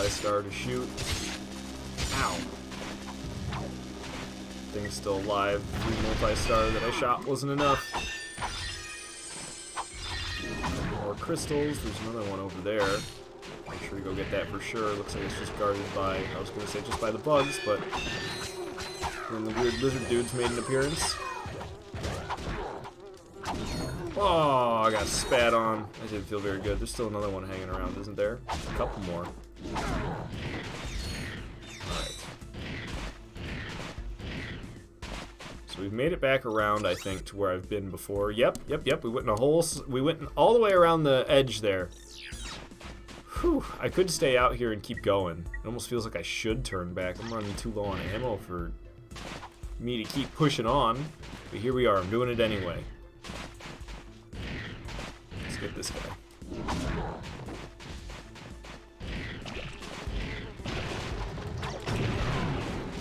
multi-star to shoot. Ow. Thing's still alive. 3 multi-star that I shot wasn't enough. More crystals. There's another one over there. Make sure to go get that for sure. Looks like it's just guarded by, I was going to say just by the bugs, but then the weird lizard dudes made an appearance. Oh, I got spat on. I didn't feel very good. There's still another one hanging around, isn't there? A couple more. Alright. So we've made it back around, I think, to where I've been before. Yep. We went all the way around the edge there. Whew. I could stay out here and keep going. It almost feels like I should turn back. I'm running too low on ammo for me to keep pushing on. But here we are. I'm doing it anyway. Let's get this guy.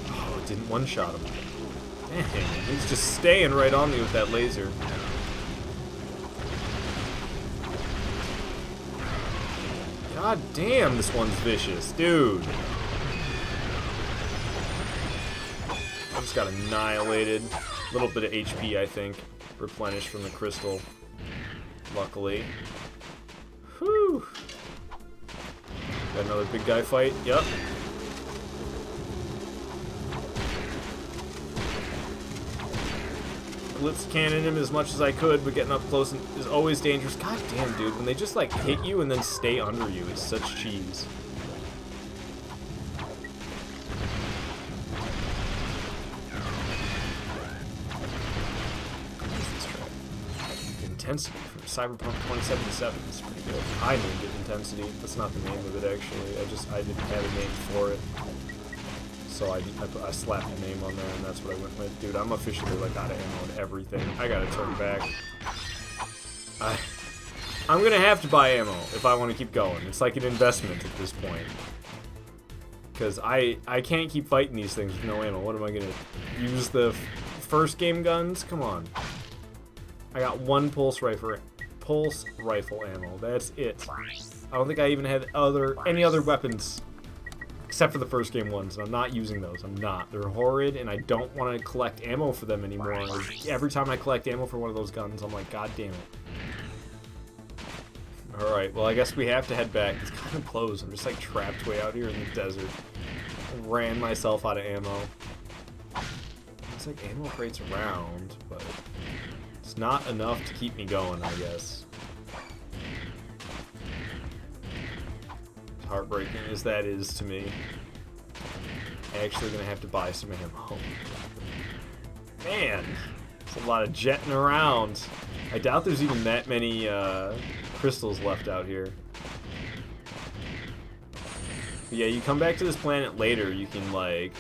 Oh, it didn't one-shot him. Dang, he's just staying right on me with that laser. God damn, this one's vicious, dude. I just got annihilated. A little bit of HP, I think, replenished from the crystal. Luckily. Whew. Got another big guy fight. Yep. Blitz cannon him as much as I could, but getting up close is always dangerous. God damn, dude, when they just like hit you and then stay under you, it's such cheese. Intensity from Cyberpunk 2077 is pretty good. I named it Intensity. That's not the name of it, actually. I didn't have a name for it. So I slapped the name on there, and that's what I went with. Dude, I'm officially like out of ammo and everything. I gotta turn back. I'm gonna have to buy ammo if I want to keep going. It's like an investment at this point. Because I can't keep fighting these things with no ammo. What am I gonna use the first game guns? Come on. I got 1 pulse rifle ammo. That's it. I don't think I even had any other weapons. Except for the first game ones, and I'm not using those. I'm not. They're horrid, and I don't want to collect ammo for them anymore. Every time I collect ammo for one of those guns, I'm like, God damn it. Alright, well, I guess we have to head back. It's kind of close. I'm just, like, trapped way out here in the desert. I ran myself out of ammo. There's, like, ammo crates around, but it's not enough to keep me going, I guess. Heartbreaking as that is to me. Actually gonna have to buy some ammo. Man, it's a lot of jetting around. I doubt there's even that many crystals left out here. But yeah, you come back to this planet later, you can like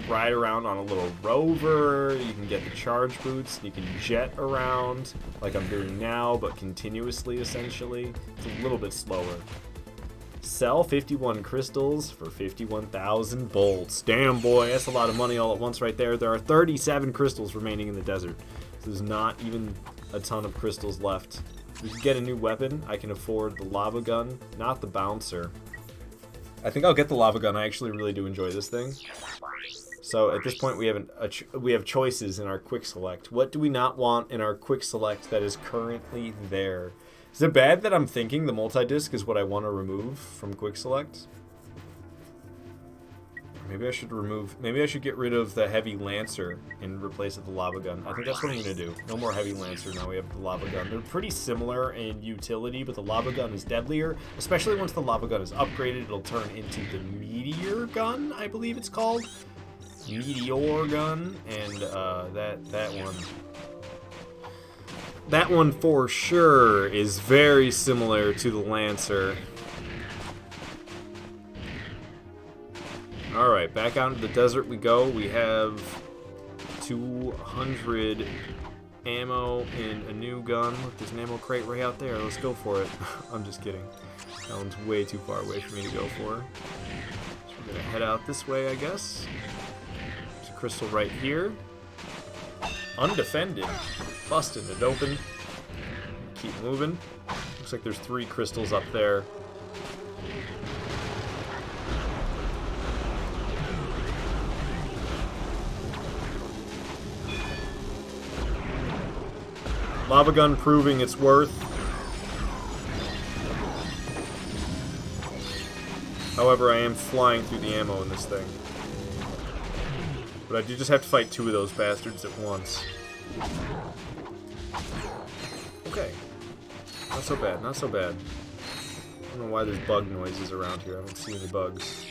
ride around on a little rover, you can get the charge boots, you can jet around like I'm doing now, but continuously essentially. It's a little bit slower. Sell 51 crystals for 51,000 bolts. Damn, boy, that's a lot of money all at once right there. There are 37 crystals remaining in the desert. So there's not even a ton of crystals left. We can get a new weapon. I can afford the lava gun, not the bouncer. I think I'll get the lava gun. I actually really do enjoy this thing. So at this point, we have choices in our quick select. What do we not want in our quick select that is currently there? Is it bad that I'm thinking the multi-disc is what I want to remove from quick select? Maybe I should get rid of the heavy lancer and replace it with the lava gun. I think that's what I'm going to do. No more heavy lancer, now we have the lava gun. They're pretty similar in utility, but the lava gun is deadlier. Especially once the lava gun is upgraded, it'll turn into the meteor gun, I believe it's called. Meteor gun, and that one... That one for sure is very similar to the Lancer. Alright, back out into the desert we go. We have 200 ammo in a new gun. Look, there's an ammo crate right out there. Let's go for it. I'm just kidding. That one's way too far away for me to go for. So we're gonna head out this way, I guess. There's a crystal right here. Undefended. Busting it open. Keep moving. Looks like there's 3 crystals up there. Lava gun proving its worth. However, I am flying through the ammo in this thing. But I do just have to fight 2 of those bastards at once. Okay. Not so bad, not so bad. I don't know why there's bug noises around here. I don't see any bugs.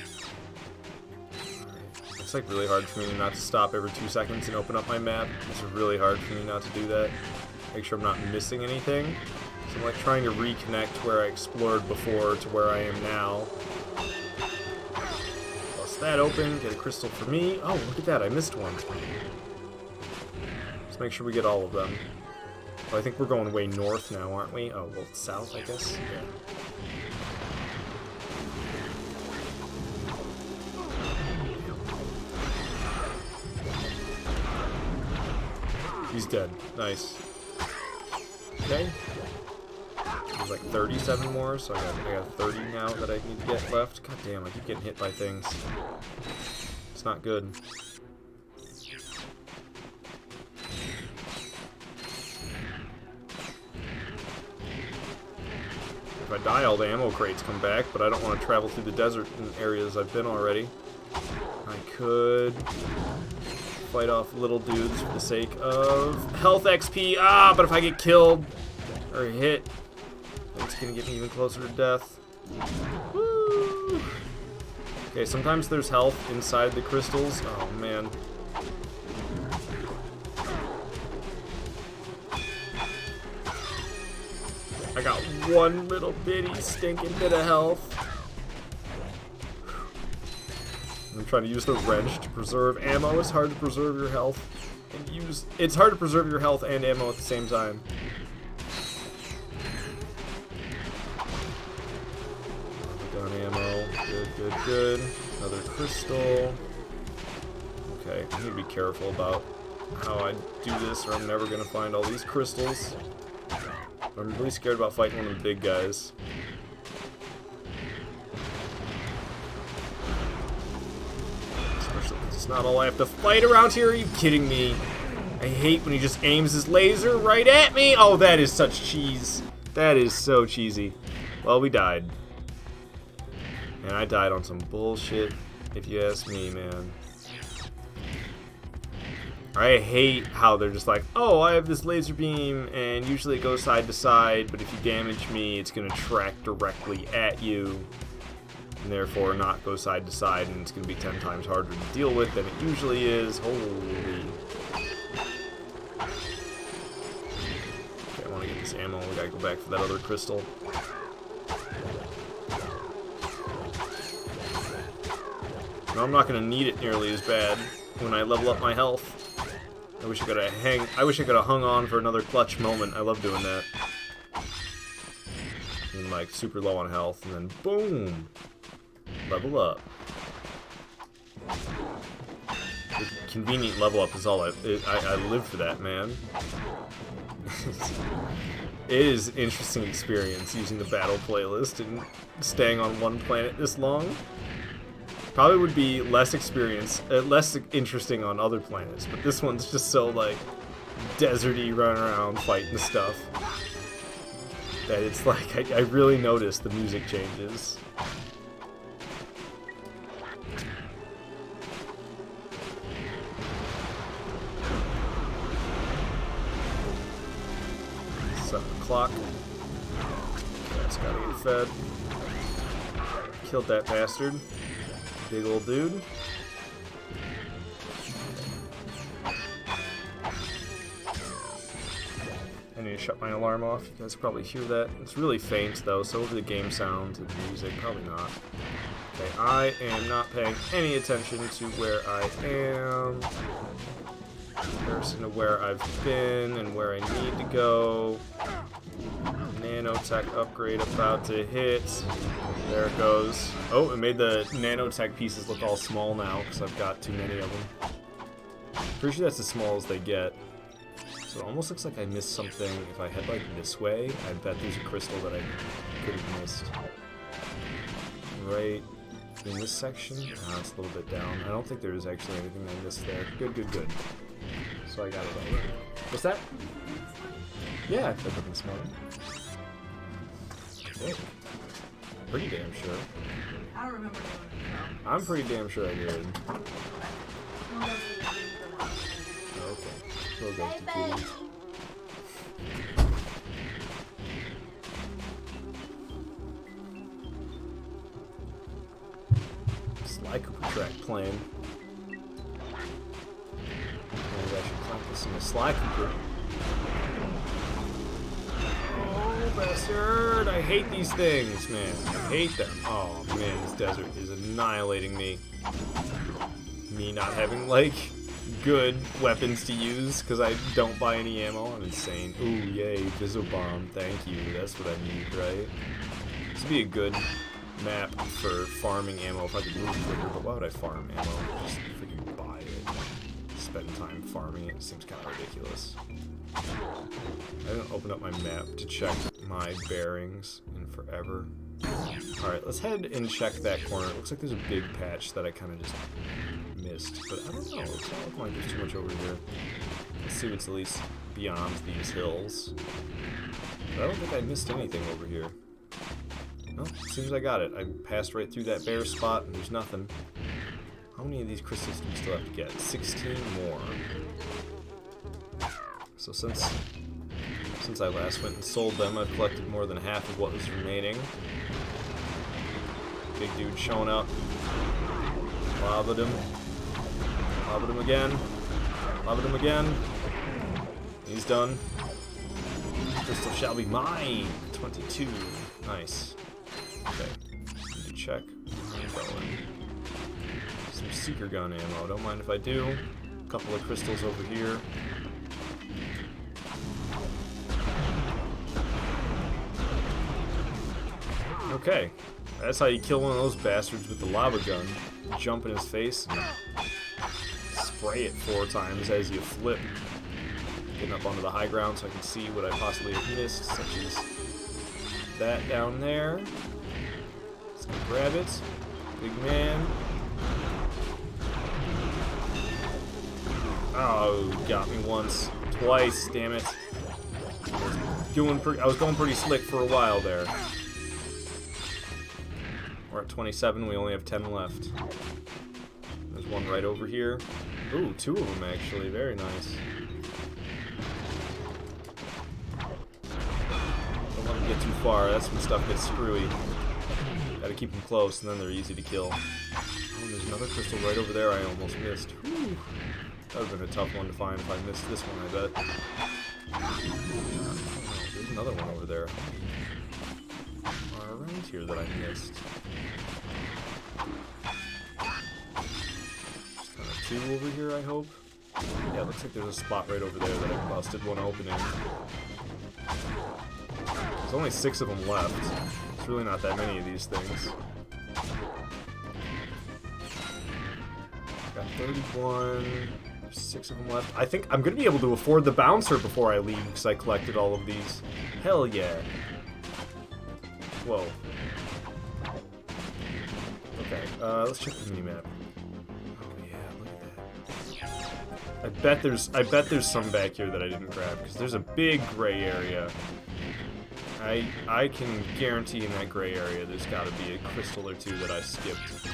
Alright. It's like really hard for me not to stop every 2 seconds and open up my map. It's really hard for me not to do that. Make sure I'm not missing anything. So I'm like trying to reconnect where I explored before to where I am now. Bust that open, get a crystal for me. Oh, look at that, I missed one. Let's make sure we get all of them. Well, I think we're going way north now, aren't we? Oh, well, south, I guess? Yeah. He's dead. Nice. Okay. There's like 37 more, so I got 30 now that I need to get left. God damn, I keep getting hit by things. It's not good. If I die, all the ammo crates come back, but I don't want to travel through the desert in areas I've been already. I could fight off little dudes for the sake of health XP. Ah, but if I get killed or hit, it's gonna get me even closer to death. Woo! Okay, sometimes there's health inside the crystals. Oh man. I got one little bitty stinking bit of health. I'm trying to use the wrench to preserve ammo. It's hard to preserve your health and use. It's hard to preserve your health and ammo at the same time. Gun ammo. Good, good, good. Another crystal. Okay, I need to be careful about how I do this, or I'm never gonna find all these crystals. I'm really scared about fighting one of the big guys. Especially because it's not all I have to fight around here. Are you kidding me? I hate when he just aims his laser right at me. Oh, that is such cheese. That is so cheesy. Well, we died. And I died on some bullshit, if you ask me, man. I hate how they're just like, oh, I have this laser beam, and usually it goes side to side, but if you damage me, it's going to track directly at you, and therefore not go side to side, and it's going to be 10 times harder to deal with than it usually is. Holy. Okay, I want to get this ammo. We got to go back for that other crystal. No, I'm not going to need it nearly as bad when I level up my health. I wish I could have hung on for another clutch moment. I love doing that. And like super low on health, and then boom, level up. The convenient level up is all I live for that, man. It is an interesting experience using the battle playlist and staying on one planet this long. Probably would be less interesting on other planets, but this one's just so like deserty, running around fighting stuff that it's like I really notice the music changes. O'clock. That's gotta get fed. Killed that bastard. Big old dude. I need to shut my alarm off. You guys probably hear that. It's really faint though, so over the game sound and music, probably not. Okay, I am not paying any attention to where I am. In comparison to where I've been and where I need to go. Nanotech upgrade about to hit. There it goes. Oh, it made the nanotech pieces look all small now because I've got too many of them. Pretty sure that's as small as they get. So it almost looks like I missed something. If I head like this way, I bet there's a crystal that I could have missed. Right in this section? Ah, it's a little bit down. I don't think there is actually anything I missed there. Good, good, good. So I got it all right. What's that? Yeah, I picked up this morning. I think. Pretty damn sure. I don't remember doing it. I'm pretty damn sure I did. Okay. We'll go to Kitties. Sly Cooper track playing. Maybe I should practice in the Sly Cooper. Oh, bastard! I hate these things, man. I hate them. Oh, man, this desert is annihilating me. Me not having, like, good weapons to use because I don't buy any ammo. I'm insane. Ooh, yay, Visobomb. Thank you. That's what I need, right? This would be a good map for farming ammo if I could move quicker, but why would I farm ammo? Just freaking buy it. Spend time farming it. Seems kind of ridiculous. I didn't open up my map to check my bearings in forever. Alright, let's head and check that corner. It looks like there's a big patch that I kind of just missed, but I don't know. It's not looking like there's too much over here. Let's see what's at least beyond these hills. But I don't think I missed anything over here. Well, seems I got it. I passed right through that bear spot and there's nothing. How many of these crystals do we still have to get? 16 more. So since I last went and sold them, I've collected more than half of what was remaining. Big dude showing up. Lobbed him. Lobbed him again. Lobbed him again. He's done. Crystal shall be mine. 22. Nice. Okay. Need to check. Some seeker gun ammo. Don't mind if I do. A couple of crystals over here. Okay. That's how you kill one of those bastards with the lava gun. Jump in his face and spray it 4 times as you flip. Getting up onto the high ground so I can see what I possibly have missed, such as that down there. Just gonna grab it. Big man. Oh, got me once. Twice, damn it. I was going pretty slick for a while there. We're at 27, we only have 10 left. There's one right over here. Ooh, 2 of them actually, very nice. Don't let them get too far, that's when stuff gets screwy. Gotta keep them close, and then they're easy to kill. Oh, and there's another crystal right over there I almost missed. Whew. That would have been a tough one to find if I missed this one, I bet. Oh, there's another one over there. Around here that I missed. Just kind of 2 over here, I hope. Yeah, it looks like there's a spot right over there that I busted one open in. There's only 6 of them left. It's really not that many of these things. Got 31. There's 6 of them left. I think I'm going to be able to afford the bouncer before I leave because I collected all of these. Hell yeah. Whoa. Okay, let's check the minimap. Oh yeah, look at that. I bet there's some back here that I didn't grab, because there's a big gray area. I can guarantee in that gray area there's gotta be a crystal or 2 that I skipped.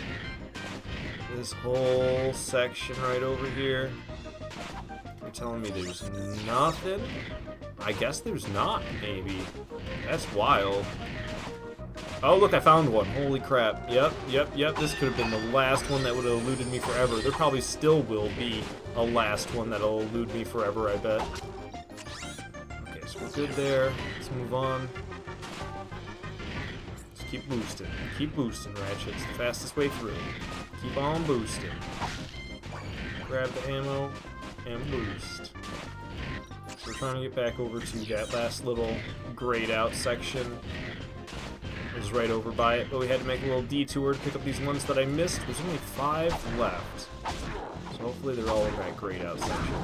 This whole section right over here. You're telling me there's nothing? I guess there's not, maybe. That's wild. Oh, look, I found one. Holy crap. Yep. This could have been the last one that would have eluded me forever. There probably still will be a last one that'll elude me forever, I bet. Okay, so we're good there. Let's move on. Just keep boosting. Keep boosting, Ratchet. It's the fastest way through. Keep on boosting. Grab the ammo and boost. So we're trying to get back over to that last little grayed out section. It was right over by it, but we had to make a little detour to pick up these ones that I missed. There's only 5 left. So hopefully they're all in that grayed out section.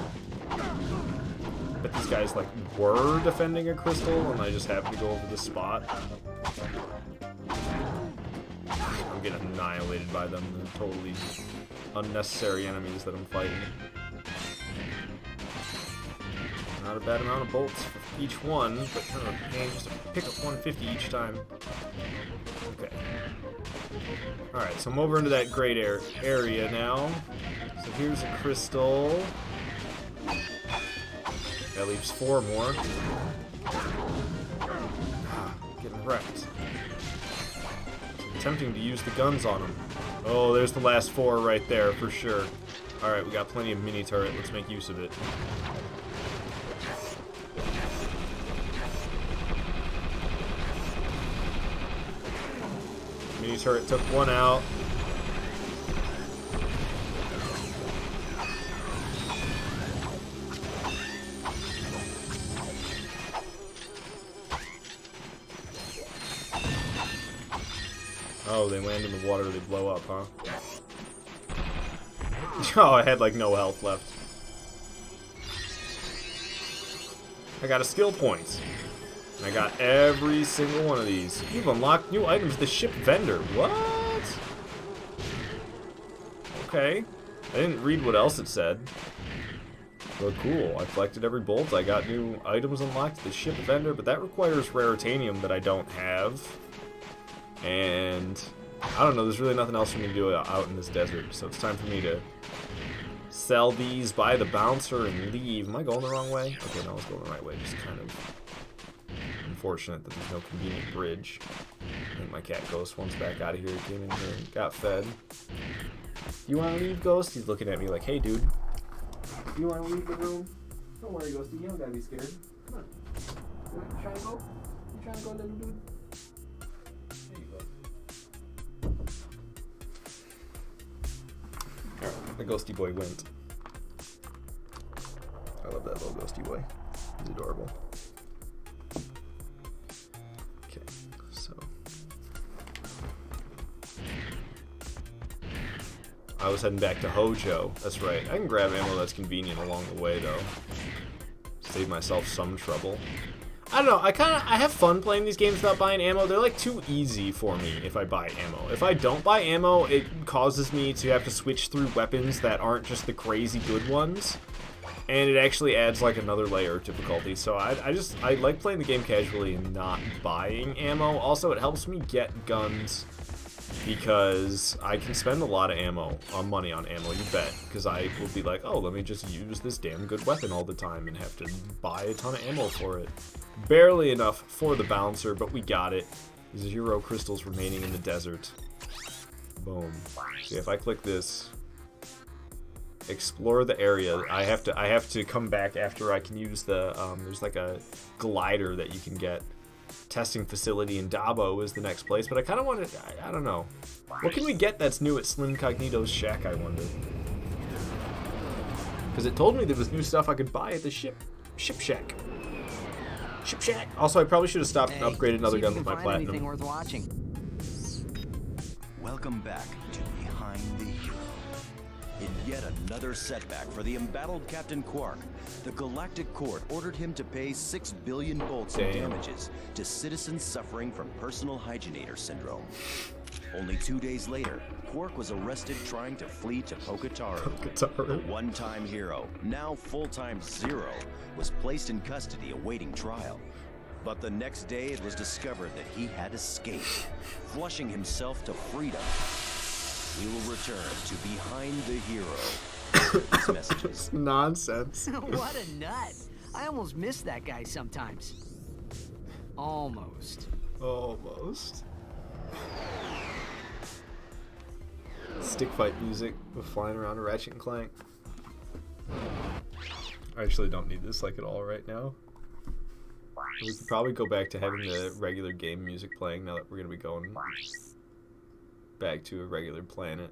But these guys, like, were defending a crystal, and I just happened to go over the spot. I'm getting annihilated by them. They're totally unnecessary enemies that I'm fighting. Not a bad amount of bolts for each one, but kind of a pain just to pick up 150 each time. Okay. Alright, so I'm over into that great area now. So here's a crystal. That leaves 4 more. Getting wrecked. It's tempting to use the guns on them. Oh, there's the last 4 right there for sure. Alright, we got plenty of mini turret. Let's make use of it. Mini turret took 1 out. Oh, they land in the water, they blow up, huh? Oh, I had like no health left. I got a skill point. And I got every single one of these. You've unlocked new items, the ship vendor. What? Okay. I didn't read what else it said. But cool. I collected every bolt. I got new items unlocked, the ship vendor, but that requires raritanium that I don't have. And I don't know, there's really nothing else for me to do out in this desert. So it's time for me to sell these, buy the bouncer, and leave. Am I going the wrong way? Okay, no, I was going the right way. Just kind of unfortunate that there's no convenient bridge. I think my cat Ghost wants back out of here. He came in here and got fed. You want to leave, Ghost? He's looking at me like, hey, dude. You want to leave the room? Don't worry, Ghosty. You don't gotta be scared. Come on. You trying to go? You trying to go, little dude? There you go. Alright, the Ghosty boy went. I love that little Ghosty boy. He's adorable. Okay, so I was heading back to Hojo. That's right. I can grab ammo that's convenient along the way, though. Save myself some trouble. I don't know. I have fun playing these games without buying ammo. They're like too easy for me if I buy ammo. If I don't buy ammo, it causes me to have to switch through weapons that aren't just the crazy good ones. And it actually adds like another layer of difficulty. So I like playing the game casually and not buying ammo. Also, it helps me get guns because I can spend a lot of money on ammo, you bet. Because I will be like, oh, let me just use this damn good weapon all the time and have to buy a ton of ammo for it. Barely enough for the bouncer, but we got it. There's 0 crystals remaining in the desert. Boom. Okay, if I click this, explore the area. I have to come back after I can use the there's like a glider that you can get. Testing facility in Dabo is the next place, but I kind of want to, I don't know. What can we get that's new at Slim Cognito's shack, I wonder? Because it told me there was new stuff I could buy at the ship shack. Ship shack. Also, I probably should have stopped and upgraded another gun with my platinum. Anything worth watching. Welcome back to Behind the Hero. In yet another setback for the embattled Captain Quark, the Galactic Court ordered him to pay 6 billion bolts in damages to citizens suffering from personal hygienator syndrome. Only 2 days later, Quark was arrested trying to flee to Pocataru. The one-time hero, now full-time Zero, was placed in custody awaiting trial. But the next day it was discovered that he had escaped, flushing himself to freedom. We will return to Behind the Hero. These messages. Nonsense. What a nut. I almost miss that guy sometimes. Almost. Almost. Stick fight music with flying around a Ratchet Clank. I actually don't need this like at all right now. We could probably go back to having the regular game music playing now that we're going to be going back to a regular planet.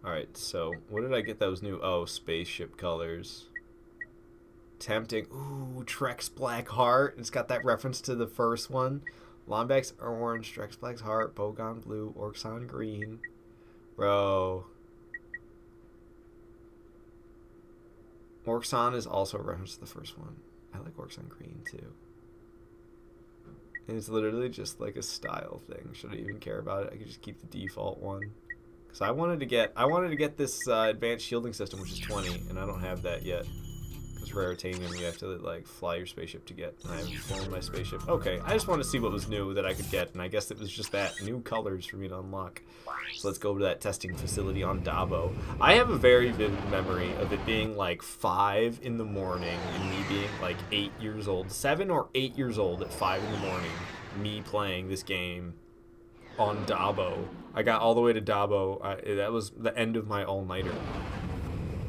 Alright, so what did I get those new? Oh, spaceship colors. Tempting. Ooh, Trek's Black Heart. It's got that reference to the first one. Lombax orange, Trek's Black Heart, Bogon blue, Orxon green. Bro. Orxon is also a reference to the first one. I like Orxon green too. And it's literally just like a style thing. Should I even care about it? I could just keep the default one. Because I wanted to get this advanced shielding system, which is 20, and I don't have that yet. Because raritanium, you have to like fly your spaceship to get. And I haven't flown my spaceship. Okay, I just wanted to see what was new that I could get, and I guess it was just that new colors for me to unlock. So let's go to that testing facility on Dabo. I have a very vivid memory of it being like 5 in the morning and me being like 8 years old, 7 or 8 years old at 5 in the morning, me playing this game on Dabo. I got all the way to Dabo. That was the end of my all-nighter.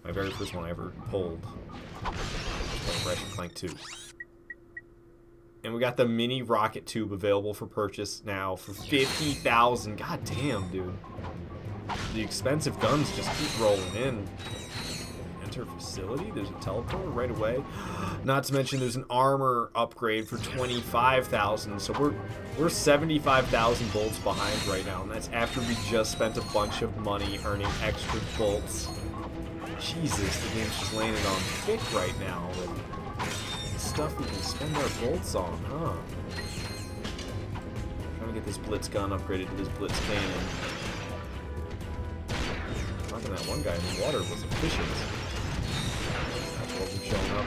My very first one I ever pulled. Ratchet Clank 2. And we got the mini rocket tube available for purchase now for 50,000. God damn, dude. The expensive guns just keep rolling in. Enter facility. There's a teleporter right away. Not to mention there's an armor upgrade for 25,000. So we're 75,000 bolts behind right now, and that's after we just spent a bunch of money earning extra bolts. Jesus, the game's just laying it on thick right now. Stuff we can spend our bolts on, huh? Trying to get this blitz gun upgraded to this blitz cannon. Knocking that one guy in the water was efficient. That wasn't showing up.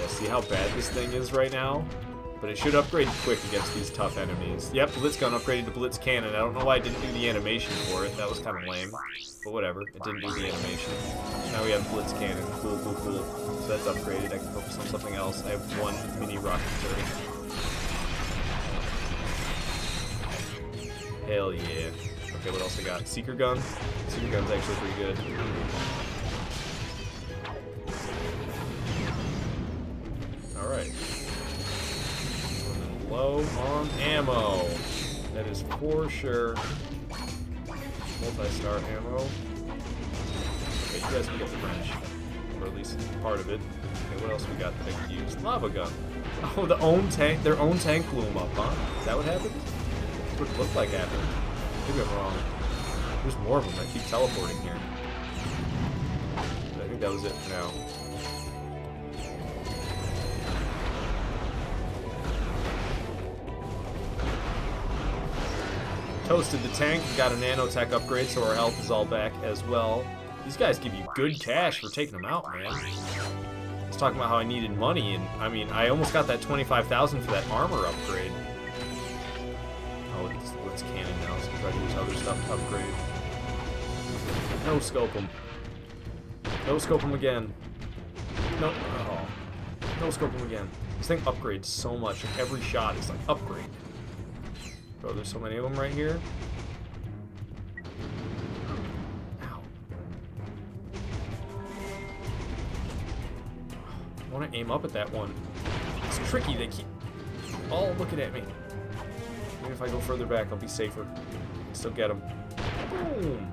Yeah, see how bad this thing is right now? But it should upgrade quick against these tough enemies. Yep, blitz gun upgraded to blitz cannon. I don't know why I didn't do the animation for it. That was kind of lame. But whatever, it didn't do the animation. Now we have blitz cannon. Cool, cool, cool. So that's upgraded. I can focus on something else. I have one mini rocket turret. Hell yeah. Okay, what else I got? Seeker gun. Seeker gun's actually pretty good. Alright. Low on ammo. That is for sure. Multi-star ammo. Okay, you guys can get the wrench. Or at least part of it. Okay, what else we got that I could use? Lava gun. Oh, their own tank blew them up, huh? Is that what happened? That's what it looked like happened. Maybe I'm wrong. There's more of them that keep teleporting here. But I think that was it for now. Toasted the tank, got a nanotech upgrade, so our health is all back as well. These guys give you good cash for taking them out, man. I was talking about how I needed money, and I mean, I almost got that 25,000 for that armor upgrade. Oh, it's cannon now, so I'm trying to use other stuff to upgrade. No scope them. No scope them again. No. Oh. No scope them again. This thing upgrades so much. Every shot is like upgrade. Bro, there's so many of them right here. Ow. I want to aim up at that one. It's tricky. They keep all looking at me. Maybe if I go further back, I'll be safer. I can still get them. Boom.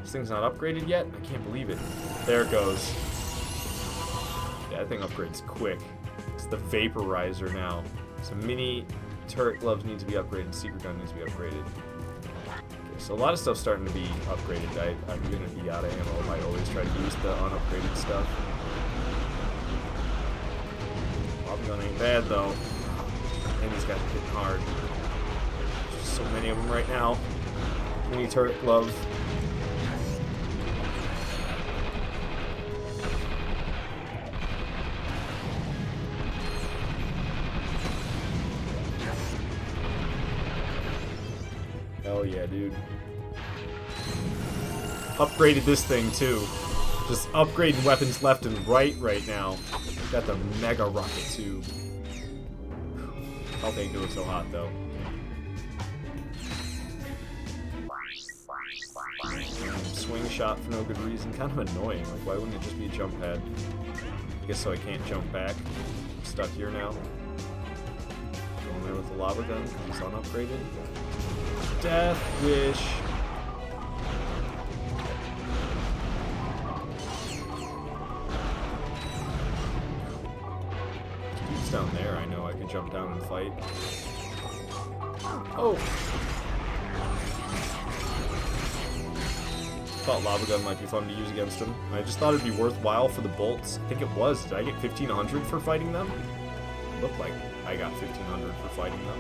This thing's not upgraded yet? I can't believe it. There it goes. Yeah, that thing upgrades quick. It's the vaporizer now. It's a mini turret gloves need to be upgraded. Secret gun needs to be upgraded. Okay, so a lot of stuff's starting to be upgraded. I'm going to be out of ammo if I always try to use the unupgraded stuff. Lava gun ain't bad though. And these guys are hitting hard. There's just so many of them right now. Mini turret glove. Hell yeah, dude. Upgraded this thing too. Just upgrading weapons left and right now. Got the mega rocket tube. Health ain't doing so hot though. Swing shot for no good reason. Kind of annoying. Like, why wouldn't it just be a jump pad? I guess so I can't jump back. I'm stuck here now. Going there with the lava gun because it's unupgraded. Death wish. Dude's down there. I know I can jump down and fight. Oh! Thought lava gun might be fun to use against him. I just thought it'd be worthwhile for the bolts. I think it was. Did I get 1,500 for fighting them? It looked like I got 1,500 for fighting them.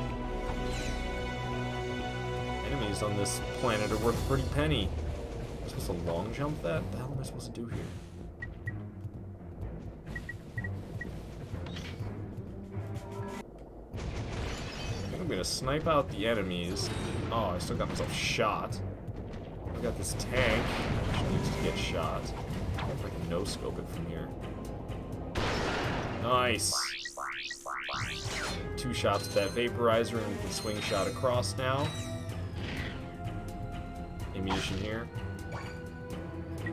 Enemies on this planet are worth a pretty penny. Am I supposed to long jump that? What the hell am I supposed to do here? I'm gonna snipe out the enemies. Oh, I still got myself shot. I got this tank, which needs to get shot. I wonder if I can no-scope it from here. Nice! 2 shots at that vaporizer, and we can swing shot across now. Ammunition here.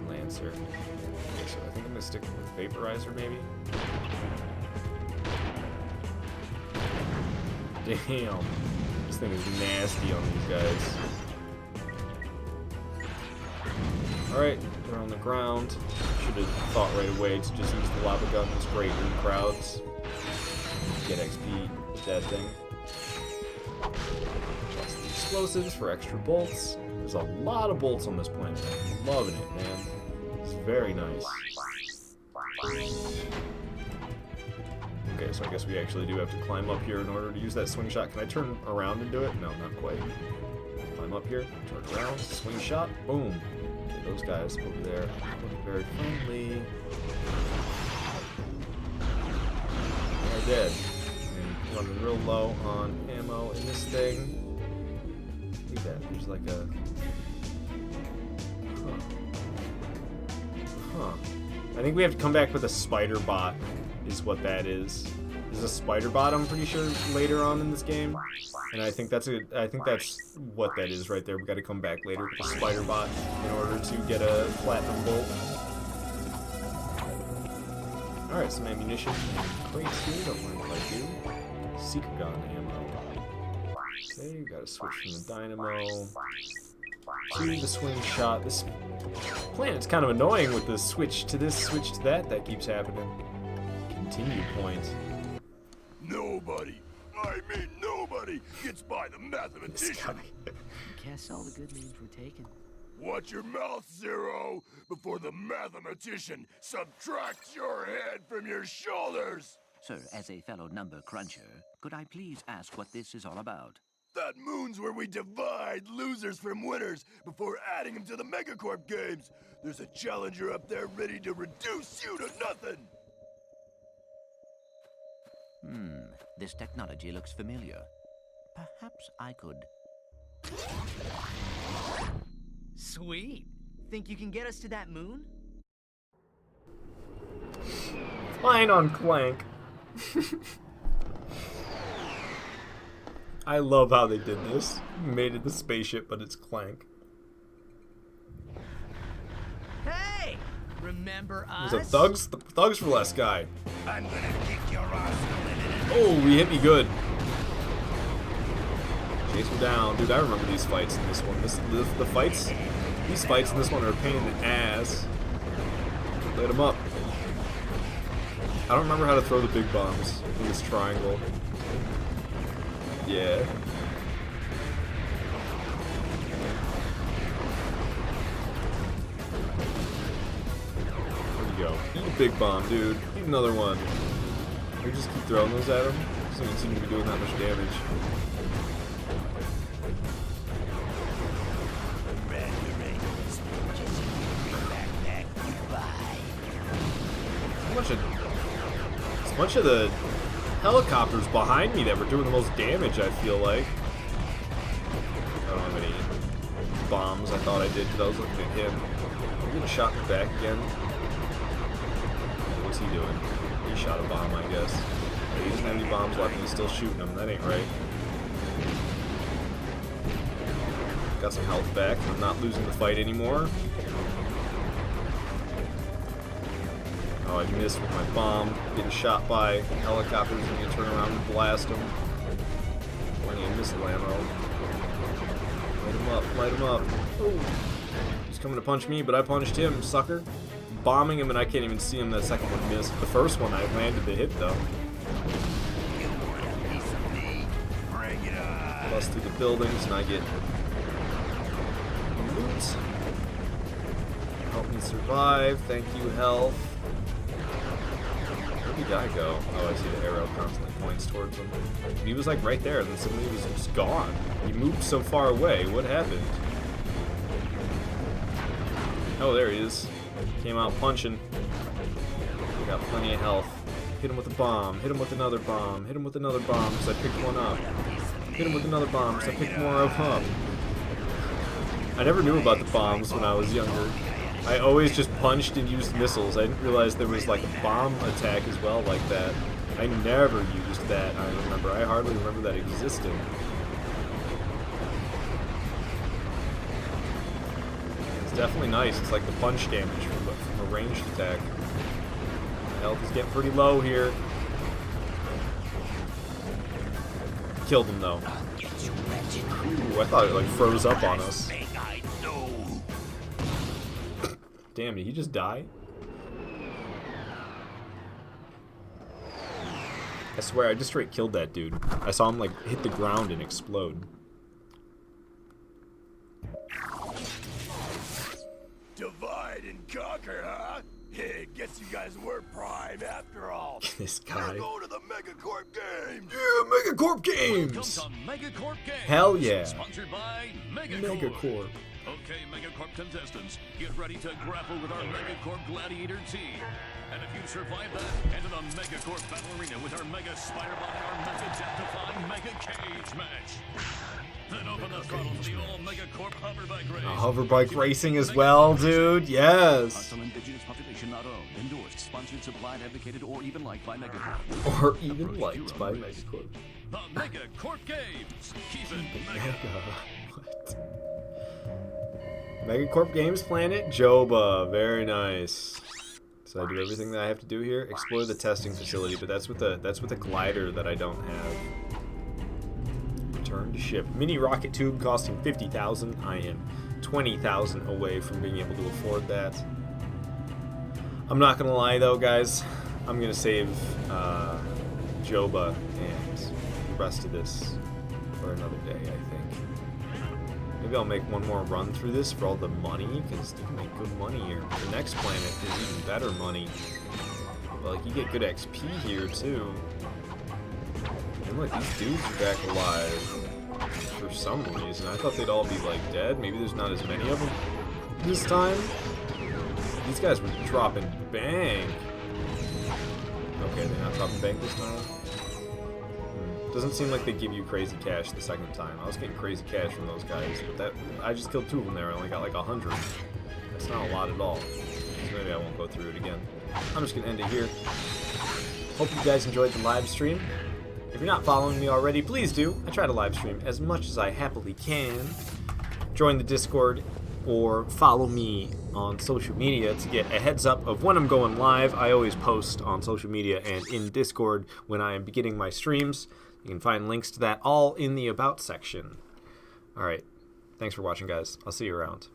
Lancer. Okay, so I think I'm gonna stick with vaporizer, maybe? Damn. This thing is nasty on these guys. Alright, they're on the ground. Should have thought right away to just use the lava gun. It's great in crowds. Get XP with that thing. Plus the explosives for extra bolts. There's a lot of bolts on this planet. I'm loving it, man. It's very nice. Okay, so I guess we actually do have to climb up here in order to use that swing shot. Can I turn around and do it? No, not quite. Climb up here, turn around, swing shot, boom. Okay, those guys over there look very friendly. They're dead. And running real low on ammo in this thing. Look at that, there's like a... Huh. I think we have to come back with a spider bot, is what that is. There's a spider bot, I'm pretty sure, later on in this game. And I think that's what that is right there. We gotta come back later with a spider bot in order to get a platinum bolt. Alright, some ammunition. Crates here, don't mind if I do. Secret gun ammo. Okay, gotta switch from the dynamo to the swing shot. This planet's kind of annoying with the switch to this, switch to that keeps happening. Continue point. Nobody, I mean nobody, gets by the mathematician. Guess all the good names were taken. Watch your mouth, Zero, before the mathematician subtracts your head from your shoulders. Sir, as a fellow number cruncher, could I please ask what this is all about? That moon's where we divide losers from winners before adding them to the Megacorp games. There's a challenger up there ready to reduce you to nothing. This technology looks familiar. Perhaps I could... Sweet. Think you can get us to that moon? Fine on Clank. I love how they did this. Made it the spaceship, but it's Clank. Hey! Remember us? There's a Thugs for Less guy. I'm gonna kick your ass. Oh, he hit me good. Chase me down. Dude, I remember these fights in this one. These fights in this one are a pain in the ass. Light them up. I don't remember how to throw the big bombs in this triangle. Yeah. There you go. Eat a big bomb, dude. Eat another one. We just keep throwing those at him. Doesn't seem to be doing that much damage. There's a bunch of the helicopters behind me that were doing the most damage, I feel like. I don't have any bombs. I thought I did because I was looking at him. I'm getting shot in the back again. What's he doing? He shot a bomb, I guess. He doesn't have any bombs left and he's still shooting them. That ain't right. Got some health back. I'm not losing the fight anymore. Oh, I missed with my bomb. Getting shot by helicopters. I'm gonna turn around and blast them. Plenty of missile ammo. Light him up, light him up. Ooh. He's coming to punch me, but I punched him, sucker. Bombing him, and I can't even see him. That second one missed. The first one, I landed the hit, though. Bust through the buildings, and I get loot. Help me survive. Thank you, health. the guy go? Oh, I see the arrow constantly points towards him. He was like right there, and then suddenly he was just gone. He moved so far away. What happened? Oh, there he is. Came out punching. Got plenty of health. Hit him with a bomb. Hit him with another bomb. Hit him with another bomb because I picked one up. Hit him with another bomb because I picked more of up. I never knew about the bombs when I was younger. I always just punched and used missiles. I didn't realize there was like a bomb attack as well like that. I never used that, I remember. I hardly remember that existed. It's definitely nice. It's like the punch damage from a ranged attack. My health is getting pretty low here. Killed him though. Ooh, I thought it like froze up on us. Damn, did he just die? I swear, I just straight killed that dude. I saw him like hit the ground and explode. Divide and conquer, huh? Hey, guess you guys were prime after all. This guy. We're going to the Megacorp Games. Yeah, Megacorp Games. Welcome to Megacorp Games. Hell yeah. Sponsored by Megacorp. Okay, Megacorp contestants, get ready to grapple with our Megacorp Gladiator team. And if you survive that, enter the Megacorp Battle Arena with our Mega Spider-Bot and our Mega Death-defying Mega Cage match. Then open the throttle to the all Megacorp hoverbike race. Hoverbike racing as well, dude. Yes. Hostile indigenous population not owned, endorsed, sponsored, supplied, advocated, or even liked by Megacorp. Or even liked by Megacorp. The Megacorp Games. Keep it Mega. What? Megacorp Games Planet? Joba. Very nice. So I do everything that I have to do here. Explore the testing facility, but that's with the glider that I don't have. Return to ship. Mini rocket tube costing 50,000. I am 20,000 away from being able to afford that. I'm not gonna lie though, guys. I'm gonna save Joba and the rest of this for another day, I think. Maybe I'll make one more run through this for all the money, because you can make good money here. The next planet is even better money. But like, you get good XP here too. And look, these dudes are back alive for some reason. I thought they'd all be like dead. Maybe there's not as many of them this time. These guys were dropping bank. Okay, they're not dropping bank this time. Doesn't seem like they give you crazy cash the second time. I was getting crazy cash from those guys, but I just killed 2 of them there. I only got like 100. That's not a lot at all. So maybe I won't go through it again. I'm just gonna end it here. Hope you guys enjoyed the live stream. If you're not following me already, please do. I try to live stream as much as I happily can. Join the Discord or follow me on social media to get a heads up of when I'm going live. I always post on social media and in Discord when I am beginning my streams. You can find links to that all in the About section. Alright, thanks for watching, guys. I'll see you around.